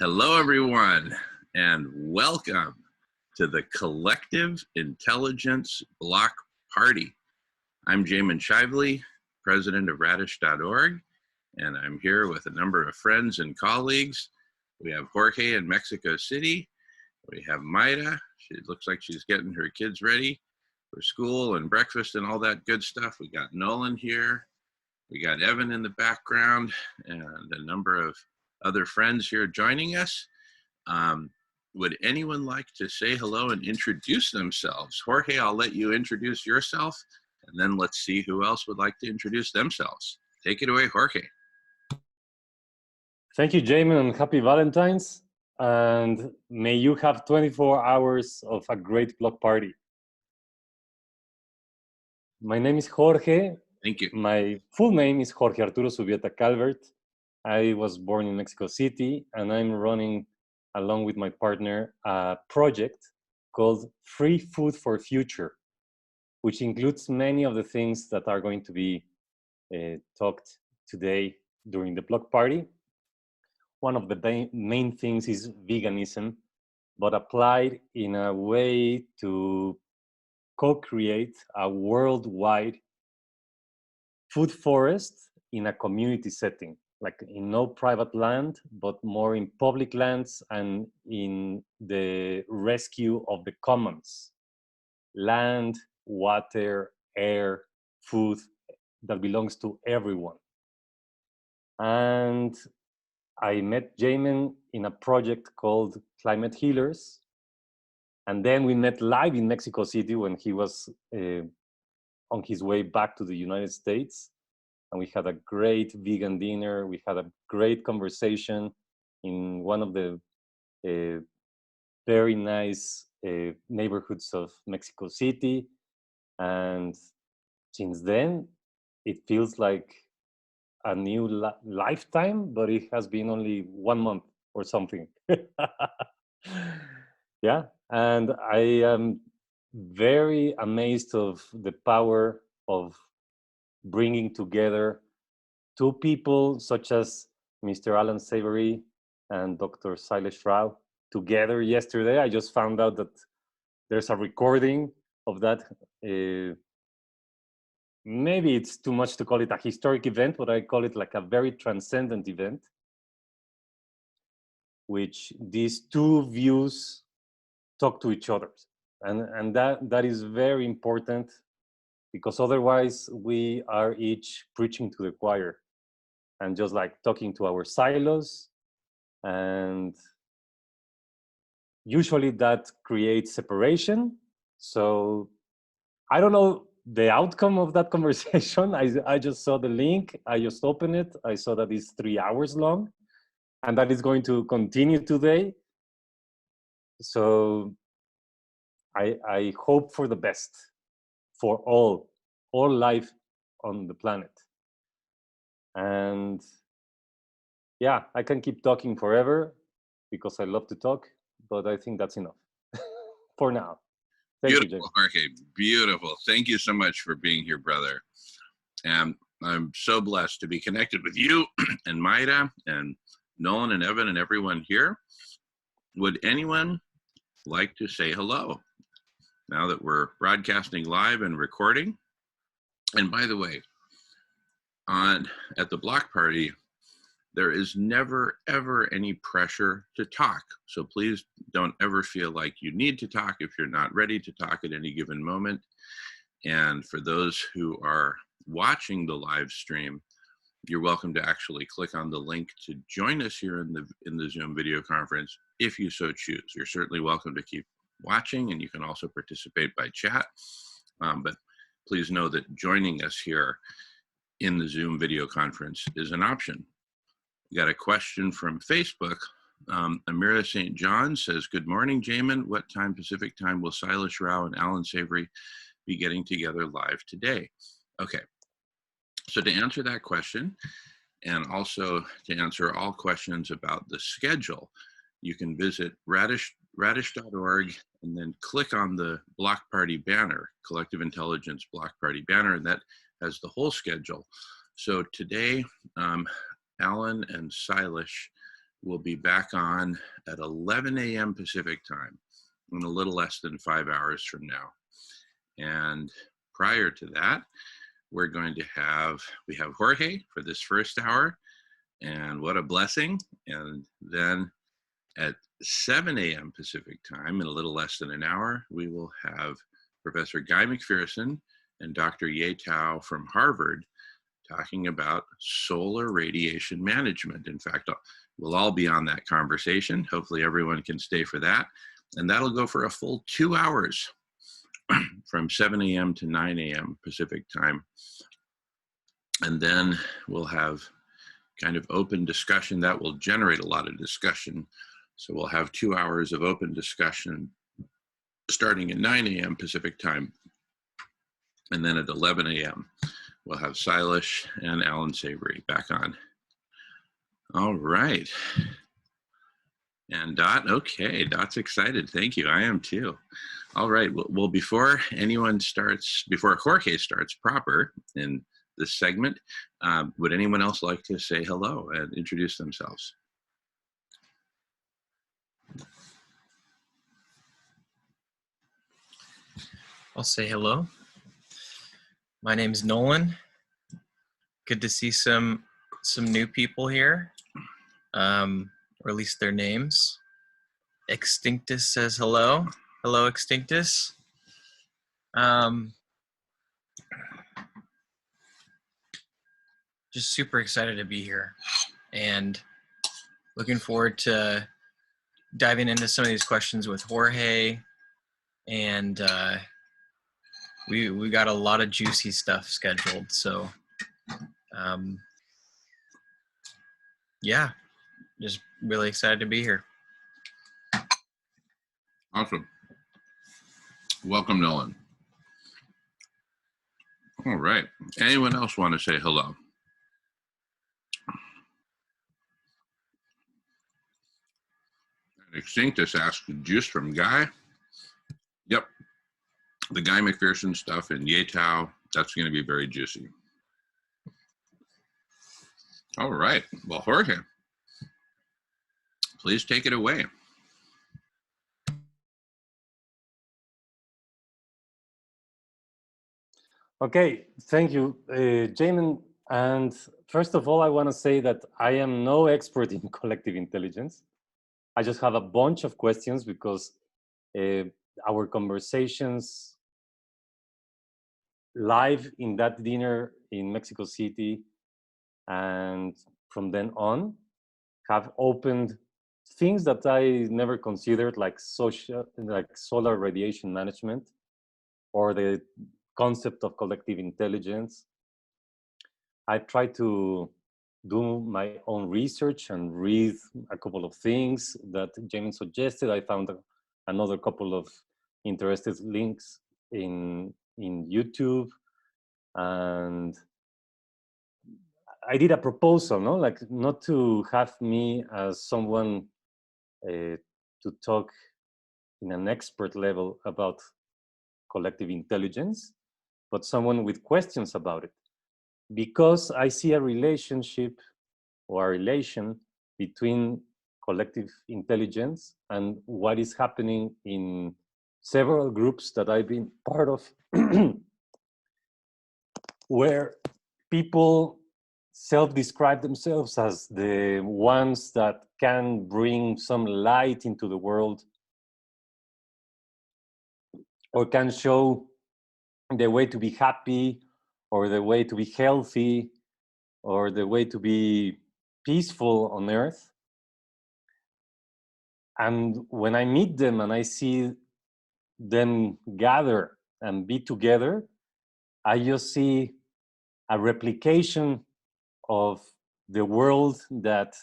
Hello, everyone, and welcome to the Collective Intelligence Block Party. I'm Jamin Shively, president of Radish.org, and I'm here with a number of friends and colleagues. We have Jorge in Mexico City. We have Mayra. She looks like she's getting her kids ready for school and breakfast and all that good stuff. We got Nolan here. We got Evan in the background and a number of other friends here joining us. Would anyone like to say hello and introduce themselves? Jorge, I'll let you introduce yourself, and then let's see who else would like to introduce themselves. Take it away, Jorge. Thank you, Jamin, and happy Valentine's. And may you have 24 hours of a great block party. My name is Jorge. Thank you. My full name is Jorge Arturo Subieta Calvert. I was born in Mexico City, and I'm running, along with my partner, a project called Free Food for Future, which includes many of the things that are going to be talked today during the block party. One of the main things is veganism, but applied in a way to co-create a worldwide food forest in a community setting, like in no private land, but more in public lands and in the rescue of the commons. Land, water, air, food that belongs to everyone. And I met Jamin in a project called Climate Healers. And then we met live in Mexico City when he was on his way back to the United States. And we had a great vegan dinner. We had a great conversation in one of the very nice neighborhoods of Mexico City. And since then, it feels like a new lifetime, but it has been only 1 month or something. Yeah, and I am very amazed of the power of bringing together two people such as Mr. Alan Savory and Dr. Silas Rao together yesterday. I just found out that there's a recording of that. Maybe it's too much to call it a historic event, but I call it like a very transcendent event, which these two views talk to each other. And that is very important, because otherwise we are each preaching to the choir and just like talking to our silos. And usually that creates separation. So I don't know the outcome of that conversation. I just saw the link. I just opened it. I saw that it's 3 hours long and that is going to continue today. So I hope for the best for all life on the planet. And yeah, I can keep talking forever because I love to talk, but I think that's enough for now. Thank Beautiful, you, Jorge. Beautiful. Thank you so much for being here, brother. And I'm so blessed to be connected with you and Mayra and Nolan and Evan and everyone here. Would anyone like to say hello now that we're broadcasting live and recording? And by the way, at the block party, there is never, ever any pressure to talk. So please don't ever feel like you need to talk if you're not ready to talk at any given moment. And for those who are watching the live stream, you're welcome to actually click on the link to join us here in the Zoom video conference if you so choose. You're certainly welcome to keep watching, and you can also participate by chat. But please know that joining us here in the Zoom video conference is an option. We got a question from Facebook. Amira St. John says, good morning, Jamin. What time Pacific time will Silas Rao and Alan Savory be getting together live today? Okay, so to answer that question, and also to answer all questions about the schedule, you can visit radish.org and then click on the Block Party banner, Collective Intelligence Block Party banner, and that has the whole schedule. So today, Alan and Silas will be back on at 11 a.m. Pacific time in a little less than 5 hours from now. And prior to that, we're going to we have Jorge for this first hour, and what a blessing. And then at 7 a.m. Pacific time, in a little less than an hour, we will have Professor Guy McPherson and Dr. Ye Tao from Harvard talking about solar radiation management. In fact, we'll all be on that conversation. Hopefully everyone can stay for that. And that'll go for a full 2 hours from 7 a.m. to 9 a.m. Pacific time. And then we'll have kind of open discussion that will generate a lot of discussion. So we'll have 2 hours of open discussion starting at 9 a.m. Pacific time. And then at 11 a.m., we'll have Silas and Alan Savory back on. All right. And Dot, okay, Dot's excited. Thank you, I am too. All right, well, before Jorge starts proper in this segment, would anyone else like to say hello and introduce themselves? I'll say hello. My name is Nolan. Good to see some new people here, or at least their names. Extinctus says hello. Hello, Extinctus. Just super excited to be here and looking forward to diving into some of these questions with Jorge. And we got a lot of juicy stuff scheduled. So yeah, just really excited to be here. Awesome. Welcome, Nolan. All right. Anyone else want to say hello? Extinctus asked, juice from Guy? Yep. The Guy McPherson stuff and Ye Tao, that's going to be very juicy. All right. Well, Jorge, please take it away. Okay, thank you, Jamin. And first of all, I want to say that I am no expert in collective intelligence. I just have a bunch of questions because our conversations live in that dinner in Mexico City and from then on have opened things that I never considered, like solar radiation management or the concept of collective intelligence. I try to do my own research and read a couple of things that Jamie suggested. I found another couple of interested links in YouTube, and I did a proposal, no, like not to have me as someone to talk in an expert level about collective intelligence, but someone with questions about it, because I see a relationship or a relation between collective intelligence and what is happening in several groups that I've been part of, where people self-describe themselves as the ones that can bring some light into the world or can show the way to be happy or the way to be healthy or the way to be peaceful on earth. And when I meet them and I see them gather and be together, I just see a replication of the world that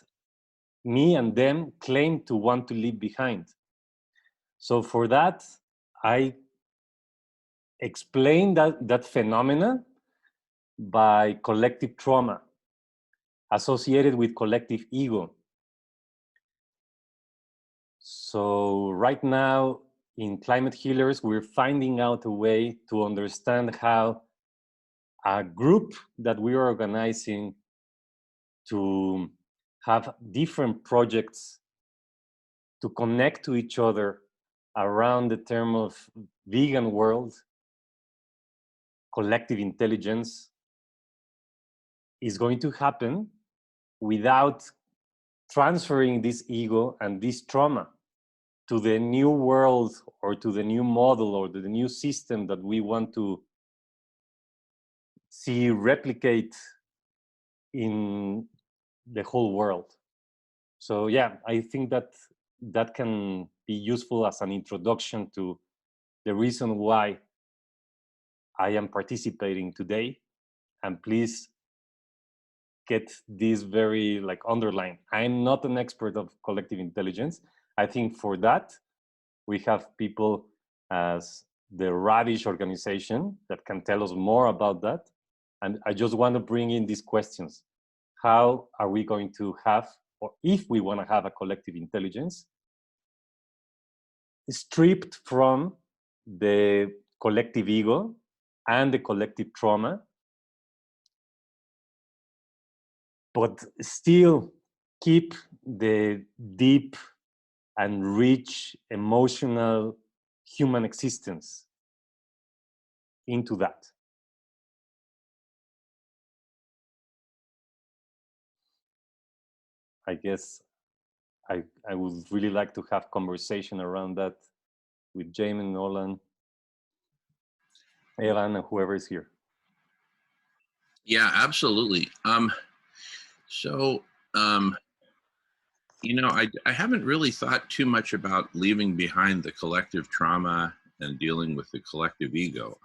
me and them claim to want to leave behind. So for that, I explain that phenomena by collective trauma associated with collective ego. So right now in Climate Healers, we're finding out a way to understand how a group that we are organizing to have different projects to connect to each other around the term of vegan world, collective intelligence, is going to happen without transferring this ego and this trauma to the new world or to the new model or to the new system that we want to see replicate in the whole world. So yeah, I think that that can be useful as an introduction to the reason why I am participating today. And please get this very like underlined. I'm not an expert of collective intelligence. I think for that, we have people as the Radish organization that can tell us more about that. And I just want to bring in these questions. How are we going to have, or if we want to have a collective intelligence, stripped from the collective ego and the collective trauma, but still keep the deep and rich emotional human existence into that. I guess I would really like to have conversation around that with Jamin, Nolan, Evan, and whoever is here. Yeah, absolutely. So, you know, I haven't really thought too much about leaving behind the collective trauma and dealing with the collective ego.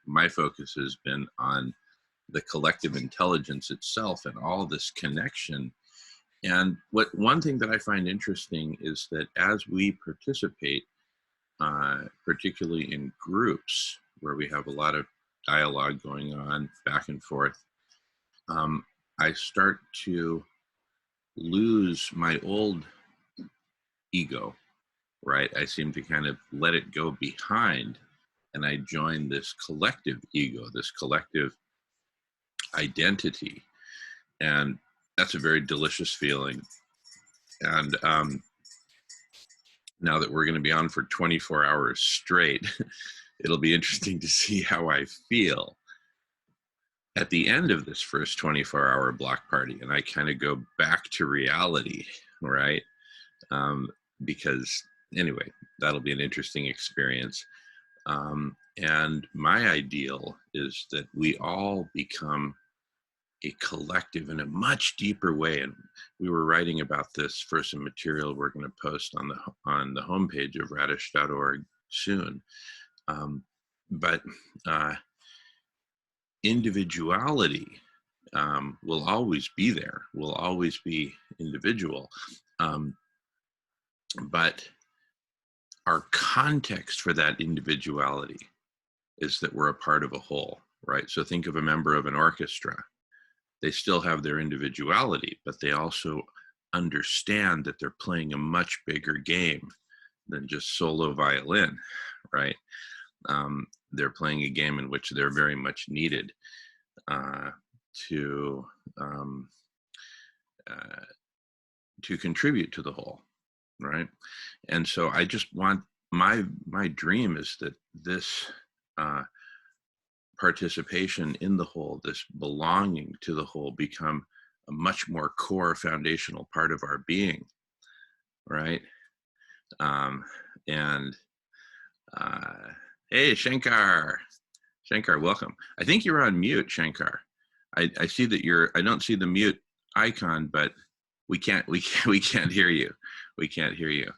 My focus has been on the collective intelligence itself and all this connection. And one thing that I find interesting is that as we participate, particularly in groups where we have a lot of dialogue going on back and forth, I start to lose my old ego, right? I seem to kind of let it go behind, and I join this collective ego, this collective identity. And that's a very delicious feeling. And now that we're going to be on for 24 hours straight, it'll be interesting to see how I feel at the end of this first 24-hour block party. And I kind of go back to reality, right? Because anyway, that'll be an interesting experience. And my ideal is that we all become a collective in a much deeper way. And we were writing about this for some material we're going to post on the homepage of radish.org soon. But individuality will always be there, will always be individual. But our context for that individuality is that we're a part of a whole, right? So think of a member of an orchestra. They still have their individuality, but they also understand that they're playing a much bigger game than just solo violin, right? They're playing a game in which they're very much needed to contribute to the whole, right? And so I just want my dream is that this participation in the whole, this belonging to the whole, become a much more core foundational part of our being, right? Hey, Shankar, welcome. I think you're on mute, Shankar. I see that I don't see the mute icon, but we can't hear you. We can't hear you.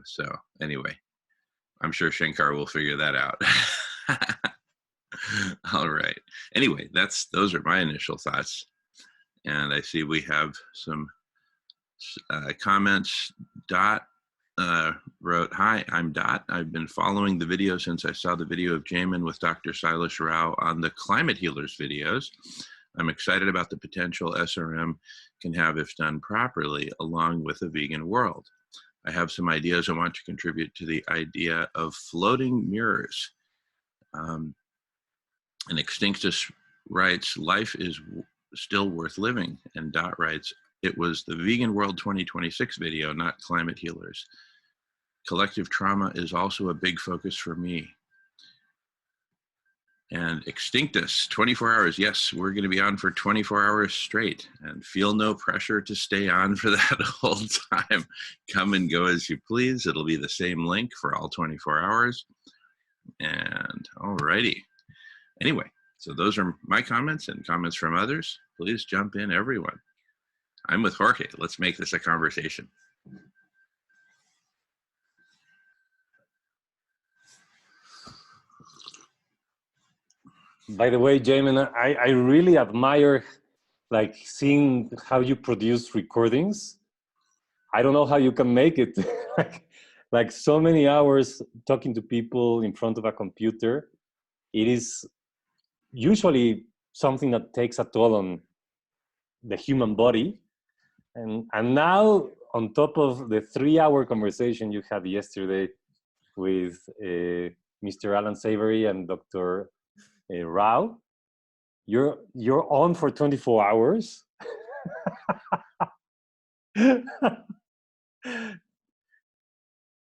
So anyway, I'm sure Shankar will figure that out. All right. Anyway, those are my initial thoughts. And I see we have some comments. Dot wrote, "Hi, I'm Dot. I've been following the video since I saw the video of Jamin with Dr. Silas Rao on the Climate Healers videos. I'm excited about the potential SRM can have if done properly, along with a vegan world. I have some ideas I want to contribute to the idea of floating mirrors. And Extinctus writes, life is still worth living. And Dot writes, it was the Vegan World 2026 video, not Climate Healers. Collective trauma is also a big focus for me. And Extinctus, 24 hours. Yes, we're going to be on for 24 hours straight, and feel no pressure to stay on for that whole time. Come and go as you please. It'll be the same link for all 24 hours. And alrighty. Anyway, so those are my comments and comments from others. Please jump in, everyone. I'm with Jorge. Let's make this a conversation. By the way, Jamin, I really admire like seeing how you produce recordings. I don't know how you can make it like so many hours talking to people in front of a computer. It is usually something that takes a toll on the human body. And now on top of the 3-hour conversation you had yesterday with Mr. Alan Savory and Dr. Rao, you're on for 24 hours.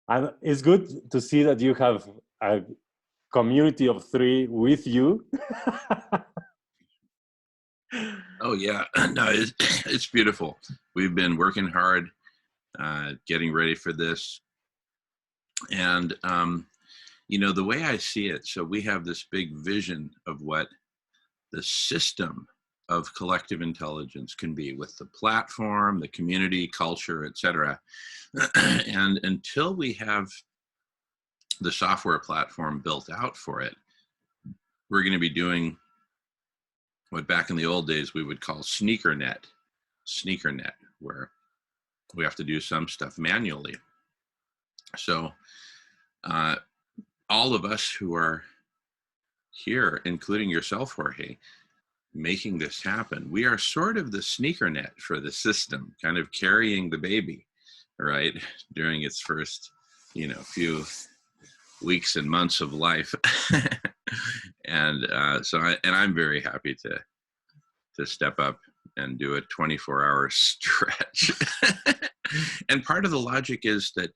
And it's good to see that you have a community of 3 with you. Oh yeah, no, it's beautiful. We've been working hard, getting ready for this. And, you know, the way I see it, so we have this big vision of what the system of collective intelligence can be with the platform, the community, culture, etc. And until we have the software platform built out for it, we're going to be doing what back in the old days we would call sneaker net, where we have to do some stuff manually. So all of us who are here, including yourself, Jorge, making this happen, we are sort of the sneaker net for the system, kind of carrying the baby, right, during its first, you know, few weeks and months of life. And I'm very happy to step up and do a 24-hour stretch. And part of the logic is that,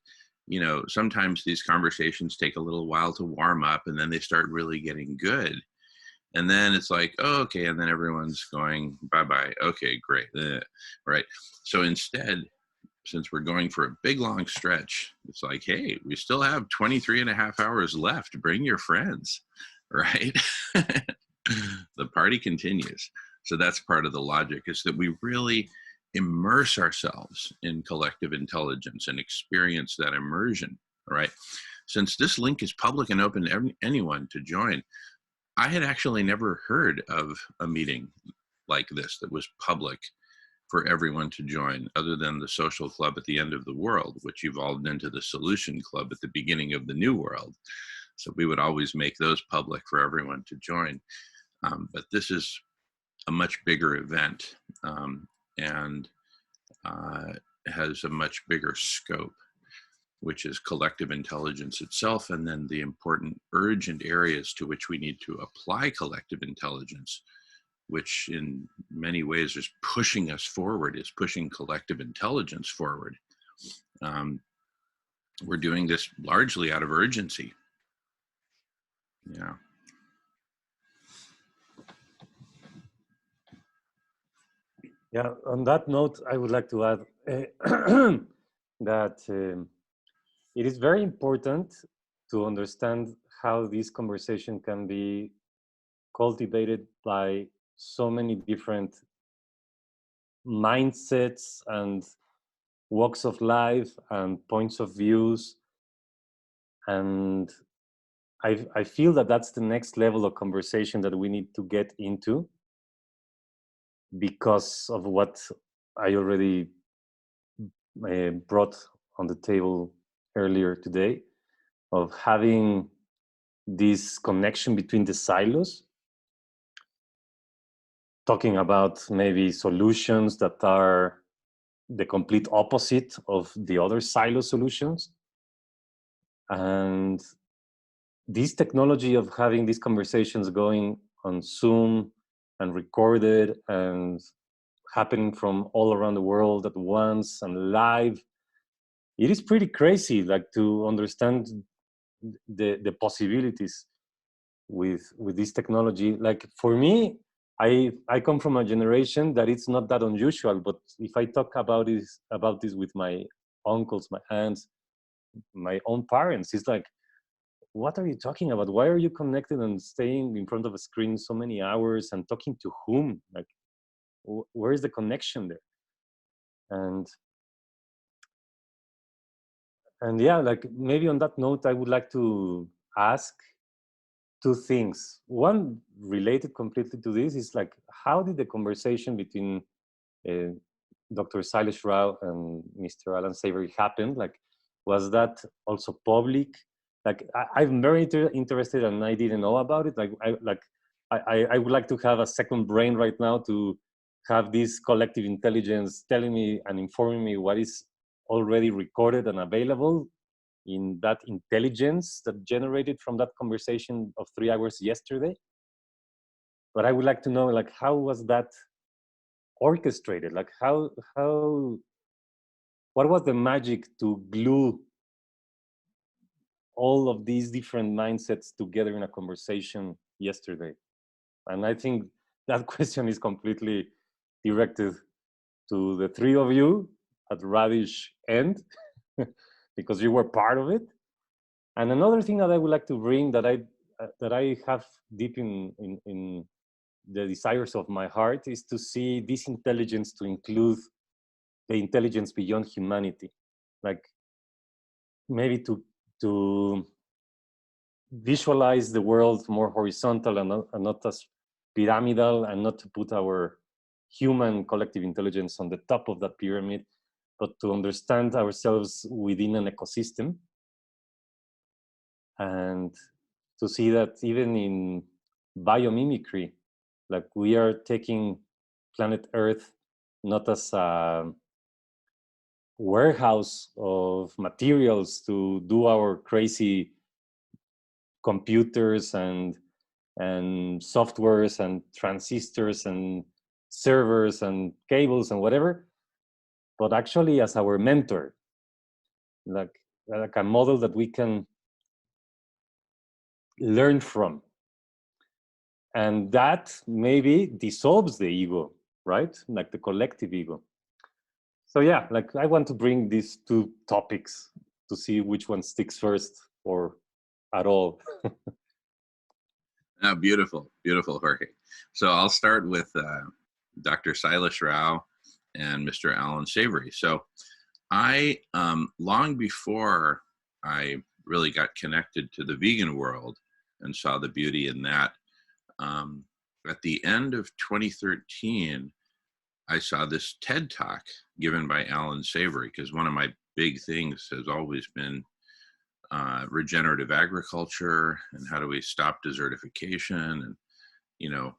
you know, sometimes these conversations take a little while to warm up, and then they start really getting good. And then it's like, oh, okay, and then everyone's going, bye-bye. Okay, great. Right. So instead, since we're going for a big, long stretch, it's like, hey, we still have 23 and a half hours left. Bring your friends, right? The party continues. So that's part of the logic, is that we really immerse ourselves in collective intelligence and experience that immersion, right? Since this link is public and open to anyone to join, I had actually never heard of a meeting like this that was public for everyone to join, other than the social club at the end of the world, which evolved into the solution club at the beginning of the new world. So we would always make those public for everyone to join. But this is a much bigger event, and has a much bigger scope, which is collective intelligence itself, and then the important urgent areas to which we need to apply collective intelligence, which in many ways is pushing us forward, is pushing collective intelligence forward. We're doing this largely out of urgency. Yeah. Yeah, on that note, I would like to add that it is very important to understand how this conversation can be cultivated by so many different mindsets and walks of life and points of views. And I feel that that's the next level of conversation that we need to get into, because of what I already brought on the table earlier today, of having this connection between the silos, talking about maybe solutions that are the complete opposite of the other silo solutions. And this technology of having these conversations going on Zoom and recorded and happening from all around the world at once and live. It is pretty crazy, like, to understand the possibilities with this technology. Like, for me, I come from a generation that it's not that unusual, but if I talk about this with my uncles, my aunts, my own parents, it's like, what are you talking about? Why are you connected and staying in front of a screen so many hours and talking to whom? Like, where is the connection there? And yeah, like, maybe on that note, I would like to ask two things. One related completely to this is, like, how did the conversation between uh, Dr. Silas Rao and Mr. Alan Savory happen? Like, was that also public? Like, I'm very interested, and I didn't know about it. Like, I would like to have a second brain right now to have this collective intelligence telling me and informing me what is already recorded and available in that intelligence that generated from that conversation of 3 hours yesterday. But I would like to know, like, how was that orchestrated? Like, what was the magic to glue all of these different mindsets together in a conversation yesterday? And I think that question is completely directed to the three of you at Radish end, because you were part of it. And another thing that I would like to bring, that I have deep in the desires of my heart, is to see this intelligence to include the intelligence beyond humanity, like, maybe to visualize the world more horizontal and not as pyramidal, and not to put our human collective intelligence on the top of that pyramid, but to understand ourselves within an ecosystem, and to see that even in biomimicry, like, we are taking planet Earth not as a warehouse of materials to do our crazy computers and softwares and transistors and servers and cables and whatever, but actually as our mentor, like a model that we can learn from. And that maybe dissolves the ego, right? Like the collective ego. So yeah, like, I want to bring these two topics to see which one sticks first, or at all. Beautiful, beautiful, Jorge. So I'll start with Dr. Silas Rao and Mr. Alan Savory. So I, long before I really got connected to the vegan world and saw the beauty in that, at the end of 2013, I saw this TED Talk given by Alan Savory, because one of my big things has always been regenerative agriculture, and how do we stop desertification, and, you know,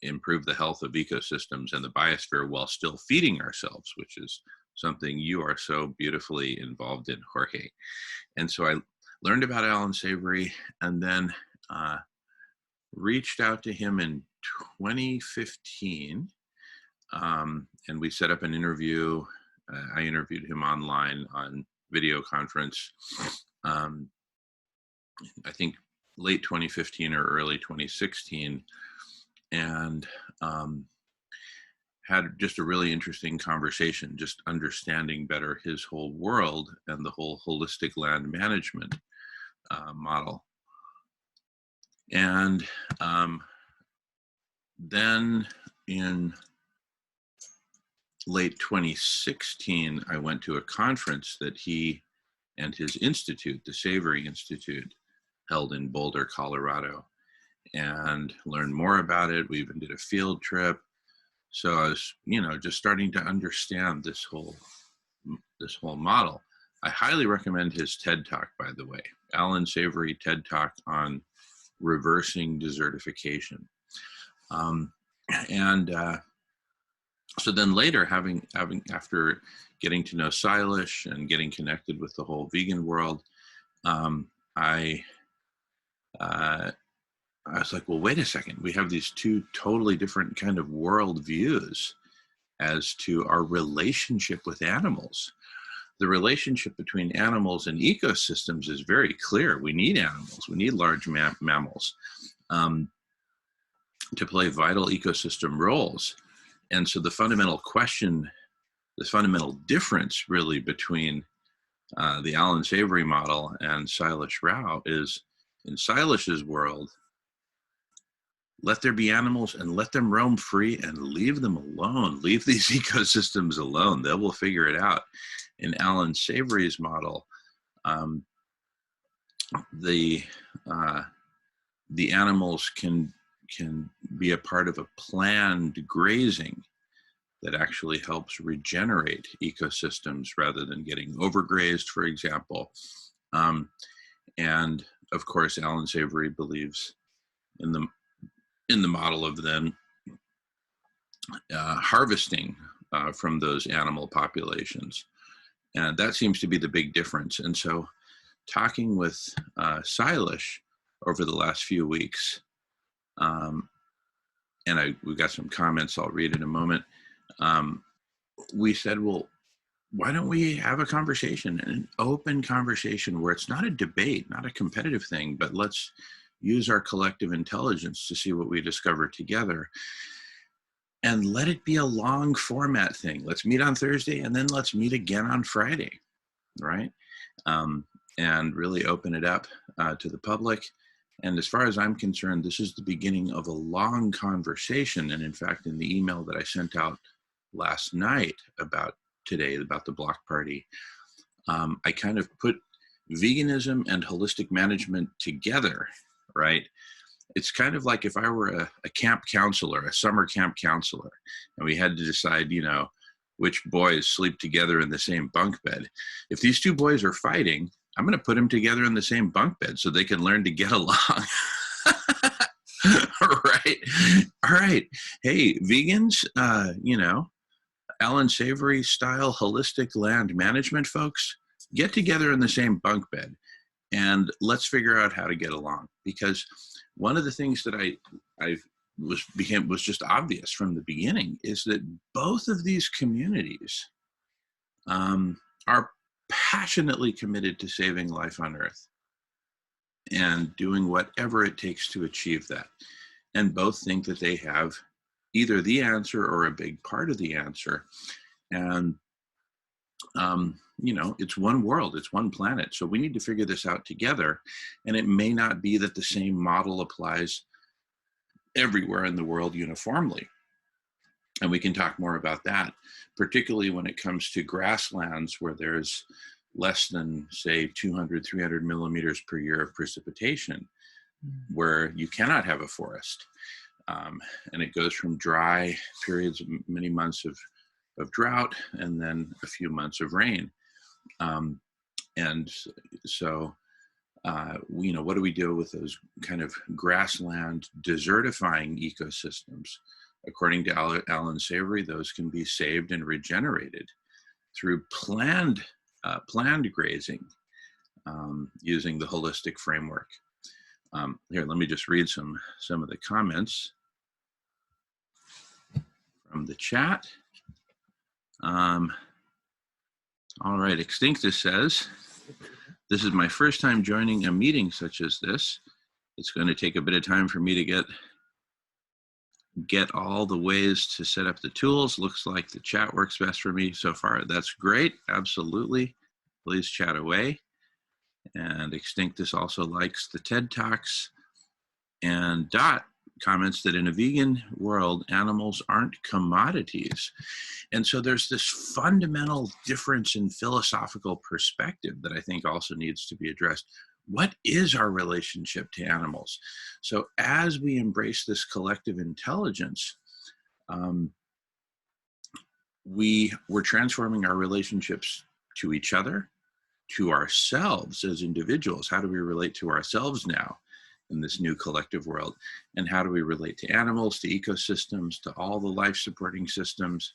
improve the health of ecosystems and the biosphere while still feeding ourselves, which is something you are so beautifully involved in, Jorge. And so I learned about Alan Savory, and then reached out to him in 2015, and we set up an interview. I interviewed him online on video conference. I think late 2015 or early 2016, and had just a really interesting conversation, just understanding better his whole world and the whole holistic land management model. And then in late 2016, I went to a conference that he and his institute, the Savory Institute, held in Boulder, Colorado, and learned more about it. We even did a field trip. So I was, just starting to understand this whole model. I highly recommend his TED Talk, by the way, Alan Savory TED Talk on reversing desertification. So then later, after getting to know Silas and getting connected with the whole vegan world, I was like, well, wait a second. We have these two totally different kind of world views as to our relationship with animals. The relationship between animals and ecosystems is very clear. We need animals. We need large mammals to play vital ecosystem roles. And so the fundamental question, the fundamental difference really between the Alan Savory model and Silas Rao is, in Silas's world, let there be animals and let them roam free and leave them alone. Leave these ecosystems alone. They will figure it out. In Alan Savory's model, the animals can be a part of a planned grazing that actually helps regenerate ecosystems rather than getting overgrazed, for example. And of course, Alan Savory believes in the model of then harvesting from those animal populations. And that seems to be the big difference. And so talking with Silas over the last few weeks, and we got some comments I'll read in a moment, we said, well, why don't we have a conversation, an open conversation where it's not a debate, not a competitive thing, but let's use our collective intelligence to see what we discover together. And let it be a long format thing. Let's meet on Thursday and then let's meet again on Friday, right? And really open it up to the public. And as far as I'm concerned, this is the beginning of a long conversation. And in fact, in the email that I sent out last night about today, about the block party, I kind of put veganism and holistic management together, right? It's kind of like if I were a camp counselor, a summer camp counselor, and we had to decide, which boys sleep together in the same bunk bed. If these two boys are fighting, I'm going to put them together in the same bunk bed so they can learn to get along. Right. All right. Hey, vegans, Alan Savory style holistic land management folks, get together in the same bunk bed and let's figure out how to get along. Because one of the things that was just obvious from the beginning is that both of these communities are passionately committed to saving life on Earth and doing whatever it takes to achieve that. And both think that they have either the answer or a big part of the answer. And, it's one world, it's one planet. So we need to figure this out together. And it may not be that the same model applies everywhere in the world uniformly. And we can talk more about that, particularly when it comes to grasslands where there's less than, say, 200, 300 millimeters per year of precipitation, where you cannot have a forest. And it goes from dry periods of many months of drought and then a few months of rain. And so, what do we do with those kind of grassland desertifying ecosystems? According to Alan Savory, those can be saved and regenerated through planned grazing using the holistic framework. Here, let me just read some of the comments from the chat. All right, Extinctus says, this is my first time joining a meeting such as this. It's going to take a bit of time for me to get all the ways to set up the tools. Looks like the chat works best for me so far. That's great, absolutely. Please chat away. And Extinctus also likes the TED Talks. And Dot comments that in a vegan world, animals aren't commodities. And so there's this fundamental difference in philosophical perspective that I think also needs to be addressed. What is our relationship to animals? So as we embrace this collective intelligence, we're transforming our relationships to each other, to ourselves as individuals. How do we relate to ourselves now in this new collective world? And how do we relate to animals, to ecosystems, to all the life-supporting systems?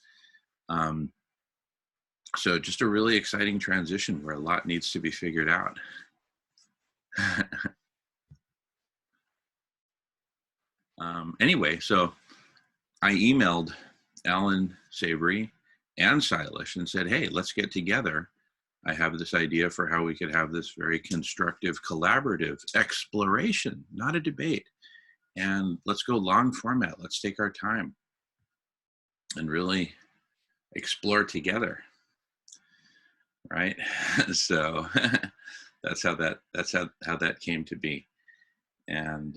So just a really exciting transition where a lot needs to be figured out. Anyway, so I emailed Alan Savory and Silas and said, hey, let's get together. I have this idea for how we could have this very constructive, collaborative exploration, not a debate. And let's go long format. Let's take our time and really explore together. Right. So that's how that came to be. And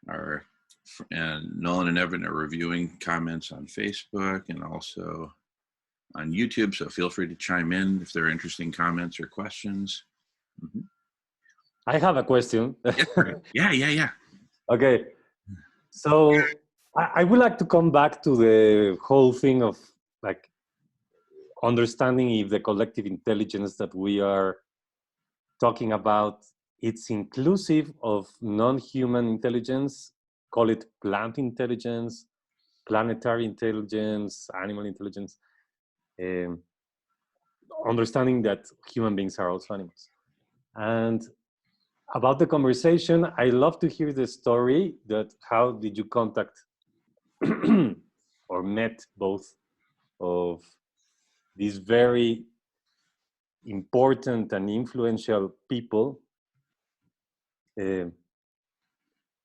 Nolan and Evan are reviewing comments on Facebook and also on YouTube. So feel free to chime in if there are interesting comments or questions. Mm-hmm. I have a question. Yeah. Okay. So I would like to come back to the whole thing of like understanding if the collective intelligence that we are talking about, it's inclusive of non-human intelligence, call it plant intelligence, planetary intelligence, animal intelligence, understanding that human beings are also animals. And about the conversation, I love to hear the story that how did you contact or met both of these very important and influential people.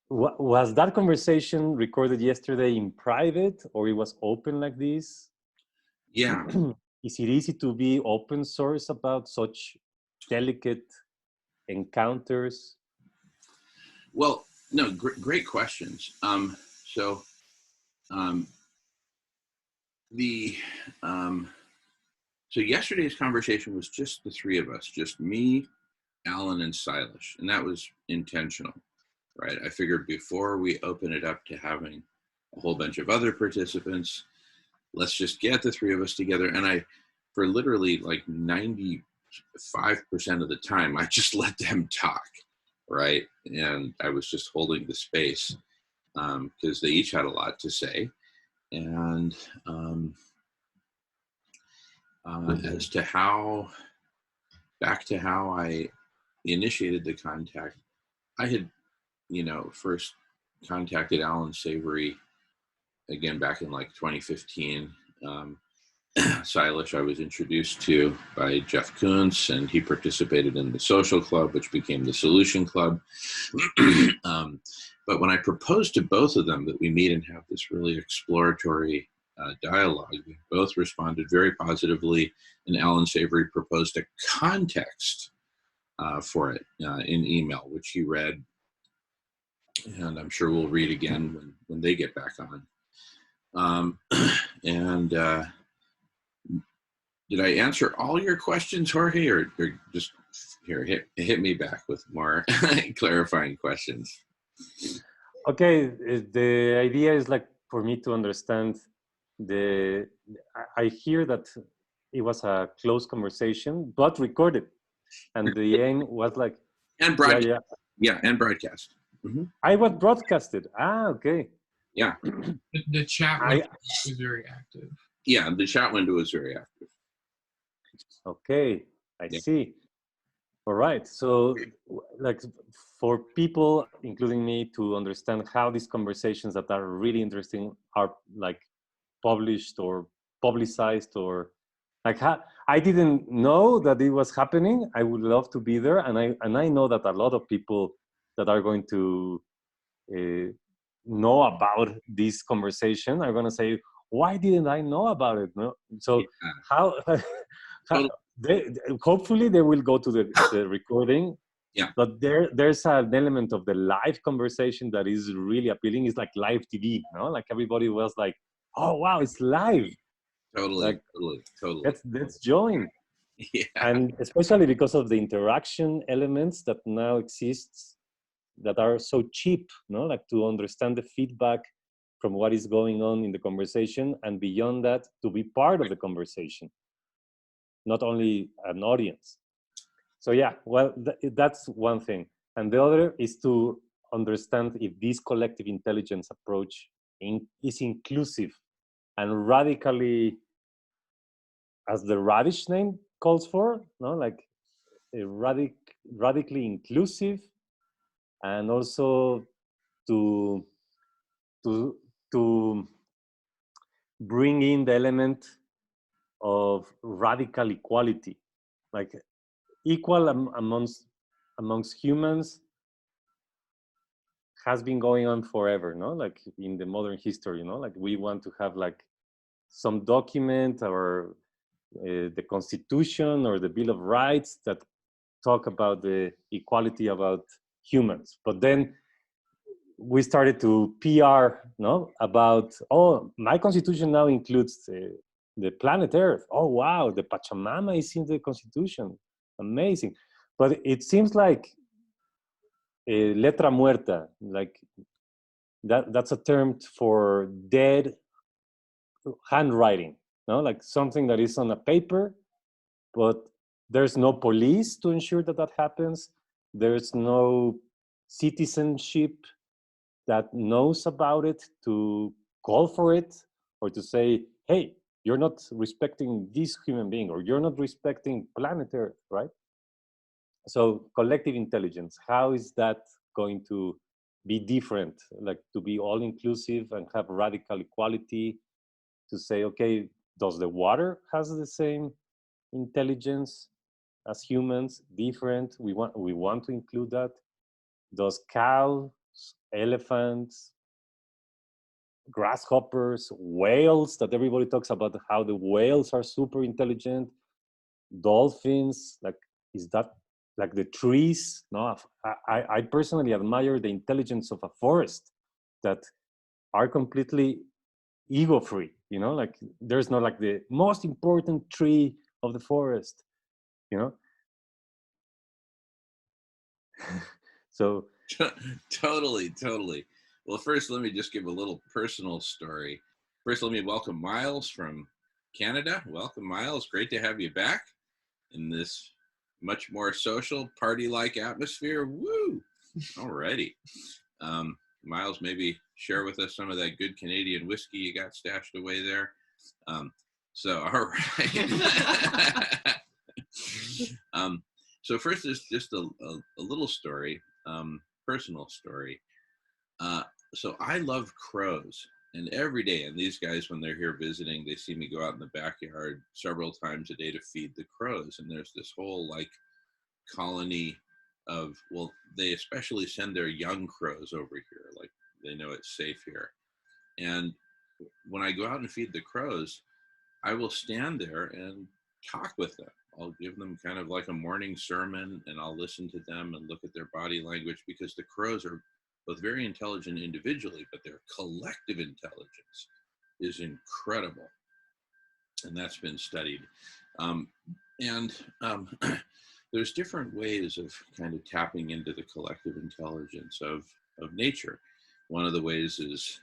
Was that conversation recorded yesterday in private or it was open like this? Yeah. Is it easy to be open source about such delicate encounters? Well, no, great questions. So yesterday's conversation was just the three of us, just me, Alan, and Silas, and that was intentional, right? I figured before we open it up to having a whole bunch of other participants, let's just get the three of us together. And for literally like 95% of the time, I just let them talk, right? And I was just holding the space because they each had a lot to say. And as to back to how I initiated the contact, I had, first contacted Alan Savory again back in like 2015. Silas I was introduced to by Jeff Koons, and he participated in the Social Club, which became the Solution Club. But when I proposed to both of them that we meet and have this really exploratory dialogue, they both responded very positively, and Alan Savory proposed a context for it in email, which he read, and I'm sure we'll read again when they get back on. Did I answer all your questions, Jorge, or just here hit me back with more clarifying questions? Okay, the idea is like for me to understand I hear that it was a close conversation, but recorded, and the aim was like and broadcast. Yeah, and broadcast. Mm-hmm. I was broadcasted. Okay. Yeah. The chat window was very active. Yeah, the chat window was very active. Okay, I see. All right. So, like, for people, including me, to understand how these conversations that are really interesting are like published or publicized, or like I didn't know that it was happening. I would love to be there, and I know that a lot of people that are going to know about this conversation are going to say, "Why didn't I know about it?" No. So how? Hopefully they will go to the recording. Yeah. But there's an element of the live conversation that is really appealing. It's like live TV, no? Like everybody was like, "Oh wow, it's live." Totally. Like, totally. Let's join. Yeah. And especially because of the interaction elements that now exists that are so cheap, no? Like to understand the feedback from what is going on in the conversation, and beyond that, to be part of the conversation. Not only an audience. So yeah, well, that's one thing. And the other is to understand if this collective intelligence approach is inclusive and radically, as the Radish name calls for, no, like a radically inclusive, and also to bring in the element of radical equality, like equal amongst humans has been going on forever, no? Like in the modern history, like we want to have like some document or the Constitution or the Bill of Rights that talk about the equality about humans. But then we started to PR, no, about, oh, my Constitution now includes the planet Earth. Oh, wow, the Pachamama is in the Constitution. Amazing. But it seems like letra muerta, like that's a term for dead handwriting, no? Like something that is on a paper, but there's no police to ensure that that happens. There's no citizenship that knows about it to call for it or to say, hey, you're not respecting this human being or you're not respecting planet Earth, right? So collective intelligence, how is that going to be different, like to be all inclusive and have radical equality, to say, okay, does the water has the same intelligence as humans? Different. We want to include that. Does cows, elephants, grasshoppers, whales, that everybody talks about how the whales are super intelligent, dolphins, like, is that like the trees? No, I personally admire the intelligence of a forest that are completely ego free, like there's not like the most important tree of the forest, so Totally. Well, first, let me just give a little personal story. First, let me welcome Miles from Canada. Welcome, Miles. Great to have you back in this much more social, party-like atmosphere. Woo! Alrighty. Miles, maybe share with us some of that good Canadian whiskey you got stashed away there. So, all right. So first is just a little story, personal story. So I love crows, and every day, and these guys, when they're here visiting, they see me go out in the backyard several times a day to feed the crows. And there's this whole like colony of, well, they especially send their young crows over here, like they know it's safe here. And when I go out and feed the crows, I will stand there and talk with them. I'll give them kind of like a morning sermon, and I'll listen to them and look at their body language, because the crows are both very intelligent individually, but their collective intelligence is incredible. And that's been studied. There's different ways of kind of tapping into the collective intelligence of nature. One of the ways is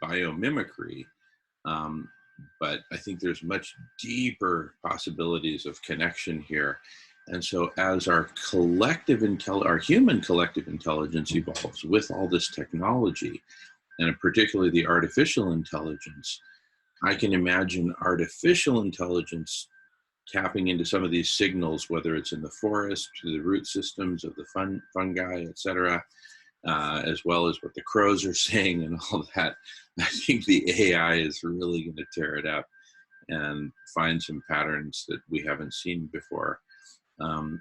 biomimicry. But I think there's much deeper possibilities of connection here. And so as our human collective intelligence evolves with all this technology, and particularly the artificial intelligence, I can imagine artificial intelligence tapping into some of these signals, whether it's in the forest, through the root systems of the fungi, et cetera, as well as what the crows are saying and all that. I think the AI is really going to tear it up and find some patterns that we haven't seen before. And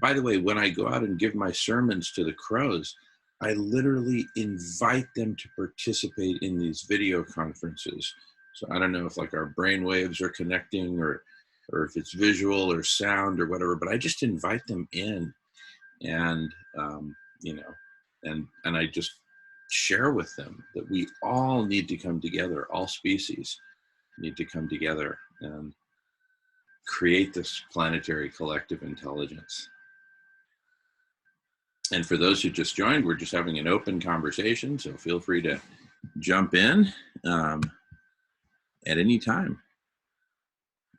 by the way, when I go out and give my sermons to the crows, I literally invite them to participate in these video conferences. So I don't know if like our brain waves are connecting or if it's visual or sound or whatever, but I just invite them in. And and I just share with them that we all need to come together, all species need to come together and create this planetary collective intelligence. And for those who just joined, we're just having an open conversation, so feel free to jump in at any time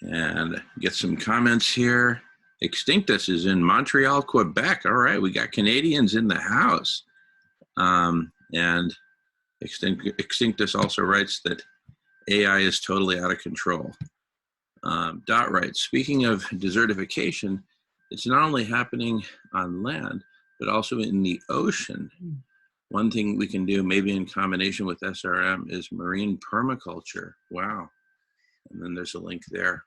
and get some comments here. Extinctus is in Montreal, Quebec. All right, we got Canadians in the house. And Extinctus also writes that AI is totally out of control. Dot writes, speaking of desertification, it's not only happening on land, but also in the ocean. One thing we can do, maybe in combination with SRM, is marine permaculture. Wow. And then there's a link there.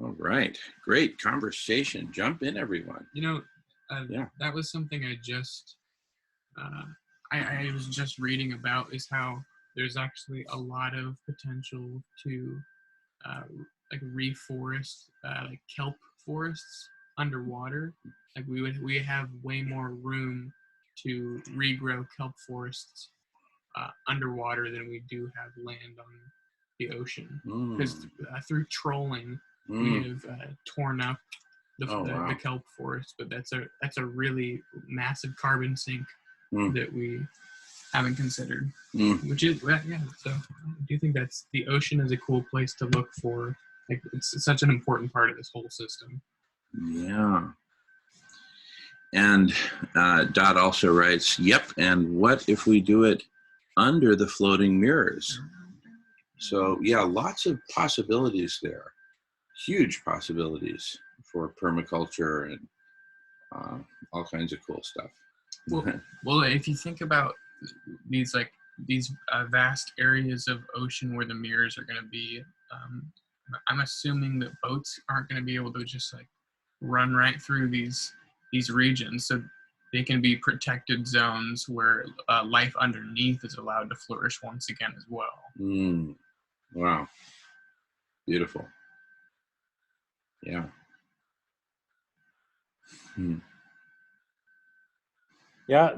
All right. Great conversation. Jump in, everyone. You know, Yeah. that was something I just, I was just reading about, is how there's actually a lot of potential to like reforest, like kelp forests underwater. Like we have way more room to regrow kelp forests underwater than we do have land on the ocean. Because through trolling, we have torn up the kelp forest, but that's a really massive carbon sink that we haven't considered. Which is yeah. So I do think the ocean is a cool place to look for. Like it's such an important part of this whole system. Yeah. And Dot also writes, yep, and what if we do it under the floating mirrors? So yeah, lots of possibilities there. Huge possibilities for permaculture and all kinds of cool stuff. Well, if you think about these vast areas of ocean where the mirrors are going to be, I'm assuming that boats aren't going to be able to just like run right through these regions, so they can be protected zones where life underneath is allowed to flourish once again as well. Wow, beautiful. Yeah. Yeah,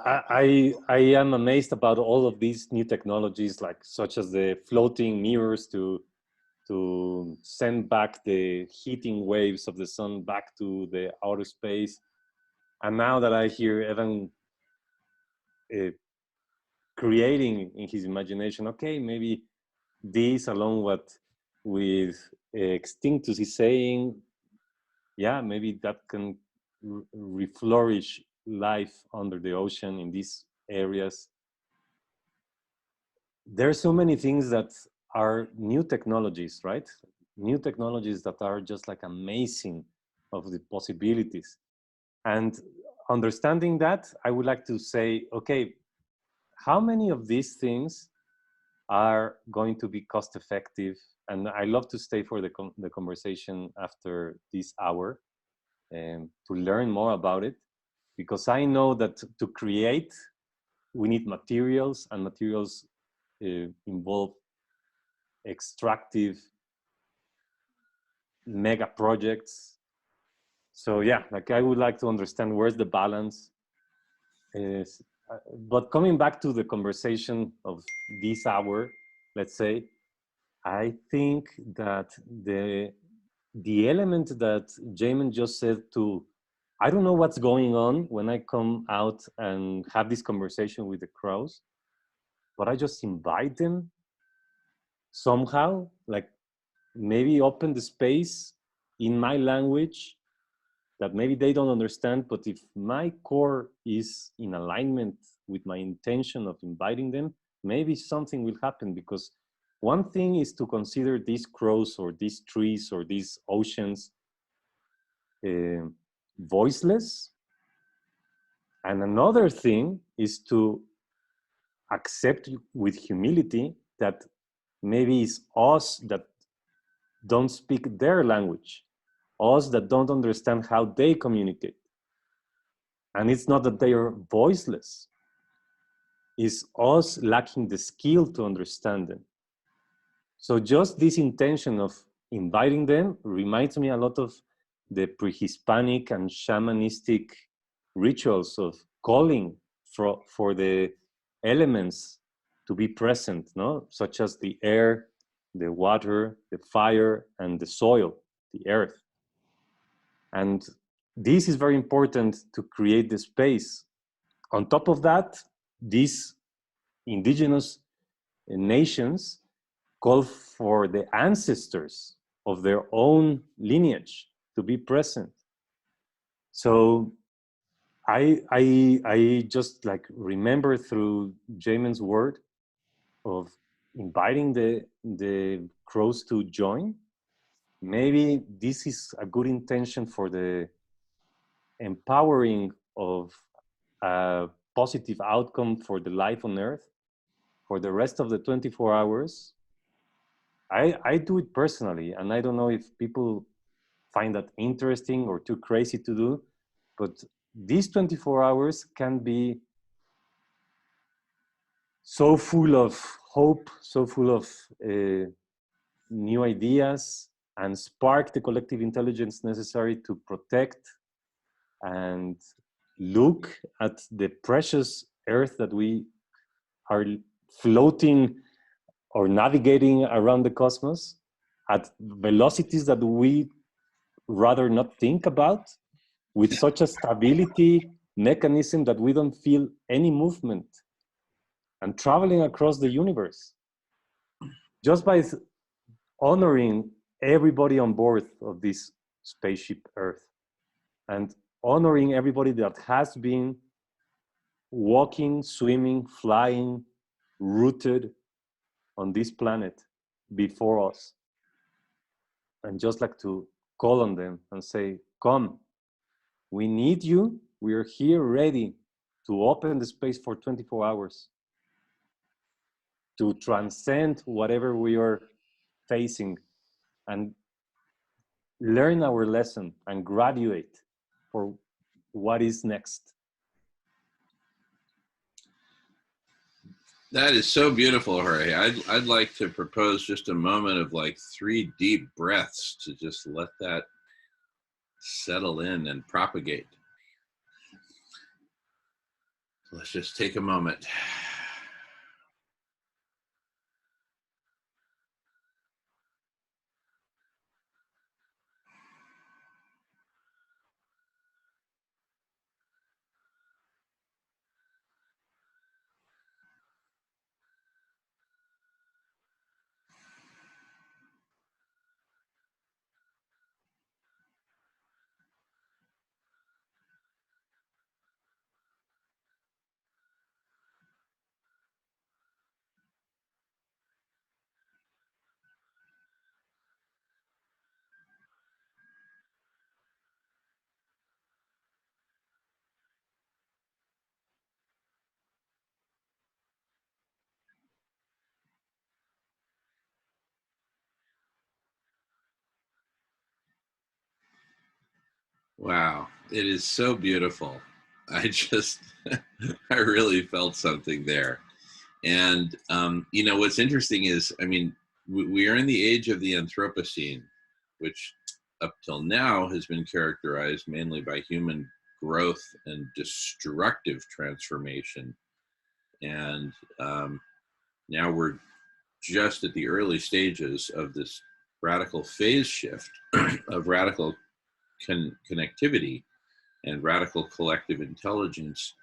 I am amazed about all of these new technologies, like such as the floating mirrors to send back the heating waves of the sun back to the outer space. And now that I hear Evan creating in his imagination, okay, maybe this along with Extinctus is saying, yeah, maybe that can reflourish life under the ocean in these areas. There are so many things that are new technologies, right? New technologies that are just like amazing of the possibilities. And understanding that, I would like to say, okay, how many of these things are going to be cost effective? And I love to stay for the conversation after this hour to learn more about it, because I know that to create, we need materials, and materials involve extractive mega projects. So yeah, like I would like to understand where's the balance is. But coming back to the conversation of this hour, let's say, I think that the element that Jamin just said to, I don't know what's going on when I come out and have this conversation with the crows, but I just invite them somehow, like maybe open the space in my language that maybe they don't understand, but if my core is in alignment with my intention of inviting them, maybe something will happen. Because one thing is to consider these crows or these trees or these oceans voiceless. And another thing is to accept with humility that maybe it's us that don't speak their language, us that don't understand how they communicate. And it's not that they are voiceless, it's us lacking the skill to understand them. So just this intention of inviting them reminds me a lot of the pre-Hispanic and shamanistic rituals of calling for the elements to be present, no? Such as the air, the water, the fire, and the soil, the earth. And this is very important to create the space. On top of that, these indigenous nations call for the ancestors of their own lineage to be present. So I just like remember through Jamin's word of inviting the crows to join. Maybe this is a good intention for the empowering of a positive outcome for the life on Earth for the rest of the 24 hours, I do it personally, and I don't know if people find that interesting or too crazy to do, but these 24 hours can be so full of hope, so full of new ideas, and spark the collective intelligence necessary to protect and look at the precious Earth that we are floating or navigating around the cosmos at velocities that we rather not think about, with such a stability mechanism that we don't feel any movement, and traveling across the universe just by honoring everybody on board of this spaceship Earth, and honoring everybody that has been walking, swimming, flying, rooted on this planet before us. And just like to call on them and say, come, we need you. We are here ready to open the space for 24 hours, to transcend whatever we are facing and learn our lesson and graduate for what is next. That is so beautiful, Jorge. I'd like to propose just a moment of like 3 deep breaths to just let that settle in and propagate. Let's just take a moment. Wow, it is so beautiful. I just, I really felt something there. And, you know, what's interesting is, I mean, we are in the age of the Anthropocene, which up till now has been characterized mainly by human growth and destructive transformation. And now we're just at the early stages of this radical phase shift of radical connectivity and radical collective intelligence.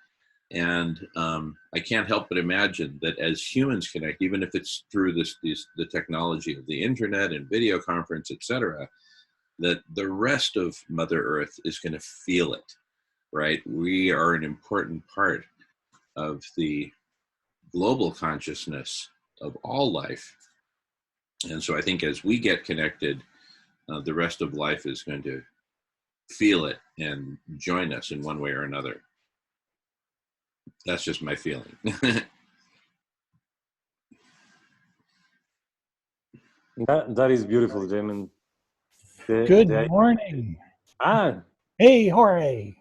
And I can't help but imagine that as humans connect, even if it's through the technology of the internet and video conference, etc., that the rest of Mother Earth is going to feel it, right? We are an important part of the global consciousness of all life. And so I think as we get connected, the rest of life is going to feel it and join us in one way or another. That's just my feeling. That is beautiful, Damon. Good morning. Hey, Jorge.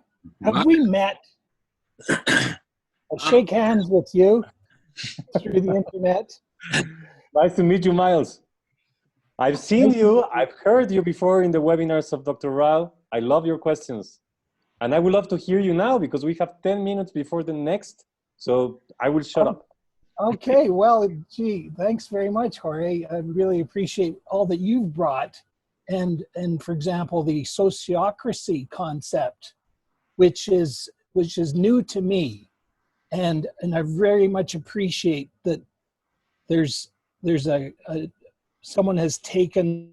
Have we met? I'll shake hands with you through the internet. Nice to meet you, Miles. I've seen you, I've heard you before in the webinars of Dr. Rao. I love your questions. And I would love to hear you now because we have 10 minutes before the next. So I will shut up. Okay, well, gee, thanks very much, Jorge. I really appreciate all that you've brought. And for example, the sociocracy concept, which is new to me. And I very much appreciate that there's someone has taken.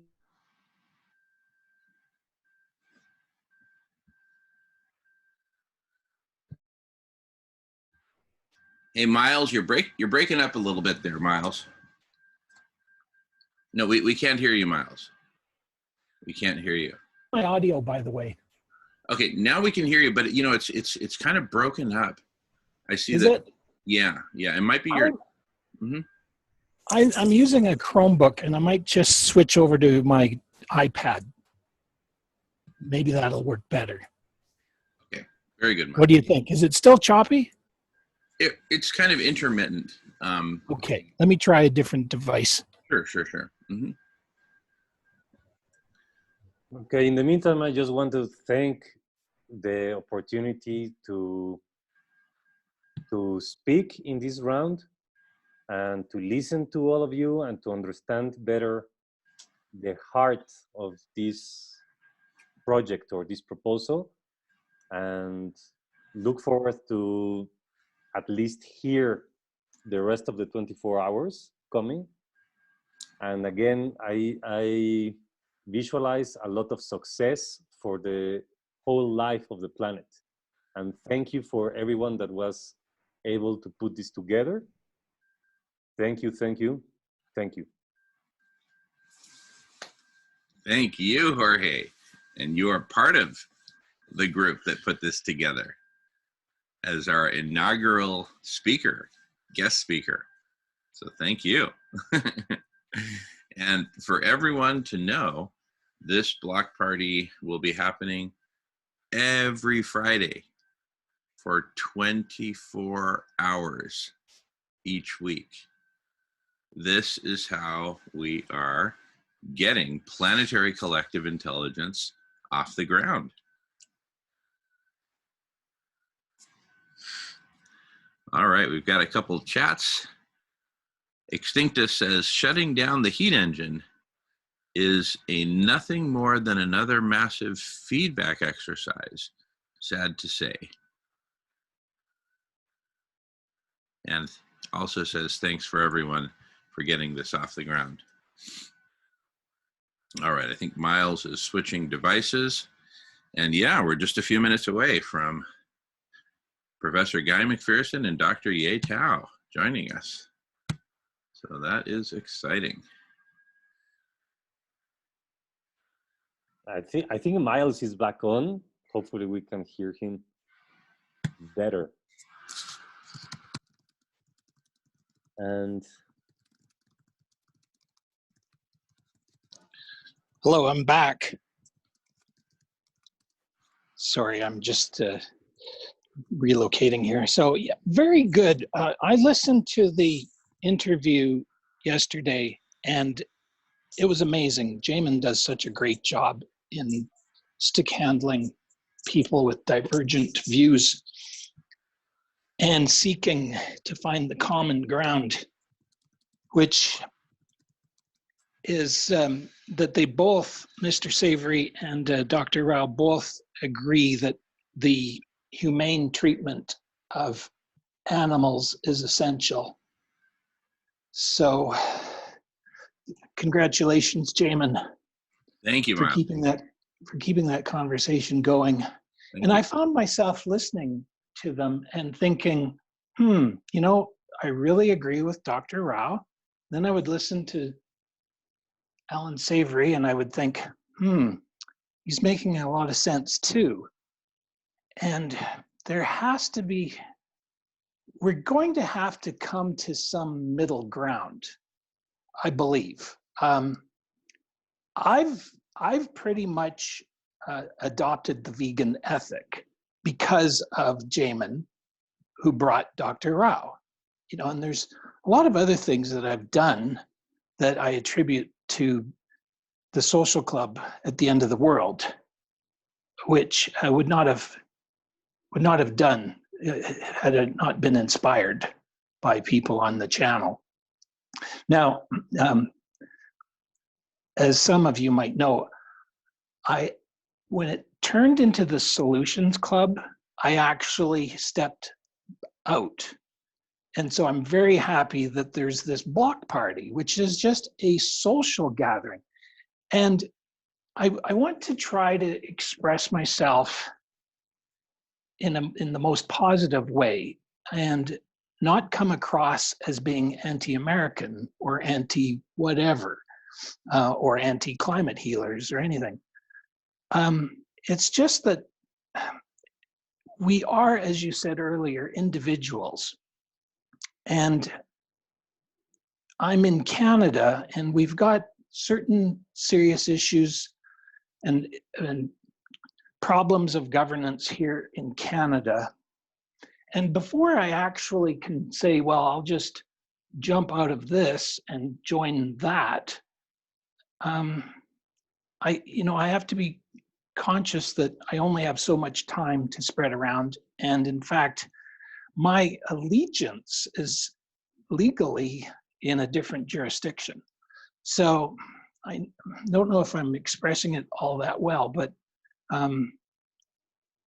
Hey, Miles, you're breaking up a little bit there, Miles. No, we can't hear you, Miles. We can't hear you. My audio, by the way. Okay, now we can hear you, but you know it's kind of broken up. I see Is that. it? Yeah. It might be your. Mhm. I'm using a Chromebook, and I might just switch over to my iPad. Maybe that'll work better. Okay. Very good, Mike. What do you think? Is it still choppy? It's kind of intermittent. Okay, let me try a different device. Sure. Hmm. Okay, in the meantime, I just want to thank the opportunity to speak in this round and to listen to all of you and to understand better the heart of this project or this proposal, and look forward to at least hear the rest of the 24 hours coming. And again, I visualize a lot of success for the whole life of the planet. And thank you for everyone that was able to put this together. Thank you. Thank you, Jorge. And you are part of the group that put this together as our inaugural guest speaker. So thank you. And for everyone to know, this block party will be happening every Friday for 24 hours each week. This is how we are getting planetary collective intelligence off the ground. All right, we've got a couple chats. Extinctus says, shutting down the heat engine is nothing more than another massive feedback exercise. Sad to say. And also says, thanks for everyone for getting this off the ground. All right, I think Miles is switching devices. And yeah, we're just a few minutes away from Professor Guy McPherson and Dr. Ye Tao joining us. So that is exciting. I think Miles is back on. Hopefully we can hear him better. And Hello, I'm back. Sorry, I'm just relocating here. So yeah, very good. I listened to the interview yesterday, and it was amazing. Jamin does such a great job in stick handling people with divergent views and seeking to find the common ground, which is that they both, Mr. Savory and Dr. Rao, both agree that the humane treatment of animals is essential. So, congratulations, Jamin. Thank you, for Miles. keeping that conversation going. And I found myself listening to them and thinking, I really agree with Dr. Rao. Then I would listen to Alan Savory and I would think, he's making a lot of sense too. And we're going to have to come to some middle ground, I believe. I've pretty much adopted the vegan ethic because of Jamin, who brought Dr. Rao. And there's a lot of other things that I've done that I attribute to the social club at the end of the world, which I would not have done had I not been inspired by people on the channel. Now, as some of you might know, when it turned into the Solutions Club, I actually stepped out. And so I'm very happy that there's this block party, which is just a social gathering. And I want to try to express myself in the most positive way and not come across as being anti-American or anti-whatever, or anti-climate healers or anything. It's just that we are, as you said earlier, individuals. And I'm in Canada, and we've got certain serious issues and problems of governance here in Canada. And before I actually can say, well, I'll just jump out of this and join that, I have to be conscious that I only have so much time to spread around. And in fact, my allegiance is legally in a different jurisdiction. So I don't know if I'm expressing it all that well, but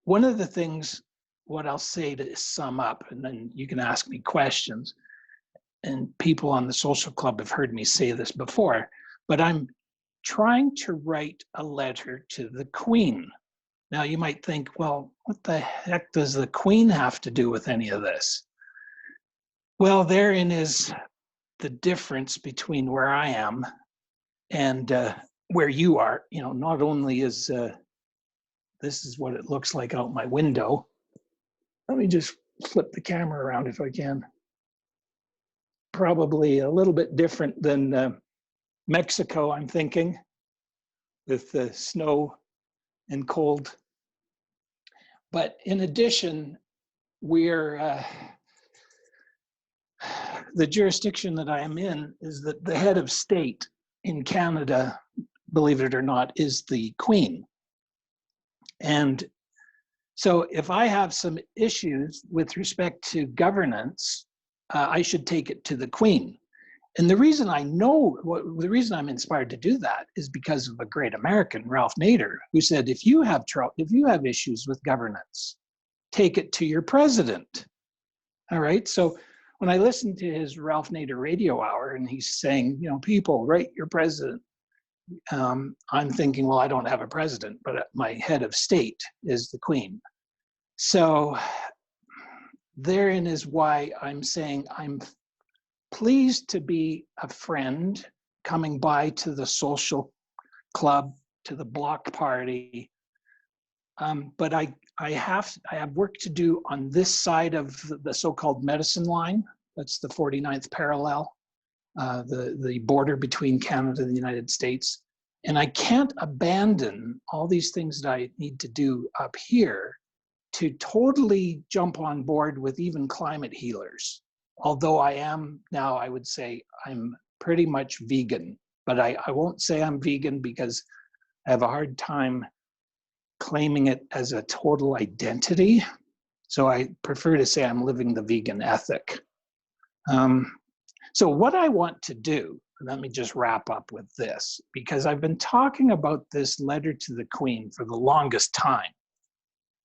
one of the things, what I'll say to sum up, and then you can ask me questions, and people on the social club have heard me say this before, but I'm trying to write a letter to the Queen. Now you might think, well, what the heck does the Queen have to do with any of this? Well, therein is the difference between where I am and where you are. Not only is this is what it looks like out my window. Let me just flip the camera around if I can. Probably a little bit different than Mexico, I'm thinking, with the snow and cold. But in addition, we're the jurisdiction that I am in is that the head of state in Canada, believe it or not, is the Queen. And so if I have some issues with respect to governance, I should take it to the Queen. And the reason the reason I'm inspired to do that is because of a great American, Ralph Nader, who said, if you have issues with governance, take it to your president. All right. So when I listened to his Ralph Nader radio hour and he's saying, people, write your president, I'm thinking, well, I don't have a president, but my head of state is the Queen. So therein is why I'm saying I'm pleased to be a friend coming by to the social club, to the block party. But I have work to do on this side of the so-called medicine line. That's the 49th parallel, the border between Canada and the United States. And I can't abandon all these things that I need to do up here to totally jump on board with even climate healers. Although I am now, I would say I'm pretty much vegan, but I won't say I'm vegan because I have a hard time claiming it as a total identity. So I prefer to say I'm living the vegan ethic. So what I want to do, let me just wrap up with this, because I've been talking about this letter to the Queen for the longest time.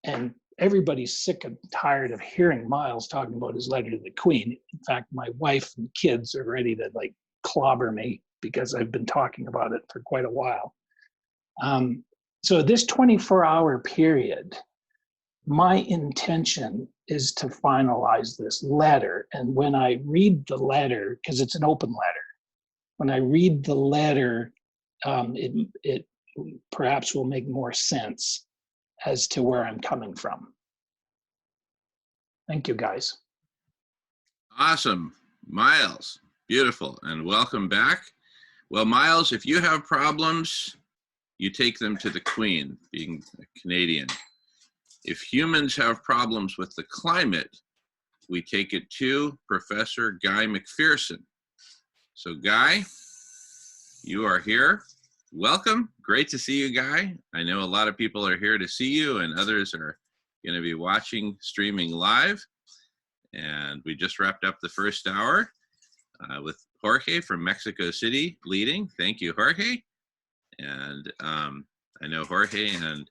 And everybody's sick and tired of hearing Miles talking about his letter to the Queen. In fact, my wife and kids are ready to clobber me because I've been talking about it for quite a while. So this 24-hour period, my intention is to finalize this letter. And when I read the letter, because it's an open letter, when I read the letter, it perhaps will make more sense as to where I'm coming from. Thank you, guys. Awesome. Miles, beautiful, and welcome back. Well, Miles, if you have problems, you take them to the Queen, being a Canadian. If humans have problems with the climate, we take it to Professor Guy McPherson. So Guy, you are here. Welcome. Great to see you, Guy. I know a lot of people are here to see you and others are going to be watching streaming live. And we just wrapped up the first hour with Jorge from Mexico City leading. Thank you, Jorge. And I know Jorge and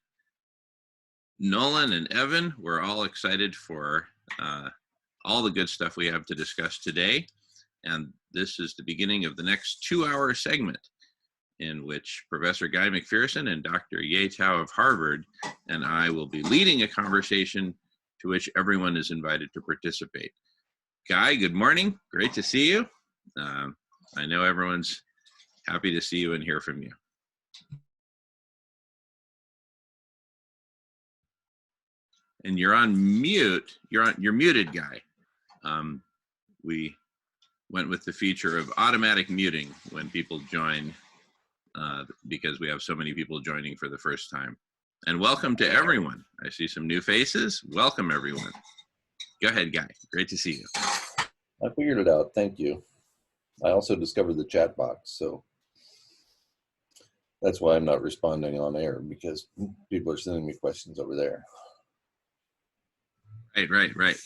Nolan and Evan, we're all excited for all the good stuff we have to discuss today. And this is the beginning of the next 2-hour segment in which Professor Guy McPherson and Dr. Ye Tao of Harvard and I will be leading a conversation to which everyone is invited to participate. Guy, good morning. Great to see you. I know everyone's happy to see you and hear from you. And you're on mute. You're muted, Guy. We went with the feature of automatic muting when people join, because we have so many people joining for the first time. And welcome to everyone. I see some new faces. Welcome, everyone. Go ahead, Guy. Great to see you. I figured it out. Thank you. I also discovered the chat box, so that's why I'm not responding on air, because people are sending me questions over there. Right.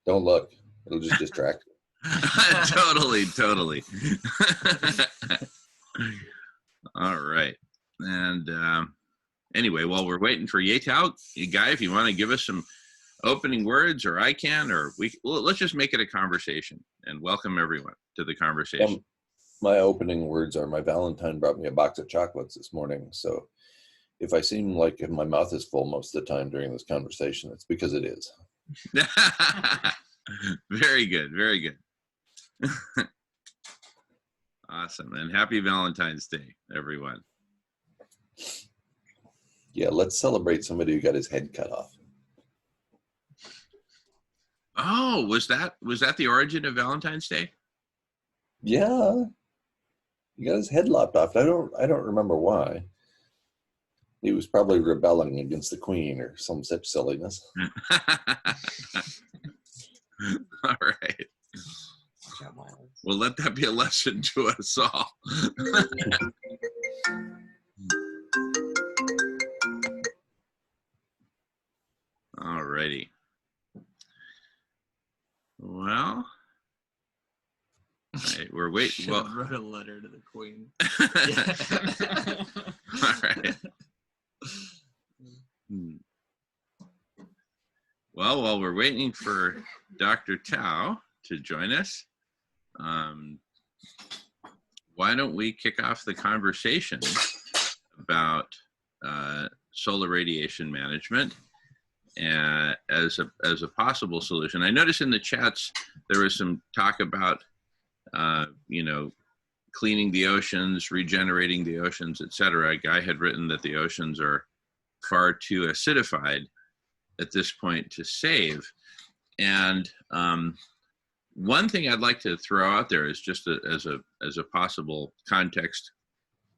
Don't look. It'll just distract you. Totally. All right. And anyway, while we're waiting for Yetao, Guy, if you want to give us some opening words, or I can, or let's just make it a conversation and welcome everyone to the conversation. My opening words are, my Valentine brought me a box of chocolates this morning, so if I seem like my mouth is full most of the time during this conversation, it's because it is. Very good. Awesome. And happy Valentine's Day, everyone. Yeah, let's celebrate somebody who got his head cut off. Oh, was that the origin of Valentine's Day? Yeah. He got his head lopped off. I don't remember why. He was probably rebelling against the Queen or some such silliness. All right. Well, let that be a lesson to us all. All righty. Well, right, we're waiting. Well, wrote a letter to the Queen. All right. Well, while we're waiting for Dr. Tao to join us, why don't we kick off the conversation about solar radiation management as a possible solution? I noticed in the chats there was some talk about cleaning the oceans, regenerating the oceans, etc. A guy had written that the oceans are far too acidified at this point to save. And one thing I'd like to throw out there is just as a possible context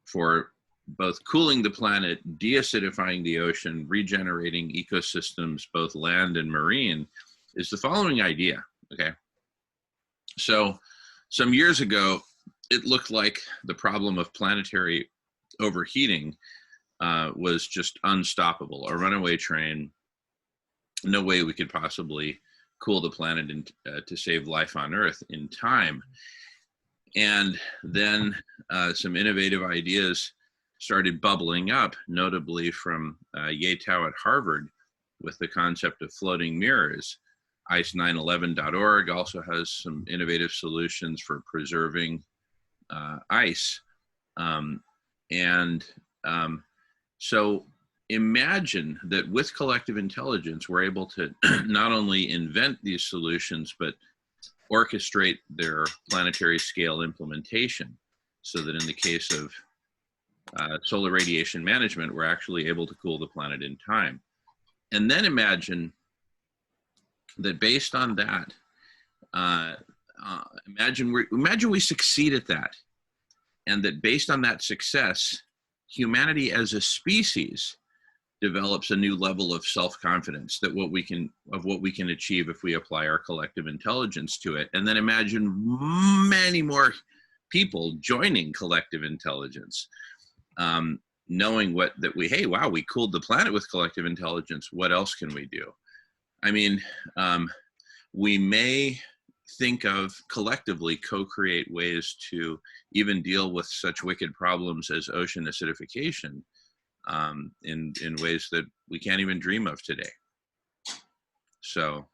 for both cooling the planet, deacidifying the ocean, regenerating ecosystems, both land and marine, is the following idea, okay? So some years ago, it looked like the problem of planetary overheating was just unstoppable, a runaway train. No way we could possibly cool the planet and to save life on Earth in time. And then some innovative ideas started bubbling up, notably from Yetao at Harvard with the concept of floating mirrors. ice911.org also has some innovative solutions for preserving ice. So imagine that with collective intelligence, we're able to not only invent these solutions, but orchestrate their planetary scale implementation, so that in the case of solar radiation management, we're actually able to cool the planet in time. And then imagine that based on that, imagine we succeed at that, and that based on that success, humanity as a species develops a new level of self-confidence that what we can achieve if we apply our collective intelligence to it. And then imagine many more people joining collective intelligence, knowing hey, wow, we cooled the planet with collective intelligence. What else can we do? I mean, we may think of collectively co-create ways to even deal with such wicked problems as ocean acidification in ways that we can't even dream of today. So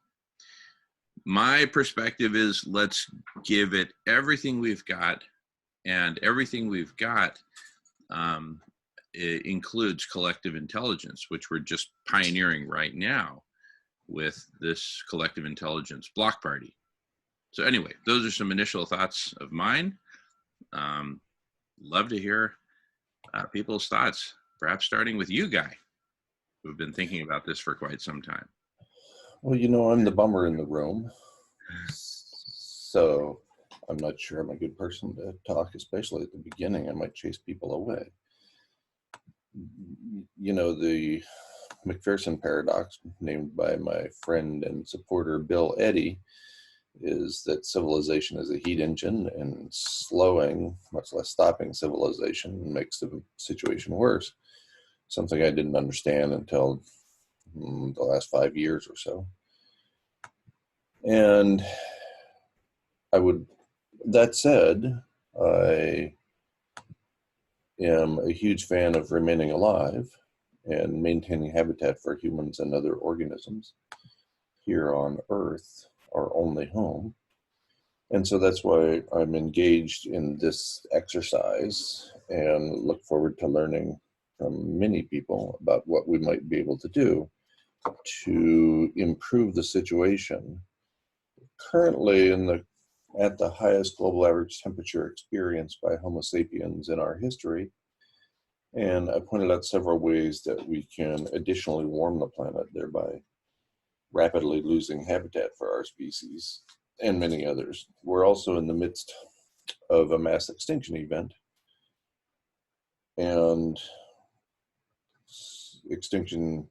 my perspective is, let's give it everything we've got, and everything we've got it includes collective intelligence, which we're just pioneering right now with this collective intelligence block party. So anyway, those are some initial thoughts of mine. Love to hear people's thoughts. perhaps starting with you, Guy, who've been thinking about this for quite some time. Well, you know, I'm the bummer in the room, so I'm not sure I'm a good person to talk, especially at the beginning. I might chase people away. You know, the McPherson paradox, named by my friend and supporter Bill Eddy, is that civilization is a heat engine, and slowing, much less stopping civilization, makes the situation worse. Something I didn't understand until the last 5 years or so. And that said, I am a huge fan of remaining alive and maintaining habitat for humans and other organisms here on Earth, our only home. And so that's why I'm engaged in this exercise and look forward to learning from many people about what we might be able to do to improve the situation. Currently, at the highest global average temperature experienced by Homo sapiens in our history, and I pointed out several ways that we can additionally warm the planet, thereby rapidly losing habitat for our species and many others. We're also in the midst of a mass extinction event, and extinction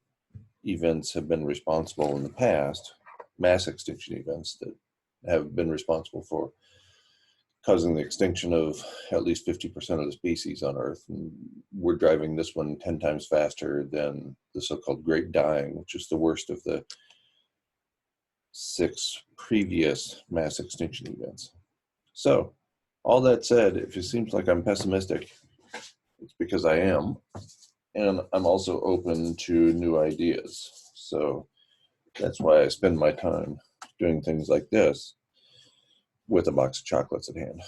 events have been responsible in the past, mass extinction events that have been responsible for causing the extinction of at least 50% of the species on Earth. And we're driving this one 10 times faster than the so-called Great Dying, which is the worst of the 6 previous mass extinction events. So, all that said, if it seems like I'm pessimistic, it's because I am. And I'm also open to new ideas. So that's why I spend my time doing things like this with a box of chocolates at hand.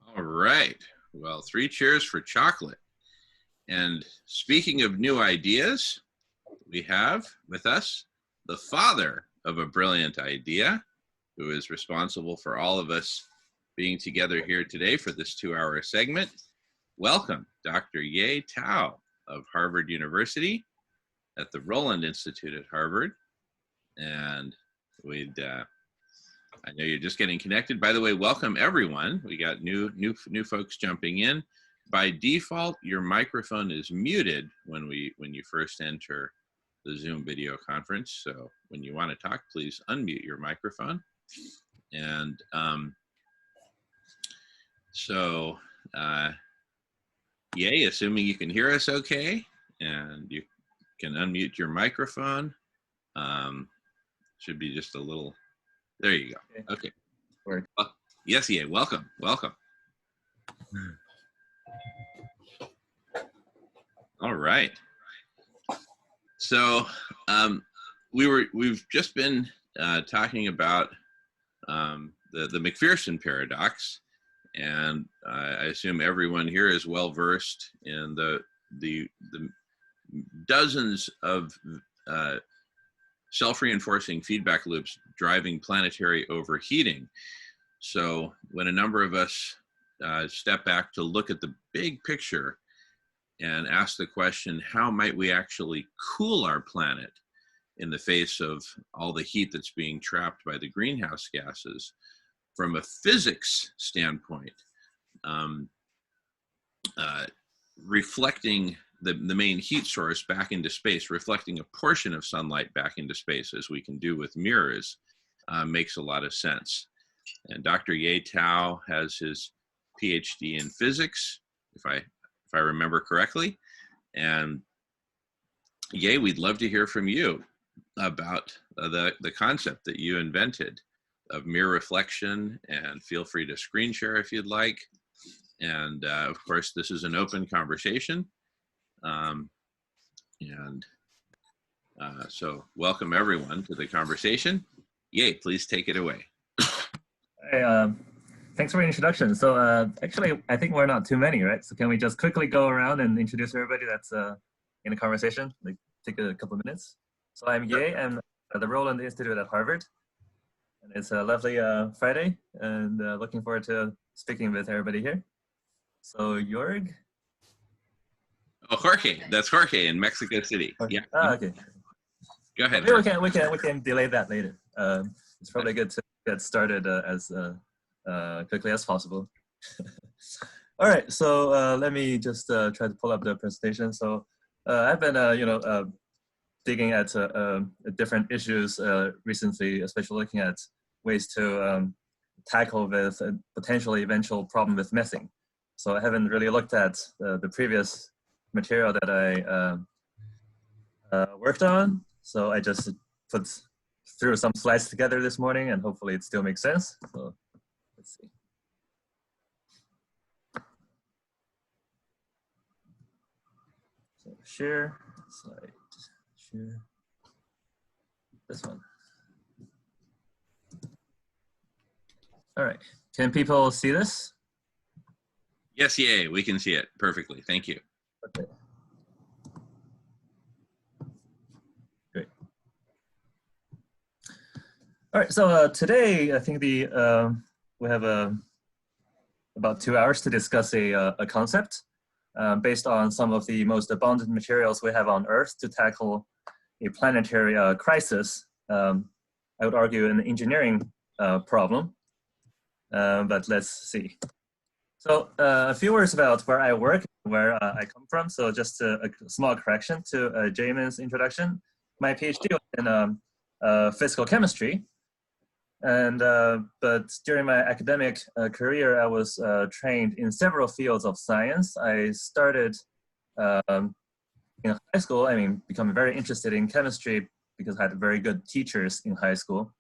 All right. Well, 3 cheers for chocolate. And speaking of new ideas, we have with us the father of a brilliant idea, who is responsible for all of us being together here today for this 2-hour segment. Welcome, Dr. Ye Tao of Harvard University at the Roland Institute at Harvard. And I know you're just getting connected. By the way, welcome everyone. We got new folks jumping in. By default, your microphone is muted when you first enter the Zoom video conference. So when you want to talk, please unmute your microphone. And Yay, assuming you can hear us okay, and you can unmute your microphone. Should be just a little, there you go. Okay. Yes, Yay, welcome. All right. So we've just been talking about the McPherson paradox, and I assume everyone here is well versed in the dozens of self-reinforcing feedback loops driving planetary overheating. So when a number of us step back to look at the big picture and ask the question, how might we actually cool our planet in the face of all the heat that's being trapped by the greenhouse gases? From a physics standpoint, reflecting the main heat source back into space, reflecting a portion of sunlight back into space, as we can do with mirrors, makes a lot of sense. And Dr. Ye Tao has his PhD in physics, if I remember correctly. And Ye, we'd love to hear from you about the concept that you invented of mirror reflection, and feel free to screen share if you'd like. And of course, this is an open conversation. So welcome everyone to the conversation. Ye, please take it away. Hey, thanks for the introduction. So actually, I think we're not too many, right? So can we just quickly go around and introduce everybody that's in the conversation? Like take a couple of minutes. So I'm Ye, I'm at the Roland Institute at Harvard. And it's a lovely Friday, and looking forward to speaking with everybody here. So Jorg? Oh, Jorge. That's Jorge in Mexico City. Okay. Yeah. Ah, okay. Go ahead. Maybe we can delay that later. It's probably good to get started as quickly as possible. All right, so let me just try to pull up the presentation. So I've been, digging at different issues recently, especially looking at ways to tackle this potentially eventual problem with methane. So I haven't really looked at the previous material that I worked on. So I just threw some slides together this morning, and hopefully it still makes sense. So let's see. So share slide, share this one. All right, can people see this? Yes, yay. We can see it perfectly. Thank you. Okay. Great. All right, so today I think we have about 2 hours to discuss a concept based on some of the most abundant materials we have on Earth to tackle a planetary crisis. I would argue an engineering problem, but let's see. So a few words about where I work, where I come from. So just a small correction to Jamin's introduction. My PhD was in physical chemistry. And but during my academic career, I was trained in several fields of science. I started in high school, becoming very interested in chemistry because I had very good teachers in high school.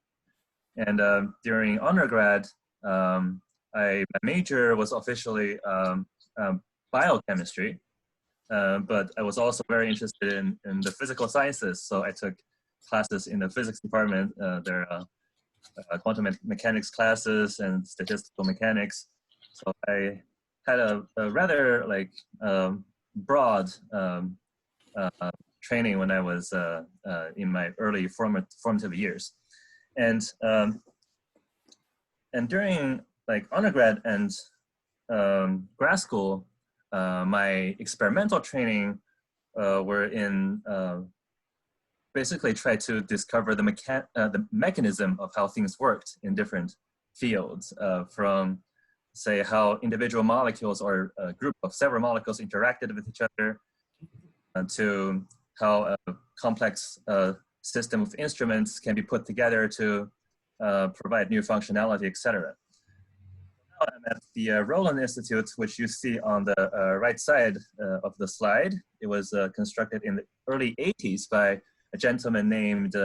And during undergrad, my major was officially biochemistry, but I was also very interested in the physical sciences. So I took classes in the physics department. There are quantum mechanics classes and statistical mechanics. So I had a rather broad training when I was in my early formative years. And during undergrad and grad school, my experimental training were in basically try to discover the mechanism of how things worked in different fields, from say how individual molecules or a group of several molecules interacted with each other, to how a complex system of instruments can be put together to provide new functionality, etc. Now I'm at the Roland Institute, which you see on the right side of the slide. It was constructed in the early 80s by a gentleman named,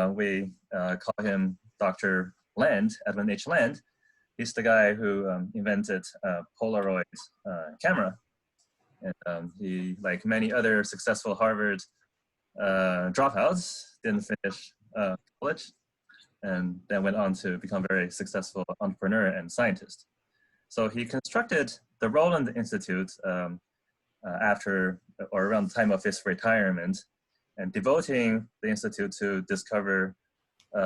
we call him Dr. Land, Edwin H. Land. He's the guy who invented Polaroid camera. And he, like many other successful Harvard dropouts, didn't finish college, and then went on to become a very successful entrepreneur and scientist. So he constructed the Roland Institute after or around the time of his retirement, and devoting the Institute to discover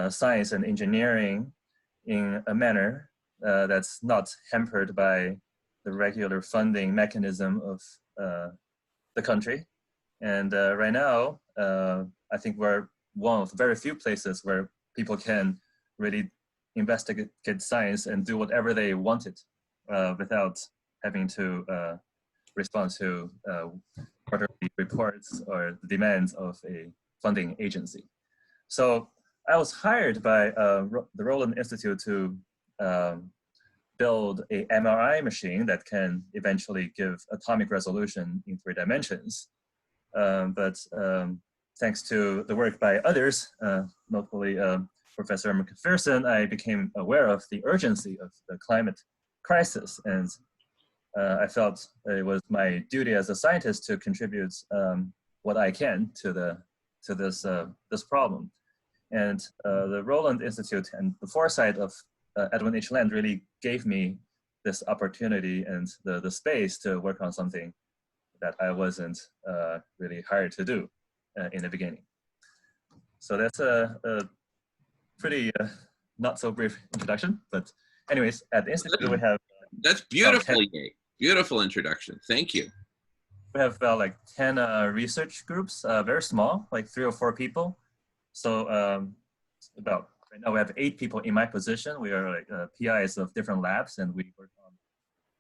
science and engineering in a manner that's not hampered by the regular funding mechanism of the country. And right now, I think we're one of the very few places where people can really investigate science and do whatever they wanted without having to respond to quarterly reports or the demands of a funding agency. So I was hired by the Roland Institute to build a MRI machine that can eventually give atomic resolution in 3 dimensions. But thanks to the work by others, notably Professor McPherson, I became aware of the urgency of the climate crisis, and I felt it was my duty as a scientist to contribute what I can to this problem. And the Roland Institute and the foresight of Edwin H. Land really gave me this opportunity and the space to work on something that I wasn't really hired to do in the beginning. So that's a pretty not so brief introduction, but anyways, at the Institute we have— That's beautiful, Yay. Beautiful introduction. Thank you. we have about like 10 research groups, very small, like 3 or 4 people. So about right now we have 8 people in my position. We are like PIs of different labs, and we work on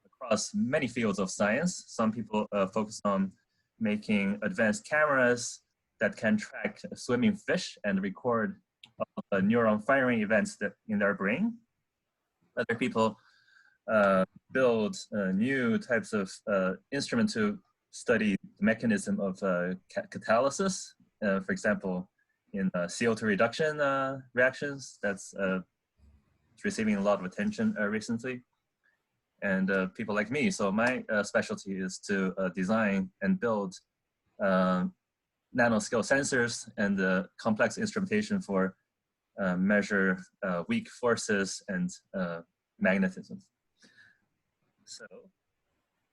across many fields of science. Some people focus on making advanced cameras that can track swimming fish and record neuron firing events that in their brain. Other people build new types of instrument to study the mechanism of catalysis. For example, in CO2 reduction reactions, that's receiving a lot of attention recently. And people like me, so my specialty is to design and build nanoscale sensors and complex instrumentation for measure weak forces and magnetism. So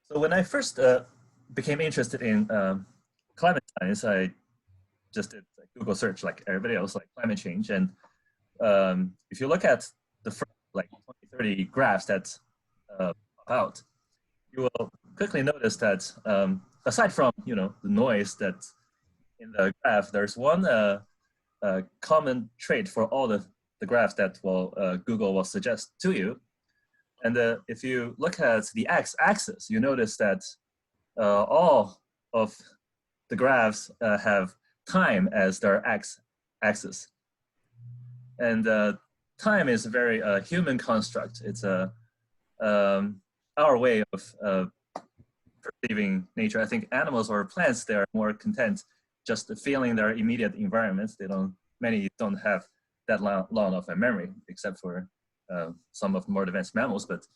when I first became interested in climate science, I just did a Google search like everybody else, like climate change. And if you look at the first like 20, 30 graphs that pop out, you will quickly notice that aside from the noise that's in the graph, there's one common trait for all the graphs that Google will suggest to you. And if you look at the x-axis, you notice that all of the graphs have time as their x-axis. And time is a very human construct. It's our way of perceiving nature. I think animals or plants, they are more content just feeling their immediate environments. Many don't have that long of a memory, except for some of the more advanced mammals. But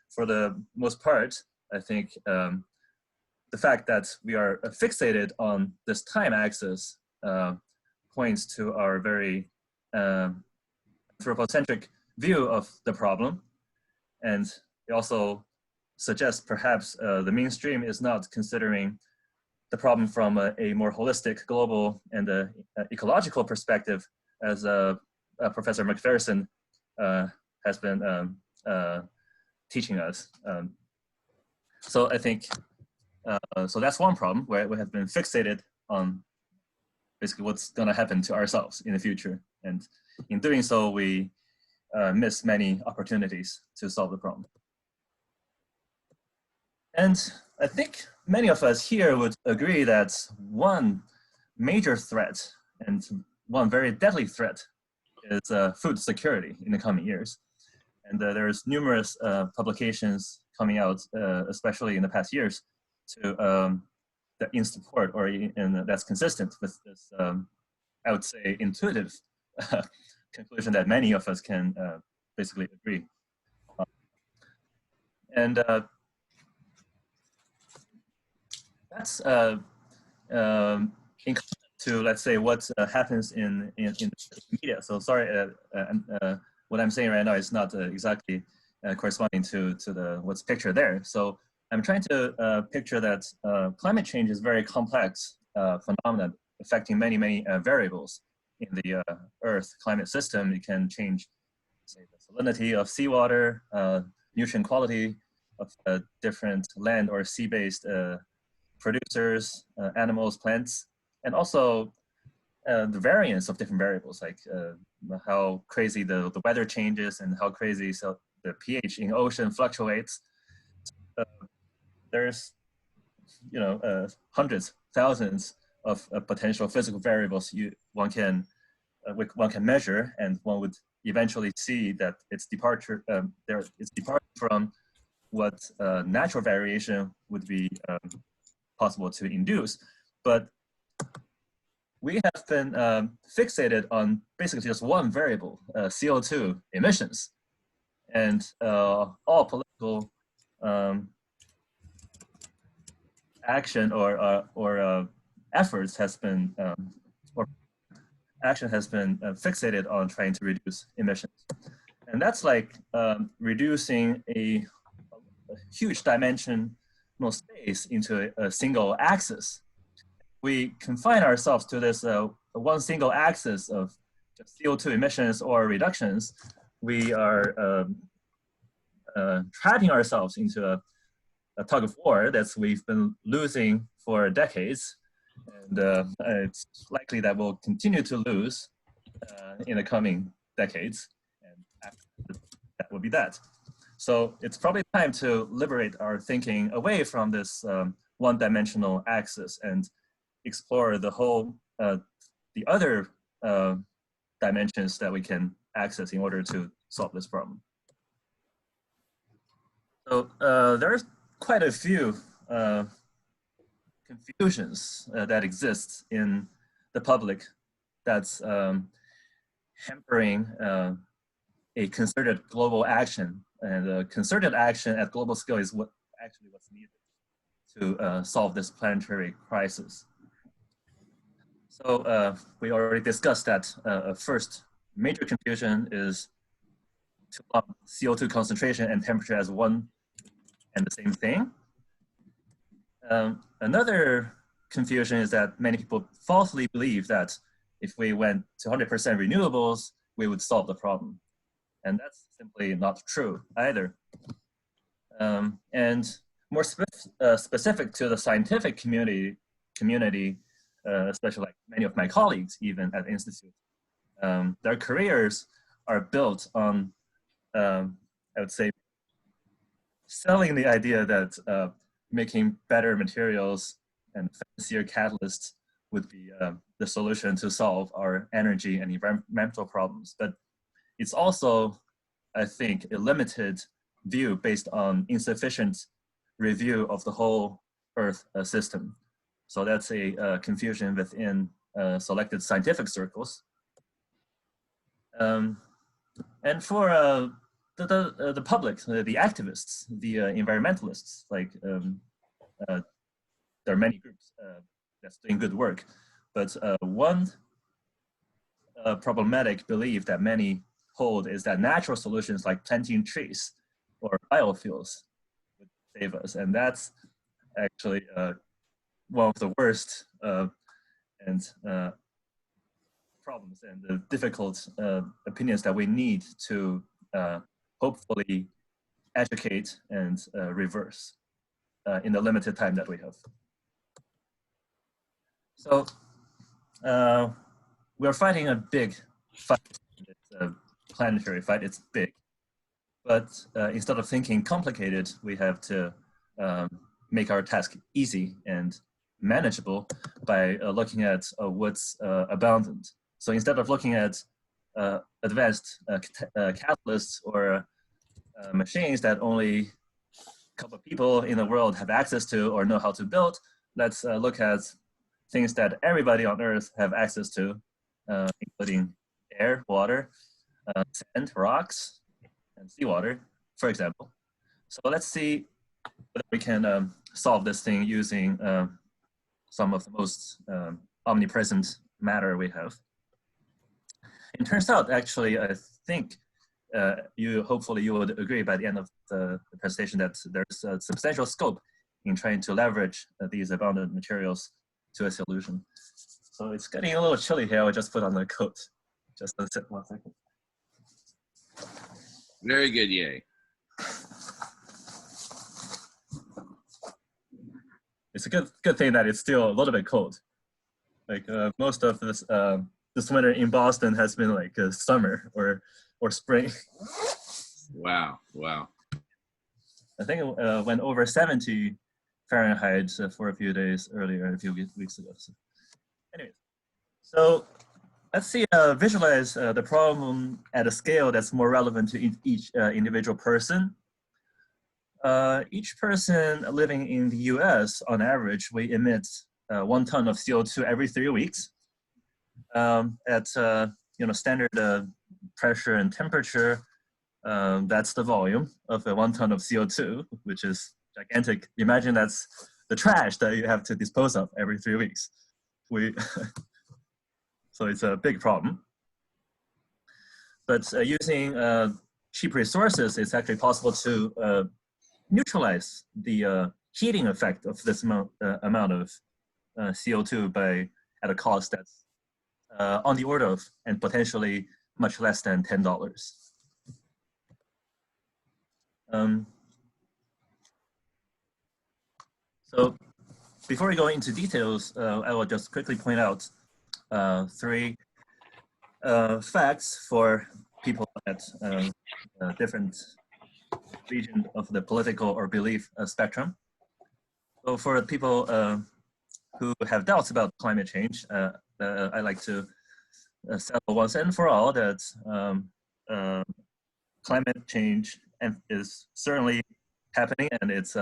for the most part, I think the fact that we are fixated on this time axis points to our very anthropocentric view of the problem. And it also suggests perhaps the mainstream is not considering the problem from a more holistic, global, and ecological perspective, as Professor McPherson has been teaching us. So I think, so that's one problem, where we have been fixated on basically what's going to happen to ourselves in the future. And in doing so, we miss many opportunities to solve the problem. And I think many of us here would agree that one major threat and one very deadly threat is food security in the coming years. And there's numerous publications coming out, especially in the past years, that in support or that's consistent with this, I would say, intuitive conclusion that many of us can basically agree on. And that's in to, let's say, what happens in the media. So sorry, what I'm saying right now is not exactly corresponding to what's pictured there. So I'm trying to picture that climate change is very complex phenomenon affecting many variables in the Earth climate system. It can change, say, the salinity of seawater, nutrient quality of different land or sea-based producers, animals, plants, and also the variance of different variables, like how crazy the weather changes and how crazy the pH in ocean fluctuates. There's hundreds, thousands of potential physical variables one can measure, and one would eventually see that it's departure from what natural variation would be possible to induce. But we have been fixated on basically just one variable, CO2 emissions, and all political action or efforts has been or action has been fixated on trying to reduce emissions, and that's like reducing a huge dimensional space into a single axis. We confine ourselves to this one single axis of just CO2 emissions or reductions. We are trapping ourselves into a tug of war that we've been losing for decades, and it's likely that we'll continue to lose in the coming decades, and after that will be that. So it's probably time to liberate our thinking away from this one-dimensional axis and explore the whole, the other dimensions that we can access in order to solve this problem. So there's quite a few confusions that exist in the public that's hampering a concerted global action, and concerted action at global scale is what's needed to solve this planetary crisis. So we already discussed that first major confusion is to lump CO2 concentration and temperature as one and the same thing. Another confusion is that many people falsely believe that if we went to 100% renewables, we would solve the problem. And that's simply not true either. And more specific to the scientific community, especially like many of my colleagues, even at the Institute, their careers are built on, I would say, selling the idea that making better materials and fancier catalysts would be the solution to solve our energy and environmental problems. But it's also, I think, a limited view based on insufficient review of the whole Earth system. So that's a confusion within selected scientific circles. And for the public, the activists, the environmentalists, like there are many groups that's doing good work, but one problematic belief that many hold is that natural solutions like planting trees or biofuels would save us, and that's actually one of the worst and problems and the difficult opinions that we need to hopefully educate and reverse in the limited time that we have. So we're fighting a big fight. It's a planetary fight, it's big. But instead of thinking complicated, we have to make our task easy and manageable by looking at what's abundant. So instead of looking at advanced catalysts or machines that only a couple of people in the world have access to or know how to build, let's look at things that everybody on Earth have access to, including air, water, sand, rocks, and seawater, for example. So let's see whether we can solve this thing using some of the most omnipresent matter we have. It turns out, actually, I think hopefully you would agree by the end of the presentation that there's a substantial scope in trying to leverage these abundant materials to a solution. So it's getting a little chilly here. I'll just put on the coat. Just a second, 1 second. Very good, yay. It's a good thing that it's still a little bit cold. Like most of this winter in Boston has been like summer or spring. Wow, wow. I think it went over 70 Fahrenheit for a few days earlier, a few weeks ago. So, anyways, so let's see, visualize the problem at a scale that's more relevant to each individual person. Each person living in the US, on average, we emit 1 ton of CO2 every 3 weeks. At standard pressure and temperature, that's the volume of 1 ton of CO2, which is gigantic. Imagine that's the trash that you have to dispose of every 3 weeks. So it's a big problem. But using cheap resources, it's actually possible to neutralize the heating effect of this amount of CO2 at a cost that's on the order of and potentially much less than $10. So before we go into details, I will just quickly point out three facts for people at different region of the political or belief spectrum. So for people who have doubts about climate change, I like to settle once and for all that climate change is certainly happening, and it's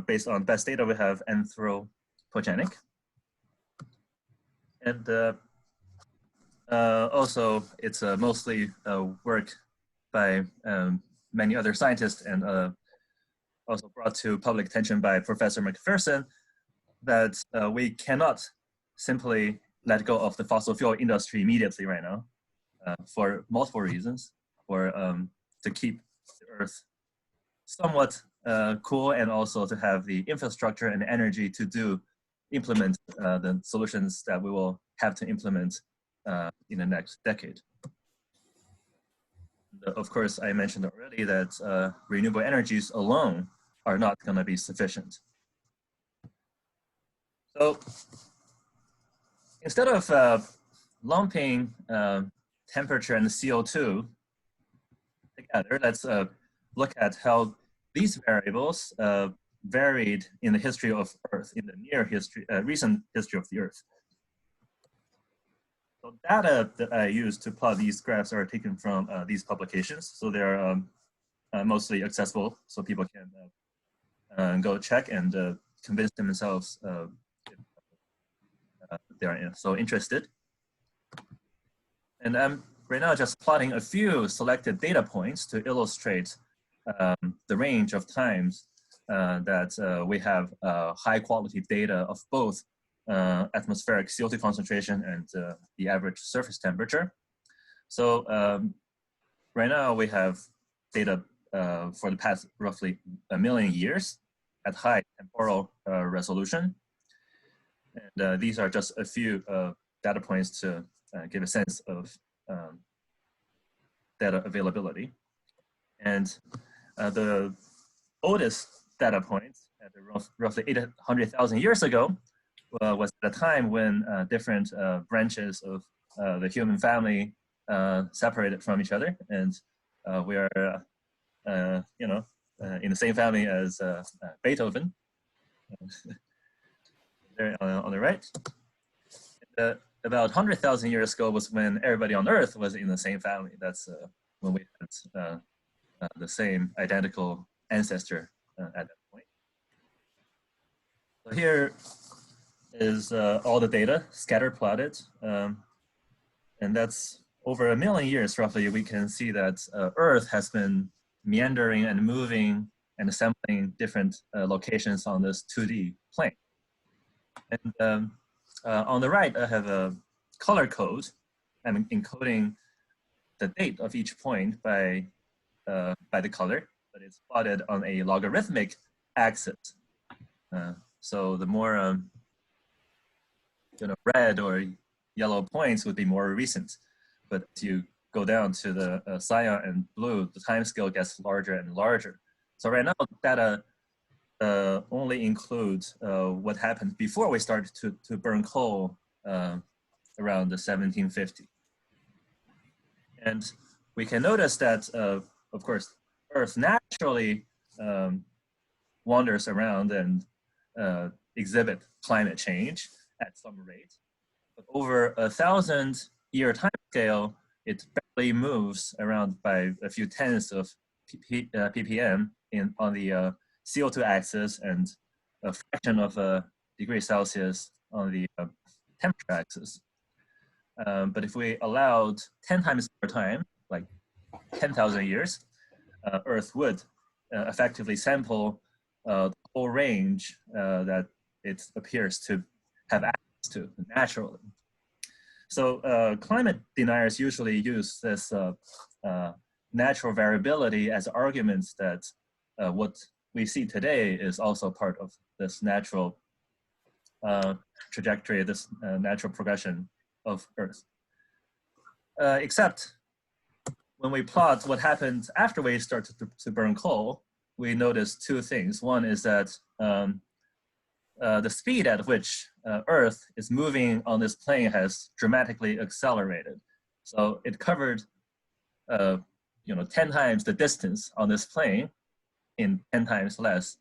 based on best data we have anthropogenic. And also it's mostly work by many other scientists, and also brought to public attention by Professor McPherson, that we cannot simply let go of the fossil fuel industry immediately right now for multiple reasons, or to keep the Earth somewhat cool, and also to have the infrastructure and energy to implement the solutions that we will have to implement in the next decade. Of course, I mentioned already that renewable energies alone are not going to be sufficient. So instead of lumping temperature and CO2 together, let's look at how these variables varied in the history of Earth, in the recent history of the Earth. So data that I use to plot these graphs are taken from these publications. So they're mostly accessible, so people can go check and convince themselves if they're so interested. And I'm right now just plotting a few selected data points to illustrate the range of times that we have high quality data of both atmospheric CO2 concentration and the average surface temperature. So right now we have data for the past roughly 1 million years at high temporal resolution. And these are just a few data points to give a sense of data availability. And the oldest data points at roughly 800,000 years ago was at a time when different branches of the human family separated from each other, and we are, in the same family as Beethoven. There on the right. About 100,000 years ago was when everybody on Earth was in the same family. That's when we had the same identical ancestor at that point. So here is all the data scatter plotted, and that's over 1 million years roughly. We can see that Earth has been meandering and moving and assembling different locations on this 2D plane. And on the right, I have a color code. I'm encoding the date of each point by the color, but it's plotted on a logarithmic axis. So the more red or yellow points would be more recent, but as you go down to the cyan and blue, the time scale gets larger and larger. So right now, data only includes what happened before we started to burn coal around the 1750. And we can notice that, of course, Earth naturally wanders around and exhibit climate change at some rate. But over 1,000-year time scale, it barely moves around by a few tenths of ppm on the CO2 axis, and a fraction of a degree Celsius on the temperature axis. But if we allowed 10 times more time, like 10,000 years, Earth would effectively sample the whole range that it appears to have access to naturally. So climate deniers usually use this natural variability as arguments that what we see today is also part of this natural trajectory, this natural progression of Earth. Except when we plot what happened after we start to burn coal, we notice two things. One is that the speed at which Earth is moving on this plane has dramatically accelerated. So it covered 10 times the distance on this plane in 10 times less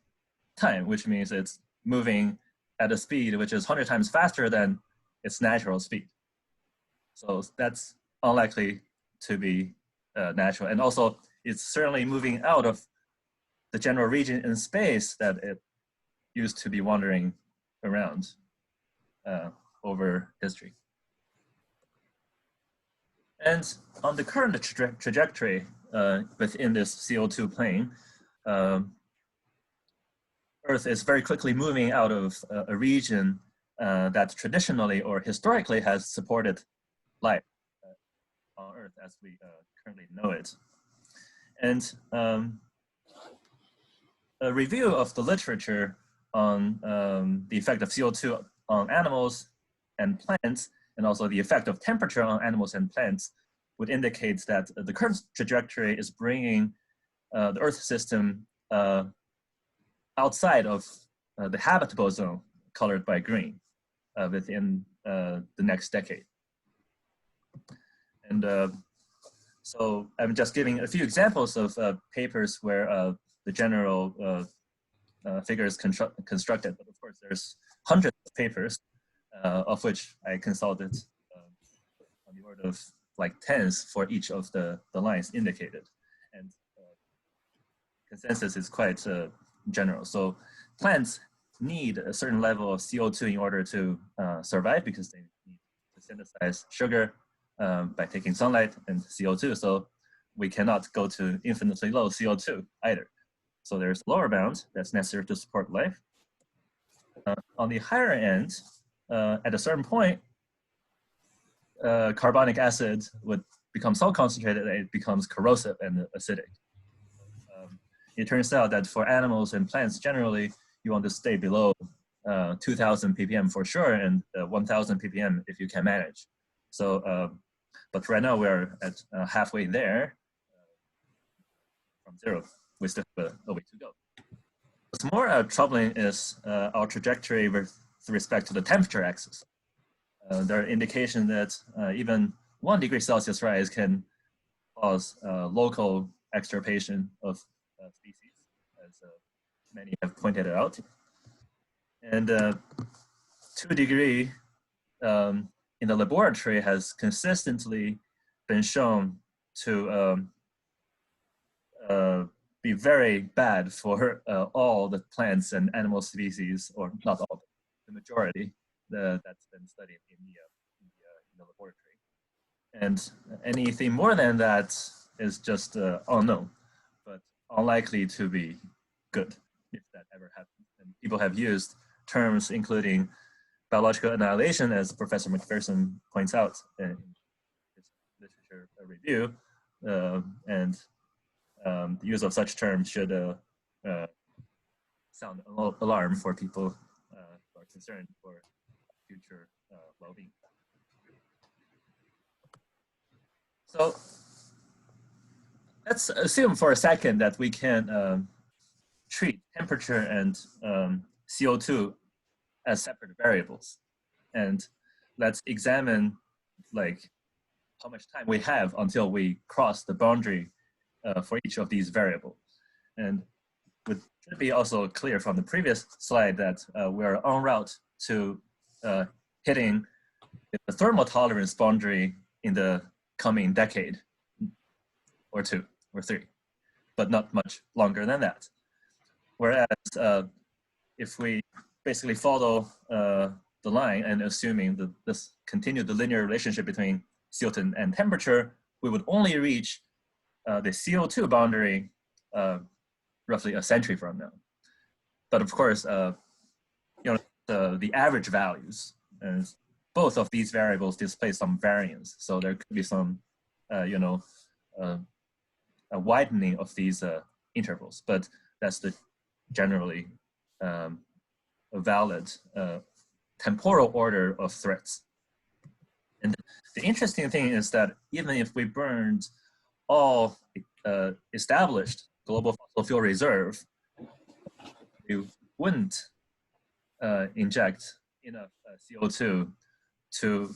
time, which means it's moving at a speed which is 100 times faster than its natural speed. So that's unlikely to be natural. And also, it's certainly moving out of the general region in space that it used to be wandering around over history. And on the current trajectory within this CO2 plane, Earth is very quickly moving out of a region that traditionally or historically has supported life on Earth as we currently know it. And a review of the literature on the effect of CO2 on animals and plants, and also the effect of temperature on animals and plants, would indicate that the current trajectory is bringing the Earth system outside of the habitable zone, colored by green, within the next decade. And so I'm just giving a few examples of papers where the general figure is constructed, but of course there's hundreds of papers, of which I consulted on the order of like tens for each of the lines indicated. And consensus is quite general. So plants need a certain level of CO2 in order to survive, because they need to synthesize sugar by taking sunlight and CO2. So we cannot go to infinitely low CO2 either. So there's a lower bound that's necessary to support life. On the higher end, at a certain point, carbonic acid would become so concentrated that it becomes corrosive and acidic. It turns out that for animals and plants generally, you want to stay below 2000 ppm for sure, and 1000 ppm if you can manage. So, but right now we're at halfway there from zero. We still have a way to go. What's more troubling is our trajectory with respect to the temperature axis. There are indications that even 1 degree Celsius rise can cause local extirpation of species, as many have pointed out. And 2 degree in the laboratory has consistently been shown to be very bad for all the plants and animal species, or not all, the majority that's been studied in the laboratory. And anything more than that is just unknown, but unlikely to be good if that ever happens. And people have used terms including biological annihilation, as Professor McPherson points out in his literature review, and the use of such terms should sound an alarm for people who are concerned for future well-being. So let's assume for a second that we can treat temperature and CO2 as separate variables, and let's examine like how much time we have until we cross the boundary for each of these variables. And it should be also clear from the previous slide that we're en route to hitting the thermal tolerance boundary in the coming decade or 2 or 3, but not much longer than that. Whereas if we basically follow the line and assuming that this continued the linear relationship between CO2 and temperature, we would only reach the CO2 boundary roughly a century from now. But of course, the average values, and both of these variables display some variance. So there could be some, a widening of these intervals, but that's the generally a valid temporal order of threats. And the interesting thing is that even if we burned all established global fossil fuel reserve, we wouldn't inject enough CO2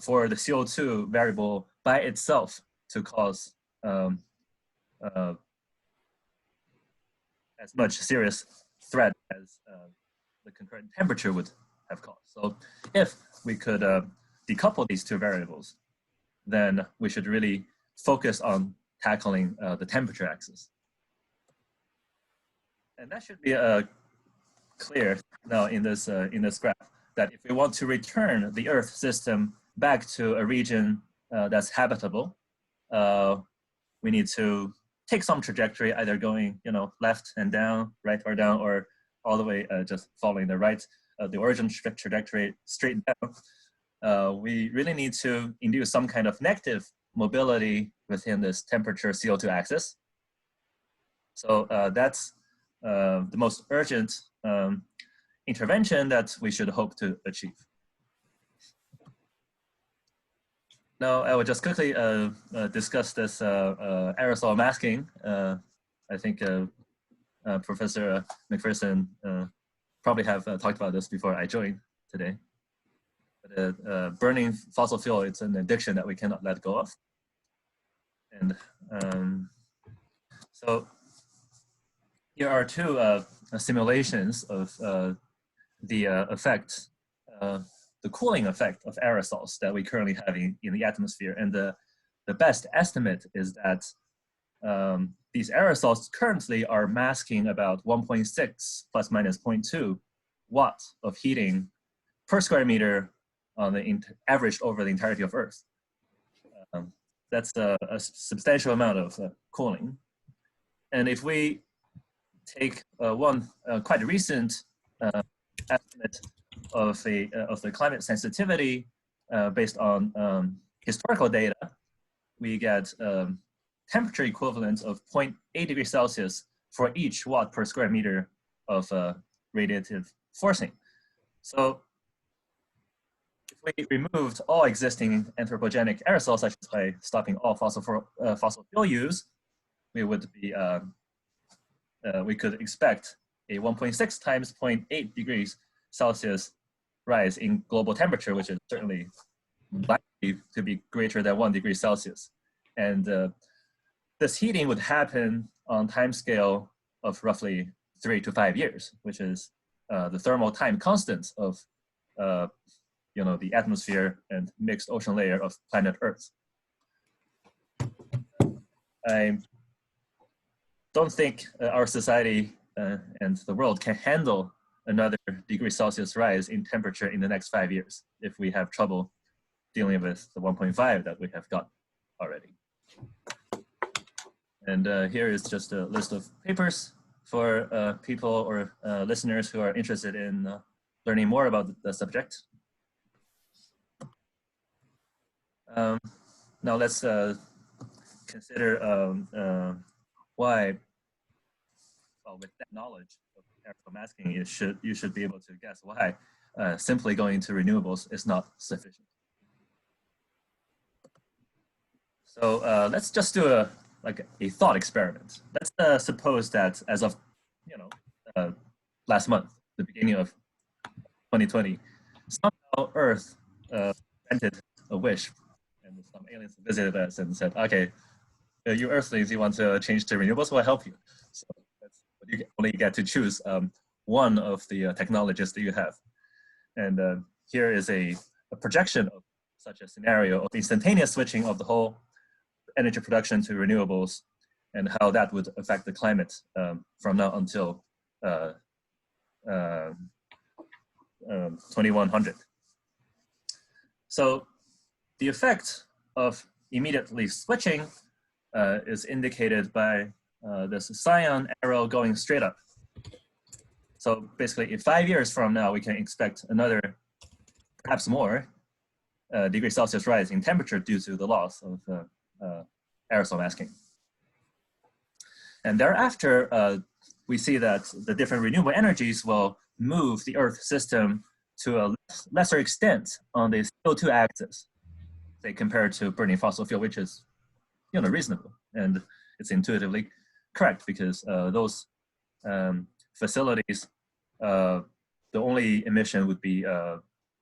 for the CO2 variable by itself to cause as much serious threat as the concurrent temperature would have caused. So if we could decouple these two variables, then we should really focus on tackling the temperature axis. And that should be clear now in this graph, that if we want to return the Earth system back to a region that's habitable, we need to take some trajectory, either going left and down, right or down, or all the way just following the right, the origin trajectory straight down. We really need to induce some kind of negative mobility within this temperature CO2 axis. So that's the most urgent intervention that we should hope to achieve. Now, I will just quickly discuss this aerosol masking. I think Professor McPherson probably have talked about this before I joined today. But, burning fossil fuel, it's an addiction that we cannot let go of. And so here are two simulations of the effect, the cooling effect of aerosols that we currently have in the atmosphere. And the best estimate is that these aerosols currently are masking about 1.6 plus minus 0.2 watts of heating per square meter on the averaged over the entirety of Earth. That's a substantial amount of cooling. And if we take one quite recent estimate of the climate sensitivity based on historical data, we get temperature equivalents of 0.8 degrees Celsius for each watt per square meter of radiative forcing. So if we removed all existing anthropogenic aerosols, such as by stopping all fossil fuel use, we would be we could expect a 1.6 times 0.8 degrees Celsius rise in global temperature, which is certainly likely to be greater than 1 degree Celsius. And this heating would happen on time scale of roughly 3 to 5 years, which is the thermal time constant of the atmosphere and mixed ocean layer of planet Earth. I don't think our society and the world can handle another degree Celsius rise in temperature in the next 5 years if we have trouble dealing with the 1.5 that we have got already. And here is just a list of papers for people or listeners who are interested in learning more about the subject. Now let's consider why, well, with that knowledge of aerosol masking, you should be able to guess why simply going to renewables is not sufficient. So let's just do a thought experiment. Let's suppose that as of last month, the beginning of 2020, somehow Earth granted a wish, and some aliens visited us and said, "Okay, you Earthlings, you want to change to renewables? We'll help you." So that's what you only get to choose one of the technologies that you have. And here is a projection of such a scenario of instantaneous switching of the whole energy production to renewables, and how that would affect the climate from now until 2100. So the effect of immediately switching is indicated by this cyan arrow going straight up. So basically, in 5 years from now, we can expect another, perhaps more, degree Celsius rise in temperature due to the loss of aerosol masking. And thereafter, we see that the different renewable energies will move the Earth system to a lesser extent on the CO2 axis, say compared to burning fossil fuel, which is reasonable, and it's intuitively correct because those facilities, the the only emission would be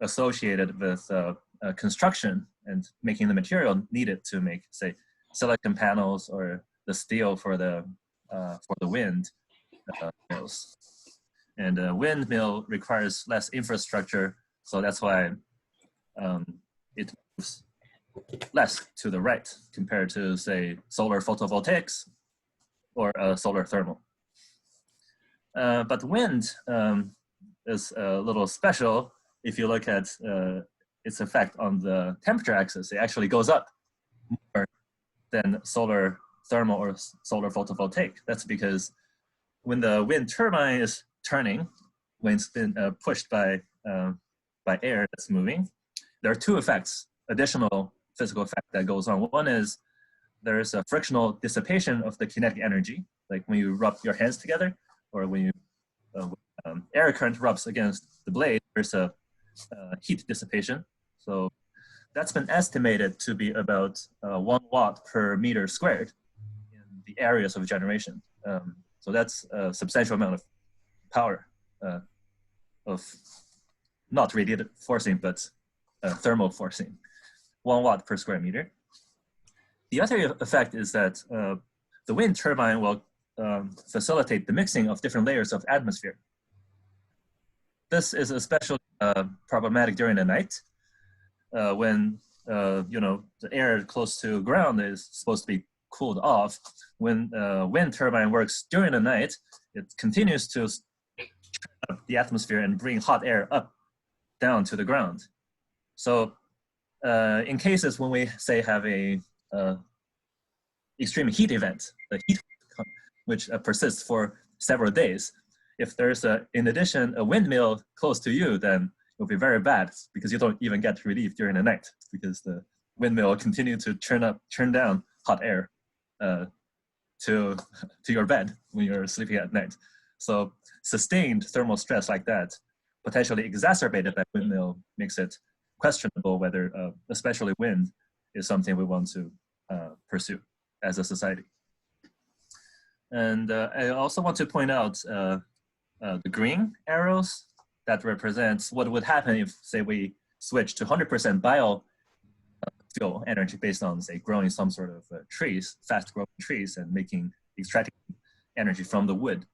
associated with construction and making the material needed to make, say, silicon panels or the steel for the wind mills. And a windmill requires less infrastructure, so that's why it moves less to the right compared to, say, solar photovoltaics or solar thermal. But wind is a little special. If you look at its effect on the temperature axis, it actually goes up more than solar thermal or solar photovoltaic. That's because when the wind turbine is turning, when it's been pushed by air that's moving, there are two effects, additional physical effect that goes on. One is there's a frictional dissipation of the kinetic energy, like when you rub your hands together, or when you air current rubs against the blade, there's a heat dissipation. So that's been estimated to be about 1 watt per meter squared in the areas of generation. So that's a substantial amount of power of not radiated forcing, but thermal forcing, 1 watt per square meter. The other effect is that the wind turbine will facilitate the mixing of different layers of atmosphere. This is especially problematic during the night when the air close to ground is supposed to be cooled off. When wind turbine works during the night, it continues to turn up the atmosphere and bring hot air up down to the ground. So in cases when we, say, have a extreme heat event, the heat which persists for several days, if there's in addition a windmill close to you, then it'll be very bad because you don't even get relief during the night because the windmill will continue to turn down hot air to your bed when you're sleeping at night. So sustained thermal stress like that, potentially exacerbated by windmill, makes it questionable whether, especially wind, is something we want to pursue as a society. And I also want to point out the green arrows that represents what would happen if, say, we switch to 100% biofuel energy based on, say, growing some sort of trees, fast-growing trees, and extracting energy from the wood.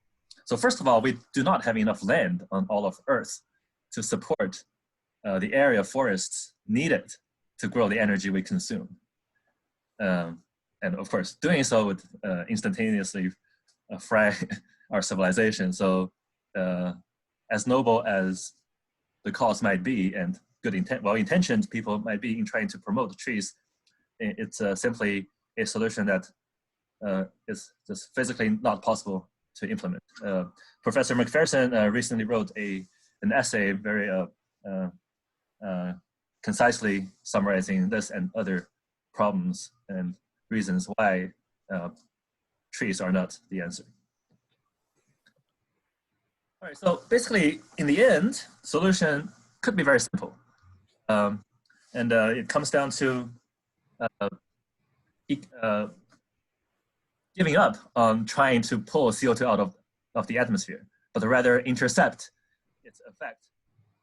So first of all, we do not have enough land on all of Earth to support the area of forests needed to grow the energy we consume. And of course, doing so would instantaneously fry our civilization. So as noble as the cause might be, and well-intentioned people might be in trying to promote trees, it's simply a solution that is just physically not possible to implement. Professor McPherson recently wrote an essay very concisely summarizing this and other problems and reasons why trees are not the answer. All right, so basically, in the end, solution could be very simple. And it comes down to giving up on trying to pull CO2 out of the atmosphere, but rather intercept its effect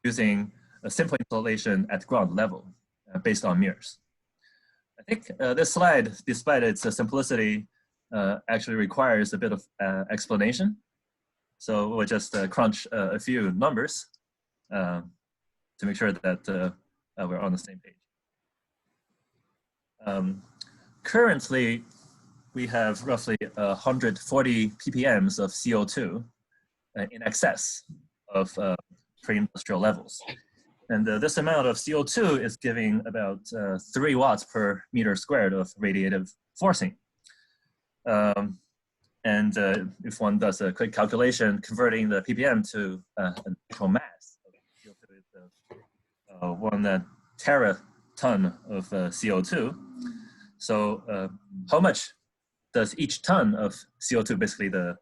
using a simple installation at ground level based on mirrors. I think this slide, despite its simplicity, actually requires a bit of explanation. So we'll just crunch a few numbers to make sure that we're on the same page. Currently, we have roughly 140 ppms of CO2 in excess of pre-industrial levels. And this amount of CO2 is giving about 3 watts per meter squared of radiative forcing. And if one does a quick calculation, converting the ppm to an actual mass of CO2 is 1 teraton of CO2. So how much does each ton of CO2, basically the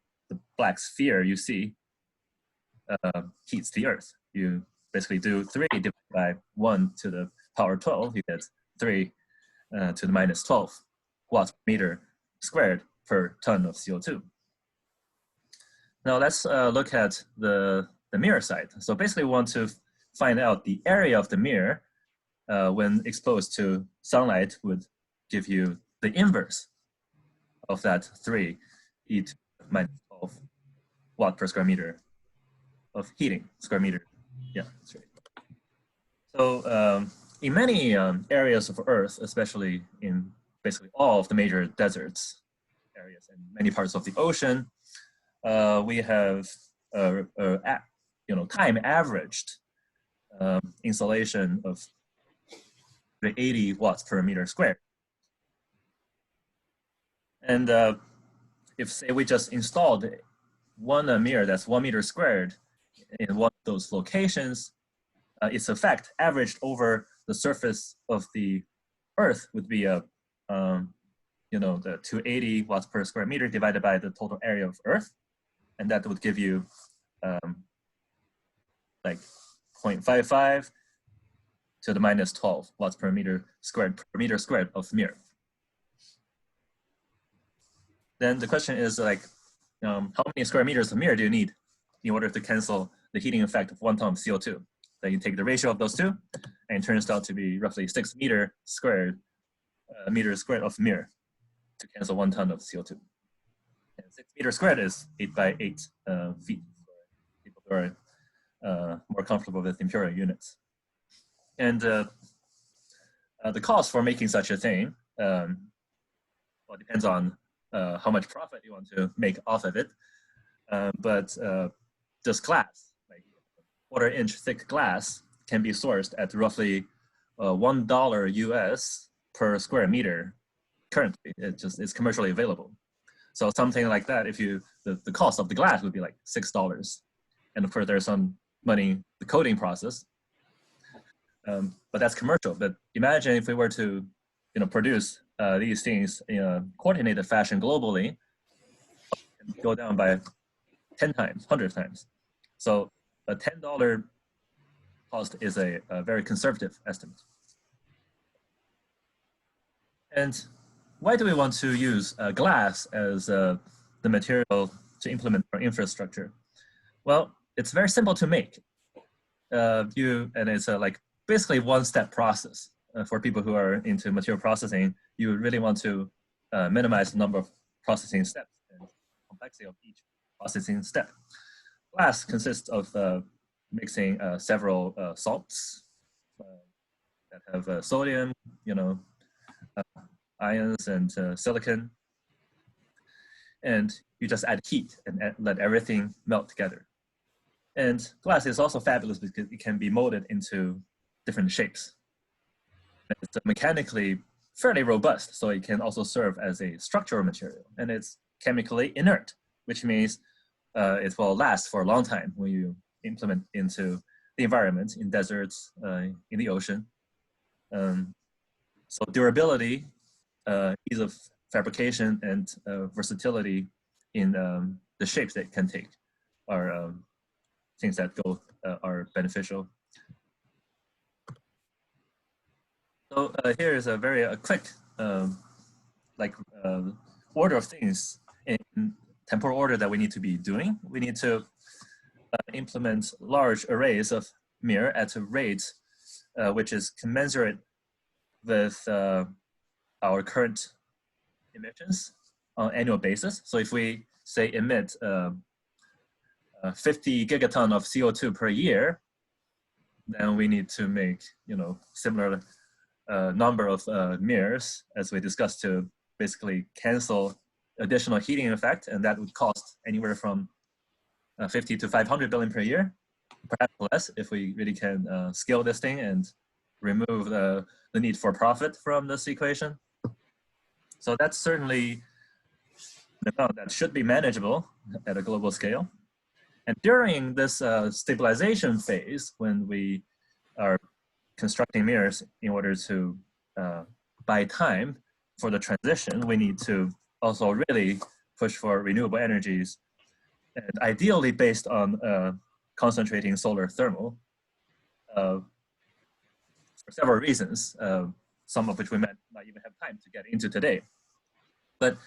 black sphere you see, heats the Earth? You basically do 3 divided by 1 to the power 12, you get 3 to the minus 12 watts per meter squared per ton of CO2. Now let's look at the the mirror side. So basically we want to find out the area of the mirror when exposed to sunlight would give you the inverse of that 3 e to minus 12 watt per square meter of heating square meter. Yeah, that's right. So in many areas of Earth, especially in basically all of the major deserts areas and many parts of the ocean, we have time averaged insolation of 80 watts per meter squared. And if, say, we just installed one mirror that's 1 meter squared in one of those locations, its effect averaged over the surface of the Earth would be the 280 watts per square meter divided by the total area of Earth, and that would give you like 0.55 to the minus 12 watts per meter squared of mirror. Then the question is like, how many square meters of mirror do you need in order to cancel the heating effect of 1 ton of CO2? Then you take the ratio of those two, and it turns out to be roughly 6 meters squared of mirror to cancel 1 ton of CO2. And 6 meters squared is 8 by 8 feet for people who are more comfortable with imperial units. And the cost for making such a thing, well, depends on how much profit you want to make off of it. But this glass, like 1/4 inch thick glass, can be sourced at roughly $1 US per square meter. Currently, it's commercially available. So something like that, if the cost of the glass would be like $6. And of course, there's some money, the coating process. But that's commercial. But imagine if we were to, produce these things in a coordinated fashion globally, go down by 10 times, 100 times. So a $10 cost is a very conservative estimate. And why do we want to use glass as the material to implement our infrastructure? Well, it's very simple to make. And it's like basically one-step process. For people who are into material processing, you really want to minimize the number of processing steps and complexity of each processing step. Glass consists of mixing several salts that have sodium, ions and silicon. And you just add heat and let everything melt together. And glass is also fabulous because it can be molded into different shapes. It's mechanically fairly robust, so it can also serve as a structural material. And it's chemically inert, which means it will last for a long time when you implement into the environment, in deserts, in the ocean. So durability, ease of fabrication, and versatility in the shapes that it can take are things that are beneficial. So here is a very quick order of things in temporal order that we need to be doing. We need to implement large arrays of mirror at a rate which is commensurate with our current emissions on an annual basis. So if we say emit 50 gigaton of CO2 per year, then we need to make similar number of mirrors, as we discussed, to basically cancel additional heating effect, and that would cost anywhere from 50 to 500 billion per year, perhaps less if we really can scale this thing and remove the need for profit from this equation. So that's certainly the amount that should be manageable at a global scale. And during this stabilization phase, when we are constructing mirrors in order to buy time for the transition, we need to also really push for renewable energies, and ideally based on concentrating solar thermal for several reasons, some of which we might not even have time to get into today. But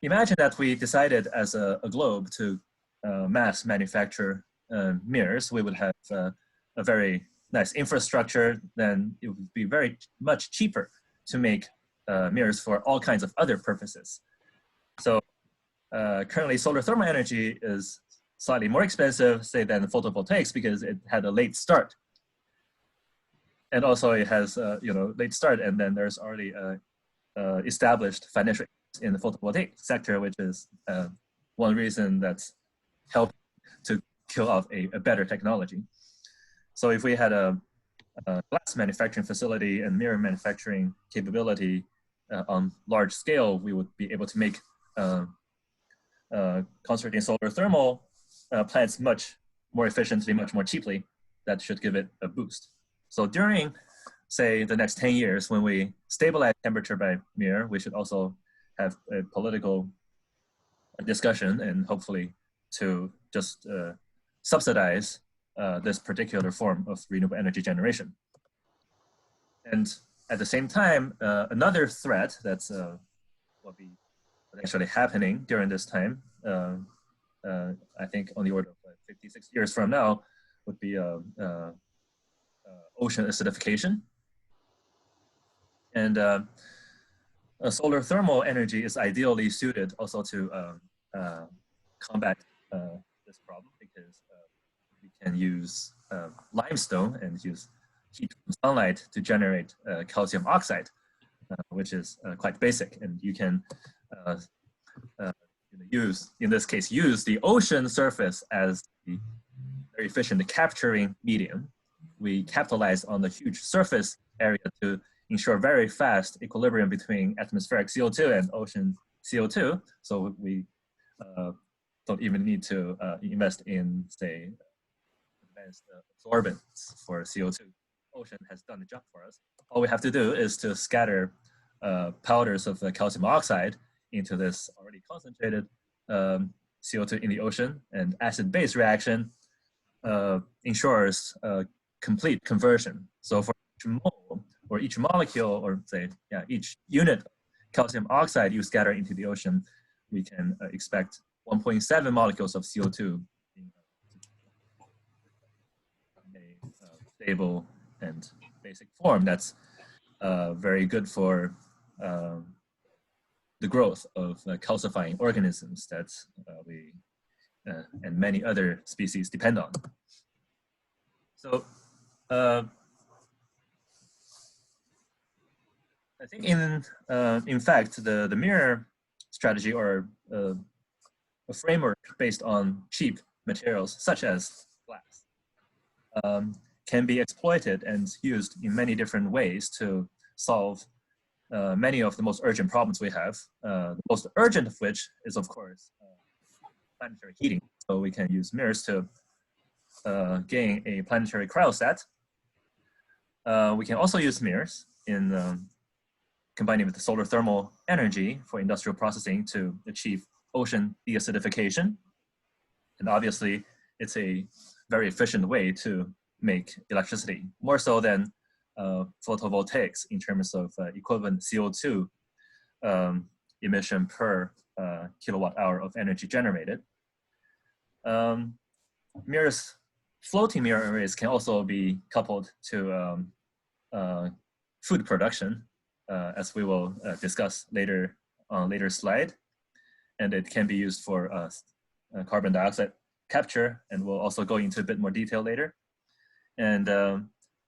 imagine that we decided as a globe to mass manufacture mirrors, we would have a very nice infrastructure. Then it would be very much cheaper to make mirrors for all kinds of other purposes. So currently solar thermal energy is slightly more expensive, say, than photovoltaics because it had a late start. And also it has late start, and then there's already established financial in the photovoltaic sector, which is one reason that's helped to kill off a better technology. So if we had a glass manufacturing facility and mirror manufacturing capability on large scale, we would be able to make concentrating solar thermal plants much more efficiently, much more cheaply. That should give it a boost. So during, say, the next 10 years, when we stabilize temperature by mirror, we should also have a political discussion and hopefully to just subsidize this particular form of renewable energy generation. And at the same time, another threat that's will be potentially happening during this time, I think on the order of 56 years from now, would be ocean acidification. And solar thermal energy is ideally suited also to combat this problem because we can use limestone and use heat from sunlight to generate calcium oxide, which is quite basic. And you can use, in this case, use the ocean surface as the very efficient capturing medium. We capitalize on the huge surface area to ensure very fast equilibrium between atmospheric CO2 and ocean CO2. So we don't even need to invest in, say, advanced absorbents for CO2. Ocean has done the job for us. All we have to do is to scatter powders of calcium oxide into this already concentrated CO2 in the ocean, and acid-base reaction ensures complete conversion. So for each mole or each molecule, or say, each unit of calcium oxide you scatter into the ocean, we can expect 1.7 molecules of CO2 in a stable and basic form that's very good for the growth of calcifying organisms that we and many other species depend on. So I think in fact, the mirror strategy, or a framework based on cheap materials such as glass, can be exploited and used in many different ways to solve many of the most urgent problems we have. The most urgent of which is, of course, planetary heating. So we can use mirrors to gain a planetary cryostat. We can also use mirrors in combining with the solar thermal energy for industrial processing to achieve ocean deacidification. And obviously, it's a very efficient way to make electricity, more so than photovoltaics in terms of equivalent CO2 emission per kilowatt hour of energy generated. Mirrors, floating mirror arrays can also be coupled to food production, as we will discuss later on a later slide. And it can be used for carbon dioxide capture, and we'll also go into a bit more detail later. And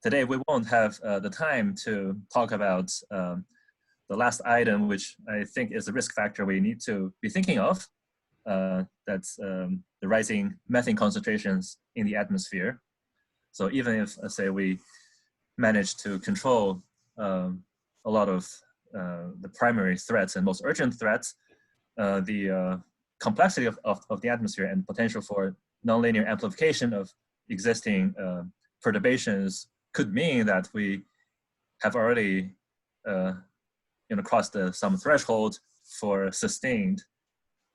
today we won't have the time to talk about the last item, which I think is a risk factor we need to be thinking of. That's the rising methane concentrations in the atmosphere. So even if, say, we manage to control a lot of the primary threats and most urgent threats, the complexity of the atmosphere and potential for nonlinear amplification of existing perturbations could mean that we have already crossed some threshold for sustained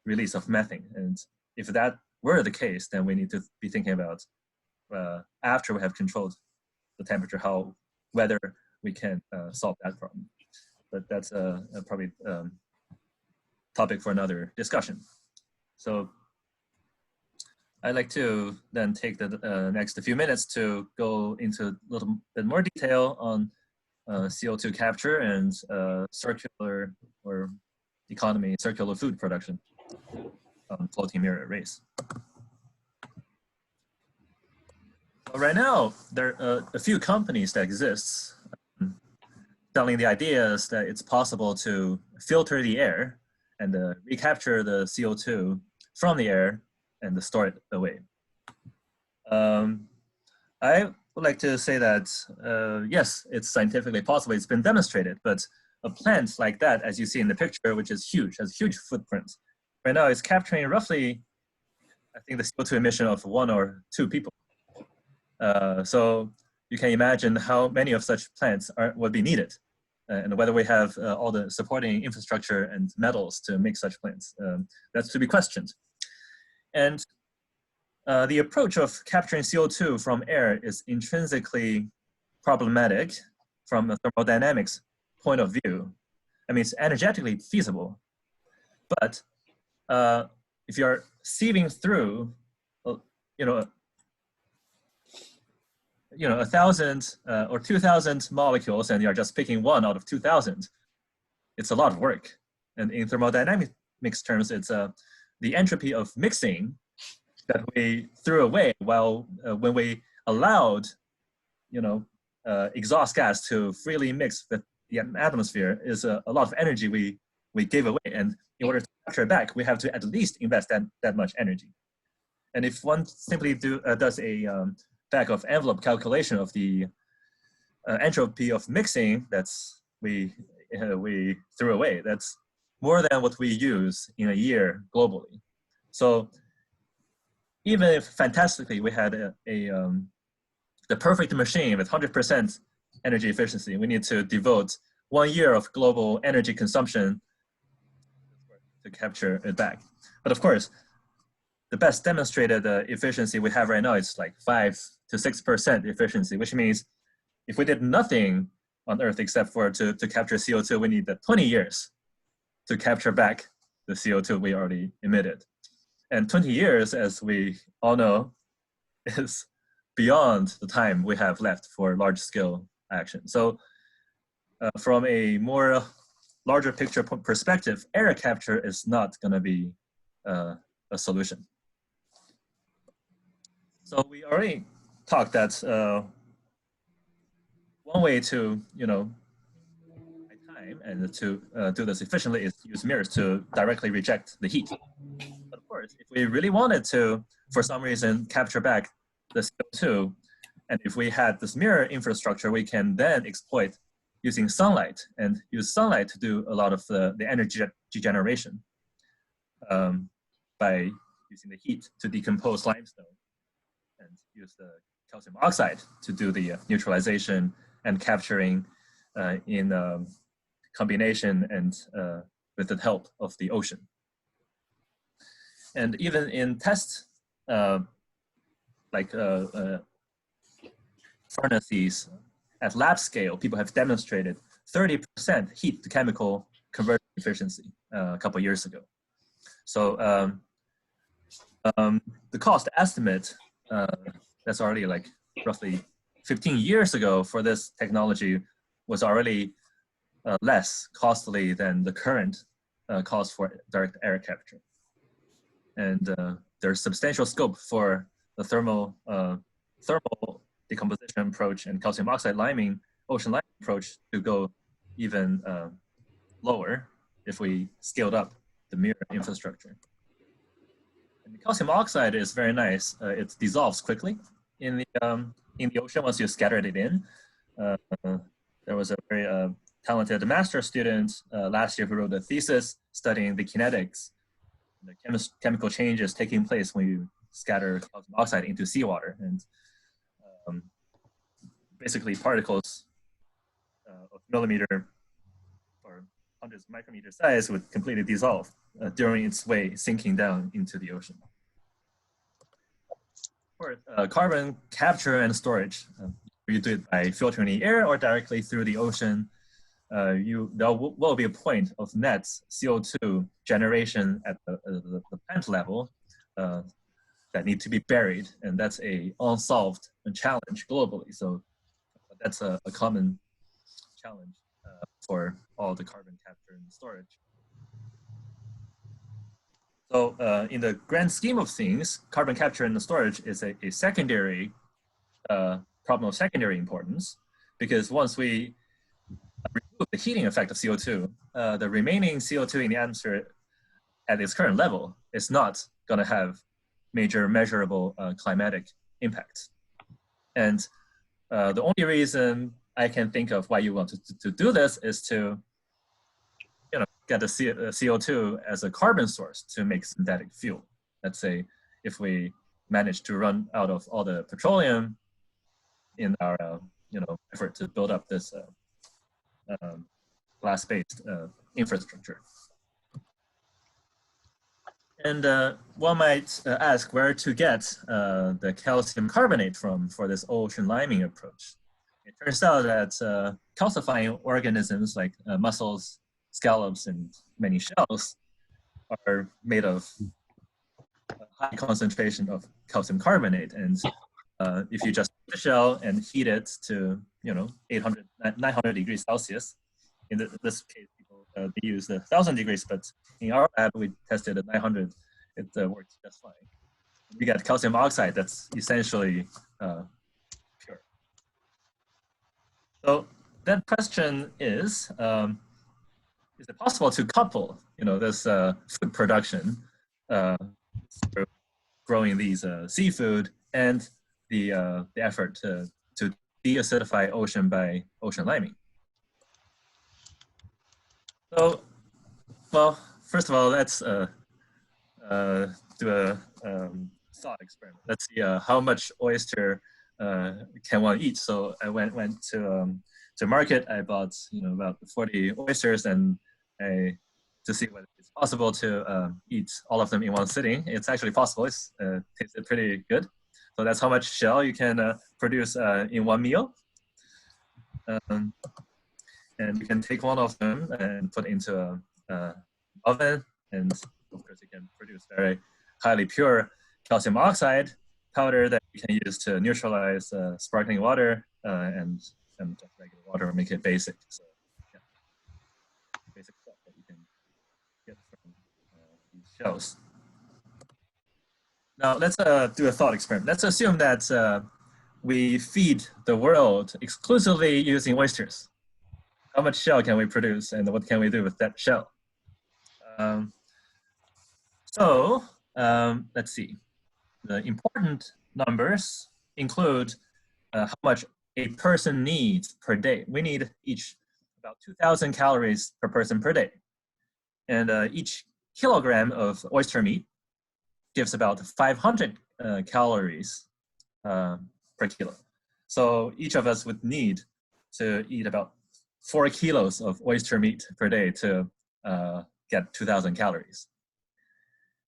release of methane. And if that were the case, then we need to be thinking about after we have controlled the temperature, whether we can solve that problem. But that's probably topic for another discussion. So I'd like to then take the next few minutes to go into a little bit more detail on CO2 capture and circular or economy, circular food production on floating mirror arrays. So right now, there are a few companies that exist selling the ideas that it's possible to filter the air and recapture the CO2 from the air and store it away. I would like to say that, yes, it's scientifically possible, it's been demonstrated, but a plant like that, as you see in the picture, which is huge, has a huge footprint. Right now, it's capturing roughly, I think, the CO2 emission of 1 or 2 people. So you can imagine how many of such plants would be needed, and whether we have all the supporting infrastructure and metals to make such plants. That's to be questioned. And the approach of capturing CO2 from air is intrinsically problematic from a thermodynamics point of view. I mean, it's energetically feasible, but if you're sieving through, 1,000 or 2,000 molecules, and you're just picking one out of 2,000, it's a lot of work. And in thermodynamics terms, it's the entropy of mixing that we threw away while when we allowed, exhaust gas to freely mix with the atmosphere is a lot of energy we gave away. And in order to capture it back, we have to at least invest that much energy. And if one simply does a back of envelope calculation of the entropy of mixing that's we threw away, that's more than what we use in a year globally. So even if fantastically we had the perfect machine with 100% energy efficiency, we need to devote 1 year of global energy consumption to capture it back. But of course, the best demonstrated efficiency we have right now is like 5 to 6% efficiency, which means if we did nothing on Earth except for to capture CO2, we need 20 years to capture back the CO2 we already emitted. And 20 years, as we all know, is beyond the time we have left for large-scale action. So from a more larger picture perspective, air capture is not going to be a solution. So we already talked that one way to, buy time and to do this efficiently is to use mirrors to directly reject the heat. But of course, if we really wanted to, for some reason, capture back the CO2, and if we had this mirror infrastructure, we can then exploit using sunlight and use sunlight to do a lot of the energy generation by using the heat to decompose limestone and use the calcium oxide to do the neutralization and capturing in combination and with the help of the ocean. And even in tests, furnaces at lab scale, people have demonstrated 30% heat to chemical conversion efficiency a couple of years ago. So the cost estimate that's already like roughly 15 years ago for this technology was already less costly than the current cost for direct air capture. And there's substantial scope for the thermal decomposition approach and calcium oxide liming, ocean liming approach to go even lower if we scaled up the mirror infrastructure. And the calcium oxide is very nice. It dissolves quickly in the ocean once you scatter it in. There was a very talented master student last year who wrote a thesis studying the kinetics, the chemical changes taking place when you scatter calcium oxide into seawater. And basically particles of millimeter or hundreds of micrometer size would completely dissolve during its way sinking down into the ocean. For carbon capture and storage, you do it by filtering the air or directly through the ocean. There will be a point of net CO2 generation at the plant level that need to be buried, and that's a unsolved challenge globally. So that's a common challenge for all the carbon capture and storage. So in the grand scheme of things, carbon capture and storage is a secondary problem of secondary importance, because once we remove the heating effect of CO2, the remaining CO2 in the atmosphere at its current level is not going to have major measurable climatic impacts. And the only reason I can think of why you want to do this is to get the CO2 as a carbon source to make synthetic fuel. Let's say if we manage to run out of all the petroleum in our effort to build up this glass-based infrastructure. And one might ask where to get the calcium carbonate from for this ocean liming approach. It turns out that calcifying organisms like mussels, scallops, and many shells are made of a high concentration of calcium carbonate. And if you just take the shell and heat it to 900 degrees Celsius, in this case, people they use 1,000 degrees, but in our lab we tested at 900. It works just fine. We got calcium oxide that's essentially pure. So that question is it possible to couple this food production through growing these seafood and the effort to deacidify ocean by ocean liming? So, well, first of all, let's do a thought experiment. Let's see how much oyster can one eat. So I went to market. I bought about 40 oysters, and to see whether it's possible to eat all of them in one sitting. It's actually possible. It's tasted pretty good. So that's how much shell you can produce in one meal. And you can take one of them and put into an oven, and of course you can produce very highly pure calcium oxide powder that you can use to neutralize sparkling water and just regular water, make it basic. So yeah, basic stuff that you can get from these shells. Now let's do a thought experiment. Let's assume that we feed the world exclusively using oysters. How much shell can we produce, and what can we do with that shell? Let's see. The important numbers include how much a person needs per day. We need each about 2,000 calories per person per day. And each kilogram of oyster meat gives about 500 calories per kilo. So each of us would need to eat about 4 kilos of oyster meat per day to get 2,000 calories.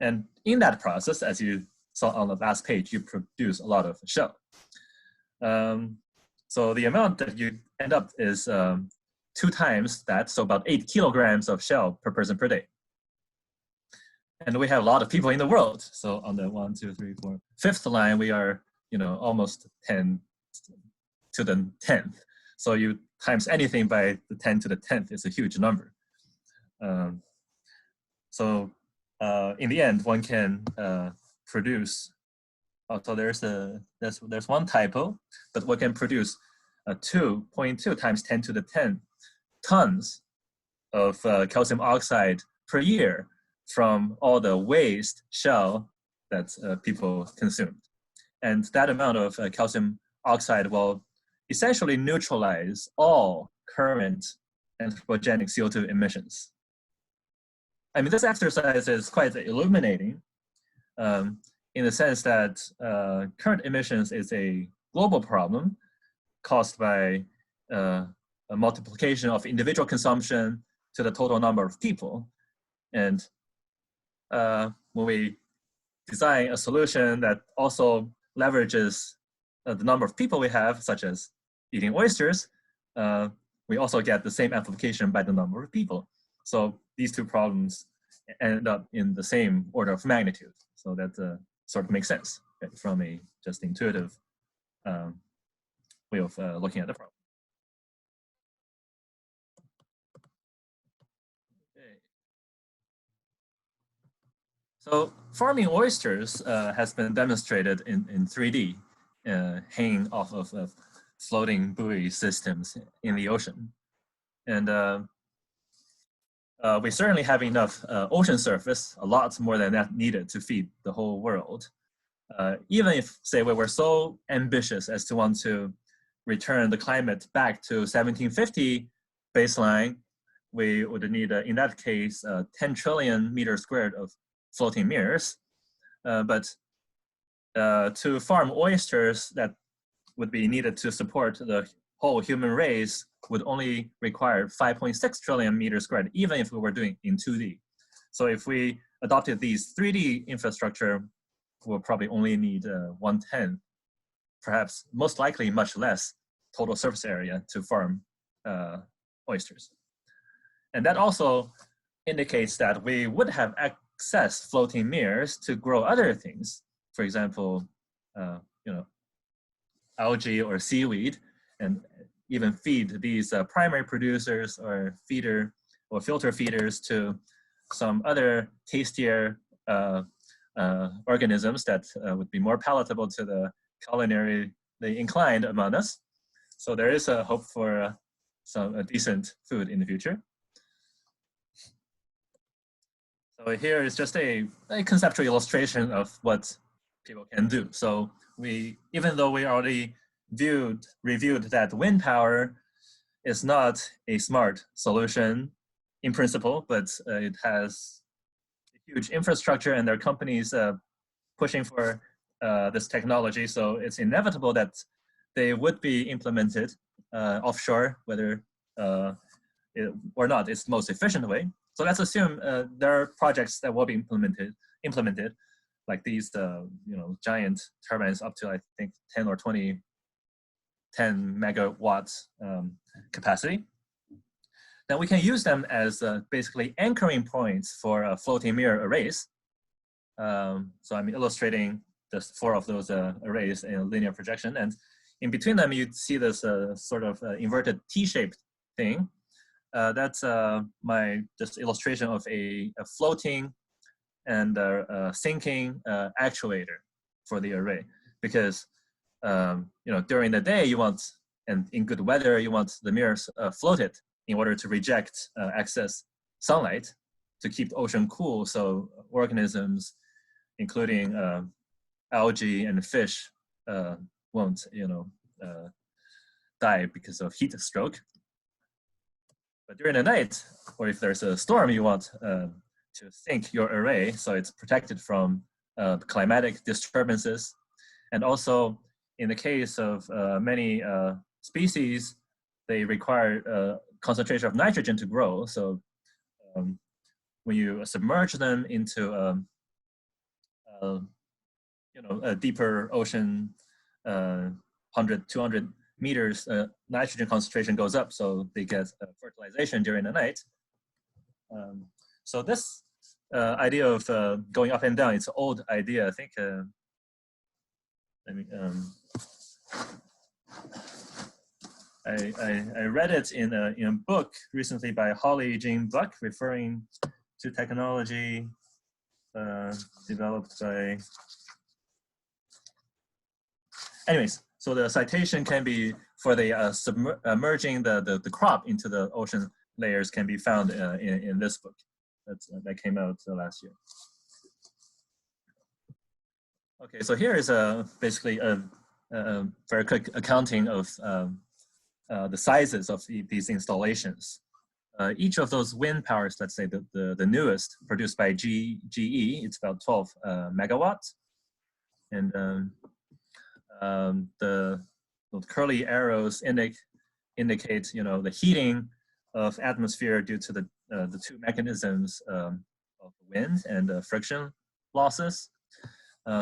And in that process, as you saw on the last page, you produce a lot of shell. So the amount that you end up is 2 times that, so about 8 kilograms of shell per person per day. And we have a lot of people in the world. So on the 1, 2, 3, 4, 5th line, we are almost 10 to the 10th. So you times anything by the 10 to the 10th is a huge number. In the end, one can produce. So there's one typo, but one can produce 2.2 times 10 to the 10 tons of calcium oxide per year from all the waste shell that people consumed. And that amount of calcium oxide will essentially neutralize all current anthropogenic CO2 emissions. I mean, this exercise is quite illuminating in the sense that current emissions is a global problem caused by a multiplication of individual consumption to the total number of people. And when we design a solution that also leverages the number of people we have, such as eating oysters, we also get the same amplification by the number of people. So these two problems end up in the same order of magnitude. So that's sort of makes sense, right, from a just intuitive way of looking at the problem. Okay. So farming oysters has been demonstrated in 3D, hanging off of floating buoy systems in the ocean. And we certainly have enough ocean surface, a lot more than that needed to feed the whole world. Even if, say, we were so ambitious as to want to return the climate back to 1750 baseline, we would need, in that case, 10 trillion meters squared of floating mirrors. But to farm oysters that would be needed to support the whole human race would only require 5.6 trillion meters squared, even if we were doing in 2D. So if we adopted these 3D infrastructure, we'll probably only need 1/10, perhaps most likely much less total surface area to farm oysters. And that also indicates that we would have excess floating mirrors to grow other things. For example, algae or seaweed, and even feed these primary producers or feeder or filter feeders to some other tastier organisms that would be more palatable to the culinarily inclined among us. So there is a hope for some decent food in the future. So here is just a conceptual illustration of what people can do. So even though we already reviewed that wind power is not a smart solution in principle, but it has a huge infrastructure and there are companies pushing for this technology. So it's inevitable that they would be implemented offshore, whether or not it's the most efficient way. So let's assume there are projects that will be implemented like these giant turbines up to, I think, 10 megawatts capacity. Then we can use them as basically anchoring points for floating mirror arrays. So I'm illustrating just 4 of those arrays in a linear projection. And in between them, you see this sort of inverted T-shaped thing. That's my just illustration of a floating and sinking actuator for the array. Because during the day you want, and in good weather, you want the mirrors floated in order to reject excess sunlight to keep the ocean cool, so organisms, including algae and fish, won't die because of heat stroke. But during the night, or if there's a storm, you want to sink your array so it's protected from climatic disturbances. And also, in the case of many species, they require concentration of nitrogen to grow. So when you submerge them into a deeper ocean, 100, 200 meters, nitrogen concentration goes up, so they get fertilization during the night. So this idea of going up and down, it's an old idea. I think, I read it in a book recently by Holly Jean Buck, referring to technology developed by, anyways, so the citation can be for the submerging the crop into the ocean layers can be found in this book that came out last year. Okay, so here is basically a very quick accounting of the sizes of these installations. Each of those wind powers, let's say the newest, produced by GE, it's about 12 megawatts. And the curly arrows indicate the heating of atmosphere due to the 2 mechanisms of wind and friction losses.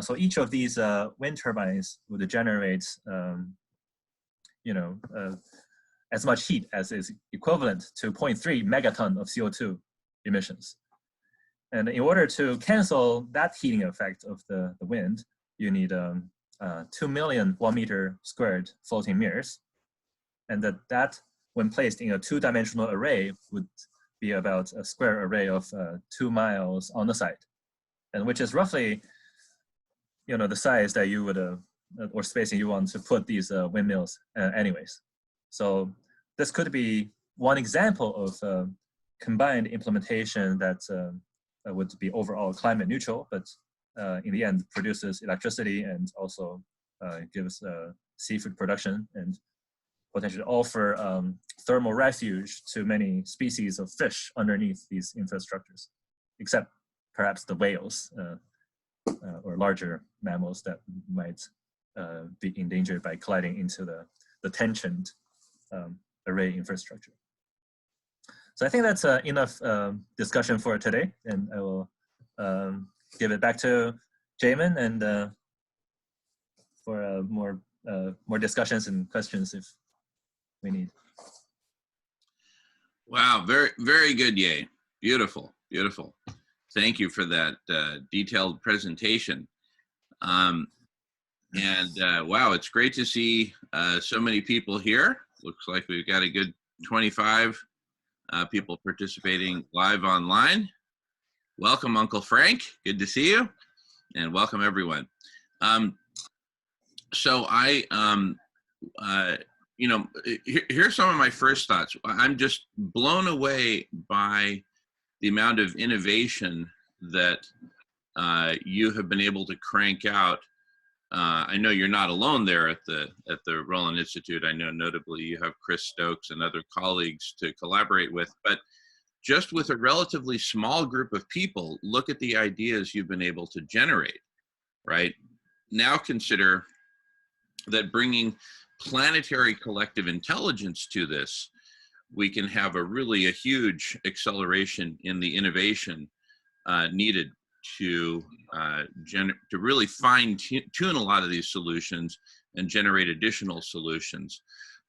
So each of these wind turbines would generate as much heat as is equivalent to 0.3 megaton of CO2 emissions. And in order to cancel that heating effect of the wind, you need 2 million 1 meter squared floating mirrors. And that when placed in a 2-dimensional array, would be about a square array of 2 miles on the side, and which is roughly, the size that you would, or spacing you want to put these windmills anyways. So this could be one example of combined implementation that would be overall climate neutral, but in the end produces electricity and also gives seafood production and potentially offer thermal refuge to many species of fish underneath these infrastructures, except perhaps the whales or larger mammals that might be endangered by colliding into the tensioned array infrastructure. So I think that's enough discussion for today, and I will give it back to Jamin and for more discussions and questions if we need. Wow, very, very good, Ye. Beautiful, beautiful. Thank you for that detailed presentation. Wow, it's great to see so many people here. Looks like we've got a good 25 people participating live online. Welcome, Uncle Frank. Good to see you. And welcome, everyone. So here's some of my first thoughts. I'm just blown away by the amount of innovation that you have been able to crank out. I know you're not alone there at the Roland Institute. I know notably you have Chris Stokes and other colleagues to collaborate with, but just with a relatively small group of people, look at the ideas you've been able to generate, right? Now consider that bringing planetary collective intelligence to this, we can have a huge acceleration in the innovation needed to really fine tune a lot of these solutions and generate additional solutions.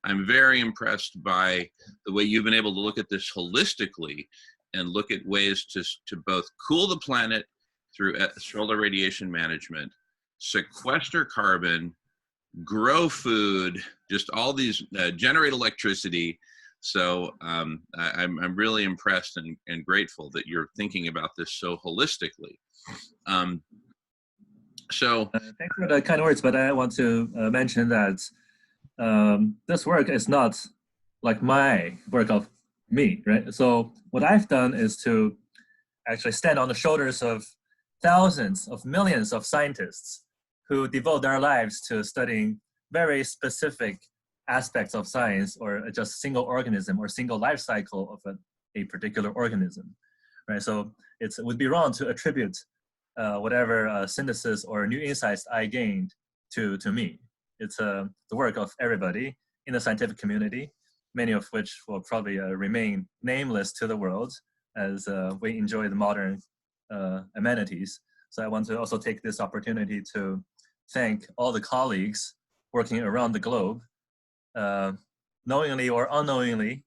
I'm very impressed by the way you've been able to look at this holistically and look at ways to both cool the planet through solar radiation management, sequester carbon, grow food, just all these, generate electricity. So I'm really impressed and grateful that you're thinking about this so holistically. Thanks for the kind words, but I want to mention that this work is not like my work of me, right? So what I've done is to actually stand on the shoulders of thousands of millions of scientists who devote their lives to studying very specific aspects of science, or just single organism or single life cycle of a particular organism, right? So it would be wrong to attribute whatever synthesis or new insights I gained to me. It's the work of everybody in the scientific community, many of which will probably remain nameless to the world as we enjoy the modern amenities. So I want to also take this opportunity to thank all the colleagues working around the globe, knowingly or unknowingly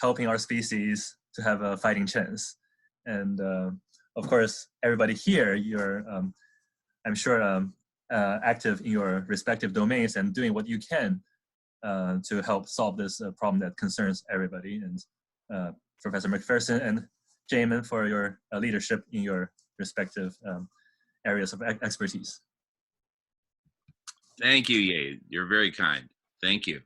helping our species to have a fighting chance. And of course, everybody here, you're, I'm sure, active in your respective domains and doing what you can to help solve this problem that concerns everybody. And Professor McPherson and Jamin for your leadership in your respective areas of expertise. Thank you, Ye. You're very kind. Thank you.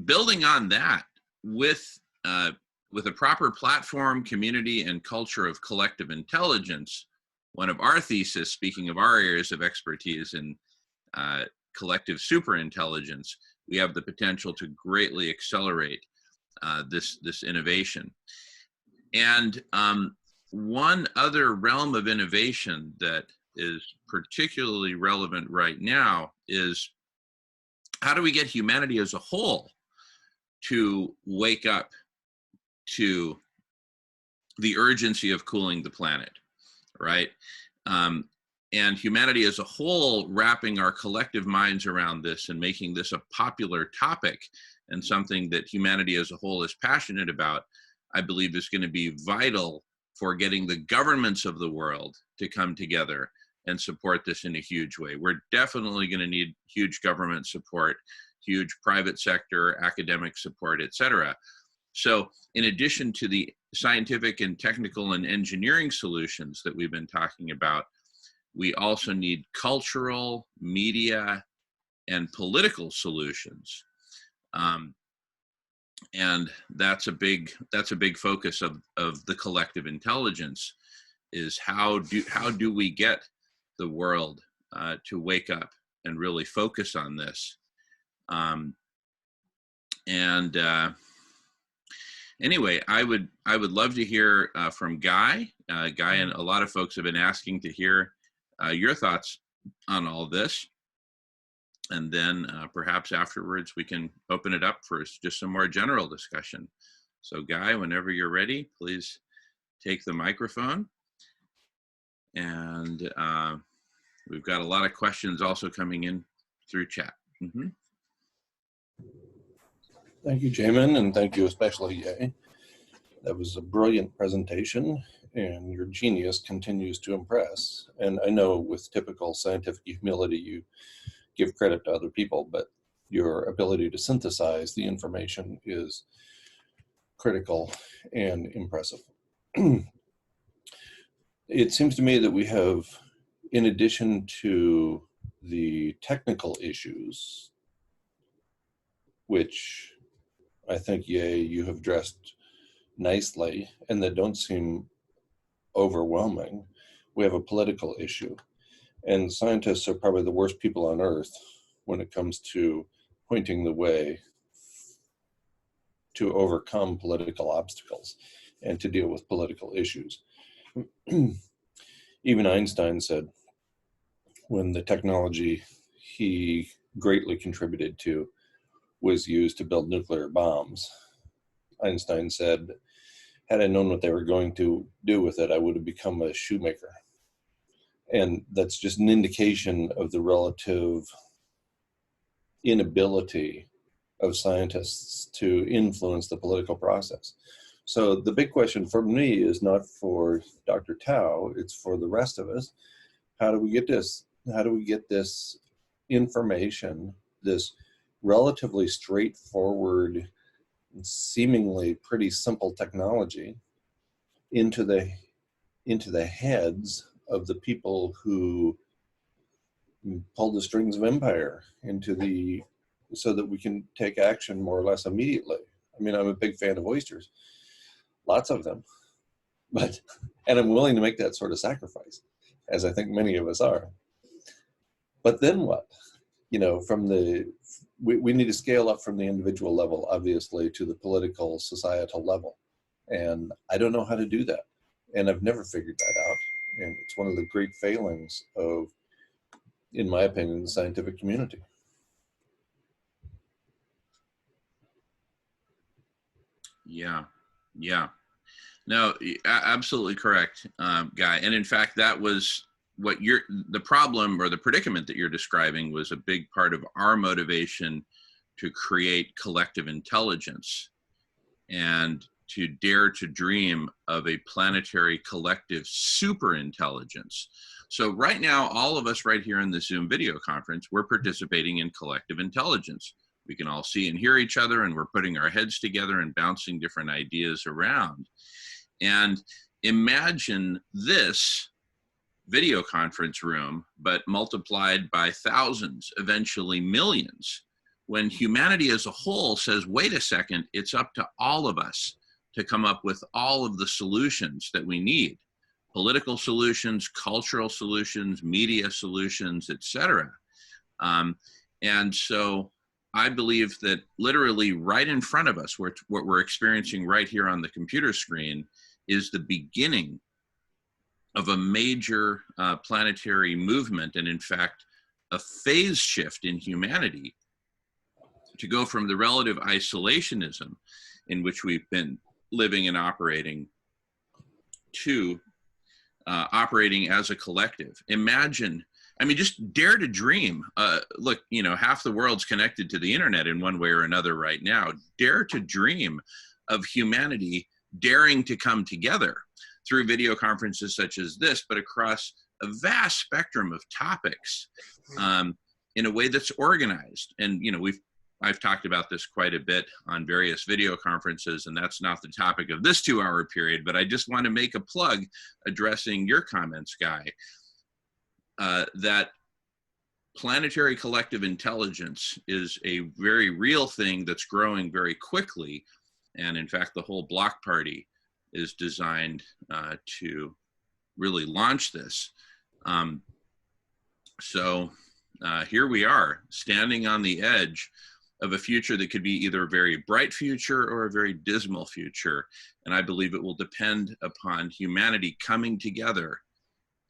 Building on that, with a proper platform, community, and culture of collective intelligence, one of our theses, speaking of our areas of expertise in collective superintelligence, we have the potential to greatly accelerate this innovation. And one other realm of innovation that is particularly relevant right now is, how do we get humanity as a whole to wake up to the urgency of cooling the planet, right? And humanity as a whole wrapping our collective minds around this and making this a popular topic and something that humanity as a whole is passionate about, I believe is going to be vital for getting the governments of the world to come together and support this in a huge way. We're definitely going to need huge government support, huge private sector, academic support, et cetera. So in addition to the scientific and technical and engineering solutions that we've been talking about, we also need cultural, media, and political solutions. And that's a big focus of the collective intelligence, is how do we get the world to wake up and really focus on this. Anyway, I would love to hear from Guy. Guy, and a lot of folks have been asking to hear your thoughts on all this. And then perhaps afterwards we can open it up for just some more general discussion. So Guy, whenever you're ready, please take the microphone. And we've got a lot of questions also coming in through chat. Mm-hmm. Thank you, Jamin, and thank you especially, Ye. That was a brilliant presentation, and your genius continues to impress. And I know with typical scientific humility, you give credit to other people, but your ability to synthesize the information is critical and impressive. It seems to me that we have, in addition to the technical issues, which I think, Ye, you have addressed nicely and that don't seem overwhelming, we have a political issue. And scientists are probably the worst people on earth when it comes to pointing the way to overcome political obstacles and to deal with political issues. Even Einstein said, when the technology he greatly contributed to was used to build nuclear bombs, Einstein said, had I known what they were going to do with it, I would have become a shoemaker. And that's just an indication of the relative inability of scientists to influence the political process. So the big question for me is not for Dr. Tao, it's for the rest of us. How do we get this? How do we get this information, this relatively straightforward, seemingly pretty simple technology into the heads of the people who pull the strings of empire so that we can take action more or less immediately? I mean, I'm a big fan of oysters, lots of them, and I'm willing to make that sort of sacrifice, as I think many of us are. But then what? You know, we need to scale up from the individual level, obviously, to the political, societal level. And I don't know how to do that. And I've never figured that out. And it's one of the great failings of, in my opinion, the scientific community. Yeah. No, absolutely correct, Guy. And in fact, that was what the problem or the predicament that you're describing was a big part of our motivation to create collective intelligence and to dare to dream of a planetary collective super intelligence. So right now, all of us right here in the Zoom video conference, we're participating in collective intelligence. We can all see and hear each other, and we're putting our heads together and bouncing different ideas around. And imagine this video conference room, but multiplied by thousands, eventually millions, when humanity as a whole says, wait a second, it's up to all of us to come up with all of the solutions that we need. Political solutions, cultural solutions, media solutions, etc. And so I believe that literally right in front of us, what we're experiencing right here on the computer screen is the beginning of a major planetary movement, and in fact, a phase shift in humanity to go from the relative isolationism in which we've been living and operating to operating as a collective. Imagine, I mean, just dare to dream. Look, you know, half the world's connected to the internet in one way or another right now. Dare to dream of humanity daring to come together through video conferences such as this, but across a vast spectrum of topics in a way that's organized. And, you know, I've talked about this quite a bit on various video conferences, and that's not the topic of this 2-hour period, but I just want to make a plug addressing your comments, Guy, that planetary collective intelligence is a very real thing that's growing very quickly. And in fact, the whole block party is designed to really launch this. So here we are, standing on the edge of a future that could be either a very bright future or a very dismal future. And I believe it will depend upon humanity coming together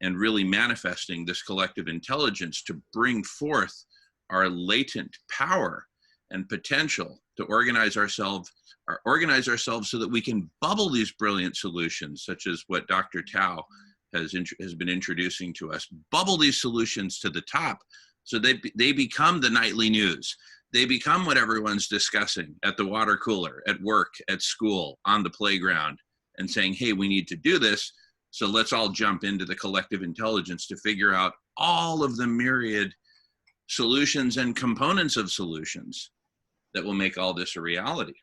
and really manifesting this collective intelligence to bring forth our latent power and potential to organize ourselves so that we can bubble these brilliant solutions, such as what Dr. Tao has been introducing to us. Bubble these solutions to the top so they become the nightly news. They become what everyone's discussing at the water cooler, at work, at school, on the playground, and saying, hey, we need to do this. So let's all jump into the collective intelligence to figure out all of the myriad solutions and components of solutions that will make all this a reality.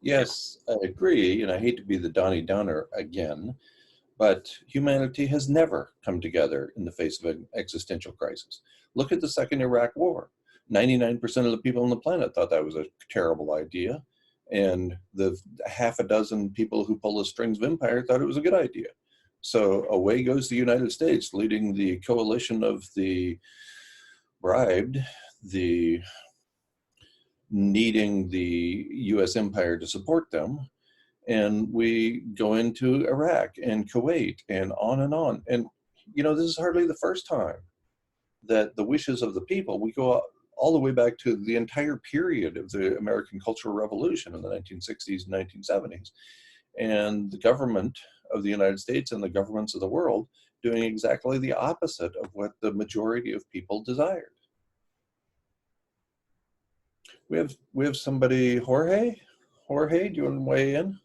Yes, I agree, and I hate to be the Donnie Downer again, but humanity has never come together in the face of an existential crisis. Look at the second Iraq War. 99% of the people on the planet thought that was a terrible idea, and the half a dozen people who pull the strings of empire thought it was a good idea. So away goes the United States, leading the coalition of the bribed, the needing the US empire to support them. And we go into Iraq and Kuwait and on and on. And, you know, this is hardly the first time that the wishes of the people, we go all the way back to the entire period of the American Cultural Revolution in the 1960s and 1970s. And the government of the United States and the governments of the world doing exactly the opposite of what the majority of people desired. We have somebody, Jorge? Jorge, do you want to weigh in?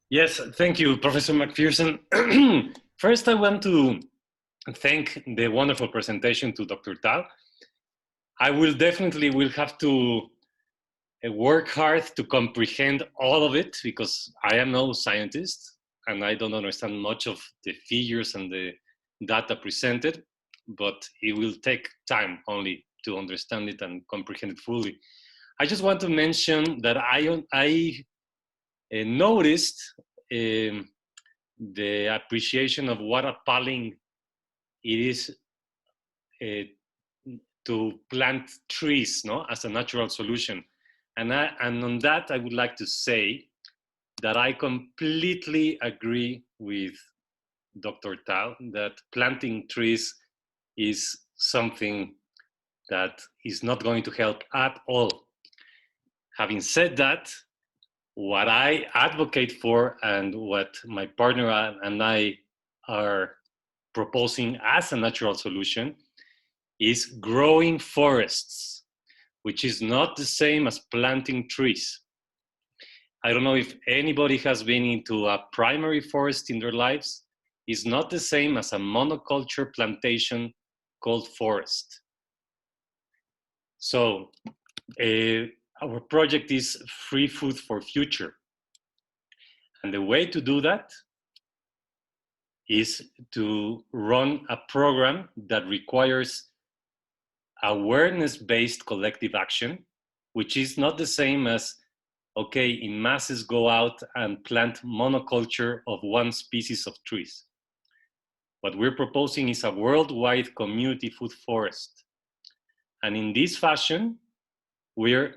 Yes, thank you, Professor McPherson. First, I want to thank the wonderful presentation to Dr. Tao. I will definitely have to work hard to comprehend all of it because I am no scientist and I don't understand much of the figures and the data presented, but it will take time only to understand it and comprehend it fully. I just want to mention that I noticed the appreciation of what appalling it is to plant trees, no, as a natural solution. And on that, I would like to say that I completely agree with Dr. Tao that planting trees is something that is not going to help at all. Having said that, what I advocate for and what my partner and I are proposing as a natural solution is growing forests, which is not the same as planting trees. I don't know if anybody has been into a primary forest in their lives. It's not the same as a monoculture plantation called forest. So our project is Free Food for Future. And the way to do that is to run a program that requires awareness-based collective action, which is not the same as, okay, in masses go out and plant monoculture of one species of trees. What we're proposing is a worldwide community food forest. And in this fashion, we're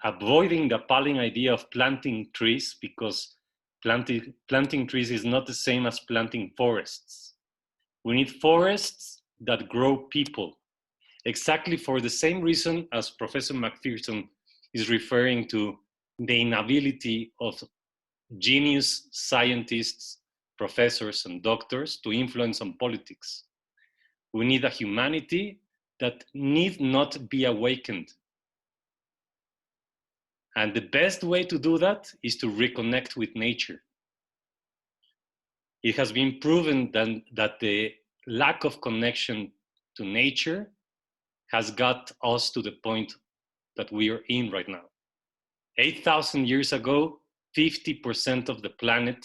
avoiding the appalling idea of planting trees because planting trees is not the same as planting forests. We need forests that grow people, exactly for the same reason as Professor McPherson is referring to the inability of genius scientists, professors, and doctors to influence on politics. We need a humanity that need not be awakened. And the best way to do that is to reconnect with nature. It has been proven that the lack of connection to nature has got us to the point that we are in right now. 8,000 years ago, 50% of the planet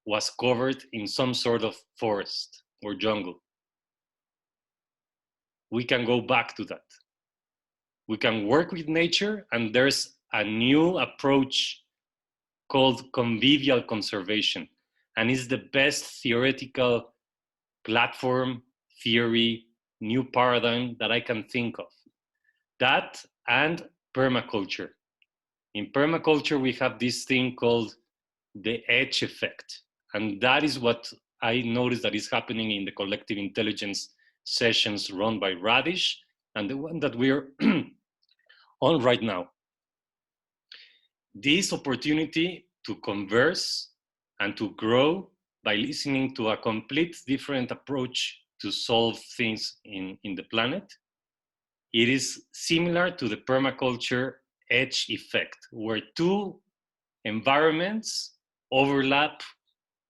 was covered in some sort of forest or jungle. We can go back to that. We can work with nature, and there's a new approach called convivial conservation. And it's the best theoretical platform, theory, new paradigm that I can think of. That and permaculture. In permaculture, we have this thing called the edge effect. And that is what I noticed that is happening in the collective intelligence sessions run by Radish and the one that we're on right now. This opportunity to converse and to grow by listening to a complete different approach to solve things in the planet. It is similar to the permaculture edge effect, where two environments overlap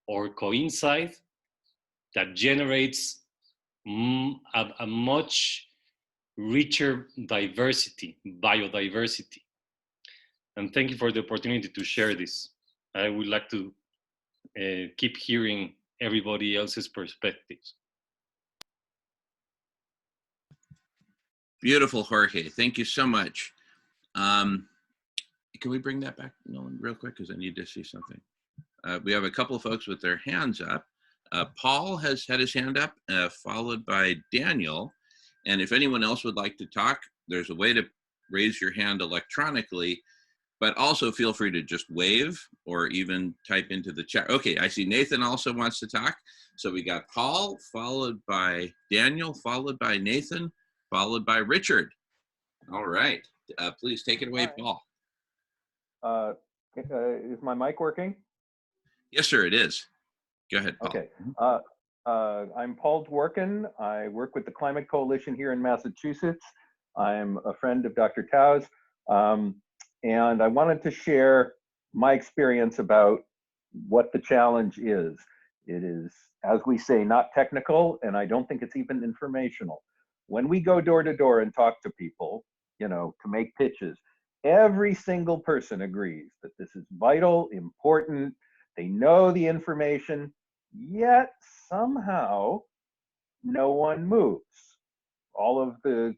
or coincide that generates a much richer diversity, biodiversity. And thank you for the opportunity to share this. I would like to keep hearing everybody else's perspectives. Beautiful, Jorge. Thank you so much. Can we bring that back, Nolan, real quick? Because I need to see something. We have a couple of folks with their hands up. Paul has had his hand up, followed by Daniel. And if anyone else would like to talk, there's a way to raise your hand electronically, but also feel free to just wave or even type into the chat. Okay, I see Nathan also wants to talk. So we got Paul, followed by Daniel, followed by Nathan, followed by Richard. All right, please take it away, Paul. Is my mic working? Yes, sir, it is. Go ahead, Paul. Okay. I'm Paul Dworkin. I work with the Climate Coalition here in Massachusetts. I'm a friend of Dr. Tao's. And I wanted to share my experience about what the challenge is. It is, as we say, not technical, and I don't think it's even informational. When we go door to door and talk to people, you know, to make pitches, every single person agrees that this is vital, important. They know the information, yet somehow no one moves. All of the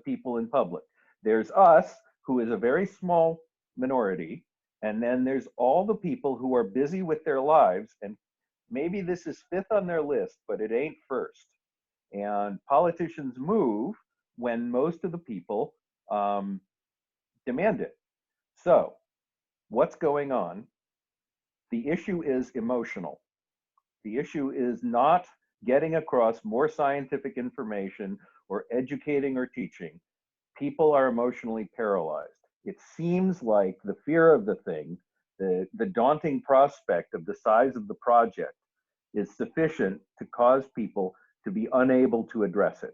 people in public. There's us, who is a very small minority, and then there's all the people who are busy with their lives, and maybe this is fifth on their list, but it ain't first. And politicians move when most of the people demand it. So what's going on? The issue is emotional. The issue is not getting across more scientific information or educating or teaching. People are emotionally paralyzed. It seems like the fear of the thing, the daunting prospect of the size of the project is sufficient to cause people to be unable to address it.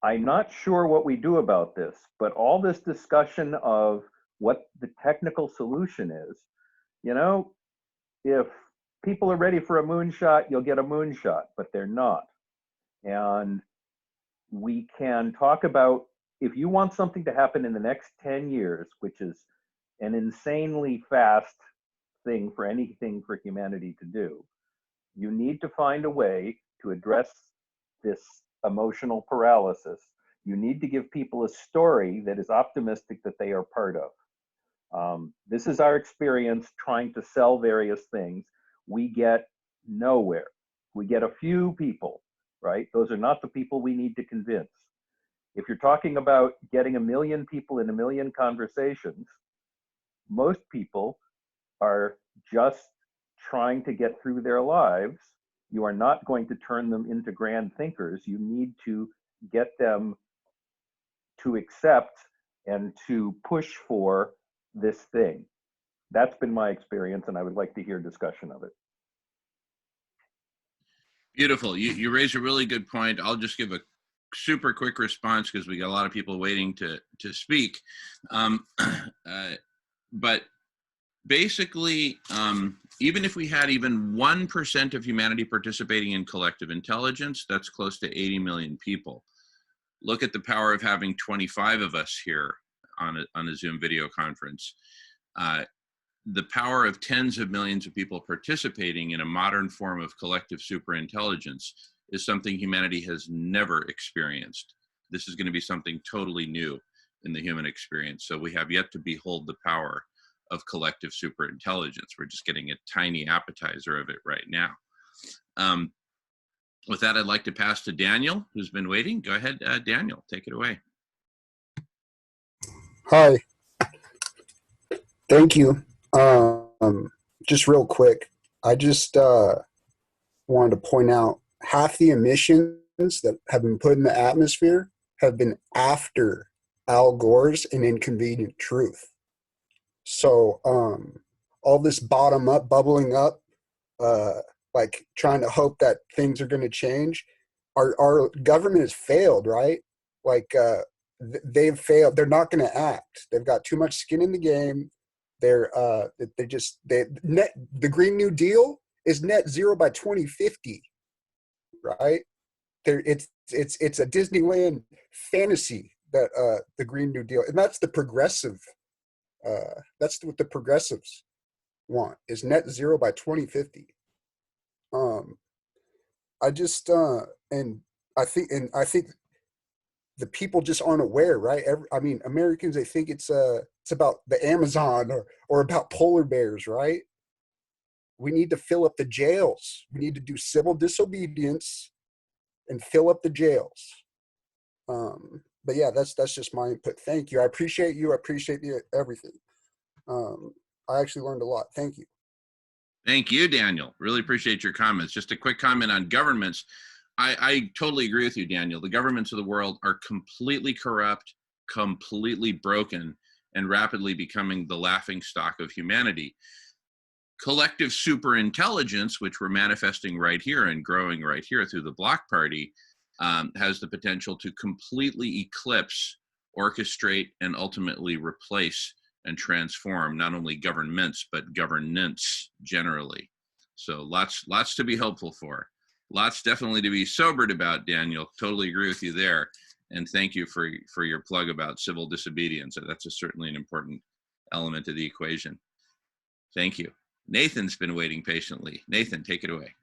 I'm not sure what we do about this, but all this discussion of what the technical solution is, you know, if people are ready for a moonshot, you'll get a moonshot, but they're not. And we can talk about, if you want something to happen in the next 10 years, which is an insanely fast thing for anything for humanity to do, you need to find a way to address this emotional paralysis. You need to give people a story that is optimistic that they are part of. This is our experience trying to sell various things. We get nowhere. We get a few people, right? Those are not the people we need to convince. If you're talking about getting 1 million people in 1 million conversations, most people are just trying to get through their lives. You are not going to turn them into grand thinkers. You need to get them to accept and to push for this thing. That's been my experience, and I would like to hear discussion of it. Beautiful. You raise a really good point. I'll just give a super quick response because we got a lot of people waiting to speak. But basically, even if we had even 1% of humanity participating in collective intelligence, that's close to 80 million people. Look at the power of having 25 of us here on a Zoom video conference. The power of tens of millions of people participating in a modern form of collective superintelligence is something humanity has never experienced. This is going to be something totally new in the human experience. So we have yet to behold the power of collective superintelligence. We're just getting a tiny appetizer of it right now. With that, I'd like to pass to Daniel, who's been waiting. Go ahead, Daniel, take it away. Hi. Thank you. Just real quick, I just wanted to point out half the emissions that have been put in the atmosphere have been after Al Gore's An Inconvenient Truth. So all this bottom up, bubbling up, like trying to hope that things are going to change. Our government has failed, right? Like they've failed. They're not going to act. They've got too much skin in the game. The Green New Deal is net zero by 2050, right? It's a Disneyland fantasy that the Green New Deal, and that's the progressive. That's what the progressives want, is net zero by 2050. I just and I think the people just aren't aware, right? I mean, Americans, they think it's about the Amazon or about polar bears, right? We need to fill up the jails. We need to do civil disobedience and fill up the jails. But yeah, that's just my input. Thank you. I appreciate you. I appreciate everything. I actually learned a lot. Thank you. Thank you, Daniel. Really appreciate your comments. Just a quick comment on governments. I totally agree with you, Daniel. The governments of the world are completely corrupt, completely broken, and rapidly becoming the laughingstock of humanity. Collective superintelligence, which we're manifesting right here and growing right here through the Block Party, has the potential to completely eclipse, orchestrate, and ultimately replace and transform not only governments, but governance generally. So lots to be hopeful for. Lots definitely to be sobered about, Daniel. Totally agree with you there. And thank you for your plug about civil disobedience. That's certainly an important element of the equation. Thank you. Nathan's been waiting patiently. Nathan, take it away.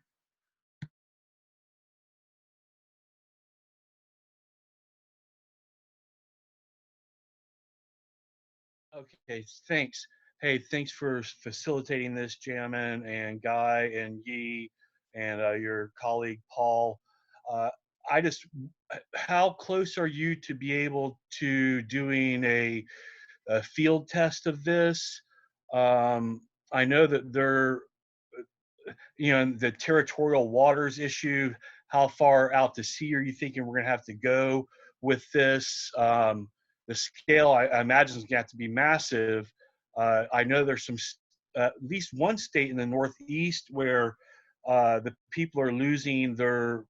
Okay, thanks. Hey, thanks for facilitating this, Jamin and Guy and Yi and your colleague Paul. How close are you to be able to doing a field test of this? I know that the territorial waters issue, how far out to sea are you thinking we're going to have to go with this? The scale, I imagine, is going to have to be massive. I know there's at least one state in the Northeast where the people are losing their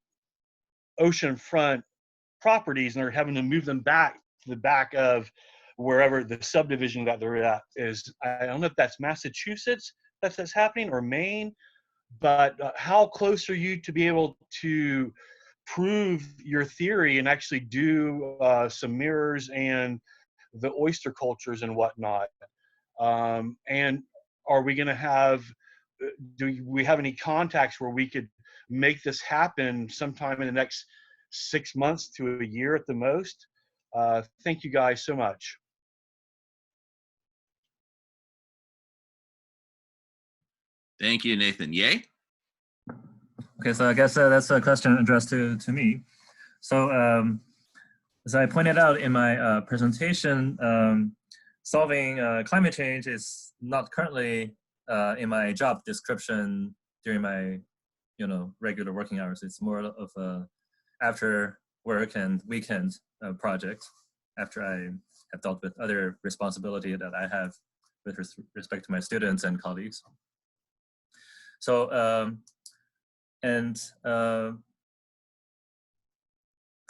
oceanfront properties and they're having to move them back to the back of wherever the subdivision that they're at is. I don't know if that's Massachusetts that's happening or Maine, but how close are you to be able to prove your theory and actually do some mirrors and the oyster cultures and whatnot? And are we going to have, do we have any contacts where we could make this happen sometime in the next 6 months to a year at the most? Thank you guys so much. Thank you, Nathan. Yay? Okay, so I guess that's a question addressed to me. So as I pointed out in my presentation, solving climate change is not currently in my job description during my regular working hours. It's more of a after work and weekend project after I have dealt with other responsibility that I have with respect to my students and colleagues. So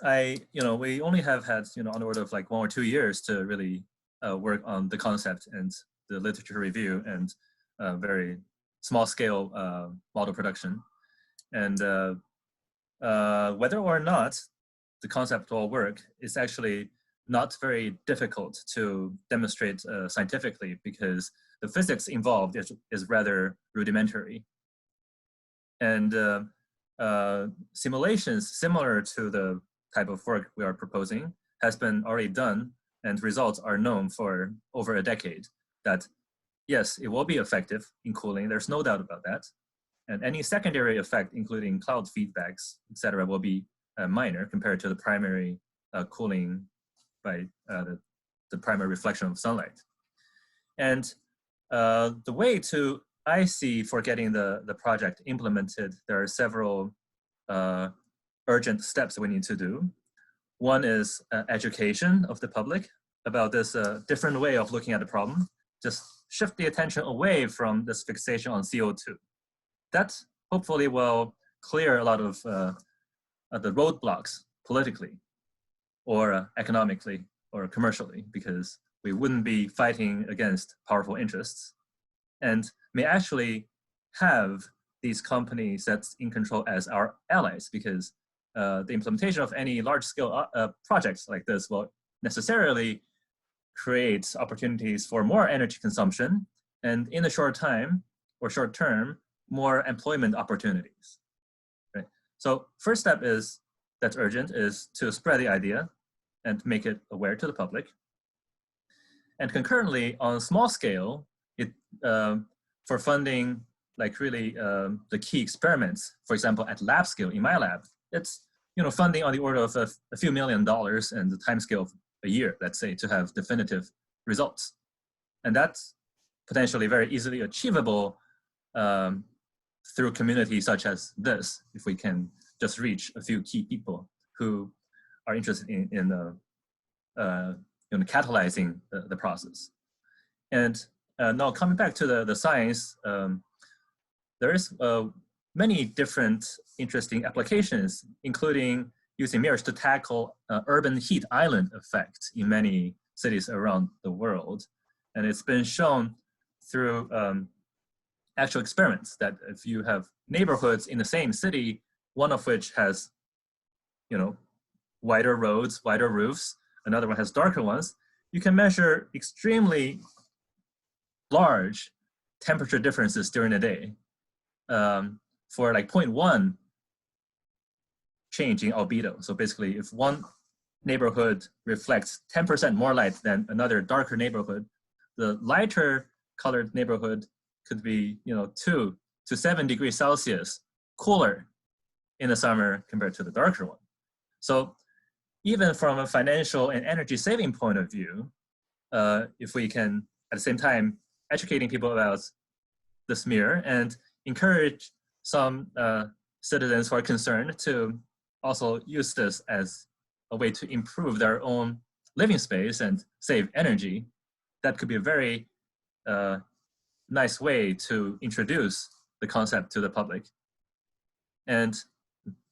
we only have had, on the order of like 1 or 2 years to really work on the concept and the literature review and very small scale model production. And whether or not the concept will work is actually not very difficult to demonstrate scientifically, because the physics involved is rather rudimentary. And simulations similar to the type of work we are proposing has been already done, and results are known for over a decade that, yes, it will be effective in cooling. There's no doubt about that. And any secondary effect, including cloud feedbacks, et cetera, will be minor compared to the primary cooling by the primary reflection of sunlight. And the way I see for getting the project implemented, there are several urgent steps we need to do. One is education of the public about this different way of looking at the problem. Just shift the attention away from this fixation on CO2. That hopefully will clear a lot of the roadblocks politically or economically or commercially, because we wouldn't be fighting against powerful interests, and may actually have these companies that's in control as our allies, because the implementation of any large-scale projects like this will necessarily create opportunities for more energy consumption, and in the short time or short term, more employment opportunities. Right? So first step that's urgent is to spread the idea and make it aware to the public. And concurrently, on a small scale, for funding like really the key experiments, for example, at lab scale in my lab, it's funding on the order of a few $1 million and the time scale of a year, let's say, to have definitive results. And that's potentially very easily achievable through communities such as this, if we can just reach a few key people who are interested in catalyzing the process. And now coming back to the science, there is many different interesting applications, including using mirrors to tackle urban heat island effect in many cities around the world. And it's been shown through actual experiments that if you have neighborhoods in the same city, one of which has, wider roads, wider roofs, another one has darker ones, you can measure extremely large temperature differences during the day for like 0.1 change in albedo. So basically, if one neighborhood reflects 10% more light than another darker neighborhood, the lighter colored neighborhood could be 2 to 7 degrees Celsius cooler in the summer compared to the darker one. So even from a financial and energy saving point of view, if we can at the same time educating people about this mirror and encourage some citizens who are concerned to also use this as a way to improve their own living space and save energy, that could be a very nice way to introduce the concept to the public. And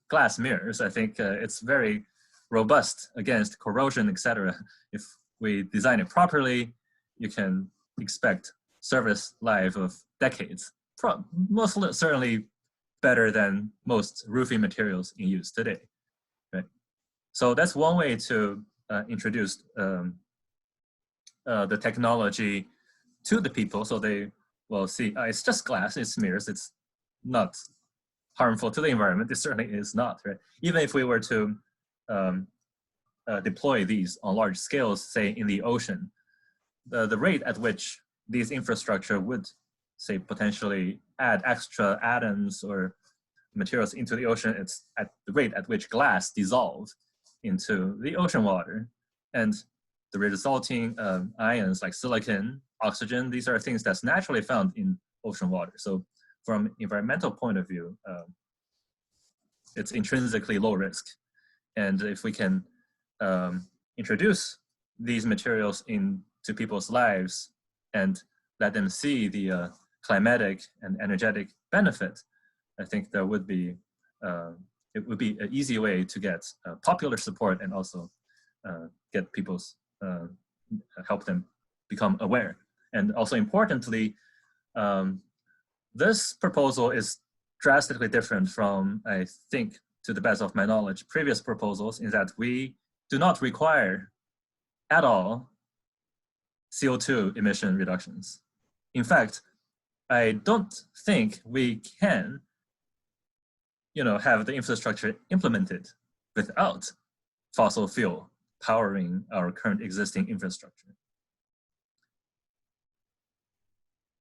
glass mirrors, I think it's very robust against corrosion, etc. If we design it properly, you can expect service life of decades. Most certainly better than most roofing materials in use today. Right? So that's one way to introduce the technology to the people, so they will see it's just glass, it's mirrors, it's not harmful to the environment. It certainly is not. Right? Even if we were to deploy these on large scales, say in the ocean, the rate at which these infrastructure would, say, potentially add extra atoms or materials into the ocean, it's at the rate at which glass dissolves into the ocean water. And the resulting ions like silicon, oxygen, these are things that's naturally found in ocean water. So from environmental point of view, it's intrinsically low risk. And if we can introduce these materials into people's lives and let them see the climatic and energetic benefit, I think there would be it would be an easy way to get popular support and also get people's, help them become aware. And also importantly, this proposal is drastically different from, I think, to the best of my knowledge, previous proposals, in that we do not require at all CO2 emission reductions. In fact, I don't think we can, have the infrastructure implemented without fossil fuel powering our current existing infrastructure.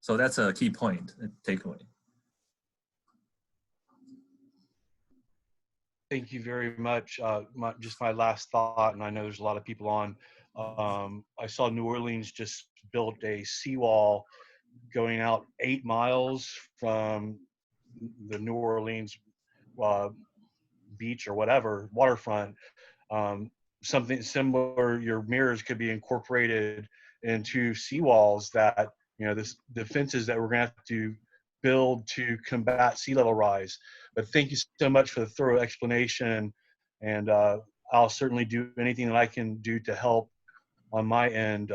So that's a key point, a takeaway. Thank you very much. Just my last thought, and I know there's a lot of people on. I saw New Orleans just built a seawall going out 8 miles from the New Orleans beach or whatever, waterfront. Something similar, your mirrors could be incorporated into seawalls that, the fences that we're going to have to build to combat sea level rise. But thank you so much for the thorough explanation, and I'll certainly do anything that I can do to help on my end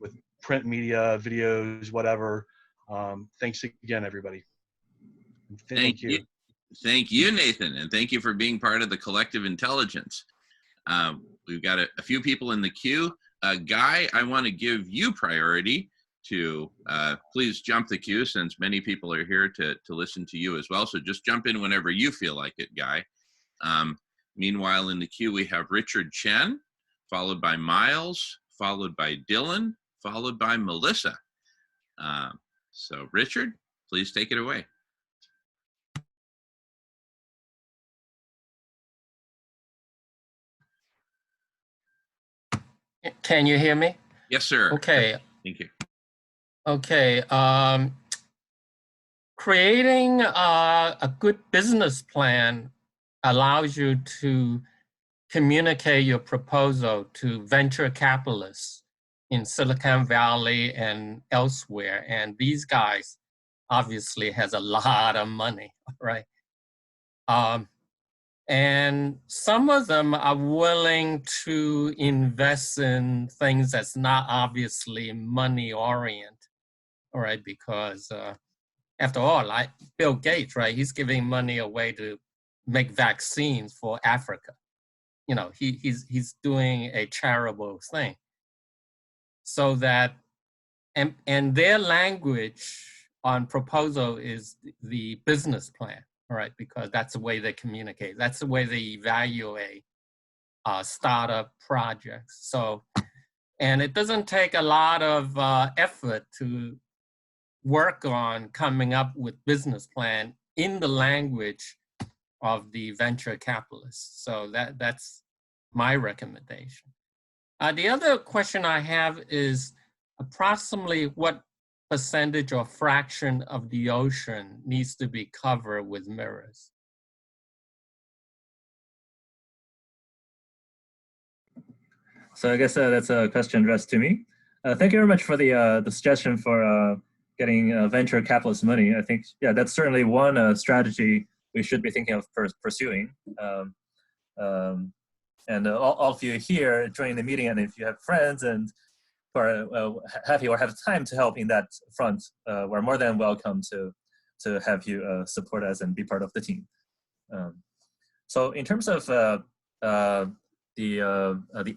with print media, videos, whatever. Thanks again, everybody. Thank you. Thank you, Nathan, and thank you for being part of the collective intelligence. We've got a few people in the queue. Guy, I want to give you priority to please jump the queue, since many people are here to listen to you as well. So just jump in whenever you feel like it, Guy. Meanwhile, in the queue, we have Richard Chen, followed by Miles, followed by Dylan, followed by Melissa. So Richard, please take it away. Can you hear me? Yes, sir. Okay. Thank you. Okay. Creating a good business plan allows you to communicate your proposal to venture capitalists in Silicon Valley and elsewhere. And these guys obviously has a lot of money, right? And some of them are willing to invest in things that's not obviously money oriented, all right? Because after all, like Bill Gates, right? He's giving money away to make vaccines for Africa. He's doing a charitable thing. So that, and their language on proposal is the business plan. All right, because that's the way they communicate. That's the way they evaluate startup projects. So, and it doesn't take a lot of effort to work on coming up with business plan in the language of the venture capitalists. So that's my recommendation. The other question I have is approximately what percentage or fraction of the ocean needs to be covered with mirrors? So I guess that's a question addressed to me. Thank you very much for the suggestion for getting venture capitalist money. I think, yeah, that's certainly one strategy we should be thinking of pursuing. And all of you here joining the meeting, and if you have friends and who are happy or have time to help in that front, we're more than welcome to have you support us and be part of the team. So in terms of the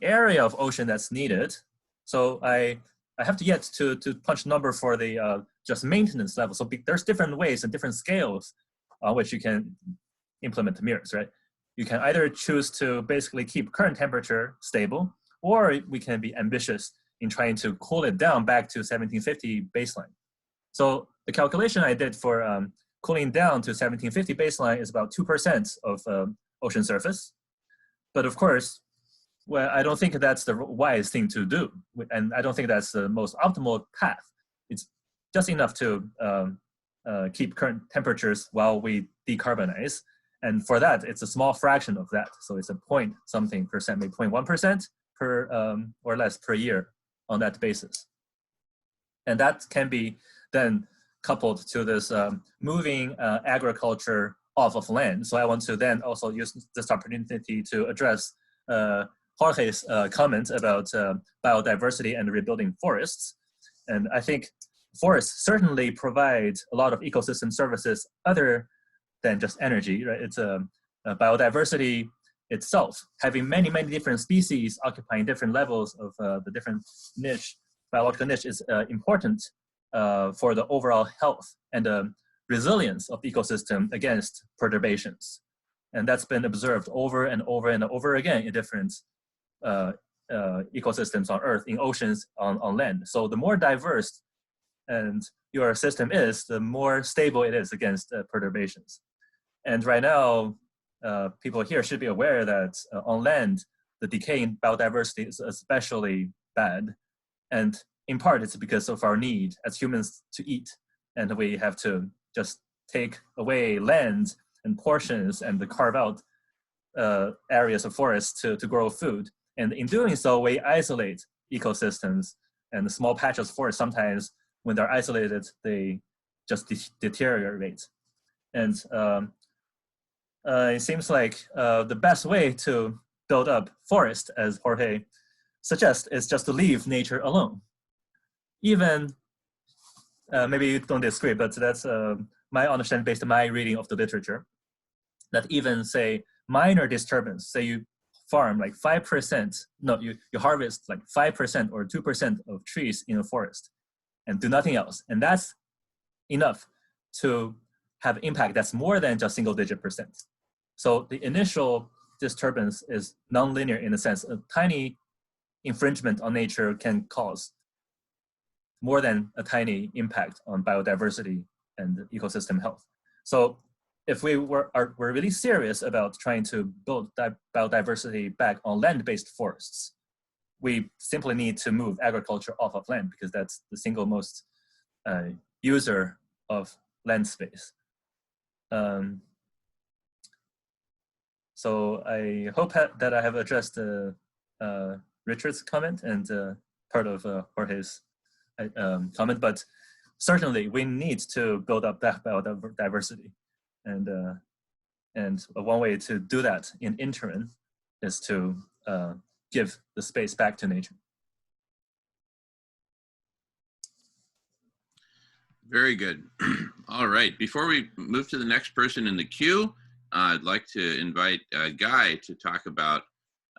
area of ocean that's needed, so I have to yet to punch number for the just maintenance level. So there's different ways and different scales on which you can implement the mirrors, right? You can either choose to basically keep current temperature stable, or we can be ambitious in trying to cool it down back to 1750 baseline. So the calculation I did for cooling down to 1750 baseline is about 2% of ocean surface. But of course, well, I don't think that's the wise thing to do. And I don't think that's the most optimal path. It's just enough to keep current temperatures while we decarbonize. And for that, it's a small fraction of that. So it's a point something percent, maybe 0.1% per or less per year on that basis. And that can be then coupled to this moving agriculture off of land. So I want to then also use this opportunity to address Jorge's comment about biodiversity and rebuilding forests. And I think forests certainly provide a lot of ecosystem services other than just energy, right? It's biodiversity itself, having many, many different species occupying different levels of the different biological niche is important for the overall health and resilience of the ecosystem against perturbations. And that's been observed over and over and over again in different ecosystems on Earth, in oceans, on land. So the more diverse and your system is, the more stable it is against perturbations. And right now, people here should be aware that on land, the decay in biodiversity is especially bad. And in part, it's because of our need as humans to eat. And we have to just take away land and portions and carve out areas of forest to grow food. And in doing so, we isolate ecosystems, and the small patches of forest, sometimes when they're isolated, they just deteriorate. And it seems like the best way to build up forest, as Jorge suggests, is just to leave nature alone. Even, maybe you don't disagree, but that's my understanding based on my reading of the literature, that even say minor disturbance, say you farm like 5%, no, you harvest like 5% or 2% of trees in a forest and do nothing else. And that's enough to have impact that's more than just single-digit percent. So the initial disturbance is nonlinear in the sense a tiny infringement on nature can cause more than a tiny impact on biodiversity and ecosystem health. So if we were really serious about trying to build biodiversity back on land-based forests, we simply need to move agriculture off of land, because that's the single most user of land space. So I hope that I have addressed Richard's comment and part of Jorge's comment, but certainly we need to build up that biodiversity. And one way to do that in interim is to give the space back to nature. Very good. All right, before we move to the next person in the queue, I'd like to invite Guy to talk about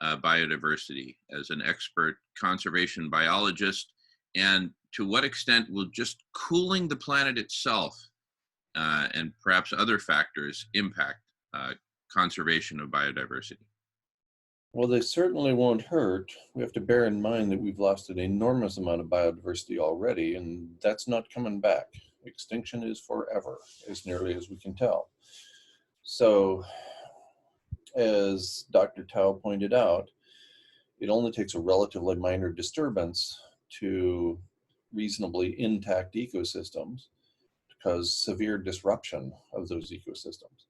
biodiversity as an expert conservation biologist, and to what extent will just cooling the planet itself and perhaps other factors impact conservation of biodiversity? Well, they certainly won't hurt. We have to bear in mind that we've lost an enormous amount of biodiversity already, and that's not coming back. Extinction is forever, as nearly as we can tell. So, as Dr. Tao pointed out, it only takes a relatively minor disturbance to reasonably intact ecosystems to cause severe disruption of those ecosystems.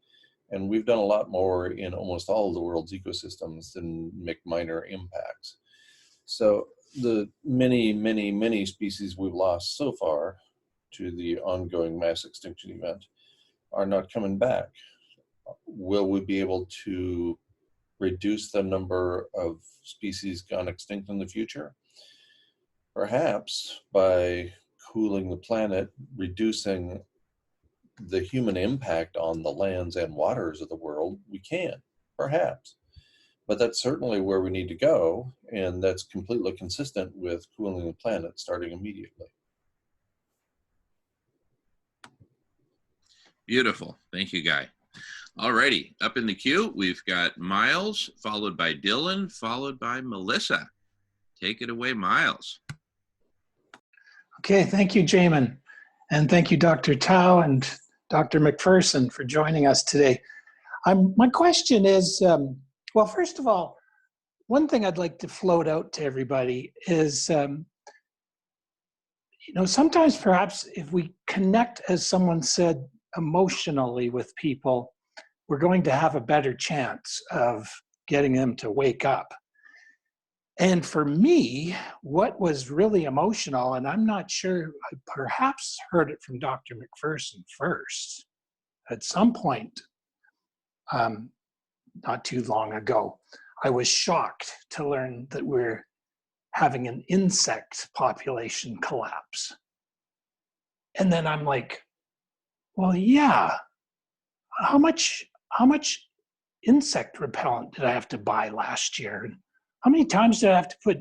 And we've done a lot more in almost all of the world's ecosystems than make minor impacts. So the many, many, many species we've lost so far to the ongoing mass extinction event are not coming back. Will we be able to reduce the number of species gone extinct in the future? Perhaps by cooling the planet, reducing the human impact on the lands and waters of the world, we can, perhaps. But that's certainly where we need to go, and that's completely consistent with cooling the planet starting immediately. Beautiful. Thank you, Guy. All righty. Up in the queue, we've got Miles, followed by Dylan, followed by Melissa. Take it away, Miles. Okay, thank you, Jamin. And thank you, Dr. Tao and Dr. McPherson, for joining us today. My question is, well, first of all, one thing I'd like to float out to everybody is, sometimes perhaps if we connect, as someone said, emotionally with people, we're going to have a better chance of getting them to wake up. And for me, what was really emotional, and I'm not sure, I perhaps heard it from Dr. McPherson first. At some point, not too long ago. I was shocked to learn that we're having an insect population collapse. And then I'm like, well, yeah, how much insect repellent did I have to buy last year? And how many times did I have to put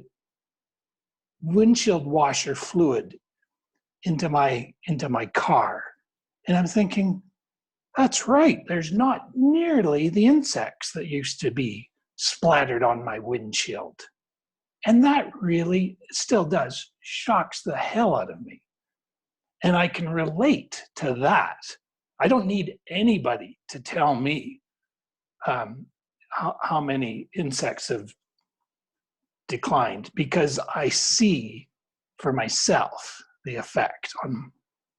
windshield washer fluid into my car? And I'm thinking, that's right, there's not nearly the insects that used to be splattered on my windshield. And that really still does, shocks the hell out of me. And I can relate to that. I don't need anybody to tell me how many insects have declined, because I see for myself the effect on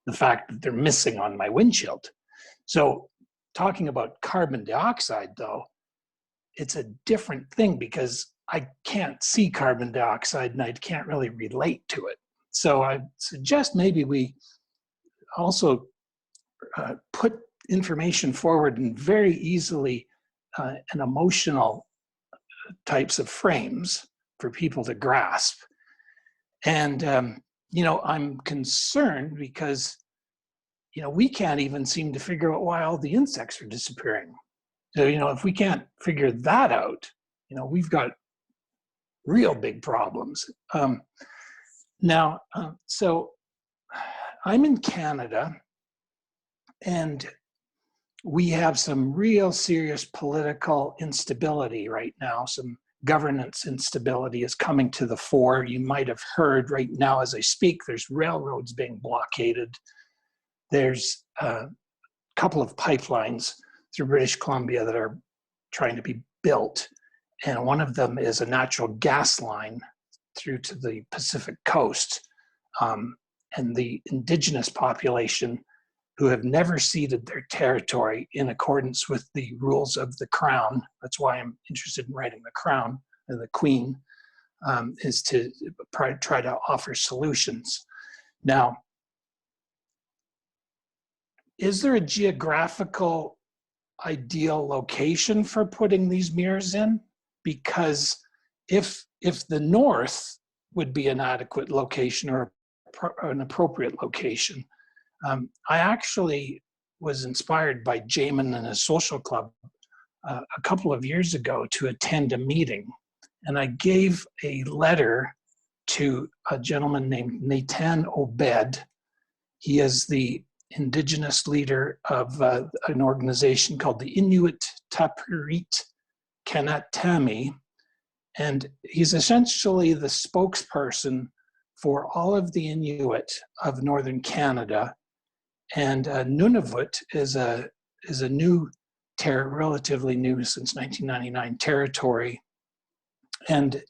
the fact that they're missing on my windshield. So talking about carbon dioxide, though, it's a different thing because I can't see carbon dioxide and I can't really relate to it. So I suggest maybe we also put information forward in very easily and emotional types of frames for people to grasp. And, I'm concerned because, we can't even seem to figure out why all the insects are disappearing. So, if we can't figure that out, we've got real big problems. So I'm in Canada, and we have some real serious political instability right now. Some governance instability is coming to the fore. You might have heard right now as I speak, there's railroads being blockaded. There's a couple of pipelines through British Columbia that are trying to be built. And one of them is a natural gas line through to the Pacific coast. And the indigenous population, who have never ceded their territory in accordance with the rules of the Crown. That's why I'm interested in writing The Crown and the Queen, is to try to offer solutions. Now, is there a geographical ideal location for putting these mirrors in? Because if the north would be an adequate location or an appropriate location, I actually was inspired by Jamin and his social club a couple of years ago to attend a meeting. And I gave a letter to a gentleman named Nathan Obed. He is the indigenous leader of an organization called the Inuit Tapirit Kanatami. And he's essentially the spokesperson for all of the Inuit of Northern Canada. And Nunavut is a new relatively new since 1999 territory, and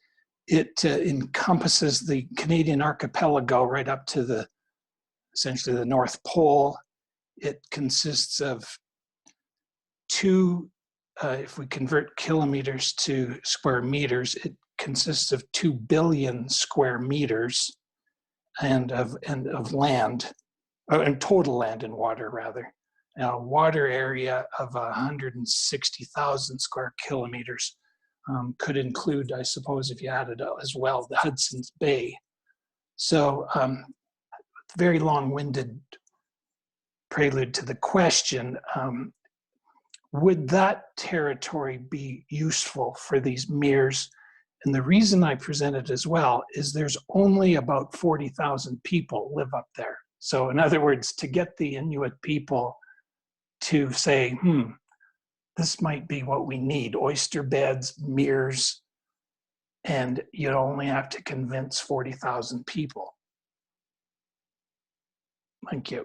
it encompasses the Canadian archipelago right up to essentially the North Pole. It consists of if we convert kilometers to square meters, it consists of 2 billion square meters and of land. And total land and water, rather. Now, water area of 160,000 square kilometers could include, I suppose, if you added as well, the Hudson's Bay. So, very long-winded prelude to the question, would that territory be useful for these mirrors? And the reason I present it as well is there's only about 40,000 people live up there. So in other words, to get the Inuit people to say, this might be what we need, oyster beds, mirrors, and you only have to convince 40,000 people. Thank you.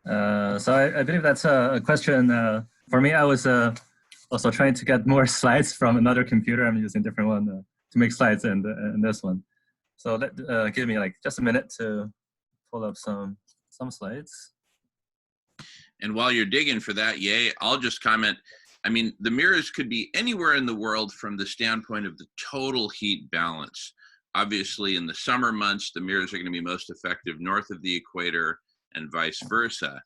So I believe that's a question. For me, I was also trying to get more slides from another computer. I'm using a different one to make slides in this one. So give me just a minute to pull up some slides. And while you're digging for that, I'll just comment. I mean, the mirrors could be anywhere in the world from the standpoint of the total heat balance. Obviously, in the summer months, the mirrors are going to be most effective north of the equator and vice versa.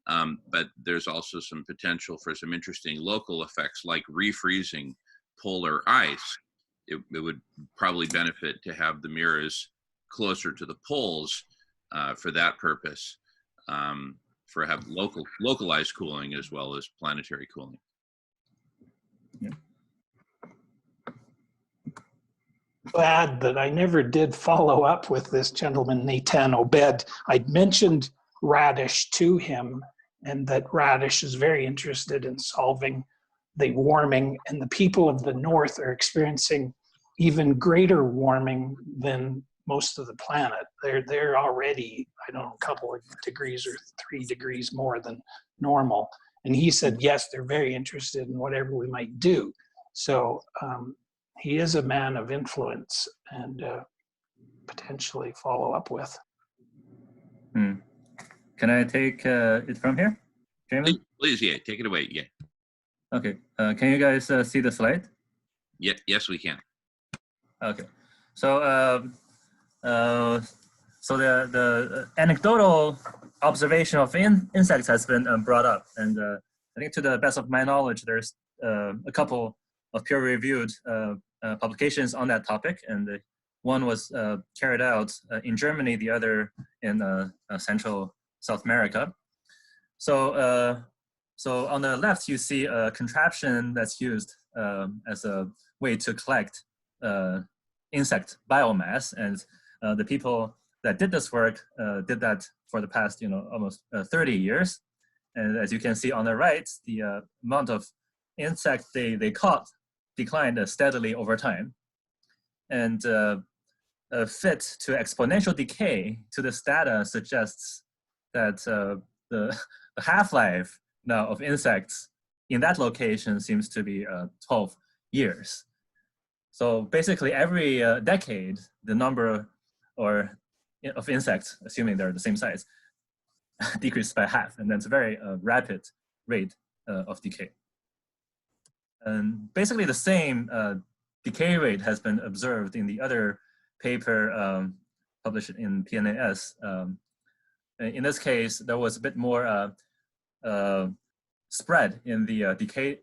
But there's also some potential for some interesting local effects like refreezing polar ice. It would probably benefit to have the mirrors closer to the poles for that purpose, for have localized cooling as well as planetary cooling. Yeah. Glad that I never did follow up with this gentleman, Nathan Obed. I'd mentioned Radish to him, and that Radish is very interested in solving the warming, and the people of the north are experiencing even greater warming than most of the planet. They're already, I don't know, a couple of degrees or 3 degrees more than normal. And he said, yes, they're very interested in whatever we might do. So he is a man of influence and potentially follow up with. Can I take it from here, Chairman? Please, yeah, take it away. Yeah. Okay. Can you guys see the slide? Yeah. Yes, we can. Okay. So so the anecdotal observation of insects has been brought up, and I think to the best of my knowledge, there's a couple of peer-reviewed publications on that topic, and one was carried out in Germany, the other in Central South America. So so on the left, you see a contraption that's used as a way to collect insect biomass, and the people that did this work did that for the past, almost 30 years. And as you can see on the right, the amount of insects they caught declined steadily over time. And a fit to exponential decay to this data suggests that the half-life now of insects in that location seems to be 12 years. So basically every decade, the number of insects, assuming they're the same size, decreased by half, and that's a very rapid rate of decay. And basically the same decay rate has been observed in the other paper published in PNAS. In this case, there was a bit more spread in the decay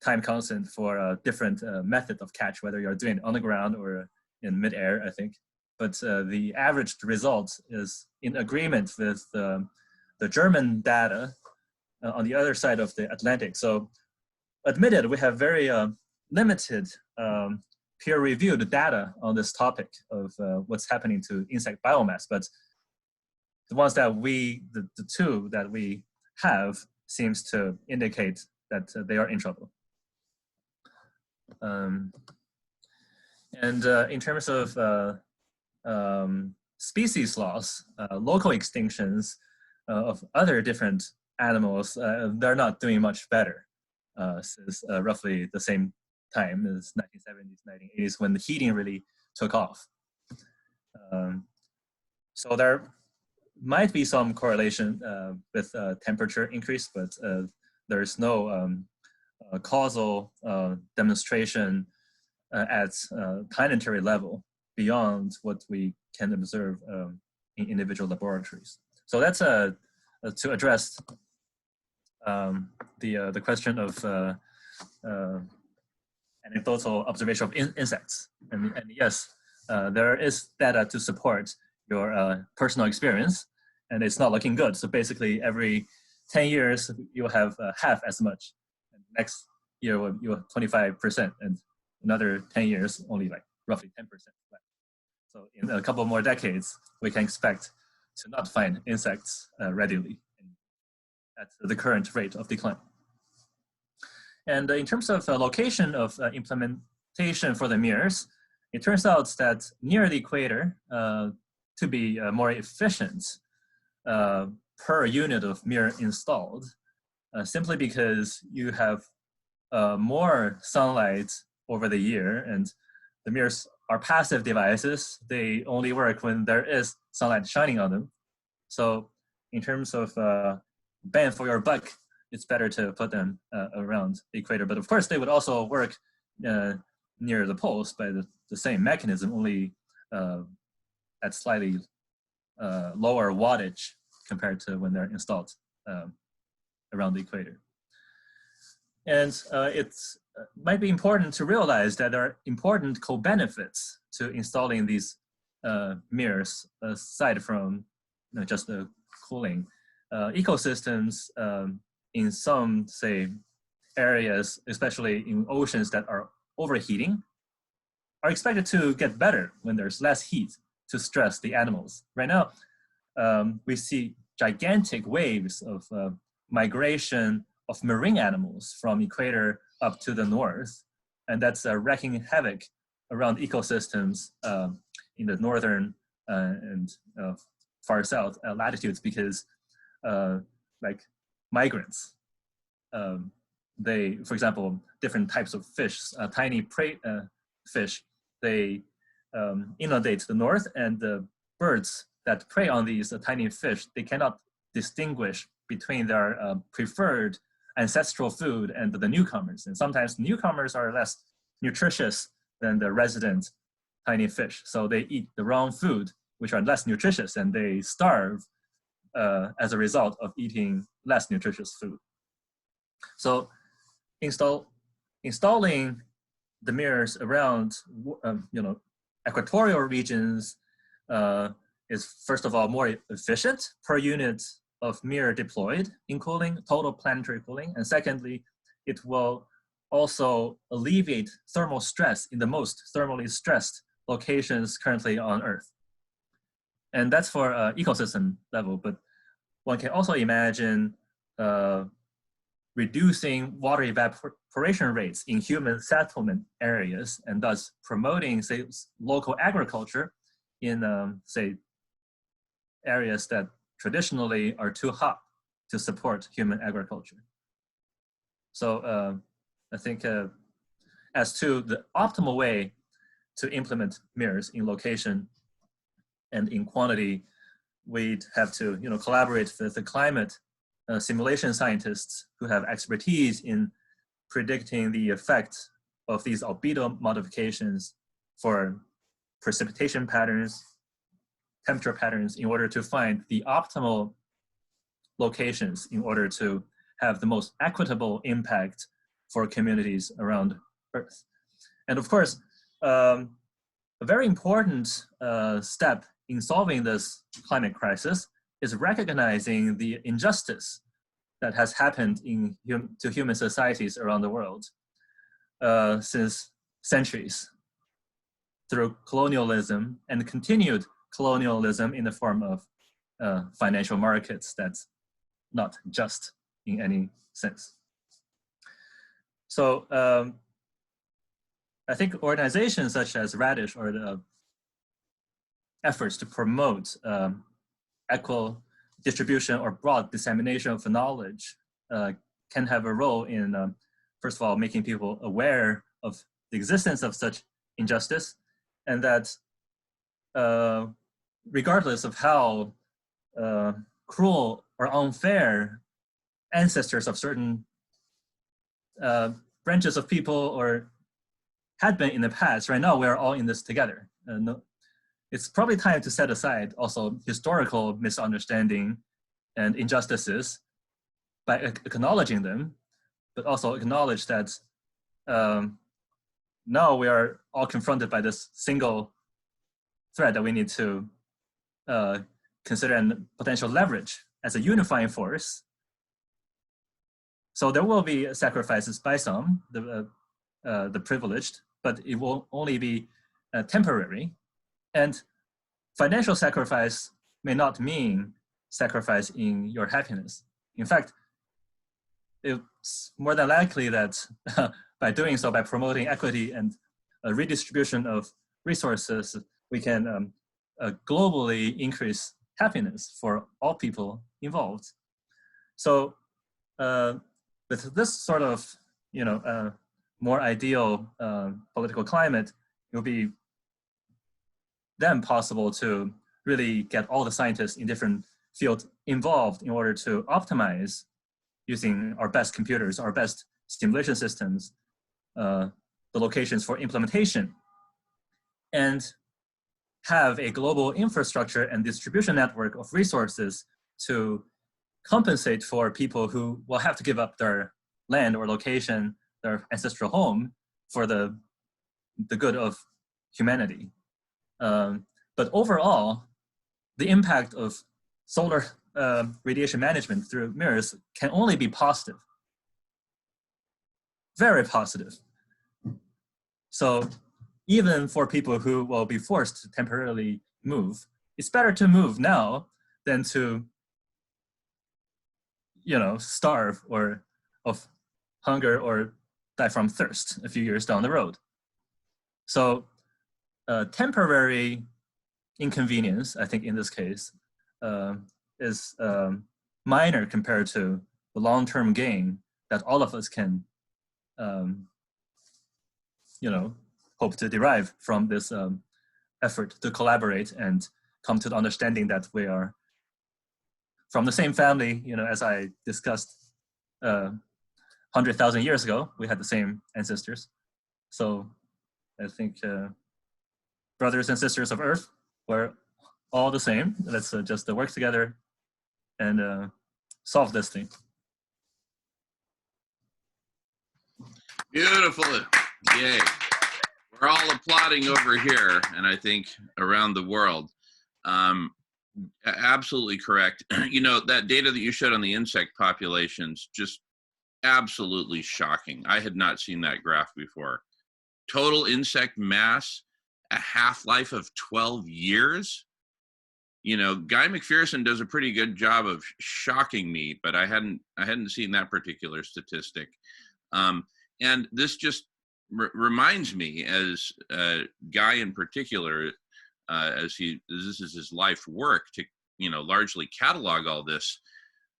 time constant for a different method of catch, whether you're doing it on the ground or in midair, I think. But the average result is in agreement with the German data on the other side of the Atlantic. So admitted, we have very limited peer-reviewed data on this topic of what's happening to insect biomass, but the ones that the two that we have seems to indicate that they are in trouble. And in terms of species loss, local extinctions of other different animals, they're not doing much better since roughly the same time as 1970s, 1980s, when the heating really took off. So there might be some correlation with temperature increase, but there's no causal demonstration at planetary level beyond what we can observe in individual laboratories. So that's to address the question of anecdotal observation of insects. And yes, there is data to support your personal experience, and it's not looking good. So basically every 10 years, you'll have half as much. And next year, you have 25%, and another 10 years, only like roughly 10% left. So in a couple more decades, we can expect to not find insects readily at the current rate of decline. And in terms of location of implementation for the mirrors, it turns out that near the equator, to be more efficient per unit of mirror installed, simply because you have more sunlight over the year, and the mirrors are passive devices. They only work when there is sunlight shining on them. So in terms of bang for your buck, it's better to put them around the equator. But of course, they would also work near the poles by the same mechanism, only at slightly lower wattage compared to when they're installed around the equator. And it might be important to realize that there are important co-benefits to installing these mirrors aside from just the cooling. Ecosystems in some, say, areas, especially in oceans that are overheating, are expected to get better when there's less heat to stress the animals. Right now, we see gigantic waves of migration of marine animals from equator up to the north, and that's wreaking havoc around ecosystems in the northern and far south latitudes because like migrants, they, for example, different types of fish, tiny prey fish, they inundate the north, and the birds that prey on these tiny fish, they cannot distinguish between their preferred ancestral food and the newcomers. And sometimes newcomers are less nutritious than the resident tiny fish. So they eat the wrong food, which are less nutritious, and they starve as a result of eating less nutritious food. So installing the mirrors around equatorial regions is first of all more efficient per unit of mirror deployed in cooling, total planetary cooling. And secondly, it will also alleviate thermal stress in the most thermally stressed locations currently on Earth. And that's for ecosystem level, but one can also imagine reducing water evaporation rates in human settlement areas, and thus promoting, say, local agriculture in, say, areas that traditionally are too hot to support human agriculture. So I think as to the optimal way to implement mirrors in location and in quantity, we'd have to collaborate with the climate simulation scientists who have expertise in predicting the effect of these albedo modifications for precipitation patterns, temperature patterns, in order to find the optimal locations in order to have the most equitable impact for communities around Earth. And of course, a very important step in solving this climate crisis is recognizing the injustice that has happened to human societies around the world since centuries through colonialism and continued colonialism in the form of financial markets that's not just in any sense. So I think organizations such as Radish or the efforts to promote equal distribution or broad dissemination of knowledge can have a role in, first of all, making people aware of the existence of such injustice, and that regardless of how cruel or unfair ancestors of certain branches of people or had been in the past, right now we're all in this together. It's probably time to set aside also historical misunderstanding and injustices by acknowledging them, but also acknowledge that now we are all confronted by this single threat that we need to consider and potential leverage as a unifying force. So there will be sacrifices by some, the privileged, but it will only be temporary. And financial sacrifice may not mean sacrifice in your happiness. In fact, it's more than likely that by doing so, by promoting equity and redistribution of resources, we can globally increase happiness for all people involved. So with this sort of, more ideal political climate, it will be then possible to really get all the scientists in different fields involved in order to optimize using our best computers, our best simulation systems, the locations for implementation, and have a global infrastructure and distribution network of resources to compensate for people who will have to give up their land or location, their ancestral home, for the good of humanity. But overall, the impact of solar radiation management through mirrors can only be positive. Very positive. So even for people who will be forced to temporarily move, it's better to move now than to, starve or of hunger or die from thirst a few years down the road. So temporary inconvenience, I think in this case, is minor compared to the long-term gain that all of us can hope to derive from this effort to collaborate and come to the understanding that we are from the same family. As I discussed 100,000 years ago, we had the same ancestors. So I think brothers and sisters of Earth, we're all the same. Let's just work together and solve this thing. Beautiful. Yay. We're all applauding over here, and I think around the world. Absolutely correct. That data that you showed on the insect populations, just absolutely shocking. I had not seen that graph before. Total insect mass, a half-life of 12 years. Guy McPherson does a pretty good job of shocking me, but I hadn't seen that particular statistic. And this just reminds me, as Guy in particular, as this is his life work to largely catalog all this.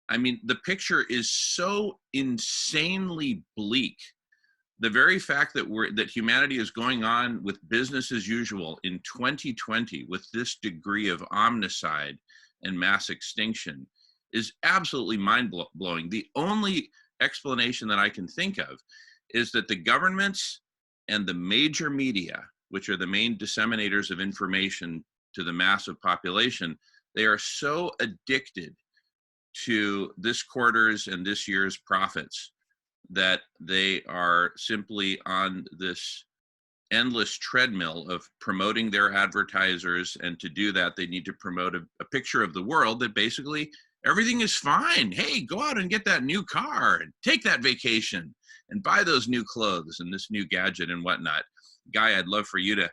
I mean, the picture is so insanely bleak. The very fact that humanity is going on with business as usual in 2020 with this degree of omnicide and mass extinction is absolutely mind-blowing. The only explanation that I can think of is that the governments and the major media, which are the main disseminators of information to the massive population, they are so addicted to this quarter's and this year's profits that they are simply on this endless treadmill of promoting their advertisers. And to do that, they need to promote a picture of the world that basically everything is fine. Hey, go out and get that new car and take that vacation and buy those new clothes and this new gadget and whatnot. Guy, I'd love for you to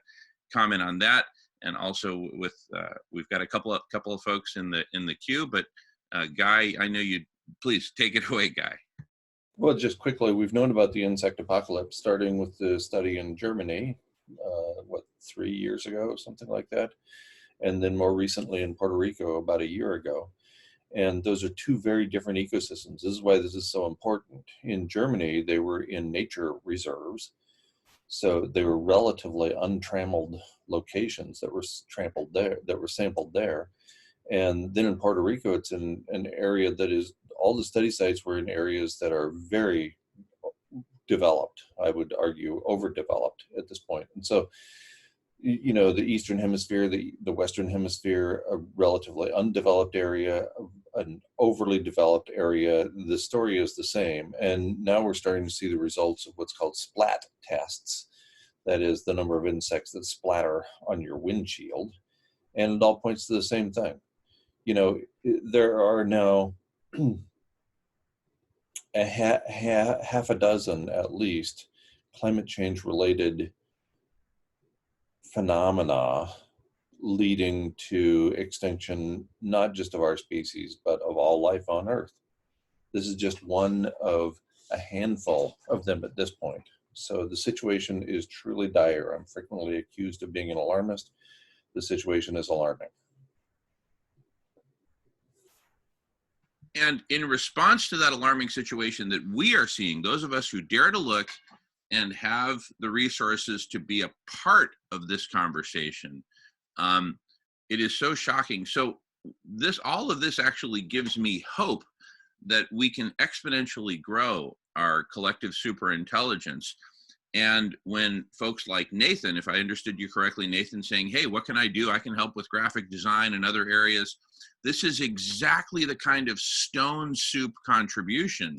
comment on that. And also with, we've got a couple of folks in the queue, but Guy, I know you, please take it away, Guy. Well, just quickly, we've known about the insect apocalypse, starting with the study in Germany, 3 years ago, something like that. And then more recently in Puerto Rico about a year ago. And those are two very different ecosystems. This is why this is so important. In Germany, they were in nature reserves. So they were relatively untrammeled locations that were sampled there. And then in Puerto Rico, it's in an area that is, all the study sites were in areas that are very developed, I would argue overdeveloped at this point. And so, the Eastern Hemisphere, the Western Hemisphere, a relatively undeveloped area, an overly developed area, the story is the same. And now we're starting to see the results of what's called splat tests. That is the number of insects that splatter on your windshield. And it all points to the same thing. There are now half a dozen, at least, climate change related phenomena leading to extinction, not just of our species, but of all life on Earth. This is just one of a handful of them at this point. So the situation is truly dire. I'm frequently accused of being an alarmist. The situation is alarming. And in response to that alarming situation that we are seeing, those of us who dare to look and have the resources to be a part of this conversation, it is so shocking. So all of this actually gives me hope that we can exponentially grow our collective superintelligence. And when folks like Nathan, if I understood you correctly, Nathan saying, hey, what can I do? I can help with graphic design and other areas. This is exactly the kind of stone soup contribution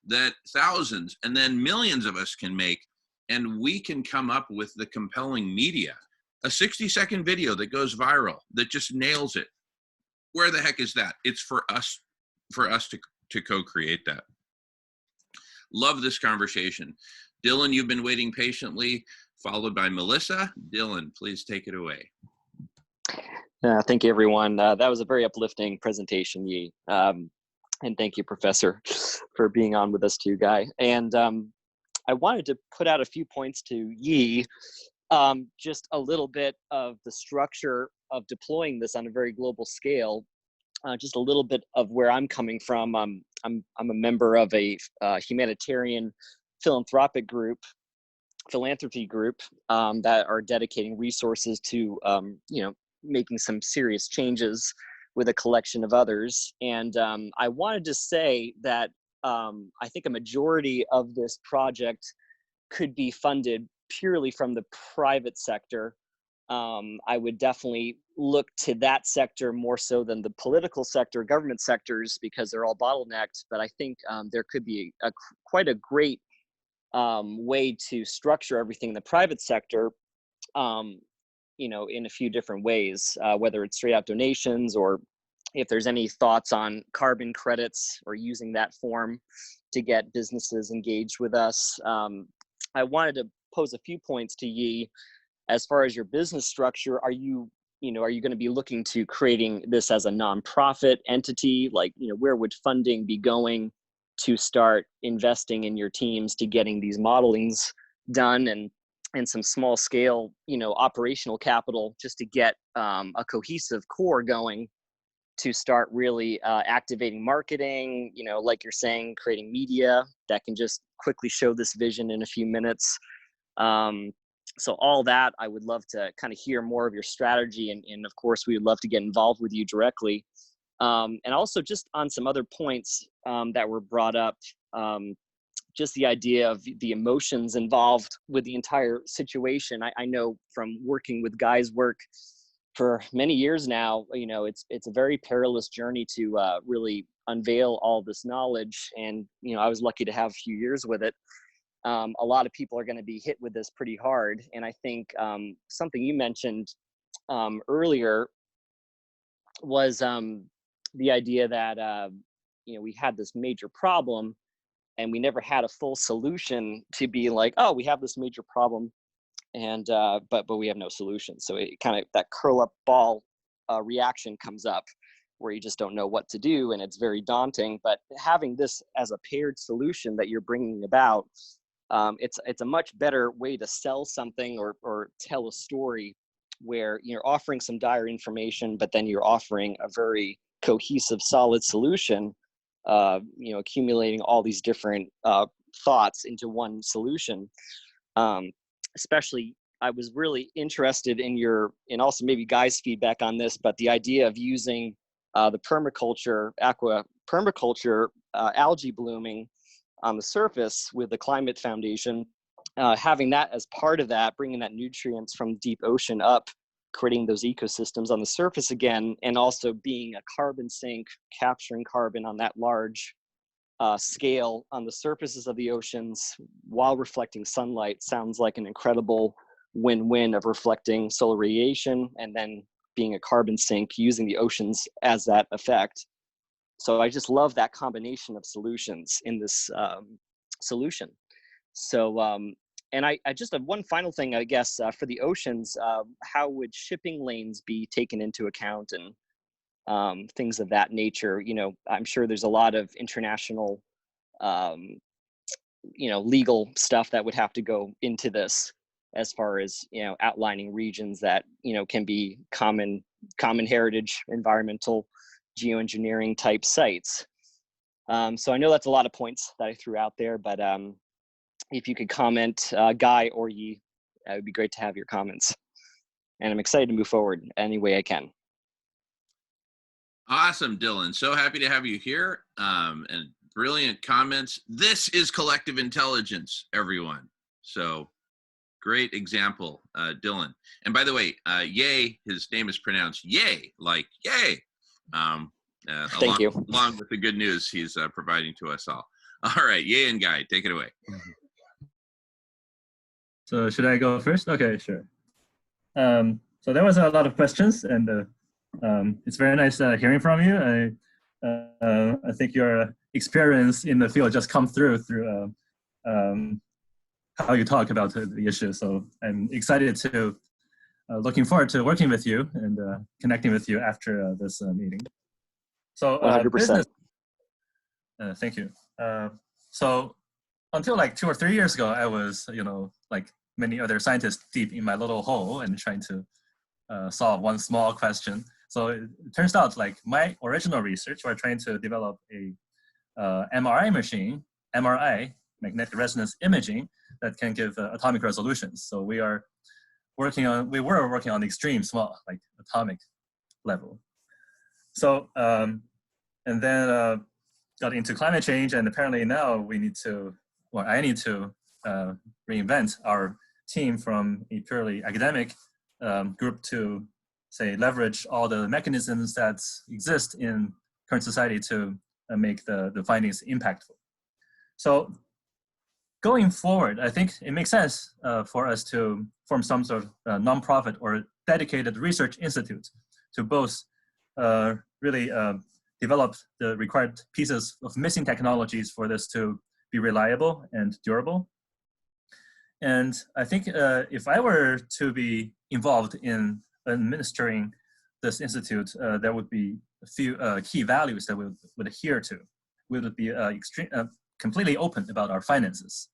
that thousands and then millions of us can make. And we can come up with the compelling media, a 60-second video that goes viral, that just nails it. Where the heck is that? It's for us to co-create that. Love this conversation. Dylan, you've been waiting patiently, followed by Melissa. Dylan, please take it away. Thank you, everyone. That was a very uplifting presentation, Yi. And thank you, Professor, for being on with us too, Guy. And I wanted to put out a few points to Yi, just a little bit of the structure of deploying this on a very global scale. Just a little bit of where I'm coming from. I'm a member of a humanitarian philanthropy group that are dedicating resources to making some serious changes with a collection of others. And I wanted to say that I think a majority of this project could be funded purely from the private sector. I would definitely look to that sector more so than the political sector, government sectors, because they're all bottlenecked. But I think there could be quite a great way to structure everything in the private sector, in a few different ways, whether it's straight out donations or if there's any thoughts on carbon credits or using that form to get businesses engaged with us. I wanted to pose a few points to Yi. As far as your business structure, are you going to be looking to creating this as a nonprofit entity? Like, where would funding be going to start investing in your teams to getting these modelings done and some small scale, operational capital just to get a cohesive core going to start really activating marketing, like you're saying, creating media that can just quickly show this vision in a few minutes. So all that, I would love to kind of hear more of your strategy. And of course, we would love to get involved with you directly. And also just on some other points that were brought up, just the idea of the emotions involved with the entire situation. I know from working with Guy's work for many years now, it's a very perilous journey to really unveil all this knowledge. And, I was lucky to have a few years with it. A lot of people are going to be hit with this pretty hard. And I think something you mentioned earlier was the idea that, we had this major problem and we never had a full solution to be like, oh, we have this major problem and but we have no solution. So it kind of, that curl up ball reaction comes up where you just don't know what to do and it's very daunting. But having this as a paired solution that you're bringing about, it's a much better way to sell something or tell a story where you're offering some dire information, but then you're offering a very cohesive, solid solution, accumulating all these different thoughts into one solution. Especially, I was really interested in and also maybe Guy's feedback on this, but the idea of using the aqua permaculture, algae blooming on the surface with the Climate Foundation, having that as part of that, bringing that nutrients from deep ocean up, creating those ecosystems on the surface again, and also being a carbon sink, capturing carbon on that large scale on the surfaces of the oceans while reflecting sunlight sounds like an incredible win-win of reflecting solar radiation and then being a carbon sink using the oceans as that effect. So I just love that combination of solutions in this solution. So, and I just have one final thing, I guess, for the oceans, how would shipping lanes be taken into account and things of that nature? I'm sure there's a lot of international, legal stuff that would have to go into this as far as, outlining regions that, can be common heritage, environmental, geoengineering type sites. So I know that's a lot of points that I threw out there, but if you could comment, Guy or Yi, it would be great to have your comments. And I'm excited to move forward any way I can. Awesome, Dylan. So happy to have you here. And brilliant comments. This is collective intelligence, everyone. So great example, Dylan. And by the way, Yay, his name is pronounced Yay, like Yay. Thank you. Along with the good news he's providing to us all. All right, Yay and Guy, take it away. So should I go first? Okay, sure. So there was a lot of questions, and it's very nice hearing from you. I think your experience in the field just come through how you talk about the issue. So I'm excited to, looking forward to working with you and connecting with you after this meeting. So 100%. business. Thank you. So until like 2 or 3 years ago, I was, like many other scientists, deep in my little hole and trying to solve one small question. So it turns out like my original research, we're trying to develop a MRI machine, MRI, magnetic resonance imaging, that can give atomic resolutions. So we were working on the extreme small, like atomic level. So, and then got into climate change, and apparently now I need to reinvent our team from a purely academic group to, say, leverage all the mechanisms that exist in current society to make the findings impactful. So going forward, I think it makes sense for us to form some sort of nonprofit or dedicated research institute to both really develop the required pieces of missing technologies for this to be reliable and durable. And I think if I were to be involved in administering this institute, there would be a few key values that we would adhere to. We would be completely open about our finances,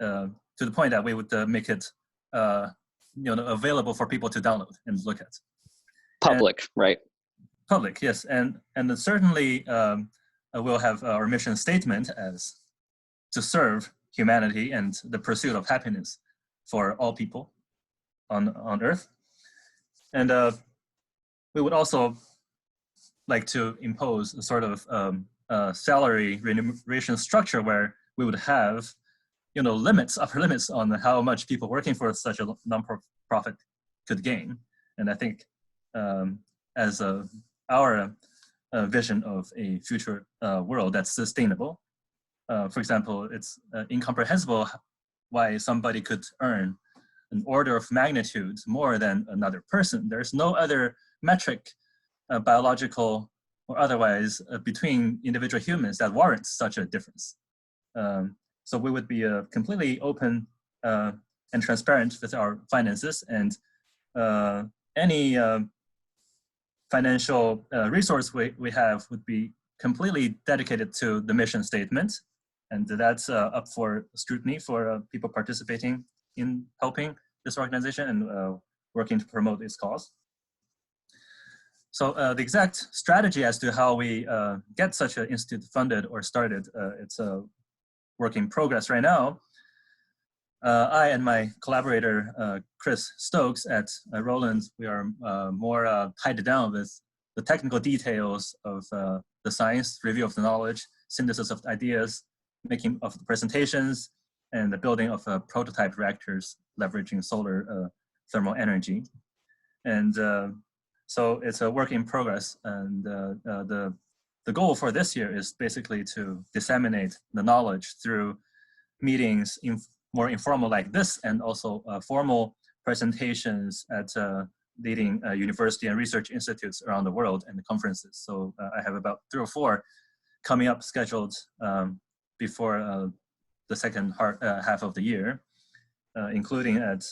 to the point that we would make it available for people to download and look at. Public, right? Public, yes. And then certainly we'll have our mission statement as to serve humanity and the pursuit of happiness for all people on Earth. And we would also like to impose a sort of salary remuneration structure where we would have, upper limits on how much people working for such a non-profit could gain. And I think as our vision of a future world that's sustainable, for example, it's incomprehensible why somebody could earn an order of magnitude more than another person. There's no other metric, biological or otherwise, between individual humans that warrants such a difference. So we would be completely open and transparent with our finances, and any financial resource we have would be completely dedicated to the mission statement. And that's up for scrutiny for people participating in helping this organization and working to promote its cause. So the exact strategy as to how we get such an institute funded or started, it's a work in progress right now. I and my collaborator, Chris Stokes at Roland, we are more tied down with the technical details of the science, review of the knowledge, synthesis of ideas, making of the presentations, and the building of prototype reactors leveraging solar thermal energy. And so it's a work in progress. And the goal for this year is basically to disseminate the knowledge through meetings more informal like this, and also formal presentations at leading university and research institutes around the world and the conferences. So I have about 3 or 4 coming up scheduled before the second half of the year, including at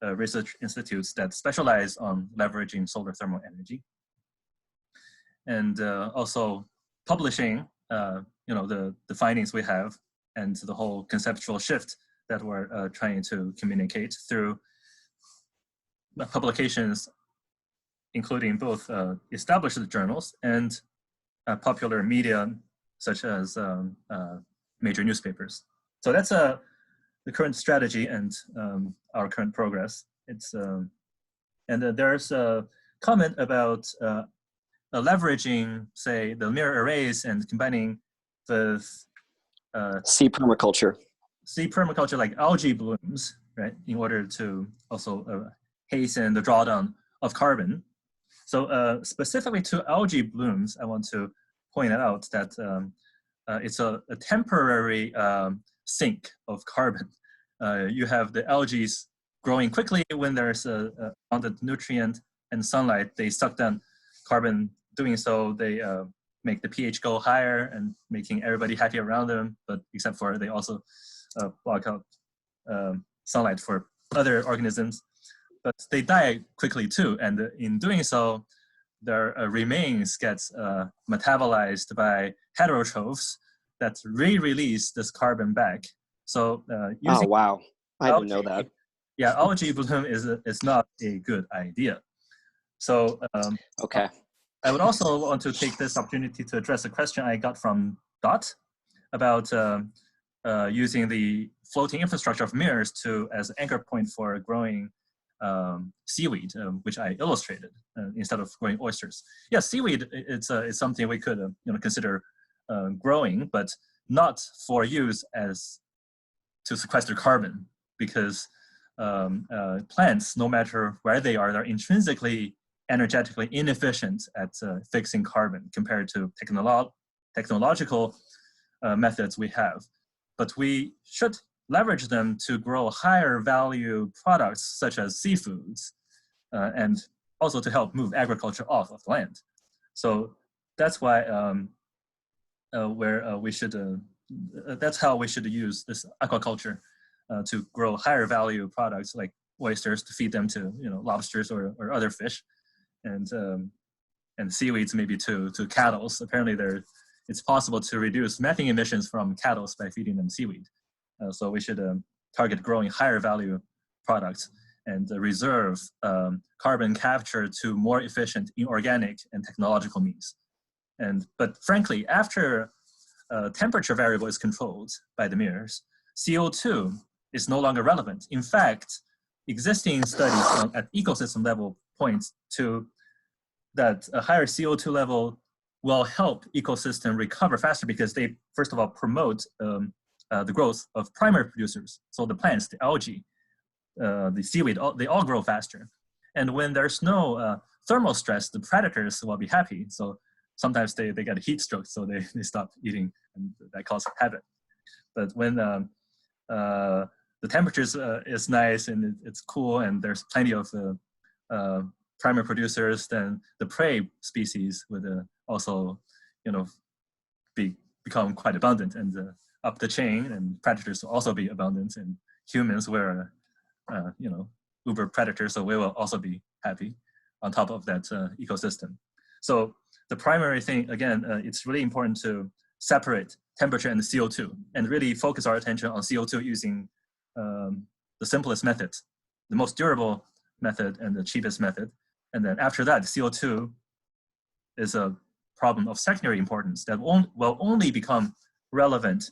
research institutes that specialize on leveraging solar thermal energy. And also publishing the findings we have and the whole conceptual shift that we're trying to communicate through publications, including both established journals and popular media, such as major newspapers. So that's the current strategy and our current progress. It's and there's a comment about leveraging, say, the mirror arrays and combining with sea permaculture. sea permaculture like algae blooms, right, in order to also hasten the drawdown of carbon. So specifically to algae blooms, I want to point out that it's a temporary sink of carbon. You have the algae growing quickly when there's abundant nutrient and sunlight. They suck down carbon. Doing so, they make the pH go higher and making everybody happy around them, but except for they also block out sunlight for other organisms. But they die quickly too, and in doing so, their remains gets metabolized by heterotrophs that re-release this carbon back. So using Oh, wow. I didn't know algae, that. yeah, algae bloom is not a good idea. So Okay. I would also want to take this opportunity to address a question I got from Dot about using the floating infrastructure of mirrors as an anchor point for growing seaweed, which I illustrated instead of growing oysters. Yeah, seaweed it's something we could consider growing, but not for use as to sequester carbon, because plants, no matter where they are, they're intrinsically energetically inefficient at fixing carbon compared to technological methods we have. But we should leverage them to grow higher value products such as seafoods and also to help move agriculture off of land. So that's why that's how we should use this aquaculture to grow higher value products like oysters to feed them to lobsters or other fish, and seaweeds maybe to cattle. Apparently it's possible to reduce methane emissions from cattle by feeding them seaweed. So we should target growing higher value products and reserve carbon capture to more efficient inorganic and technological means. But frankly, after temperature variable is controlled by the mirrors, CO2 is no longer relevant. In fact, existing studies at ecosystem level point to that a higher CO2 level will help ecosystem recover faster because they, first of all, promote the growth of primary producers. So the plants, the algae, the seaweed, they all grow faster. And when there's no thermal stress, the predators will be happy. So sometimes they get a heat stroke, so they stop eating, and that causes habit. But when the temperature is nice and it's cool and there's plenty of primary producers, then the prey species would also, become quite abundant and up the chain, and predators will also be abundant, and humans were, uber predators, so we will also be happy on top of that ecosystem. So the primary thing, again, it's really important to separate temperature and CO2 and really focus our attention on CO2 using the simplest method, the most durable method and the cheapest method. And then after that, CO2 is a problem of secondary importance that will only become relevant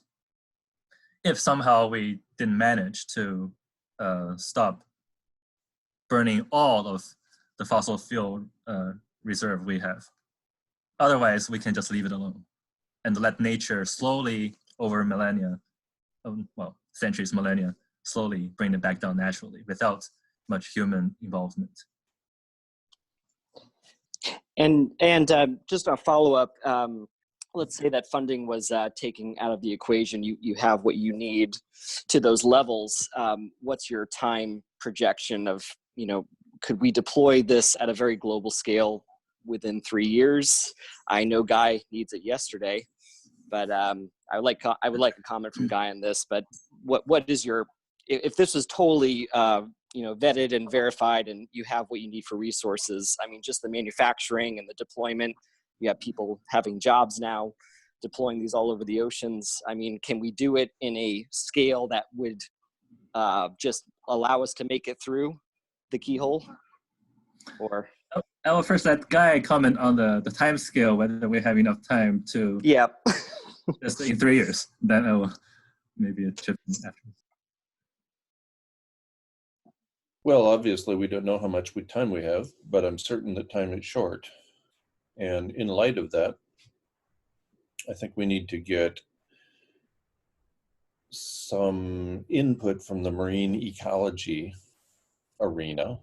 if somehow we didn't manage to stop burning all of the fossil fuel reserve we have. Otherwise, we can just leave it alone and let nature slowly over millennia, centuries, millennia, slowly bring it back down naturally without much human involvement. And just a follow-up, let's say that funding was taken out of the equation. You have what you need to those levels. What's your time projection of, could we deploy this at a very global scale within 3 years? I know Guy needs it yesterday, but I would like a comment from Guy on this. But what is your, if this was totally vetted and verified and you have what you need for resources, I mean, just the manufacturing and the deployment, you have people having jobs now, deploying these all over the oceans. I mean, can we do it in a scale that would just allow us to make it through the keyhole? Or I will first let Guy comment on the time scale, whether we have enough time to just in 3 years. Then I will maybe chip in after. Well, obviously, we don't know how much time we have, but I'm certain that time is short. And in light of that, I think we need to get some input from the marine ecology arena.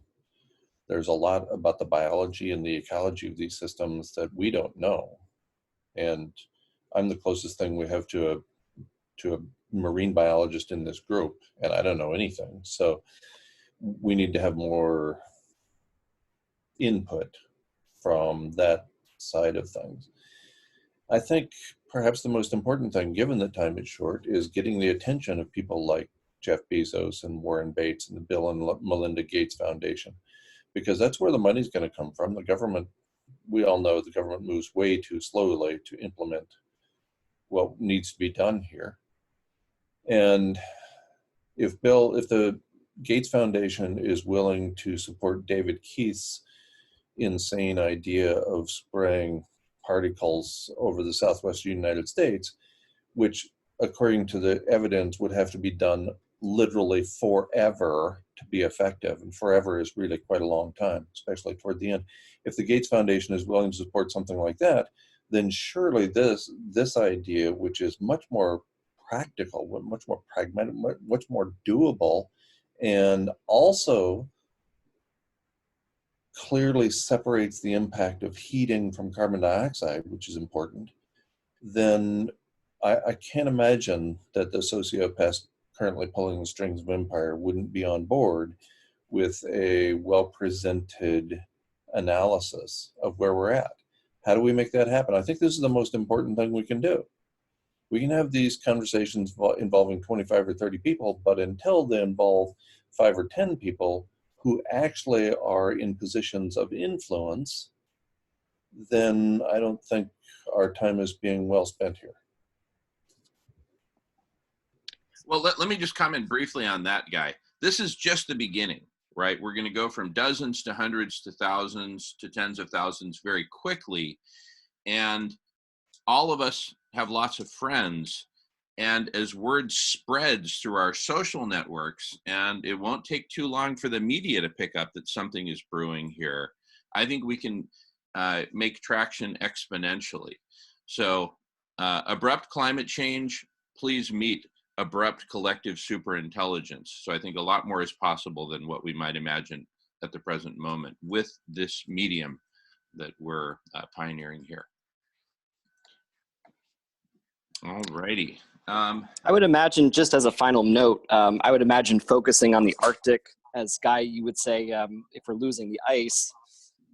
There's a lot about the biology and the ecology of these systems that we don't know. And I'm the closest thing we have to a marine biologist in this group, and I don't know anything. So we need to have more input from that side of things. I think perhaps the most important thing, given that time is short, is getting the attention of people like Jeff Bezos and Warren Bates and the Bill and Melinda Gates Foundation, because that's where the money's going to come from. The government, we all know the government moves way too slowly to implement what needs to be done here. And if the Gates Foundation is willing to support David Keith's insane idea of spraying particles over the southwestern United States, which according to the evidence would have to be done literally forever to be effective, and forever is really quite a long time, especially toward the end. If the Gates Foundation is willing to support something like that, then surely this idea, which is much more practical, much more pragmatic, much more doable, and also clearly separates the impact of heating from carbon dioxide, which is important, then I can't imagine that the sociopaths currently pulling the strings of empire wouldn't be on board with a well-presented analysis of where we're at. How do we make that happen? I think this is the most important thing we can do. We can have these conversations involving 25 or 30 people, but until they involve 5 or 10 people who actually are in positions of influence, then I don't think our time is being well spent here. Well, let me just comment briefly on that, Guy. This is just the beginning, right? We're going to go from dozens to hundreds to thousands to tens of thousands very quickly. And all of us have lots of friends. And as word spreads through our social networks, and it won't take too long for the media to pick up that something is brewing here, I think we can make traction exponentially. So abrupt climate change, please meet abrupt collective superintelligence. So I think a lot more is possible than what we might imagine at the present moment with this medium that we're pioneering here. All righty. I would imagine, just as a final note, I would imagine focusing on the Arctic, as Guy, you would say, if we're losing the ice,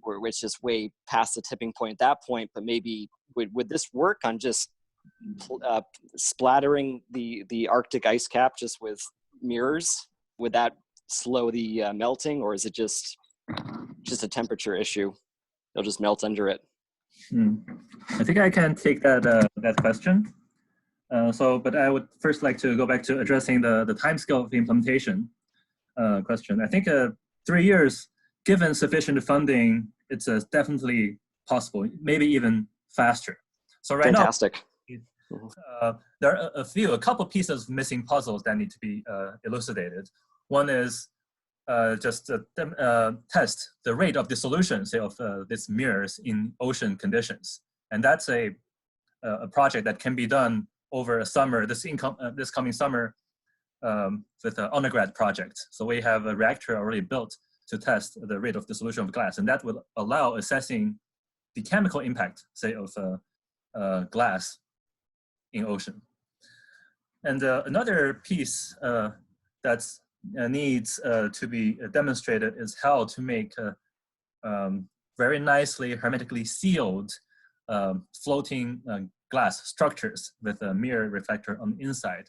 which is way past the tipping point at that point, but maybe would this work on just splattering the Arctic ice cap just with mirrors? Would that slow the melting, or is it just a temperature issue? They'll just melt under it. I think I can take that question. But I would first like to go back to addressing the timescale of the implementation question. I think 3 years, given sufficient funding, it's definitely possible, maybe even faster. So right Fantastic. now, there are a couple pieces of missing puzzles that need to be elucidated. One is just test the rate of dissolution, say, of these mirrors in ocean conditions. And that's a project that can be done over a summer, this coming summer, with an undergrad project. So we have a reactor already built to test the rate of dissolution of glass, and that will allow assessing the chemical impact, say, of glass in ocean. And another piece that needs to be demonstrated is how to make very nicely hermetically sealed floating glass structures with a mirror reflector on the inside.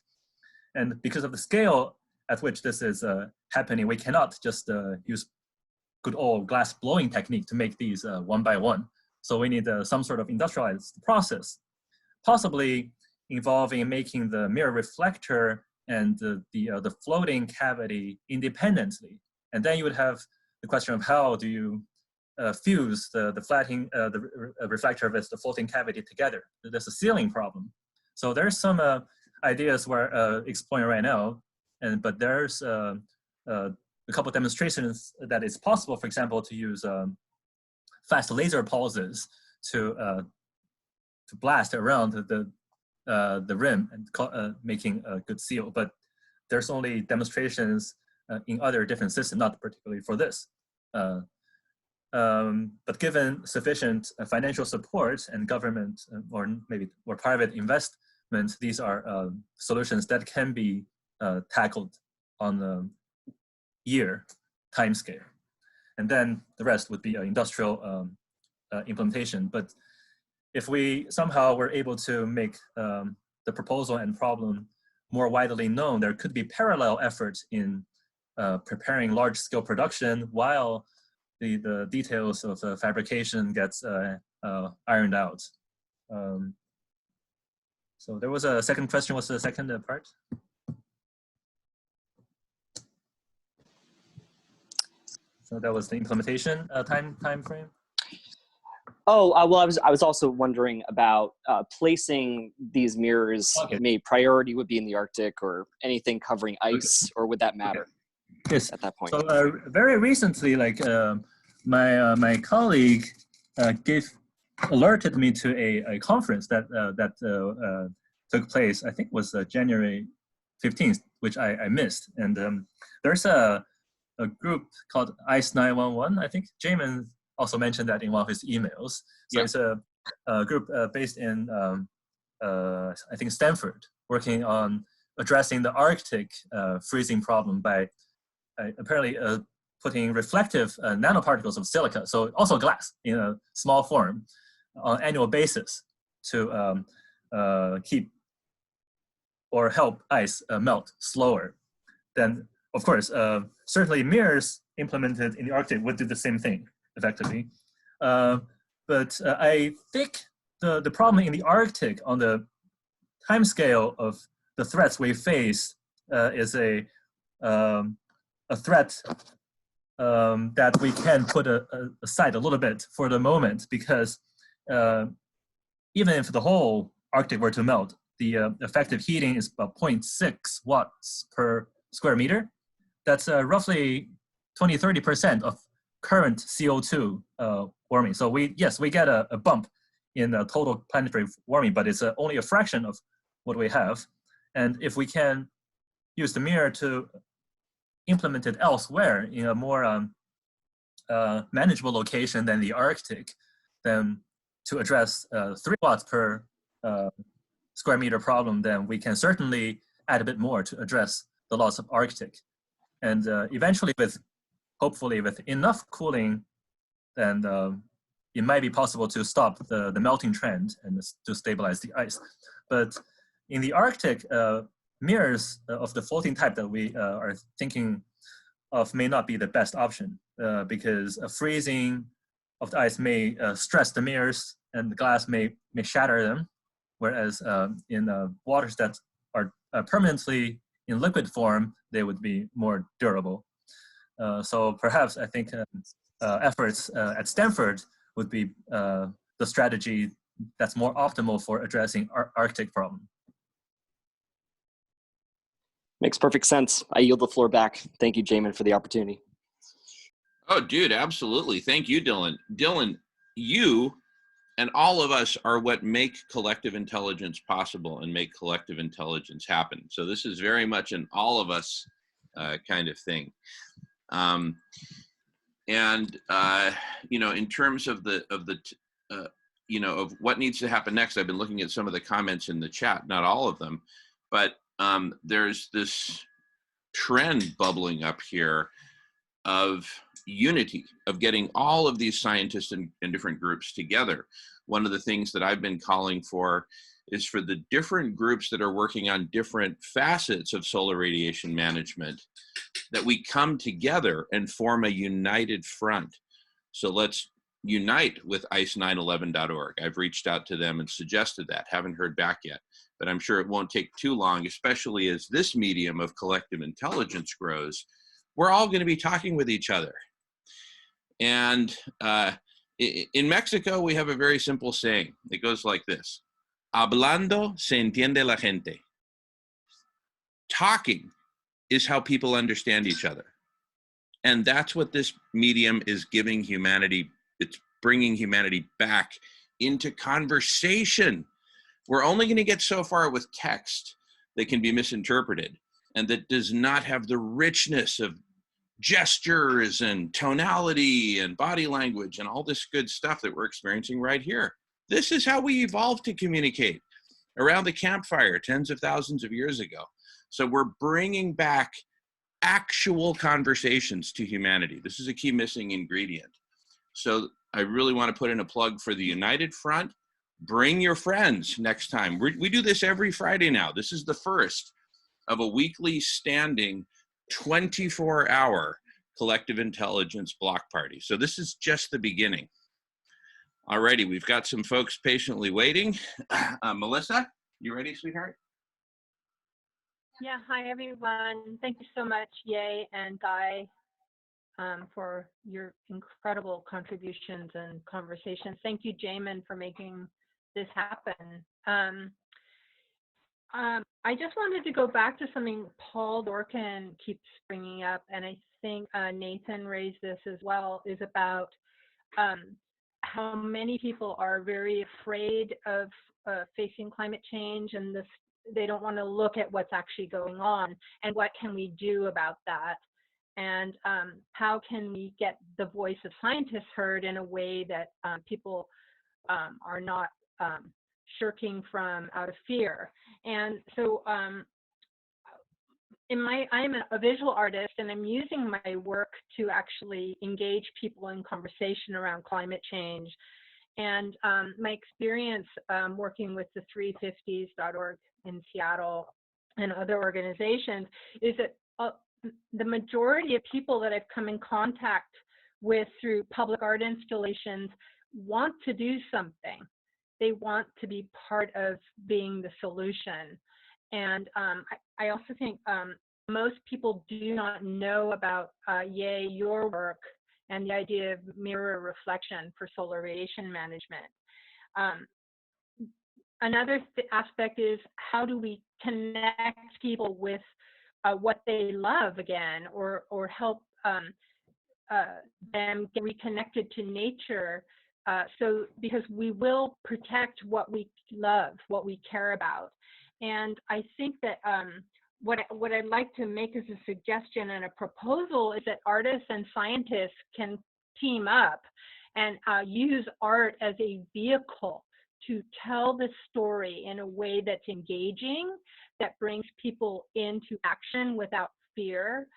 And because of the scale at which this is happening, we cannot just use good old glass blowing technique to make these one by one. So we need some sort of industrialized process, possibly involving making the mirror reflector and the floating cavity independently. And then you would have the question of how do you fuse the reflector with the floating cavity together. There's a sealing problem. So there's some ideas we're exploring right now, but there's a couple of demonstrations that it's possible, for example, to use fast laser pulses to blast around the rim and making a good seal, but there's only demonstrations in other different systems, not particularly for this. But given sufficient financial support and government or maybe more private investment, these are solutions that can be tackled on the year timescale. And then the rest would be industrial implementation. But if we somehow were able to make the proposal and problem more widely known, there could be parallel efforts in preparing large-scale production while the details of fabrication gets ironed out. So there was a second question. What's the second part? So that was the implementation time frame. Oh, well, I was also wondering about placing these mirrors. Okay. Maybe priority would be in the Arctic or anything covering ice, or would that matter? Okay. Yes. At that point. So very recently, like my colleague alerted me to a conference that took place. I think it was January 15th, which I missed. And there's a group called ICE 911. I think Jamin also mentioned that in one of his emails. So It's a group based in, I think, Stanford, working on addressing the Arctic freezing problem by apparently putting reflective nanoparticles of silica, so also glass, in a small form on an annual basis to keep or help ice melt slower. Then, of course, certainly mirrors implemented in the Arctic would do the same thing effectively. But I think the problem in the Arctic on the timescale of the threats we face is a threat that we can put aside a little bit for the moment, because even if the whole Arctic were to melt, the effective heating is about 0.6 watts per square meter. That's roughly 20–30% of current CO2 warming. So we get a bump in total planetary warming, but it's only a fraction of what we have. And if we can use the mirror to implement it elsewhere in a more manageable location than the Arctic, then to address 3 watts per square meter problem, then we can certainly add a bit more to address the loss of Arctic. And eventually, hopefully with enough cooling, then it might be possible to stop the melting trend and to stabilize the ice. But in the Arctic, mirrors of the floating type that we are thinking of may not be the best option because a freezing of the ice may stress the mirrors and the glass may shatter them, whereas in waters that are permanently in liquid form, they would be more durable. So perhaps I think efforts at Stanford would be the strategy that's more optimal for addressing Arctic problem. Makes perfect sense. I yield the floor back. Thank you, Jamin, for the opportunity. Oh, dude, absolutely. Thank you, Dylan. Dylan, you and all of us are what make collective intelligence possible and make collective intelligence happen. So this is very much an all of us kind of thing. You know, in terms of you know, of what needs to happen next, I've been looking at some of the comments in the chat, not all of them, but there's this trend bubbling up here of unity, of getting all of these scientists in different groups together. One of the things that I've been calling for is for the different groups that are working on different facets of solar radiation management, that we come together and form a united front. So let's unite with ice911.org. I've reached out to them and suggested that, haven't heard back yet, but I'm sure it won't take too long, especially as this medium of collective intelligence grows. We're all going to be talking with each other. And in Mexico, we have a very simple saying. It goes like this: hablando se entiende la gente. Talking is how people understand each other. And that's what this medium is giving humanity. It's bringing humanity back into conversation. We're only going to get so far with text that can be misinterpreted and that does not have the richness of gestures and tonality and body language and all this good stuff that we're experiencing right here. This is how we evolved to communicate around the campfire tens of thousands of years ago. So we're bringing back actual conversations to humanity. This is a key missing ingredient. So I really want to put in a plug for the United Front. Bring your friends next time. We do this every Friday now. This is the first of a weekly standing 24-hour collective intelligence block party. So this is just the beginning. Alrighty, we've got some folks patiently waiting. Melissa, you ready, sweetheart? Yeah, hi everyone. Thank you so much, Ye and Guy, for your incredible contributions and conversations. Thank you, Jamin, for making this happen. I just wanted to go back to something Paul Dorkin keeps bringing up, and I think Nathan raised this as well, is about how many people are very afraid of facing climate change, and they don't want to look at what's actually going on and what can we do about that, and how can we get the voice of scientists heard in a way that people are not shirking from out of fear. And so I'm a visual artist, and I'm using my work to actually engage people in conversation around climate change. And my experience working with the 350s.org in Seattle and other organizations is that the majority of people that I've come in contact with through public art installations want to do something. They want to be part of being the solution. And I also think most people do not know about your work and the idea of mirror reflection for solar radiation management. Another aspect is, how do we connect people with what they love again, or help them get reconnected to nature, because we will protect what we love, what we care about. And I think that what I'd like to make as a suggestion and a proposal is that artists and scientists can team up and use art as a vehicle to tell the story in a way that's engaging, that brings people into action without fear,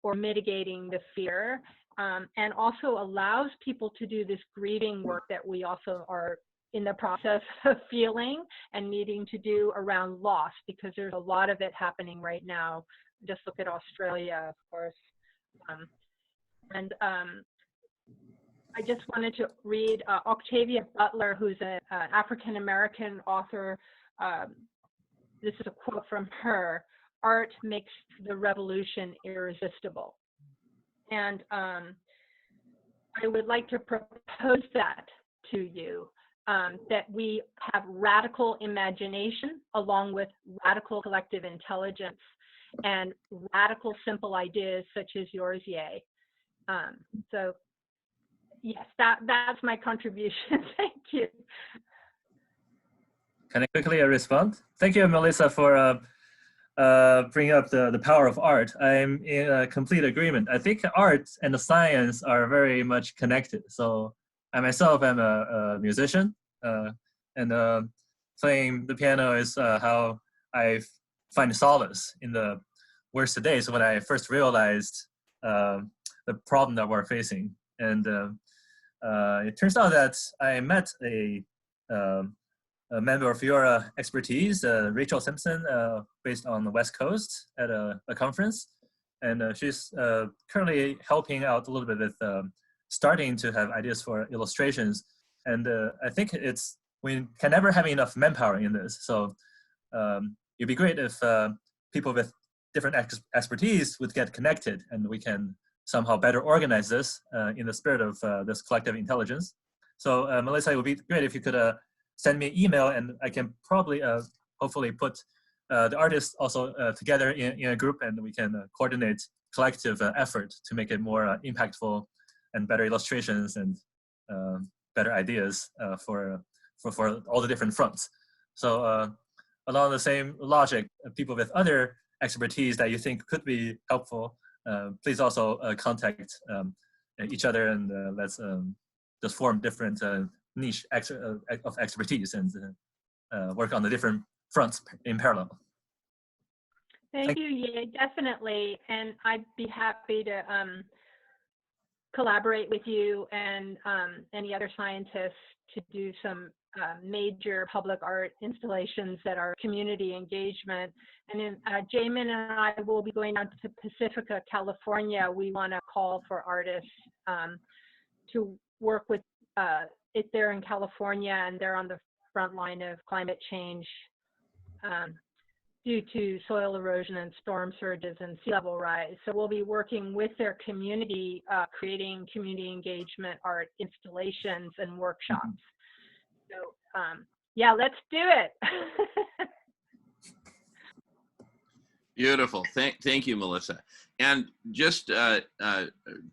or mitigating the fear, and also allows people to do this grieving work that we also are in the process of feeling and needing to do around loss, because there's a lot of it happening right now. Just look at Australia, of course. I just wanted to read Octavia Butler, who's an African-American author. This is a quote from her: "Art makes the revolution irresistible." And I would like to propose that to you, that we have radical imagination along with radical collective intelligence and radical simple ideas such as yours, Ye. So yes, that's my contribution. Thank you. Can I quickly respond? Thank you, Melissa, for bringing up the power of art. I'm in complete agreement. I think art and the science are very much connected. So I myself am a musician, and playing the piano is how I find solace in the worst days when I first realized the problem that we're facing. And it turns out that I met a member of your expertise, Rachel Simpson, based on the West Coast at a conference. And she's currently helping out a little bit with starting to have ideas for illustrations. And I think we can never have enough manpower in this. So it'd be great if people with different expertise would get connected, and we can somehow better organize this in the spirit of this collective intelligence. So Melissa, it would be great if you could send me an email, and I can probably hopefully put the artists also together in a group, and we can coordinate collective effort to make it more impactful and better illustrations and better ideas for all the different fronts. So along the same logic, people with other expertise that you think could be helpful, please also contact each other, and let's just form different niche of expertise and work on the different fronts in parallel. Thank you. Yeah, definitely. And I'd be happy to collaborate with you and any other scientists to do some major public art installations that are community engagement. And then Jamin and I will be going down to Pacifica, California. We want to call for artists to work with it there in California, and they're on the front line of climate change due to soil erosion and storm surges and sea level rise. So we'll be working with their community, creating community engagement art installations and workshops. So yeah, let's do it. Beautiful. Thank you, Melissa. And just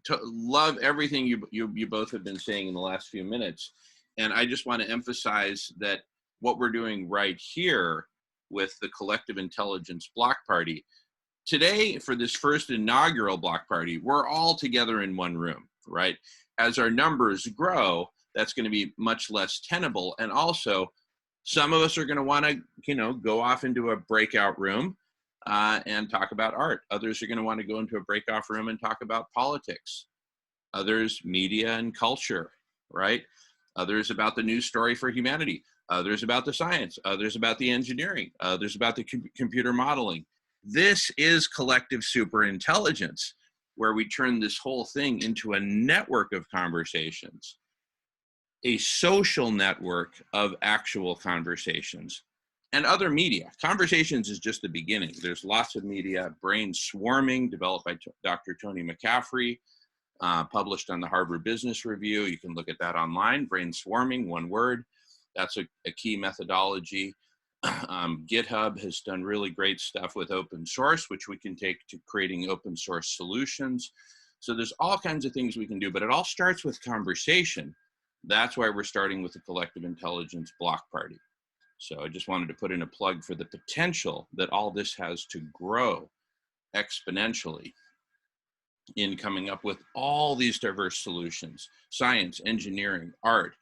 love everything you both have been saying in the last few minutes. And I just want to emphasize that what we're doing right here with the Collective Intelligence Block Party today, for this first inaugural block party, we're all together in one room, right? As our numbers grow, that's going to be much less tenable. And also, some of us are going to want to, go off into a breakout room and talk about art. Others are going to want to go into a breakout room and talk about politics. Others, media and culture, right? Others about the news story for humanity. Others about the science. Others about the engineering. Others about the computer modeling. This is collective superintelligence, where we turn this whole thing into a network of conversations, a social network of actual conversations, and other media. Conversations is just the beginning. There's lots of media. Brain Swarming, developed by Dr. Tony McCaffrey, published on the Harvard Business Review. You can look at that online. Brain Swarming, one word. That's a key methodology. GitHub has done really great stuff with open source, which we can take to creating open source solutions. So there's all kinds of things we can do, but it all starts with conversation. That's why we're starting with the Collective Intelligence Block Party. So I just wanted to put in a plug for the potential that all this has to grow exponentially in coming up with all these diverse solutions: science, engineering, art,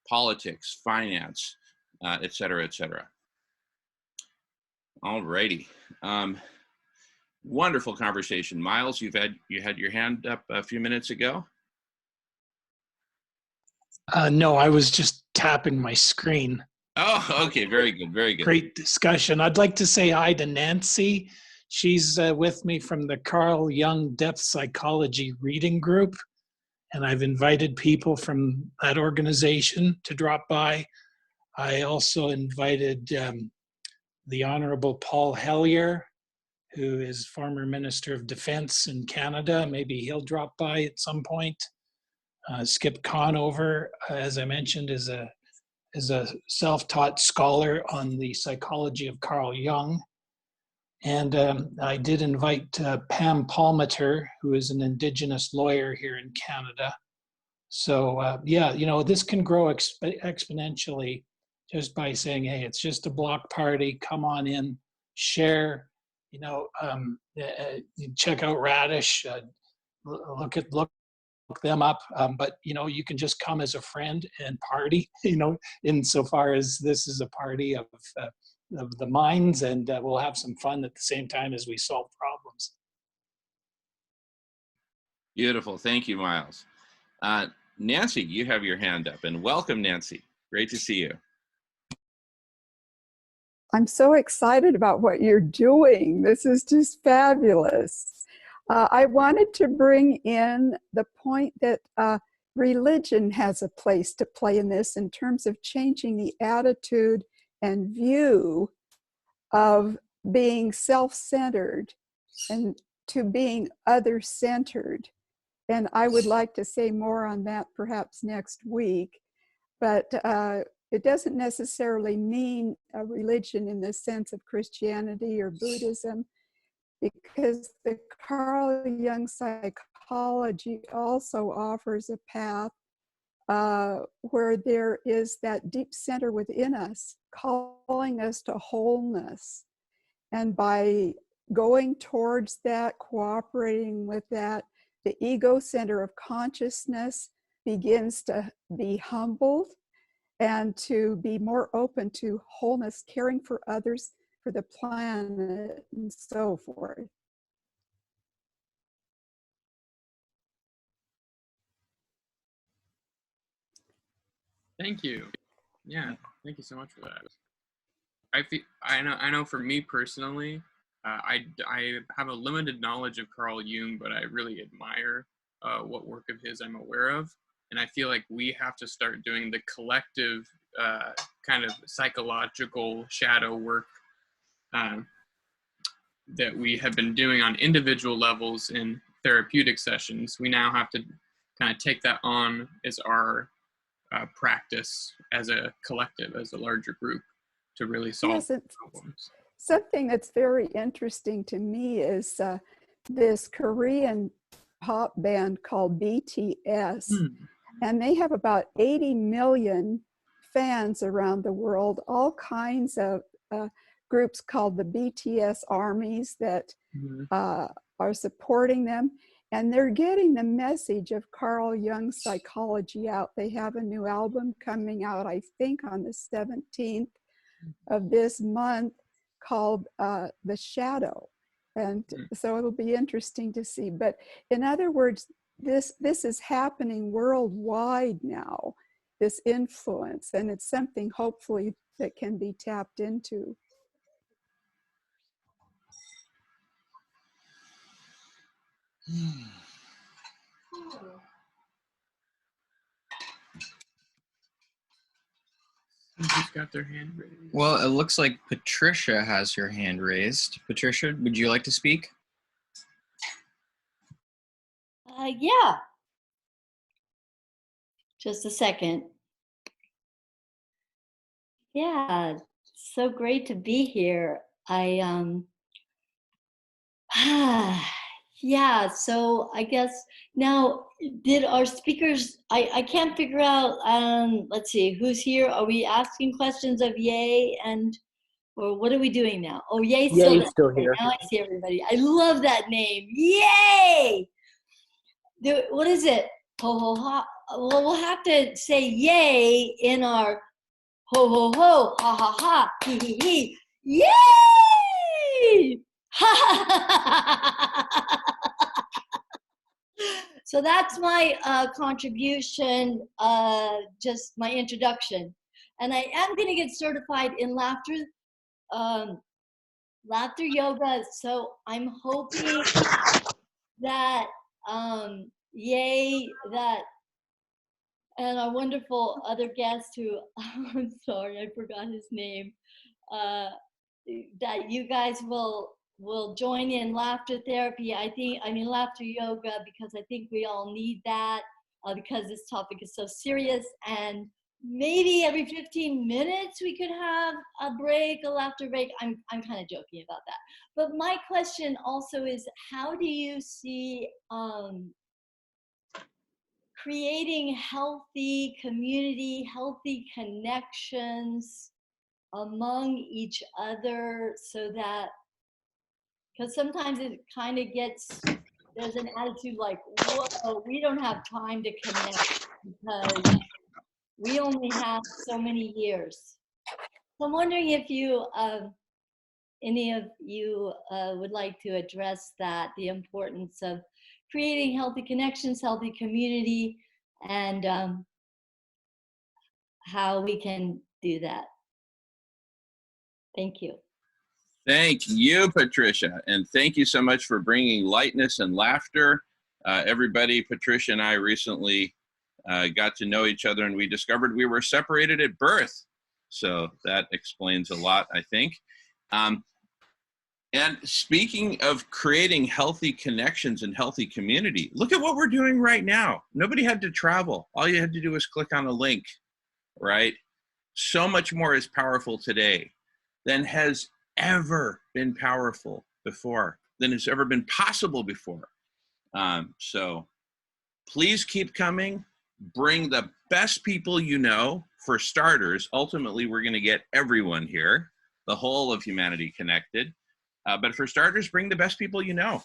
politics, finance, et cetera, et cetera. All righty. Wonderful conversation. Miles, you had your hand up a few minutes ago. No, I was just tapping my screen. Oh, okay. Very good. Very good. Great discussion. I'd like to say hi to Nancy. She's with me from the Carl Jung Depth Psychology Reading Group, and I've invited people from that organization to drop by. I also invited the Honorable Paul Hellyer, who is former Minister of Defense in Canada. Maybe he'll drop by at some point. Skip Conover, as I mentioned, is a self-taught scholar on the psychology of Carl Jung. And I did invite Pam Palmater, who is an Indigenous lawyer here in Canada. So yeah, this can grow exponentially just by saying, hey, it's just a block party, come on in, share, check out Radish, look them up, but you can just come as a friend and party, insofar as this is a party of the minds, and we'll have some fun at the same time as we solve problems. Beautiful. Thank you, Miles. Nancy, you have your hand up, and welcome, Nancy. Great to see you. I'm so excited about what you're doing. This is just fabulous. I wanted to bring in the point that religion has a place to play in this in terms of changing the attitude and view of being self-centered and to being other-centered. And I would like to say more on that perhaps next week, but it doesn't necessarily mean a religion in the sense of Christianity or Buddhism, because the Carl Jung psychology also offers a path where there is that deep center within us calling us to wholeness. And by going towards that, cooperating with that, the ego center of consciousness begins to be humbled and to be more open to wholeness, caring for others, for the planet, and so forth. Thank you. Yeah, thank you so much for that. I know for me personally, I have a limited knowledge of Carl Jung, but I really admire what work of his I'm aware of. And I feel like we have to start doing the collective kind of psychological shadow work that we have been doing on individual levels in therapeutic sessions. We now have to kind of take that on as our practice as a collective, as a larger group, to really solve problems. Something that's very interesting to me is this Korean pop band called BTS, and they have about 80 million fans around the world, all kinds of groups called the BTS armies that are supporting them. And they're getting the message of Carl Jung's psychology out. They have a new album coming out, I think, on the 17th of this month called The Shadow. And so it'll be interesting to see. But in other words, this is happening worldwide now, this influence. And it's something hopefully that can be tapped into. Who's got their hand raised? Well, it looks like Patricia has her hand raised. Patricia, would you like to speak? Yeah. Just a second. Yeah, so great to be here. Yeah, so I guess now, did our speakers, I can't figure out, let's see, who's here? Are we asking questions of Ye or what are we doing now? Oh, Ye's still here. Now I see everybody. I love that name. Yay! What is it? Ho, ho, ha. Well, we'll have to say yay in our ho, ho, ho, ha, ha, ha, he, he. Yay! So that's my contribution, just my introduction. And I am going to get certified in laughter yoga. So I'm hoping that and our wonderful other guest who, I'm sorry, I forgot his name, that you guys will join in laughter therapy. Laughter yoga, because I think we all need that because this topic is so serious. And maybe every 15 minutes we could have a break, a laughter break. I'm kind of joking about that. But my question also is, how do you see creating healthy community, healthy connections among each other, so that, because sometimes it kind of gets, there's an attitude like, whoa, we don't have time to connect because we only have so many years. So I'm wondering if you, any of you would like to address that, the importance of creating healthy connections, healthy community, and how we can do that. Thank you. Thank you, Patricia. And thank you so much for bringing lightness and laughter. Everybody, Patricia and I recently got to know each other, and we discovered we were separated at birth. So that explains a lot, I think. And speaking of creating healthy connections and healthy community, look at what we're doing right now. Nobody had to travel. All you had to do was click on a link, right? So much more is powerful today than has ever been powerful before, than has ever been possible before. So please keep coming. Bring the best people you know, for starters. Ultimately, we're going to get everyone here, the whole of humanity connected. But for starters, bring the best people you know.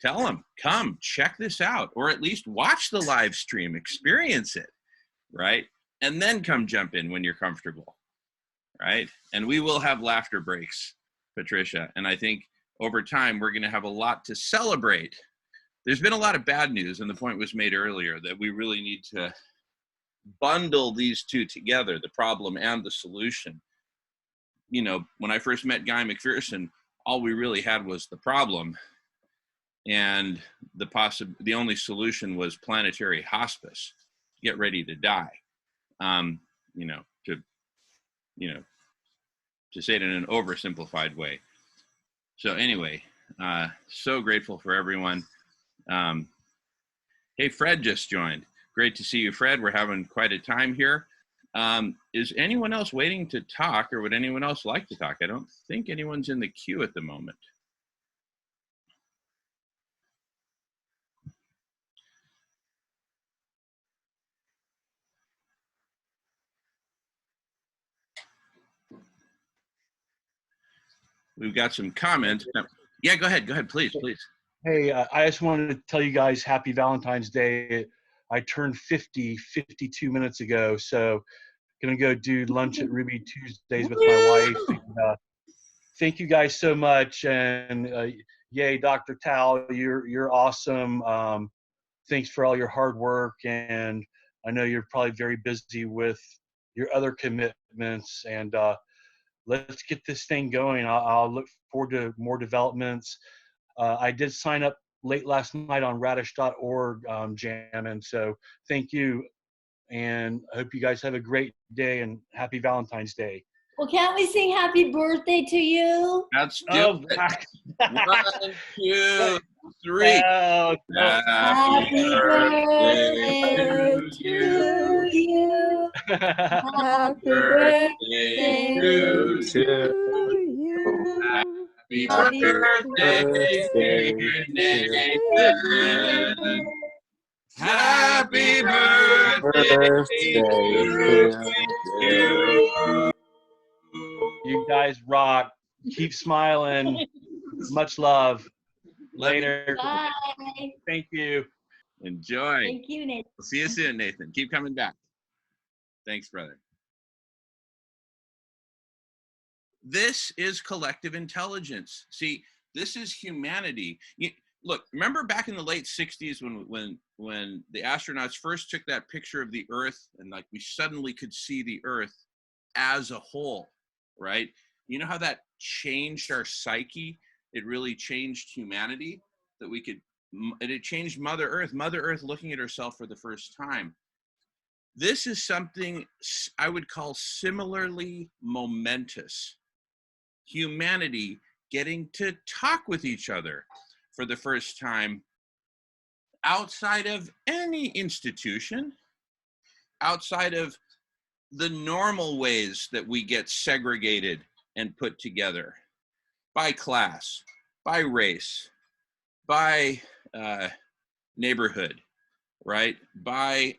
Tell them, come check this out, or at least watch the live stream, experience it, right? And then come jump in when you're comfortable, right? And we will have laughter breaks, Patricia. And I think over time, we're going to have a lot to celebrate. There's been a lot of bad news, and the point was made earlier that we really need to bundle these two together, the problem and the solution. You know, when I first met Guy McPherson, all we really had was the problem, and the only solution was planetary hospice. Get ready to die. To say it in an oversimplified way. So anyway, so grateful for everyone. Hey, Fred just joined. Great to see you, Fred. We're having quite a time here. Is anyone else waiting to talk, or would anyone else like to talk? I don't think anyone's in the queue at the moment. We've got some comments. Yeah, go ahead, please. Hey, I just wanted to tell you guys happy Valentine's Day. I turned 50 52 minutes ago, so gonna go do lunch at Ruby Tuesdays with my wife. And, thank you guys so much, and yay, Dr. Tal, you're awesome. Thanks for all your hard work, and I know you're probably very busy with your other commitments, and let's get this thing going. I'll look forward to more developments. I did sign up late last night on radish.org, Jamin, so thank you, and I hope you guys have a great day and happy Valentine's Day. Well, can't we sing happy birthday to you? Let's do it. 1, 2, 3. Happy birthday to you. Happy birthday to you. Happy birthday, dear Nathan. Happy birthday to you. You guys rock. Keep smiling. Much love. Later. Bye. Thank you. Enjoy. Thank you, Nathan. We'll see you soon, Nathan. Keep coming back. Thanks, brother. This is collective intelligence. See, this is humanity. Look, remember back in the late 60s when the astronauts first took that picture of the Earth, and like we suddenly could see the Earth as a whole, right? You know how that changed our psyche? It really changed humanity, that we could, and it changed Mother Earth looking at herself for the first time. This is something I would call similarly momentous. Humanity getting to talk with each other for the first time outside of any institution, outside of the normal ways that we get segregated and put together by class, by race, by neighborhood, right? By,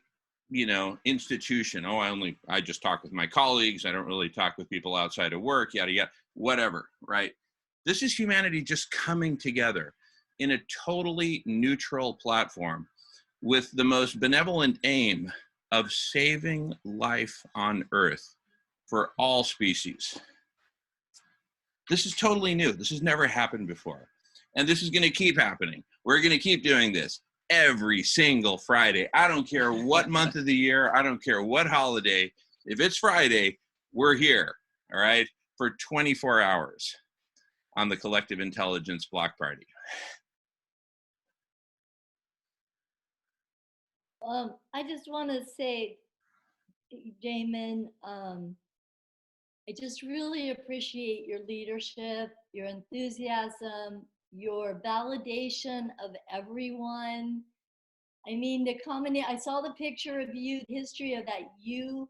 institution. Oh, I just talk with my colleagues. I don't really talk with people outside of work, yada, yada, whatever, right? This is humanity just coming together in a totally neutral platform with the most benevolent aim of saving life on Earth for all species. This is totally new. This has never happened before. And this is going to keep happening. We're going to keep doing this every single Friday. I don't care what month of the year. I don't care what holiday. If it's Friday, we're here, all right, for 24 hours on the Collective Intelligence Block Party. I just want to say, Jamin, I just really appreciate your leadership, your enthusiasm, your validation of everyone. I mean, I saw the picture of you, the history of that you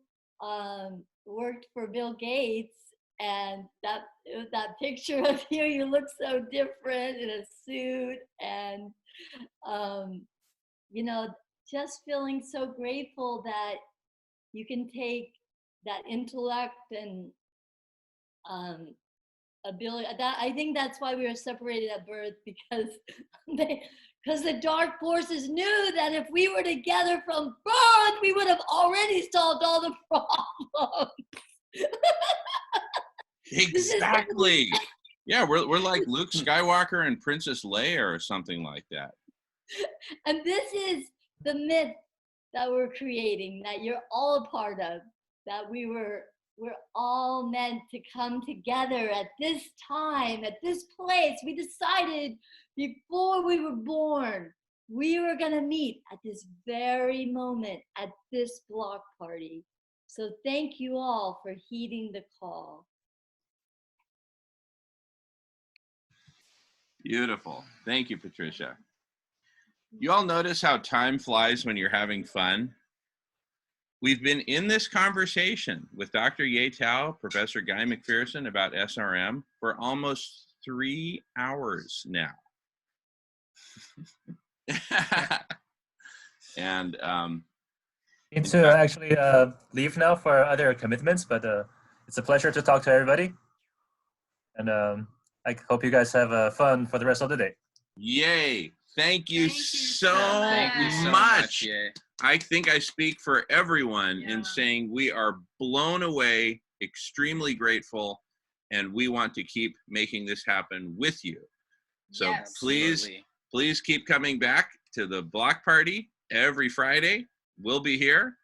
worked for Bill Gates, and that picture of you look so different in a suit, and just feeling so grateful that you can take that intellect and ability. That I think that's why we were separated at birth, because the dark forces knew that if we were together from birth, we would have already solved all the problems. Exactly. Yeah, we're like Luke Skywalker and Princess Leia or something like that. And this is the myth that we're creating, that you're all a part of, that we're all meant to come together at this time, at this place. We decided before we were born, we were gonna meet at this very moment, at this block party. So thank you all for heeding the call. Beautiful. Thank you, Patricia. You all notice how time flies when you're having fun? We've been in this conversation with Dr. Ye Tao, Professor Guy McPherson about SRM for almost 3 hours now. And Need to actually leave now for other commitments, but it's a pleasure to talk to everybody. And I hope you guys have fun for the rest of the day. yay. Thank you so so much. Ye. I think I speak for everyone in saying we are blown away, extremely grateful, and we want to keep making this happen with you. So Yes. please, Absolutely. please keep coming back to the block party every Friday. We'll be here,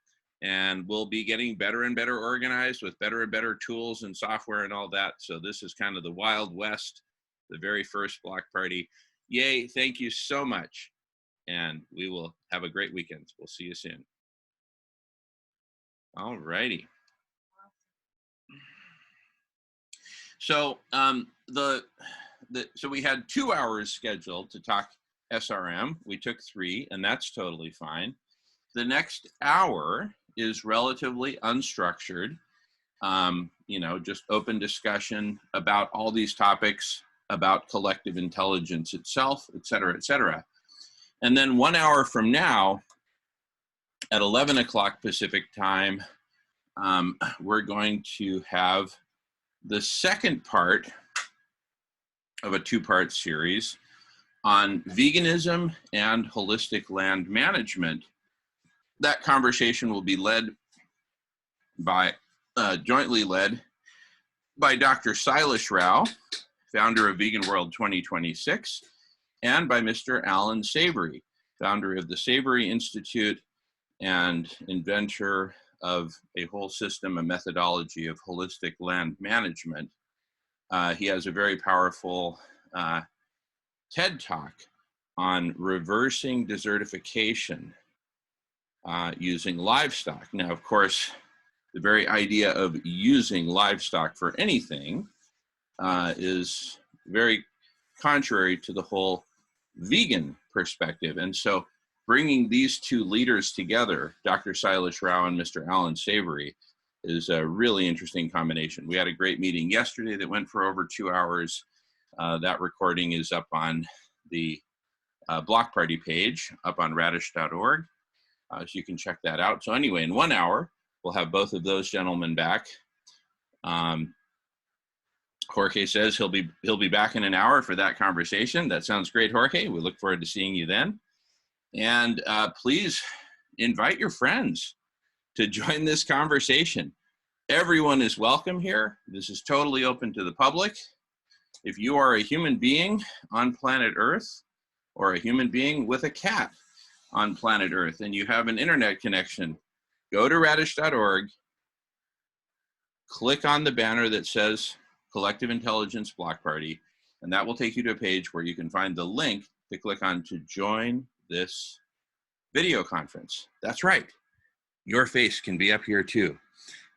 and we'll be getting better and better organized with better and better tools and software and all that. So this is kind of the Wild West, the very first block party. Yay, thank you so much. And we will have a great weekend. We'll see you soon. All righty. So so we had 2 hours scheduled to talk SRM. We took 3, and that's totally fine. The next hour is relatively unstructured, you know, just open discussion about all these topics, about collective intelligence itself, et cetera, et cetera. And then 1 hour from now, at 11 o'clock Pacific time, we're going to have the second part of a 2-part series on veganism and holistic land management. That conversation will be led by, jointly led by Dr. Silas Rao, founder of Vegan World 2026, and by Mr. Alan Savory, founder of the Savory Institute and inventor of a whole system, a methodology of holistic land management. He has a very powerful TED Talk on reversing desertification using livestock. Now, of course, the very idea of using livestock for anything is very contrary to the whole vegan perspective. And so bringing these 2 leaders together, Dr. Silas Rao and Mr. Alan Savory, is a really interesting combination. We had a great meeting yesterday that went for over 2 hours. That recording is up on the block party page, up on radish.org. So you can check that out. So anyway, in 1 hour, we'll have both of those gentlemen back. Jorge says he'll be back in an hour for that conversation. That sounds great, Jorge. We look forward to seeing you then. And please invite your friends to join this conversation. Everyone is welcome here. This is totally open to the public. If you are a human being on planet Earth, or a human being with a cat on planet Earth, and you have an internet connection, go to radish.org, click on the banner that says Collective Intelligence Block Party, and that will take you to a page where you can find the link to click on to join this video conference. That's right. Your face can be up here too,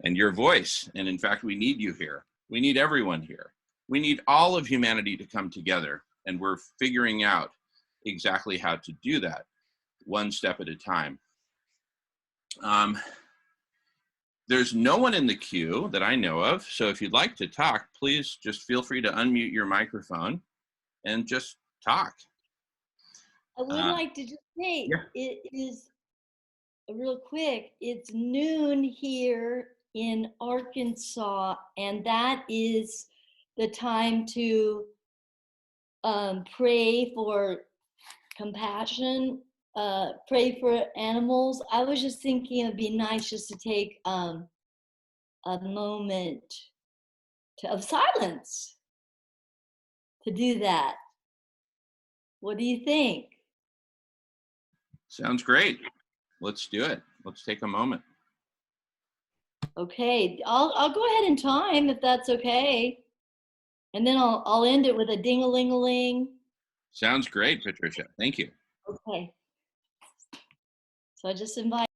and your voice. And in fact, we need you here. We need everyone here. We need all of humanity to come together, and we're figuring out exactly how to do that, one step at a time. There's no one in the queue that I know of, so if you'd like to talk, please just feel free to unmute your microphone and just talk. I would like to just say, yeah. it is real quick, it's noon here in Arkansas, and that is the time to pray for compassion, pray for animals. I was just thinking it'd be nice just to take a moment of silence to do that. What do you think? Sounds great. Let's do it. Let's take a moment. Okay, I'll go ahead in time if that's okay, and then I'll end it with a ding-a-ling-a-ling. Sounds great, Patricia. Thank you. Okay. So I just invite.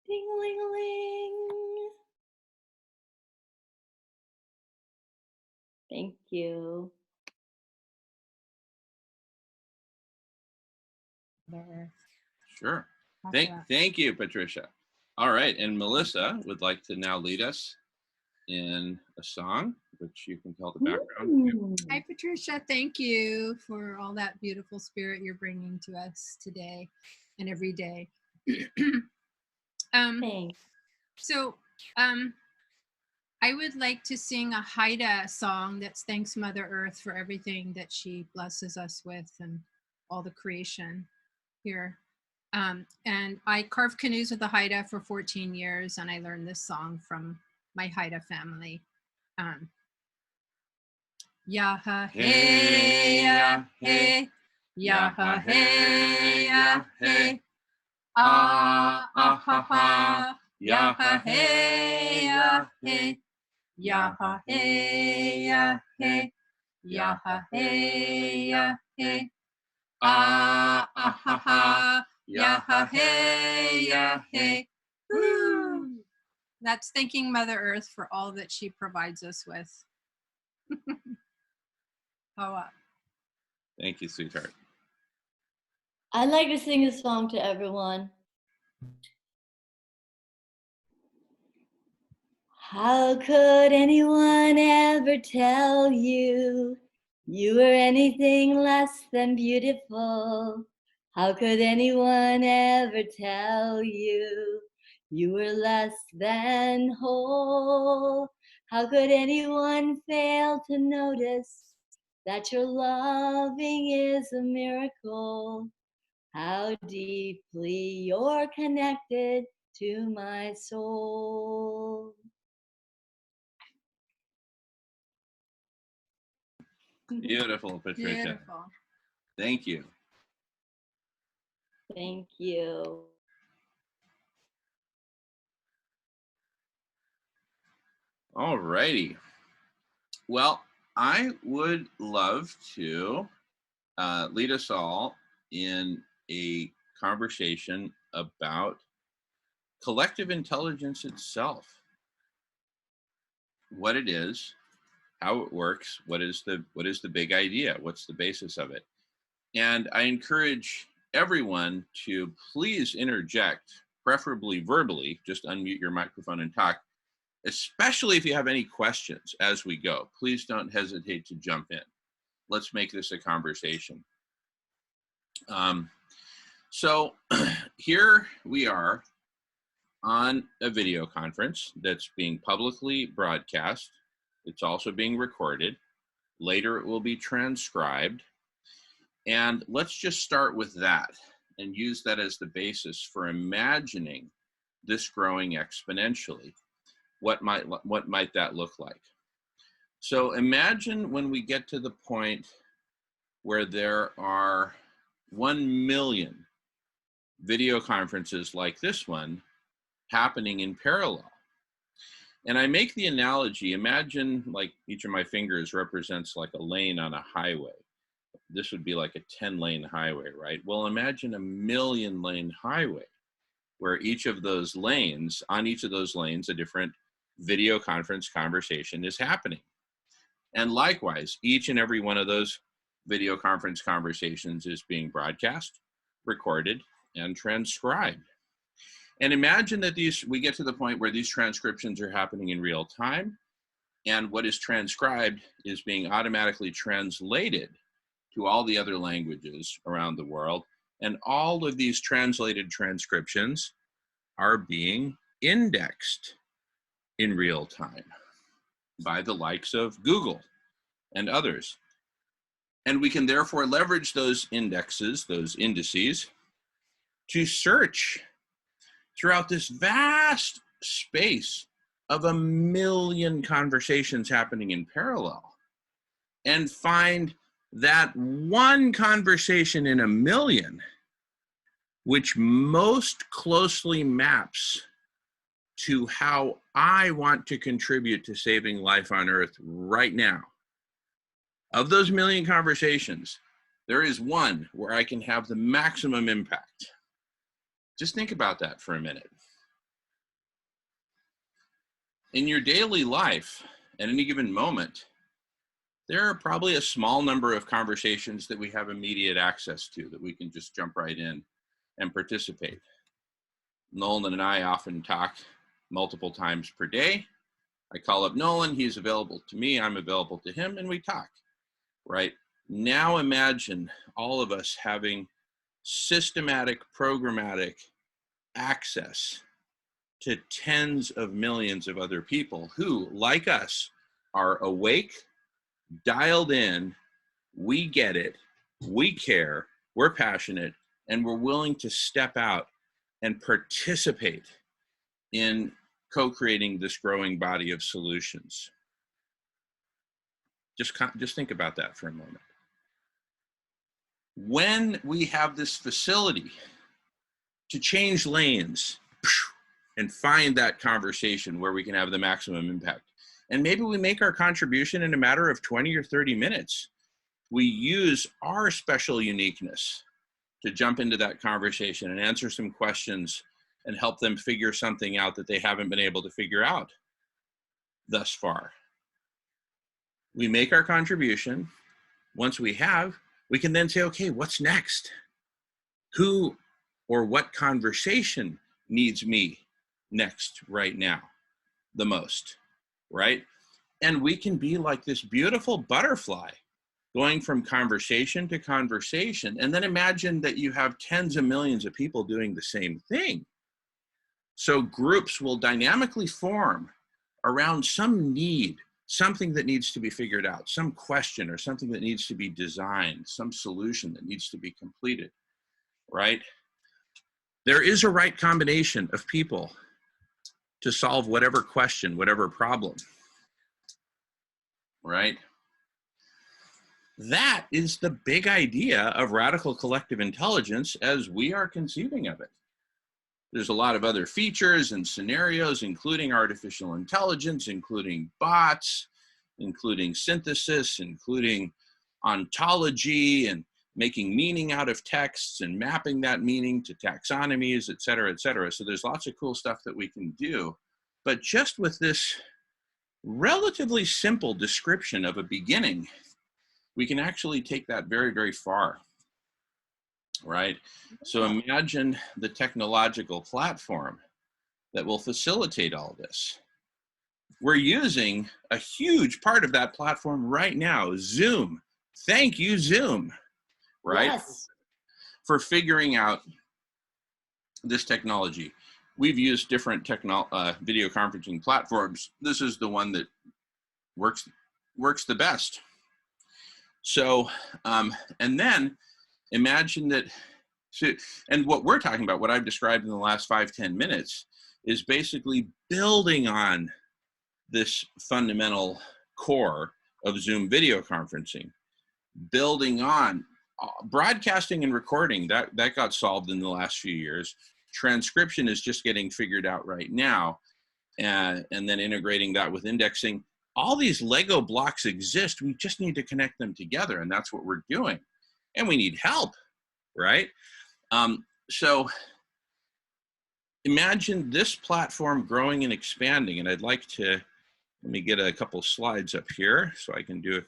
Ding-a-ling-a-ling. Thank you. Sure. Thank you, Patricia. All right, and Melissa would like to now lead us in a song, which you can tell the background. Hi, Patricia. Thank you for all that beautiful spirit you're bringing to us today and every day. I would like to sing a Haida song that thanks Mother Earth for everything that she blesses us with and all the creation here. And I carved canoes with the Haida for 14 years, and I learned this song from my Haida family. Yaha hey ya hey, yaha hey ya hey, ah ah ha ha, yaha hey ya hey, yaha hey ya hey, yaha hey ya hey, ah ah ha ha, yaha hey ya hey. Woo! That's thanking Mother Earth for all that she provides us with. Hoa. Thank you, sweetheart. I'd like to sing a song to everyone. How could anyone ever tell you you were anything less than beautiful? How could anyone ever tell you you were less than whole? How could anyone fail to notice that your loving is a miracle? How deeply you're connected to my soul. Beautiful, Patricia. Beautiful. Thank you. Thank you. All righty. Well, I would love to lead us all in a conversation about collective intelligence itself. What it is, how it works, what is the big idea, what's the basis of it. And I encourage everyone to please interject, preferably verbally, just unmute your microphone and talk, especially if you have any questions as we go. Please don't hesitate to jump in. Let's make this a conversation. So here we are on a video conference that's being publicly broadcast. It's also being recorded. Later it will be transcribed. And let's just start with that and use that as the basis for imagining this growing exponentially. What might that look like? So imagine when we get to the point where there are 1 million video conferences like this one happening in parallel. And I make the analogy, imagine like each of my fingers represents like a lane on a highway. This would be like a 10-lane highway, right? Well, imagine a 1,000,000-lane highway where each of those lanes, on each of those lanes, a different video conference conversation is happening. And likewise, each and every one of those video conference conversations is being broadcast, recorded, and transcribed. And imagine that we get to the point where these transcriptions are happening in real time, and what is transcribed is being automatically translated to all the other languages around the world. And all of these translated transcriptions are being indexed in real time by the likes of Google and others. And we can therefore leverage those indexes, those indices, to search throughout this vast space of 1 million conversations happening in parallel and find that one conversation in 1 million which most closely maps to how I want to contribute to saving life on Earth right now. Of those 1 million conversations, there is one where I can have the maximum impact. Just think about that for a minute. In your daily life, at any given moment, there are probably a small number of conversations that we have immediate access to, that we can just jump right in and participate. Nolan and I often talk multiple times per day. I call up Nolan, he's available to me, I'm available to him, and we talk, right? Now imagine all of us having systematic, programmatic access to tens of millions of other people who, like us, are awake, dialed in, we get it, we care, we're passionate, and we're willing to step out and participate in co-creating this growing body of solutions. Just think about that for a moment. When we have this facility to change lanes and find that conversation where we can have the maximum impact, and maybe we make our contribution in a matter of 20 or 30 minutes, we use our special uniqueness to jump into that conversation and answer some questions and help them figure something out that they haven't been able to figure out thus far. We make our contribution. Once we have, we can then say, okay, what's next? Who or what conversation needs me next right now the most, right? And we can be like this beautiful butterfly going from conversation to conversation. And then imagine that you have tens of millions of people doing the same thing. So groups will dynamically form around some need, something that needs to be figured out, some question or something that needs to be designed, some solution that needs to be completed, right? There is a right combination of people to solve whatever question, whatever problem, right? That is the big idea of radical collective intelligence as we are conceiving of it. There's a lot of other features and scenarios, including artificial intelligence, including bots, including synthesis, including ontology and making meaning out of texts and mapping that meaning to taxonomies, et cetera, et cetera. So there's lots of cool stuff that we can do. But just with this relatively simple description of a beginning, we can actually take that very, very far, right? So imagine the technological platform that will facilitate all this. We're using a huge part of that platform right now, Zoom. Thank you, Zoom, right? Yes. For figuring out this technology. We've used different video conferencing platforms. This is the one that works the best. So, and then imagine that, so, and what we're talking about, what I've described in the last 5-10 minutes, is basically building on this fundamental core of Zoom video conferencing, building on broadcasting and recording. That got solved in the last few years. Transcription is just getting figured out right now, and then integrating that with indexing. All these Lego blocks exist. We just need to connect them together, and that's what we're doing. And we need help, right? So imagine this platform growing and expanding. And I'd like to, let me get a couple slides up here so I can do a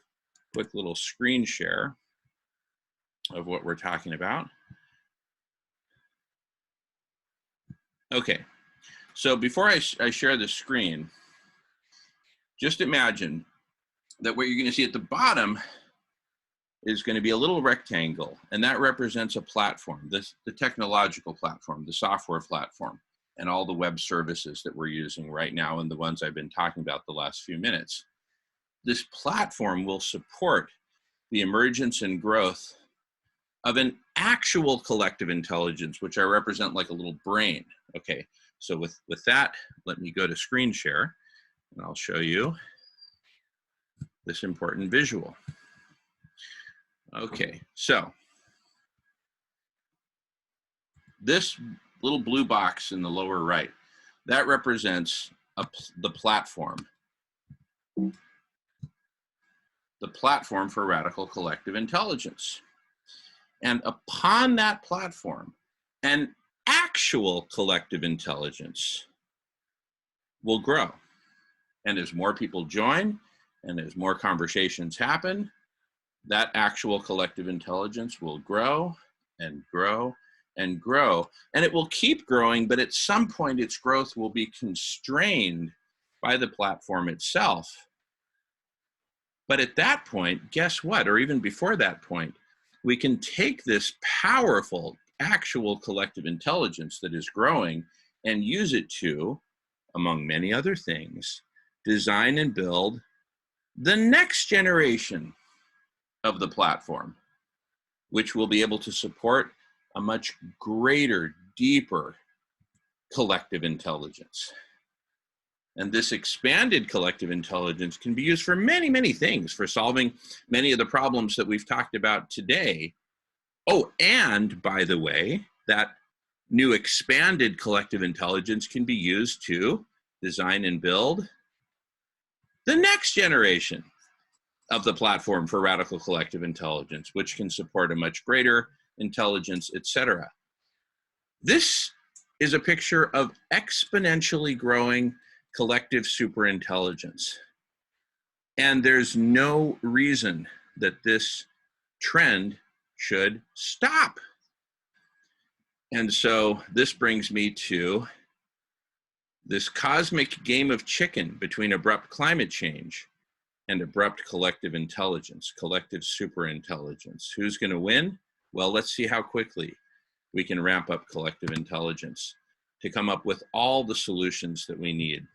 quick little screen share of what we're talking about. Okay, so before I share the screen, just imagine that what you're going to see at the bottom is going to be a little rectangle, and that represents a platform, the technological platform, the software platform, and all the web services that we're using right now and the ones I've been talking about the last few minutes. This platform will support the emergence and growth of an actual collective intelligence, which I represent like a little brain. Okay, so with that, let me go to screen share, and I'll show you this important visual. Okay, so this little blue box in the lower right, that represents the platform for radical collective intelligence. And upon that platform, an actual collective intelligence will grow. And as more people join, and as more conversations happen, that actual collective intelligence will grow and grow and grow. And it will keep growing, but at some point its growth will be constrained by the platform itself. But at that point, guess what? Or even before that point, we can take this powerful actual collective intelligence that is growing and use it to, among many other things, design and build the next generation of the platform, which will be able to support a much greater, deeper collective intelligence. And this expanded collective intelligence can be used for many, many things, for solving many of the problems that we've talked about today. Oh, and by the way, that new expanded collective intelligence can be used to design and build the next generation of the platform for radical collective intelligence, which can support a much greater intelligence, etc. This is a picture of exponentially growing collective superintelligence. And there's no reason that this trend should stop. And so this brings me to this cosmic game of chicken between abrupt climate change and abrupt collective intelligence, collective superintelligence. Who's going to win? Well, let's see how quickly we can ramp up collective intelligence to come up with all the solutions that we need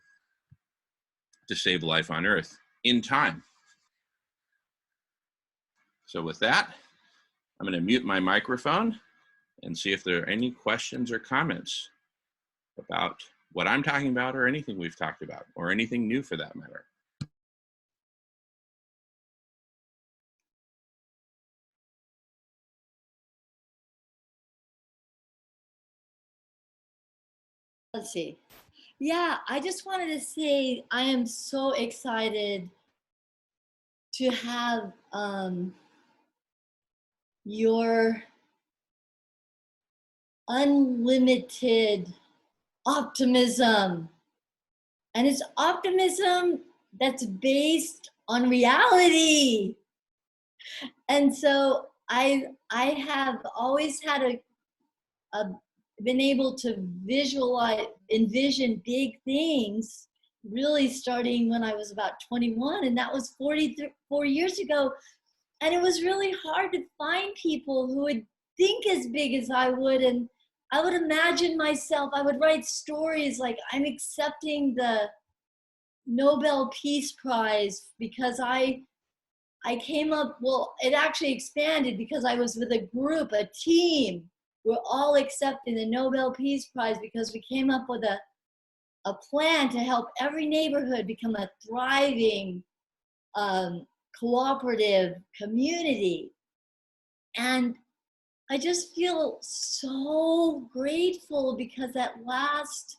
to save life on Earth in time. So with that, I'm going to mute my microphone and see if there are any questions or comments about what I'm talking about, or anything we've talked about, or anything new for that matter. Let's see. Yeah, I just wanted to say I am so excited to have your unlimited optimism. And it's optimism that's based on reality. And so I have always had been able to envision big things, really starting when I was about 21, and that was 44 years ago. And it was really hard to find people who would think as big as I would. And I would imagine myself, I would write stories like I'm accepting the Nobel Peace Prize because I I came up, well, it actually expanded because I was with a group, a team. We're all accepting the Nobel Peace Prize because we came up with a plan to help every neighborhood become a thriving, cooperative community. And I just feel so grateful because at last,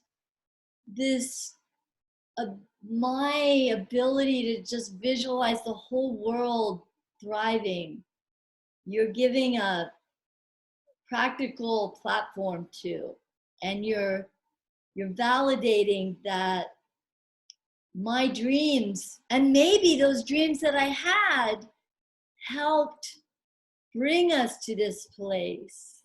my ability to just visualize the whole world thriving, you're giving a practical platform to, and you're validating that my dreams, and maybe those dreams that I had, helped bring us to this place.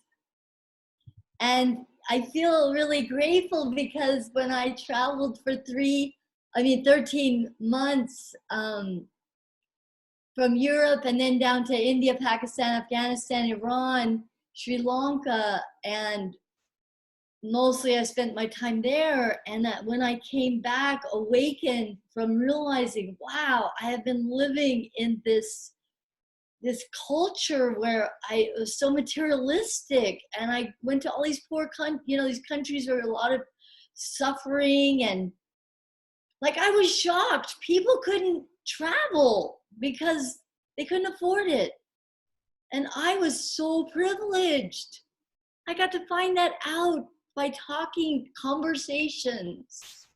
And I feel really grateful because when I traveled for 13 months from Europe and then down to India, Pakistan, Afghanistan, Iran, Sri Lanka, and mostly I spent my time there. And that when I came back, awakened from realizing, wow, I have been living in this culture where I was so materialistic, and I went to all these these countries where a lot of suffering, and like I was shocked. People couldn't travel because they couldn't afford it. And I was so privileged. I got to find that out by talking conversations,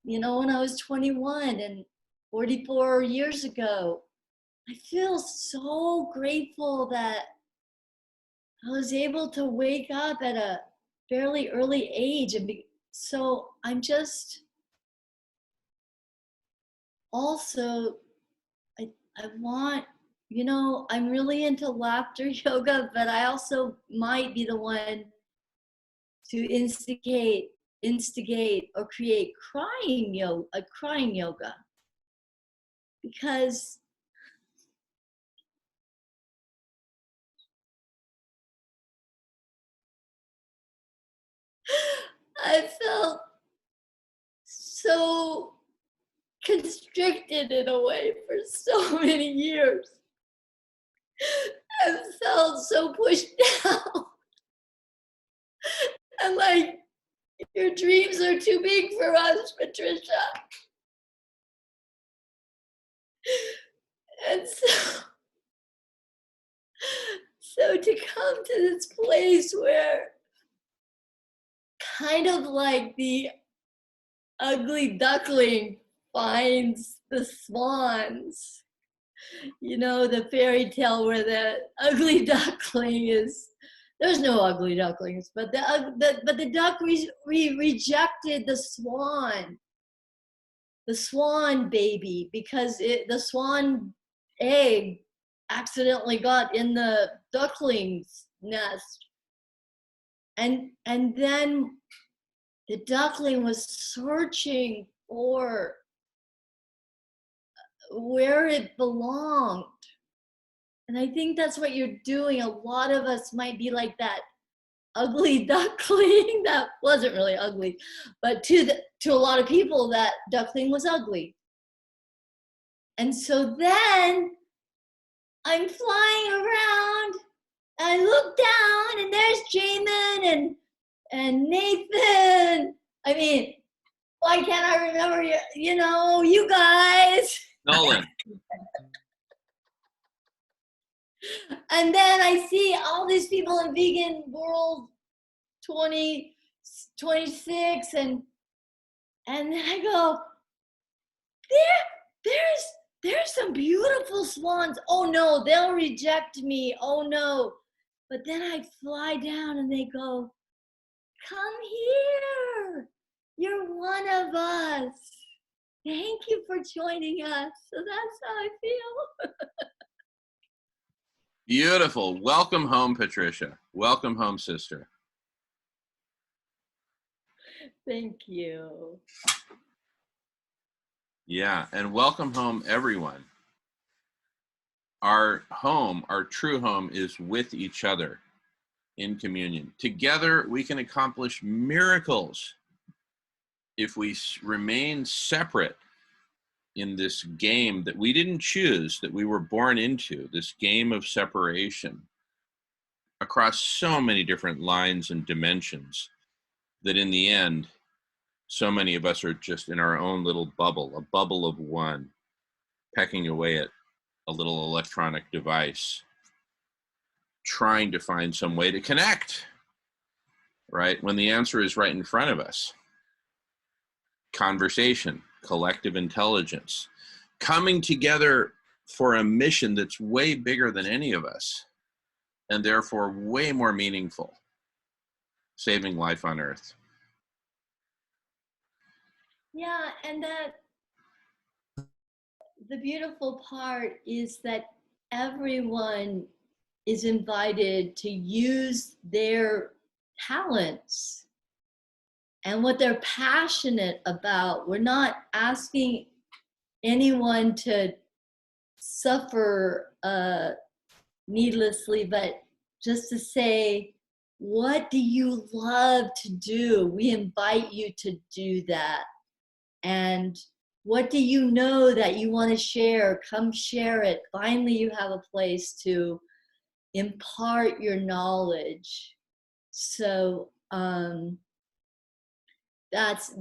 when I was 21 and 44 years ago. I feel so grateful that I was able to wake up at a fairly early age. So I'm just also, I want, I'm really into laughter yoga, but I also might be the one to instigate or create crying yoga, because I felt so constricted in a way for so many years. I felt so pushed down. And like, your dreams are too big for us, Patricia. And so to come to this place where kind of like the ugly duckling finds the swans, the fairy tale where the ugly duckling there's no ugly ducklings, but the duck rejected the swan baby, because the swan egg accidentally got in the duckling's nest. And then the duckling was searching for where it belonged. And I think that's what you're doing. A lot of us might be like that ugly duckling that wasn't really ugly, but to a lot of people, that duckling was ugly. And so then I'm flying around, and I look down, and there's Jamin and Nathan. I mean, why can't I remember you guys? Nolan. And then I see all these people in Vegan World 2026, and I go, there's some beautiful swans. Oh no, they'll reject me. Oh no. But then I fly down, and they go, come here. You're one of us. Thank you for joining us. So that's how I feel. Beautiful. Welcome home, Patricia. Welcome home, sister. Thank you. Yeah, and welcome home, everyone. Our home, our true home, is with each other in communion. Together, we can accomplish miracles. If we remain separate, in this game that we didn't choose, that we were born into, this game of separation across so many different lines and dimensions, that in the end, so many of us are just in our own little bubble, a bubble of one, pecking away at a little electronic device, trying to find some way to connect, right? When the answer is right in front of us. Conversation, collective intelligence, coming together for a mission that's way bigger than any of us, and therefore way more meaningful, saving life on Earth. Yeah, and that the beautiful part is that everyone is invited to use their talents and what they're passionate about. We're not asking anyone to suffer needlessly, but just to say, what do you love to do? We invite you to do that. And what do you know that you want to share? Come share it. Finally, you have a place to impart your knowledge. So that's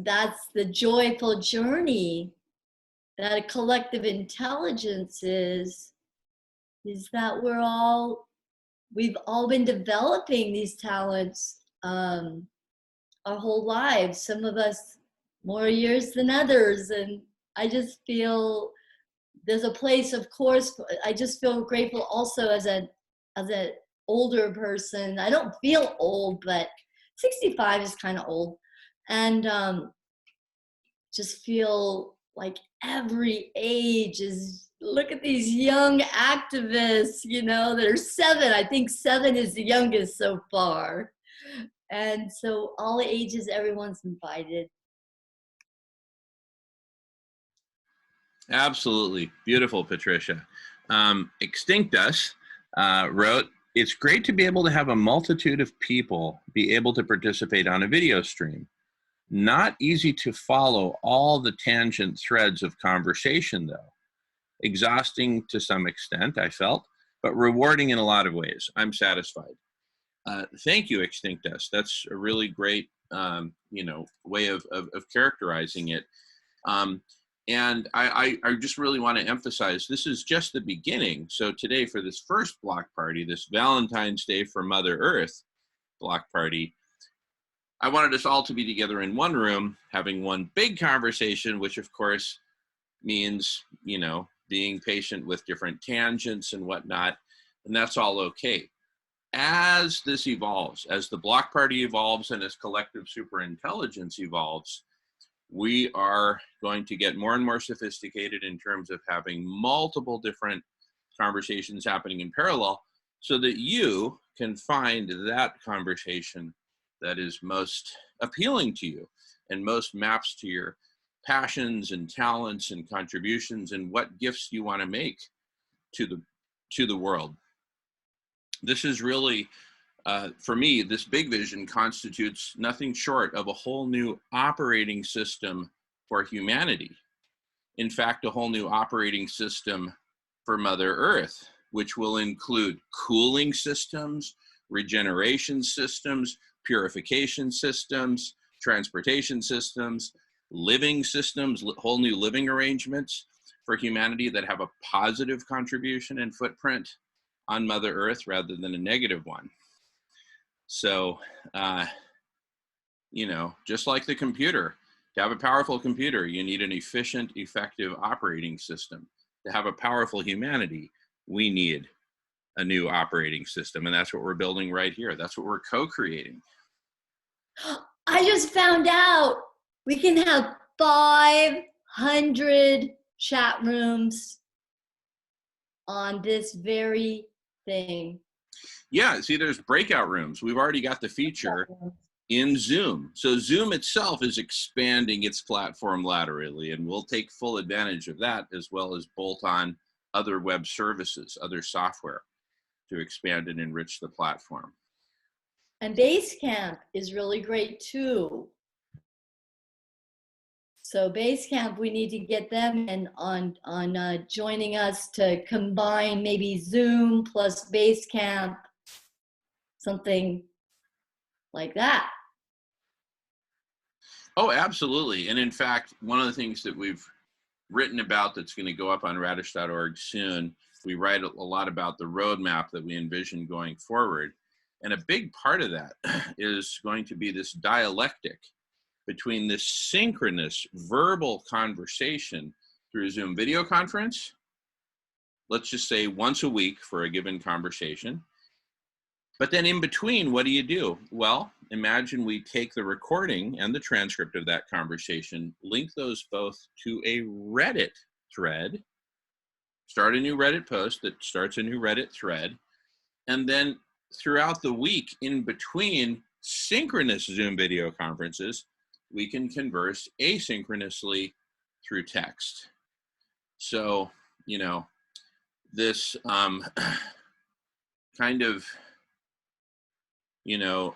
the joyful journey that a collective intelligence is that we've all been developing these talents our whole lives. Some of us more years than others, and I just feel there's a place, of course. I just feel grateful also as an older person. I don't feel old, but 65 is kind of old, and just feel like every age is, look at these young activists, you know, that are 7. I think 7 is the youngest so far. And so all ages, everyone's invited. Absolutely. Beautiful, Patricia. Extinct Us wrote, "It's great to be able to have a multitude of people be able to participate on a video stream. Not easy to follow all the tangent threads of conversation, though. Exhausting to some extent, I felt, but rewarding in a lot of ways. I'm satisfied." Thank you, Extinct Us. That's a really great, way of characterizing it. And I just really want to emphasize, this is just the beginning. So today, for this first block party, this Valentine's Day for Mother Earth block party, I wanted us all to be together in one room, having one big conversation, which of course means, being patient with different tangents and whatnot, and that's all okay. As this evolves, as the block party evolves, and as collective superintelligence evolves, we are going to get more and more sophisticated in terms of having multiple different conversations happening in parallel, so that you can find that conversation that is most appealing to you and most maps to your passions and talents and contributions and what gifts you want to make to the world. This is really, for me, this big vision constitutes nothing short of a whole new operating system for humanity. In fact, a whole new operating system for Mother Earth, which will include cooling systems, regeneration systems, purification systems, transportation systems, living systems, whole new living arrangements for humanity that have a positive contribution and footprint on Mother Earth rather than a negative one. So, just like the computer, to have a powerful computer, you need an efficient, effective operating system. To have a powerful humanity, we need a new operating system. And that's what we're building right here. That's what we're co-creating. I just found out we can have 500 chat rooms on this very thing. Yeah, see, there's breakout rooms. We've already got the feature in Zoom. So Zoom itself is expanding its platform laterally, and we'll take full advantage of that, as well as bolt on other web services, other software to expand and enrich the platform. And Basecamp is really great too. So Basecamp, we need to get them in on joining us to combine maybe Zoom plus Basecamp, something like that. Oh, absolutely. And in fact, one of the things that we've written about that's going to go up on radish.org soon, we write a lot about the roadmap that we envision going forward. And a big part of that is going to be this dialectic between this synchronous verbal conversation through a Zoom video conference, let's just say once a week for a given conversation. But then in between, what do? Well, imagine we take the recording and the transcript of that conversation, link those both to a Reddit thread, start a new Reddit post that starts a new Reddit thread, and then throughout the week in between synchronous Zoom video conferences, we can converse asynchronously through text. So, you know, this kind of, you know,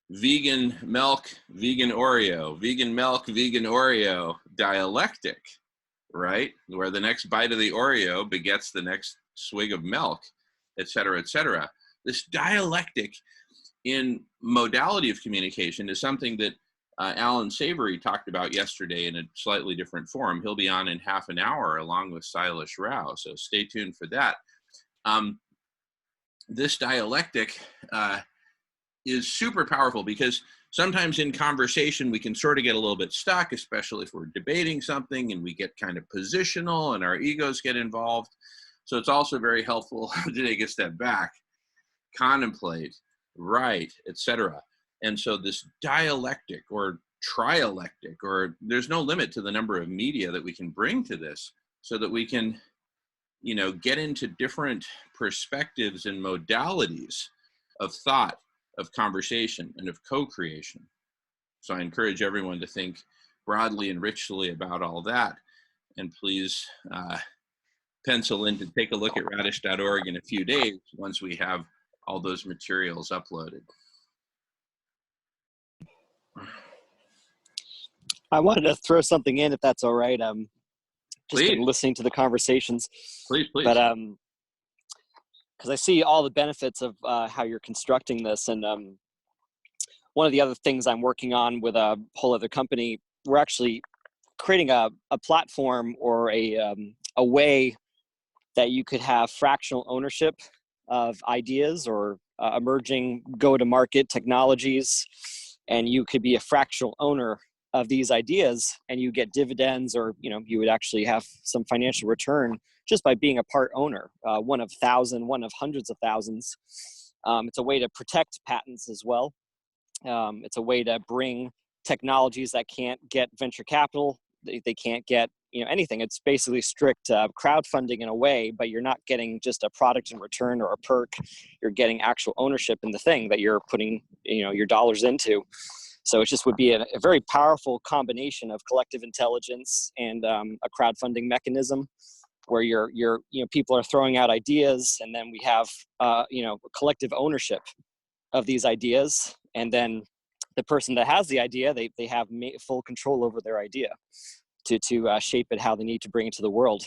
vegan milk, vegan Oreo, vegan milk, vegan Oreo dialectic, right? Where the next bite of the Oreo begets the next swig of milk, et cetera, et cetera. This dialectic in modality of communication is something that Alan Savory talked about yesterday in a slightly different form. He'll be on in half an hour along with Silas Rao, so stay tuned for that. This dialectic is super powerful because sometimes in conversation we can sort of get a little bit stuck, especially if we're debating something and we get kind of positional and our egos get involved. So it's also very helpful to take a step back, contemplate, write, etc. And so this dialectic or trialectic, or there's no limit to the number of media that we can bring to this so that we can, you know, get into different perspectives and modalities of thought, of conversation, and of co-creation. So I encourage everyone to think broadly and richly about all that. And please pencil in to take a look at radish.org in a few days once we have all those materials uploaded. I wanted to throw something in, if that's all right. Just been listening to the conversations. Please. But because I see all the benefits of how you're constructing this, and one of the other things I'm working on with a whole other company, we're actually creating a platform or a way that you could have fractional ownership of ideas or emerging go-to-market technologies, and you could be a fractional owner of these ideas, and you get dividends, or you would actually have some financial return just by being a part owner, one of hundreds of thousands. It's a way to protect patents as well. It's a way to bring technologies that can't get venture capital. They can't get anything. It's basically strict crowdfunding in a way, but you're not getting just a product in return or a perk. You're getting actual ownership in the thing that you're putting your dollars into. So it just would be a very powerful combination of collective intelligence and a crowdfunding mechanism, where people are throwing out ideas, and then we have collective ownership of these ideas, and then the person that has the idea, they have full control over their idea to shape it how they need to bring it to the world.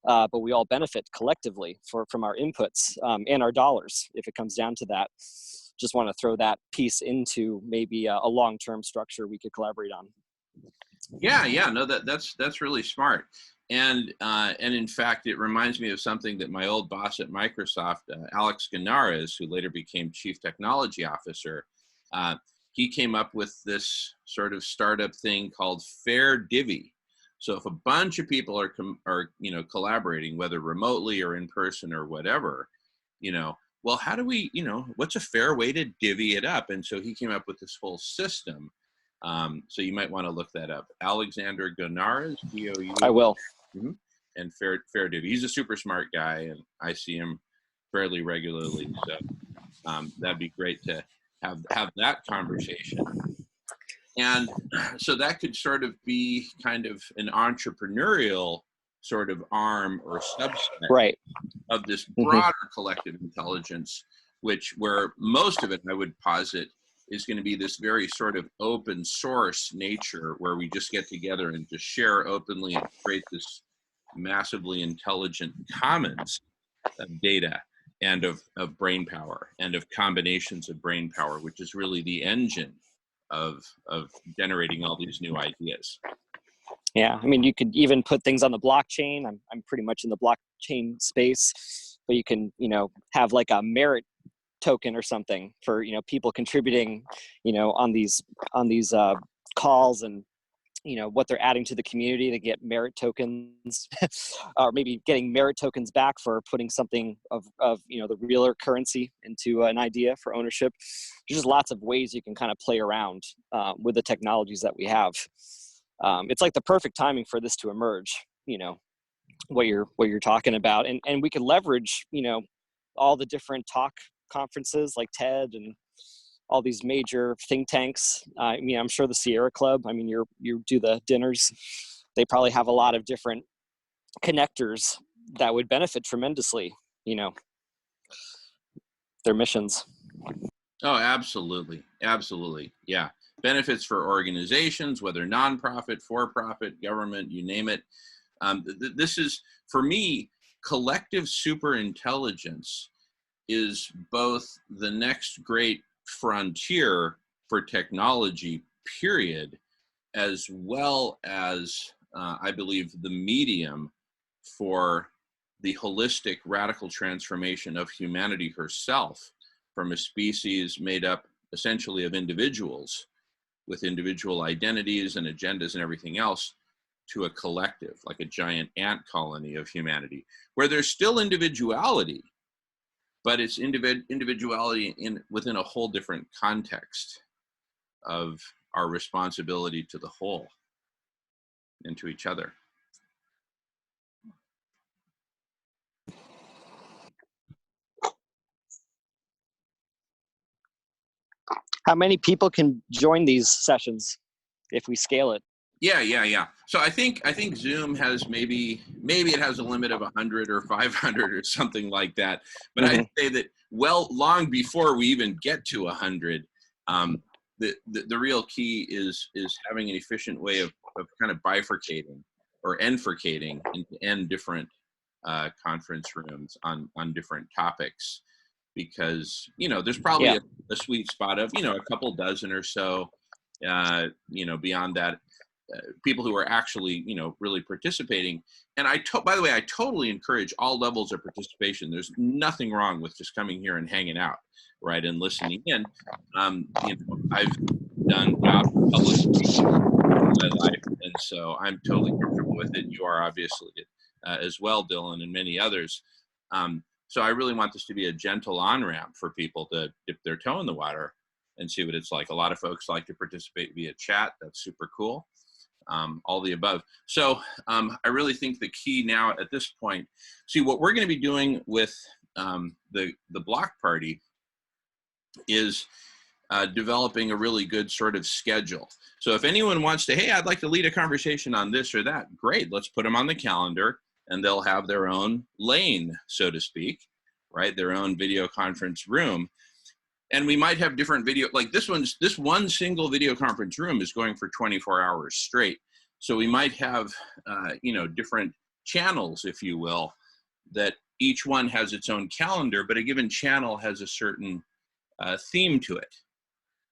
But we all benefit collectively from our inputs and our dollars, if it comes down to that. Just want to throw that piece into maybe a long-term structure we could collaborate on. Yeah, no, that's really smart. And in fact, it reminds me of something that my old boss at Microsoft, Alex Ganares, who later became Chief Technology Officer, he came up with this sort of startup thing called Fair Divvy. So if a bunch of people are collaborating, whether remotely or in person or whatever, well, how do we, what's a fair way to divvy it up? And so he came up with this whole system. So you might want to look that up. Alexander Ganares, G-O-U. I will. Mm-hmm. And Fair Divvy. He's a super smart guy, and I see him fairly regularly. So that'd be great to have that conversation. And so that could sort of be kind of an entrepreneurial sort of arm or subset of this broader collective intelligence, where most of it, I would posit, is going to be this very sort of open source nature where we just get together and just share openly and create this massively intelligent commons of data and of brain power and of combinations of brain power, which is really the engine of generating all these new ideas. Yeah, I mean, you could even put things on the blockchain. I'm pretty much in the blockchain space, but you can, you know, have like a merit token or something for, you know, people contributing, you know, on these calls, and, you know, what they're adding to the community to get merit tokens, or maybe getting merit tokens back for putting something of you know, the realer currency into an idea for ownership. There's just lots of ways you can kind of play around with the technologies that we have. It's like the perfect timing for this to emerge, you know, what you're talking about, and we can leverage, you know, all the different talk conferences like TED and all these major think tanks. I mean, I'm sure the Sierra Club, I mean, you do the dinners, they probably have a lot of different connectors that would benefit tremendously, you know, their missions. Oh, absolutely. Absolutely. Yeah. Benefits for organizations, whether nonprofit, for-profit, government, you name it. This is, for me, collective superintelligence is both the next great frontier for technology, period, as well as, I believe, the medium for the holistic radical transformation of humanity herself from a species made up essentially of individuals with individual identities and agendas and everything else, to a collective, like a giant ant colony of humanity, where there's still individuality, but it's individuality within a whole different context of our responsibility to the whole and to each other. How many people can join these sessions if we scale it? Yeah. So I think Zoom has maybe it has a limit of 100 or 500 or something like that. But I'd say that long before we even get to 100, the real key is having an efficient way of kind of bifurcating or enfurcating into different conference rooms on different topics, because, you know, there's probably a sweet spot of, you know, a couple dozen or so, you know, beyond that, people who are actually, you know, really participating. And by the way, I totally encourage all levels of participation. There's nothing wrong with just coming here and hanging out, right, and listening in. You know, I've done public speaking in my life, and so I'm totally comfortable with it. You are obviously as well, Dylan, and many others. So I really want this to be a gentle on-ramp for people to dip their toe in the water and see what it's like. A lot of folks like to participate via chat. That's super cool. All the above. So I really think the key now at this point, see what we're going to be doing with the block party is developing a really good sort of schedule. So if anyone wants to, hey, I'd like to lead a conversation on this or that, great, let's put them on the calendar, and they'll have their own lane, so to speak, right? Their own video conference room. And we might have different video, like this one single video conference room is going for 24 hours straight. So we might have, you know, different channels, if you will, that each one has its own calendar, but a given channel has a certain theme to it.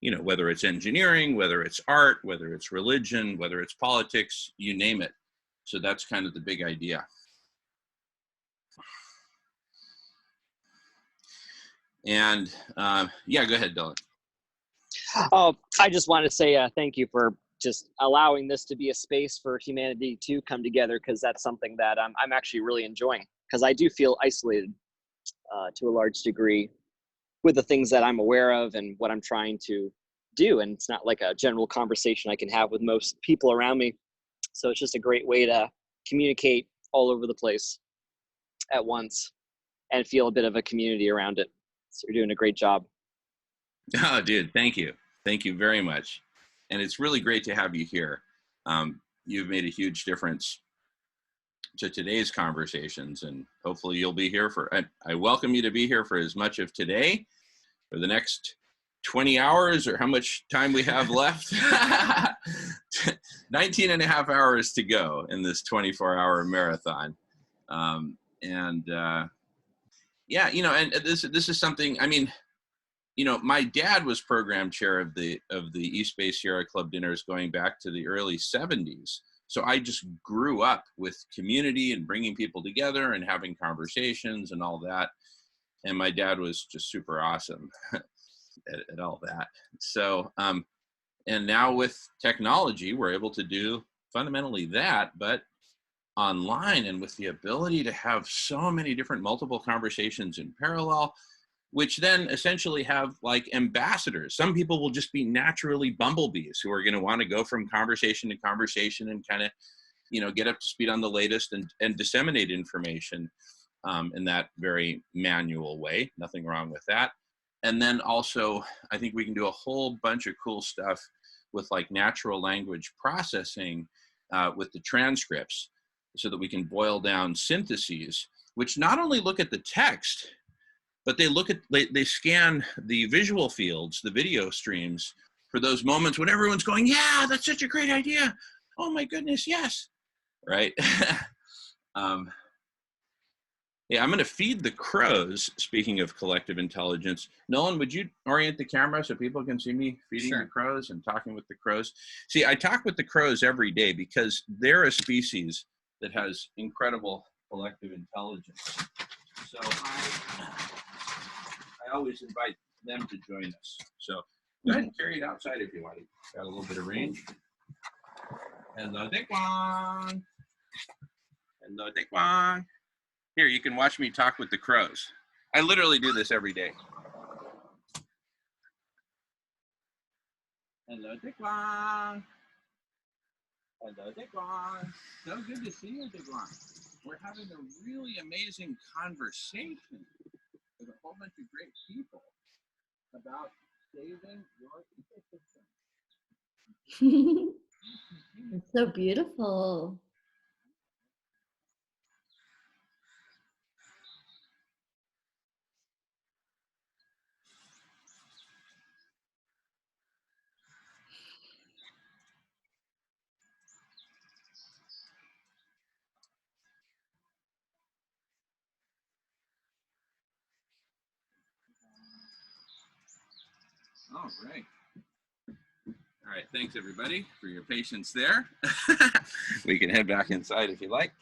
You know, whether it's engineering, whether it's art, whether it's religion, whether it's politics, you name it. So that's kind of the big idea. And yeah, go ahead, Dylan. Oh, I just want to say thank you for just allowing this to be a space for humanity to come together, because that's something that I'm actually really enjoying, because I do feel isolated to a large degree with the things that I'm aware of and what I'm trying to do. And it's not like a general conversation I can have with most people around me. So it's just a great way to communicate all over the place at once and feel a bit of a community around it. So you're doing a great job. Oh, dude, thank you. Thank you very much. And it's really great to have you here. You've made a huge difference to today's conversations, and hopefully you'll be here I welcome you to be here for as much of today, for the next 20 hours or how much time we have left. 19 and a half hours to go in this 24-hour marathon. Yeah, you know, and this is something, I mean, you know, my dad was program chair of the East Bay Sierra Club dinners going back to the early 70s. So I just grew up with community and bringing people together and having conversations and all that. And my dad was just super awesome at all that. So, and now with technology, we're able to do fundamentally that, but online, and with the ability to have so many different multiple conversations in parallel, which then essentially have like ambassadors. Some people will just be naturally bumblebees who are going to want to go from conversation to conversation and kind of, you know, get up to speed on the latest and disseminate information in that very manual way. Nothing wrong with that. And then also, I think we can do a whole bunch of cool stuff with like natural language processing with the transcripts, so that we can boil down syntheses, which not only look at the text, but they scan the visual fields, the video streams, for those moments when everyone's going, yeah, that's such a great idea. Oh my goodness, yes, right? Yeah, I'm gonna feed the crows, speaking of collective intelligence. Nolan, would you orient the camera so people can see me feeding Sure. the crows and talking with the crows? See, I talk with the crows every day because they're a species that has incredible collective intelligence. So I always invite them to join us. So go ahead and carry it outside if you want. Got a little bit of range. Hello, Dickwang. Hello, Dickwang. Here, you can watch me talk with the crows. I literally do this every day. Hello, Dickwang. Hello, Dickwang. So good to see you, Dickwang. We're having a really amazing conversation with a whole bunch of great people about saving your ecosystem. It's so beautiful. All right. All right, thanks everybody for your patience there. We can head back inside if you like.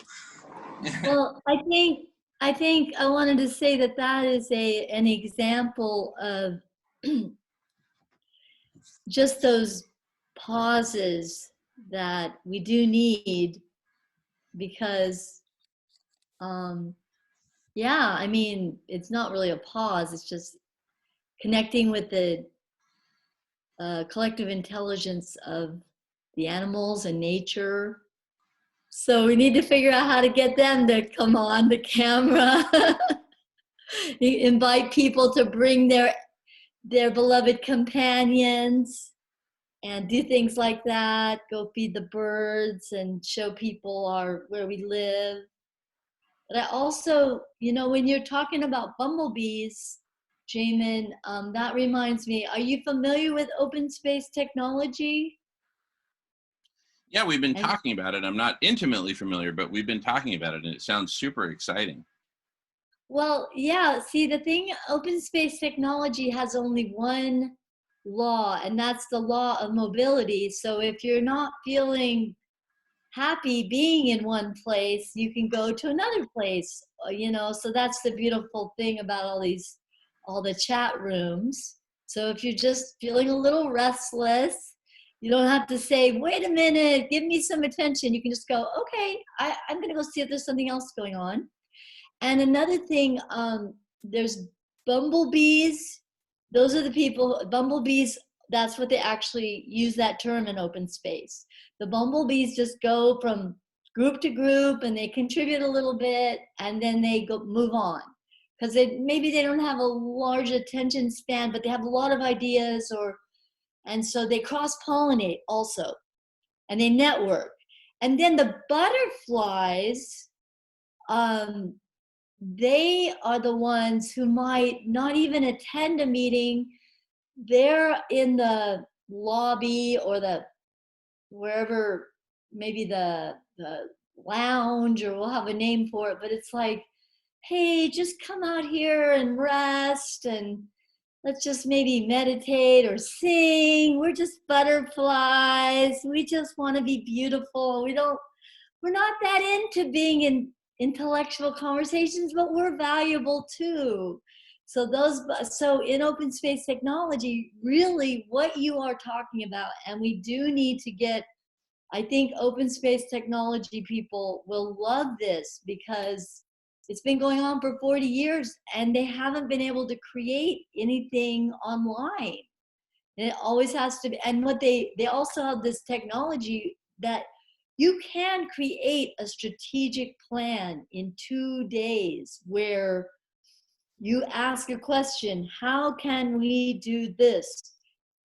Well, I think I wanted to say that that is an example of just those pauses that we do need, because yeah, I mean, it's not really a pause, it's just connecting with the collective intelligence of the animals and nature. So we need to figure out how to get them to come on the camera. Invite people to bring their beloved companions and do things like that. Go feed the birds and show people where we live. But I also, you know, when you're talking about bumblebees, Jamin, that reminds me, are you familiar with open space technology? Yeah, we've been talking about it. I'm not intimately familiar, but we've been talking about it and it sounds super exciting. Well, yeah, see, the thing, open space technology has only one law, and that's the law of mobility. So if you're not feeling happy being in one place, you can go to another place, you know. So that's the beautiful thing about all the chat rooms. So if you're just feeling a little restless, you don't have to say, wait a minute, give me some attention. You can just go, okay, I'm gonna go see if there's something else going on. And another thing, there's bumblebees. Those are the people, bumblebees, that's what they actually use that term in open space. The bumblebees just go from group to group and they contribute a little bit and then they move on. Because maybe they don't have a large attention span, but they have a lot of ideas, and so they cross-pollinate also, and they network. And then the butterflies, they are the ones who might not even attend a meeting, they're in the lobby or the wherever, maybe the lounge, or we'll have a name for it, but it's like, hey, just come out here and rest, and let's just maybe meditate or sing. We're just butterflies. We just want to be beautiful. We're not that into being in intellectual conversations, but we're valuable too. So in open space technology, really what you are talking about, and we do need to get, I think open space technology people will love this, because it's been going on for 40 years and they haven't been able to create anything online. And it always has to be, and what they also have this technology that you can create a strategic plan in 2 days, where you ask a question, how can we do this?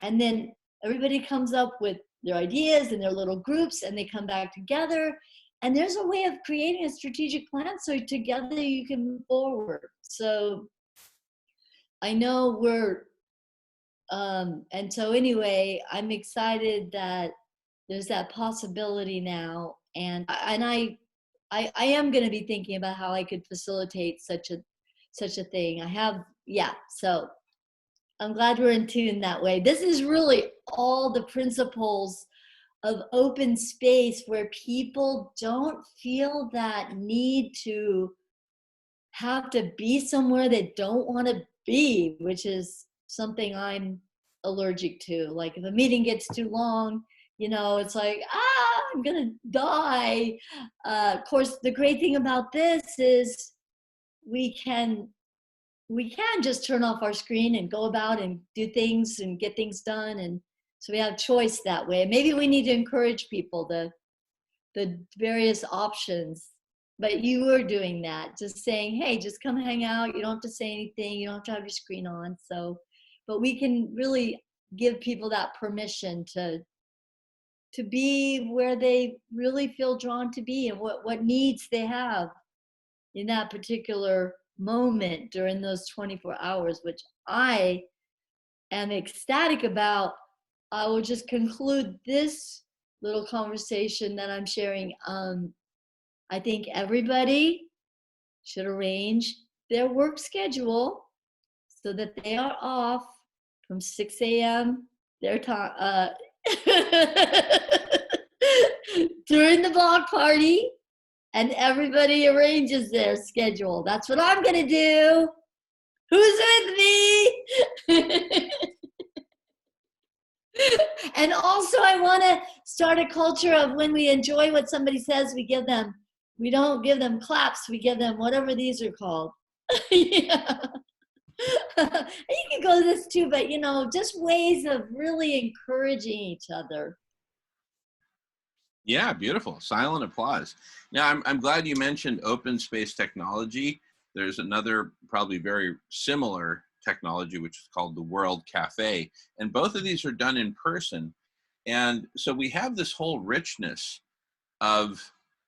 And then everybody comes up with their ideas and their little groups, and they come back together. And there's a way of creating a strategic plan so together you can move forward. So I know and so anyway, I'm excited that there's that possibility now. And I am going to be thinking about how I could facilitate such a thing. So I'm glad we're in tune that way. This is really all the principles of open space, where people don't feel that need to have to be somewhere they don't want to be, which is something I'm allergic to. Like if a meeting gets too long, it's like, I'm gonna die. Of course, the great thing about this is we can just turn off our screen and go about and do things and get things done. And so we have choice that way. Maybe we need to encourage people the various options. But you were doing that, just saying, hey, just come hang out. You don't have to say anything. You don't have to have your screen on. So, but we can really give people that permission to be where they really feel drawn to be, and what needs they have in that particular moment during those 24 hours, which I am ecstatic about. I will just conclude this little conversation that I'm sharing. I think everybody should arrange their work schedule so that they are off from 6 a.m. their time during the block party, and everybody arranges their schedule. That's what I'm gonna do. Who's with me? And also I want to start a culture of, when we enjoy what somebody says, we don't give them claps, we give them whatever these are called. Yeah. You can go this too, but just ways of really encouraging each other. Yeah, beautiful. Silent applause. Now, I'm glad you mentioned open space technology. There's another probably very similar technology, which is called the World Cafe. And both of these are done in person. And so we have this whole richness of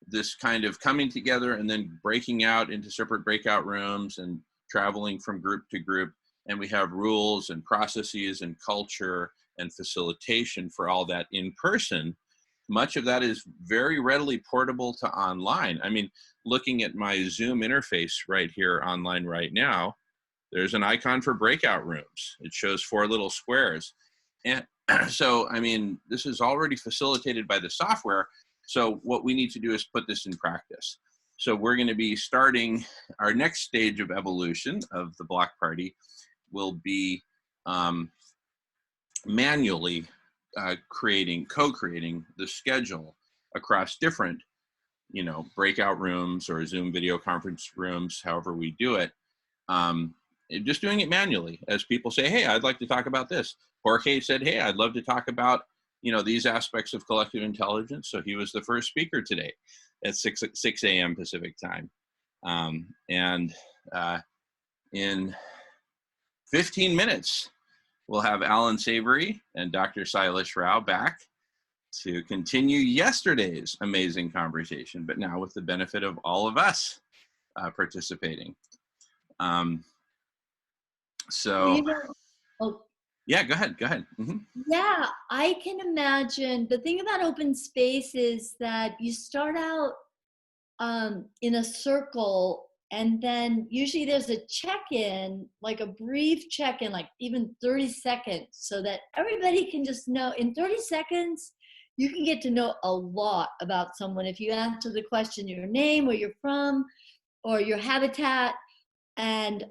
this kind of coming together and then breaking out into separate breakout rooms and traveling from group to group. And we have rules and processes and culture and facilitation for all that in person. Much of that is very readily portable to online. I mean, looking at my Zoom interface right here online right now, there's an icon for breakout rooms. It shows 4 little squares. And so, I mean, this is already facilitated by the software. So what we need to do is put this in practice. So we're going to be starting our next stage of evolution of the block party will be manually co-creating the schedule across different, breakout rooms or Zoom video conference rooms, however we do it. Just doing it manually as people say, hey, I'd like to talk about this. Jorge said, hey, I'd love to talk about, these aspects of collective intelligence. So he was the first speaker today at 6 a.m. Pacific time. And in 15 minutes, we'll have Alan Savory and Dr. Silas Rao back to continue yesterday's amazing conversation, but now with the benefit of all of us participating. Oh, Yeah, go ahead. Go ahead. Mm-hmm. Yeah, I can imagine. The thing about open space is that you start out in a circle, and then usually there's a check-in, like a brief check-in, like even 30 seconds, so that everybody can just know. In 30 seconds, you can get to know a lot about someone if you answer the question, your name, where you're from, or your habitat, and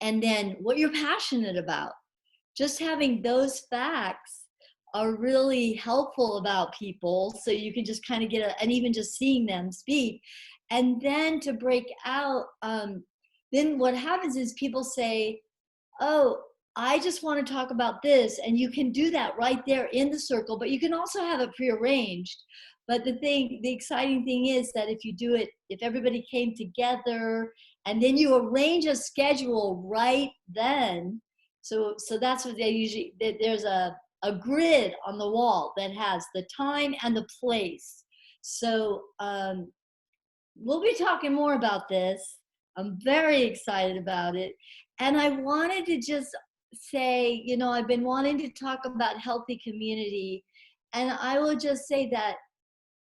then what you're passionate about. Just having those facts are really helpful about people, so you can just kind of get and even just seeing them speak. And then to break out, then what happens is people say, oh, I just want to talk about this. And you can do that right there in the circle, but you can also have it prearranged. But the exciting thing is that if you do it, if everybody came together and then you arrange a schedule right then, so that's what they usually, there's a grid on the wall that has the time and the place. So we'll be talking more about this. I'm very excited about it. And I wanted to just say, you know, I've been wanting to talk about healthy community. And I will just say that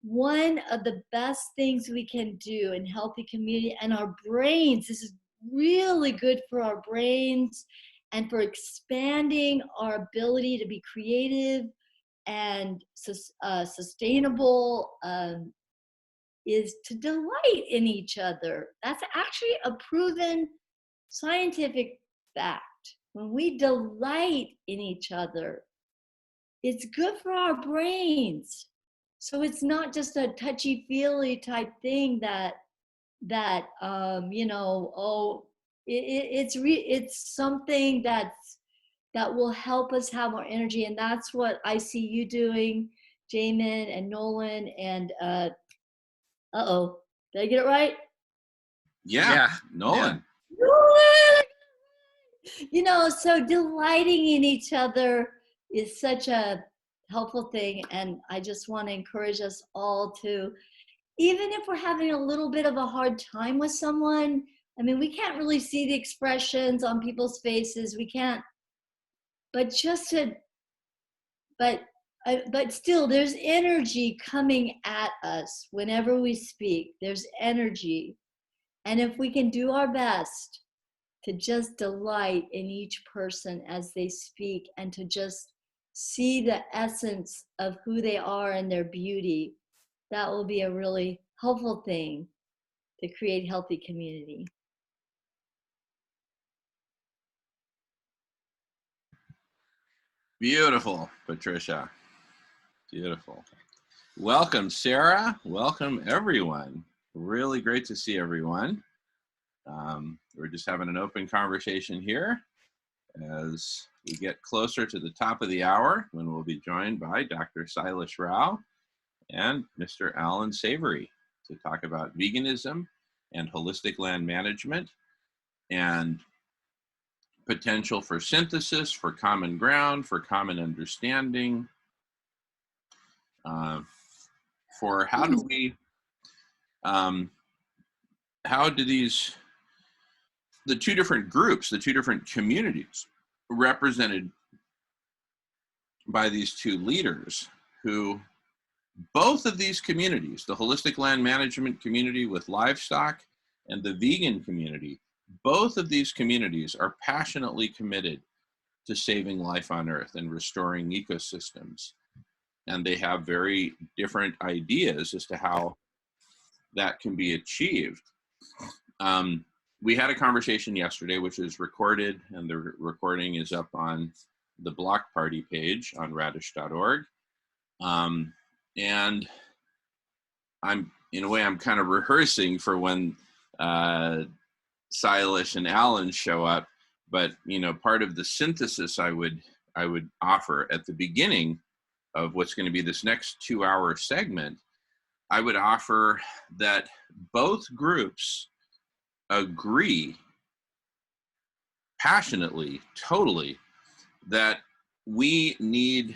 one of the best things we can do in healthy community, and our brains, this is really good for our brains and for expanding our ability to be creative and sustainable, is to delight in each other. That's actually a proven scientific fact. When we delight in each other, it's good for our brains. So it's not just a touchy-feely type thing that you know, oh, it's something that will help us have more energy. And that's what I see you doing, Jamin and Nolan, and uh-oh, did I get it right? Yeah. Nolan. You know, so delighting in each other is such a helpful thing. And I just want to encourage us all to, even if we're having a little bit of a hard time with someone, I mean, we can't really see the expressions on people's faces. We can't, but just to, but still, there's energy coming at us whenever we speak. There's energy. And if we can do our best to just delight in each person as they speak and to just see the essence of who they are and their beauty, that will be a really helpful thing to create healthy community. Beautiful, Patricia. Beautiful. Welcome, Sarah. Welcome, everyone. Really great to see everyone. We're just having an open conversation here as we get closer to the top of the hour, when we'll be joined by Dr. Silas Rao and Mr. Alan Savory to talk about veganism and holistic land management and potential for synthesis, for common ground, for common understanding, for how do we, how do these, the two different groups, the two different communities represented by these two leaders, who both of these communities, the holistic land management community with livestock and the vegan community, both of these communities are passionately committed to saving life on Earth and restoring ecosystems. And they have very different ideas as to how that can be achieved. We had a conversation yesterday, which is recorded, and the recording is up on the Block Party page on radish.org. And I'm, in a way, I'm kind of rehearsing for when Silas and Alan show up. But, you know, part of the synthesis I would offer at the beginning of what's going to be this next 2-hour segment, I would offer that both groups agree passionately, totally, that we need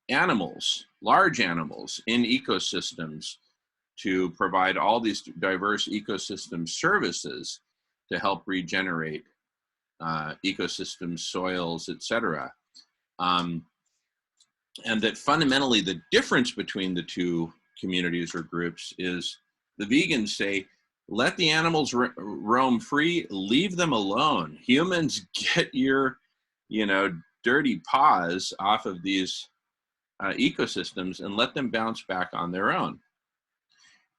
animals, large animals in ecosystems to provide all these diverse ecosystem services to help regenerate ecosystems, soils, etc. And that fundamentally the difference between the two communities or groups is the vegans say, let the animals roam free, leave them alone. Humans, get your, dirty paws off of these ecosystems and let them bounce back on their own.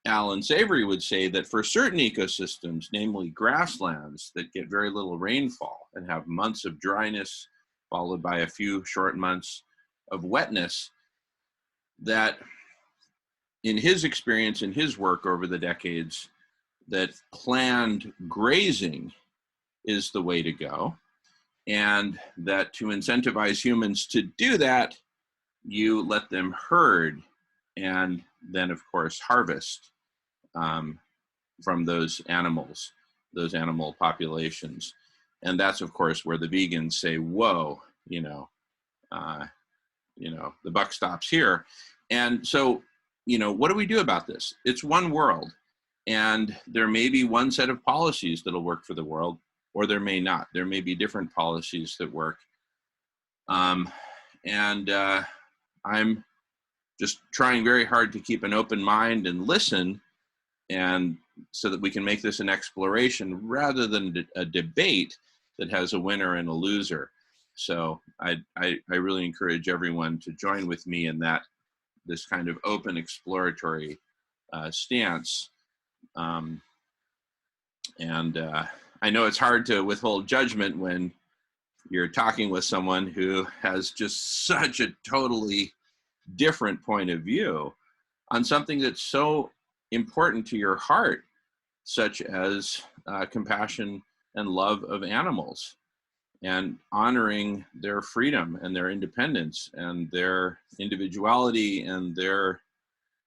Alan Savory would say that for certain ecosystems, namely grasslands that get very little rainfall and have months of dryness followed by a few short months of wetness, that in his experience, in his work over the decades, that planned grazing is the way to go. And that to incentivize humans to do that, you let them herd and then, of course, harvest from those animals, those animal populations. And that's, of course, where the vegans say, whoa, the buck stops here. And so, what do we do about this? It's one world. And there may be one set of policies that'll work for the world, or there may not. There may be different policies that work. I'm just trying very hard to keep an open mind and listen, and so that we can make this an exploration rather than a debate that has a winner and a loser. So I really encourage everyone to join with me in this kind of open exploratory stance. I know it's hard to withhold judgment when you're talking with someone who has just such a totally different point of view on something that's so important to your heart, such as compassion and love of animals and honoring their freedom and their independence and their individuality and their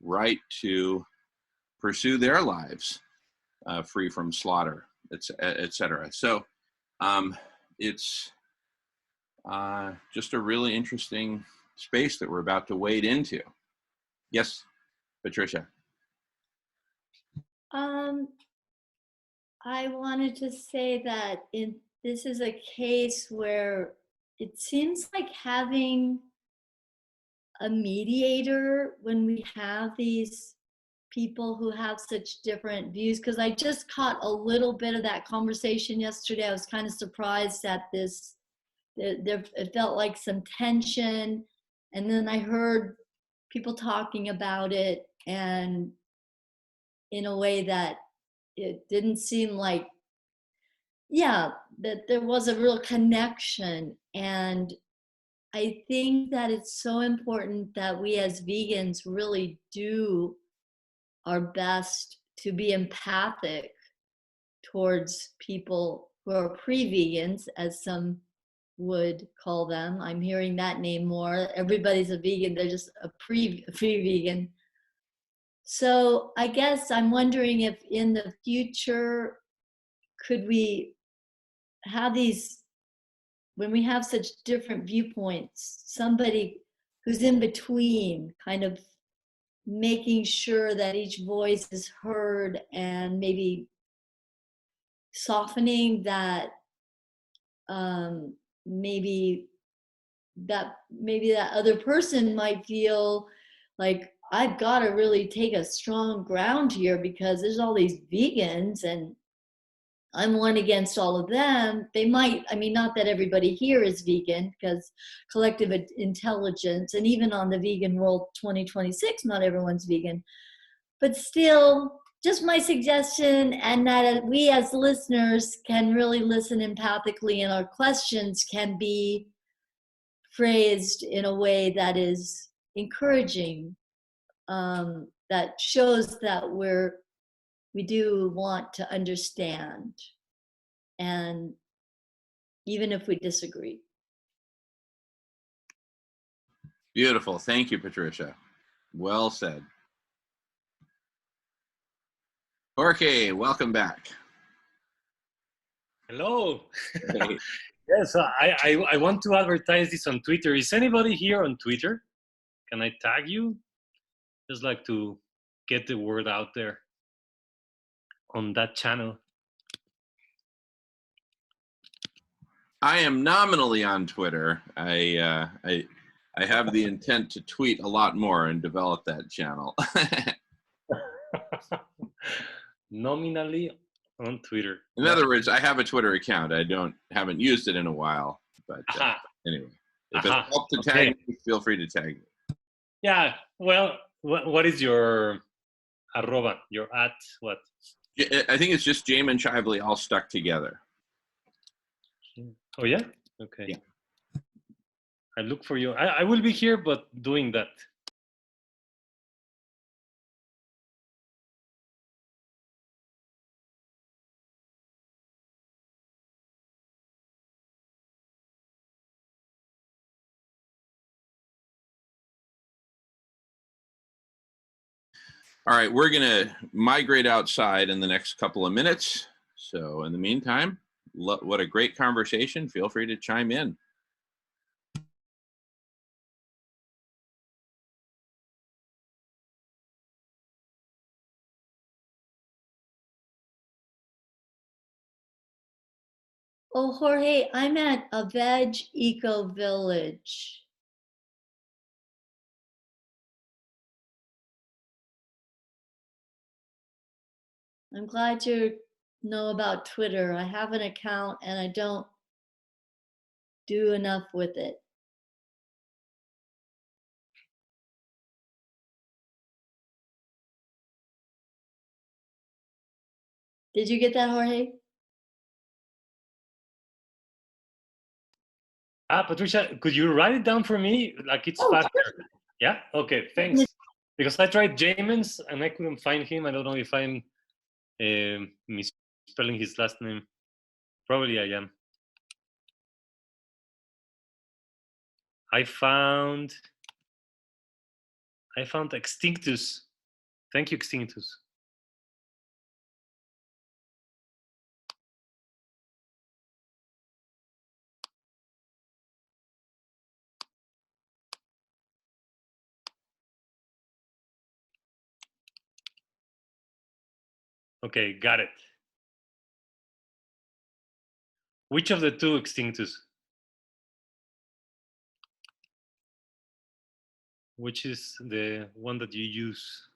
right to pursue their lives free from slaughter, etc. So it's just a really interesting space that we're about to wade into. Yes, Patricia. I wanted to say that this is a case where it seems like having a mediator when we have these people who have such different views, because I just caught a little bit of that conversation yesterday. I was kind of surprised at this. It felt like some tension, and then I heard people talking about it, and in a way that it didn't seem like, that there was a real connection. And I think that it's so important that we as vegans really do our best to be empathic towards people who are pre-vegans, as some would call them. I'm hearing that name more. Everybody's a vegan, they're just a pre-vegan. So I guess I'm wondering if in the future, could we have these, when we have such different viewpoints, somebody who's in between, kind of making sure that each voice is heard and maybe softening that, maybe that other person might feel like, I've got to really take a strong ground here because there's all these vegans and I'm one against all of them. They might, not that everybody here is vegan, because collective intelligence, and even on the Vegan World 2026, not everyone's vegan. But still, just my suggestion, and that we as listeners can really listen empathically, and our questions can be phrased in a way that is encouraging, that shows that we do want to understand, and even if we disagree. Beautiful. Thank you, Patricia. Well said. Jorge, welcome back. Hello. Hey. Yes, I want to advertise this on Twitter. Is anybody here on Twitter? Can I tag you? Just like to get the word out there on that channel. I am nominally on Twitter. I have the intent to tweet a lot more and develop that channel. Nominally on Twitter. In other words, I have a Twitter account. I haven't used it in a while, but anyway, if it helps to tag me, feel free to tag me. Yeah. Well, what is your arroba? Your at what? I think it's just Jamin Chively all stuck together. Oh yeah. Okay. Yeah. I look for you. I will be here, but doing that. All right, we're going to migrate outside in the next couple of minutes. So in the meantime, what a great conversation. Feel free to chime in. Oh, Jorge, I'm at a veg eco village. I'm glad you know about Twitter. I have an account and I don't do enough with it. Did you get that, Jorge? Patricia, could you write it down for me? Like it's faster. Sure. Yeah? Okay, thanks. Because I tried Jamin's and I couldn't find him. I don't know if I'm misspelling his last name. Probably I am. I found Extinctus. Thank you, Extinctus. Okay, got it. Which of the two Extinctus? Which is the one that you use?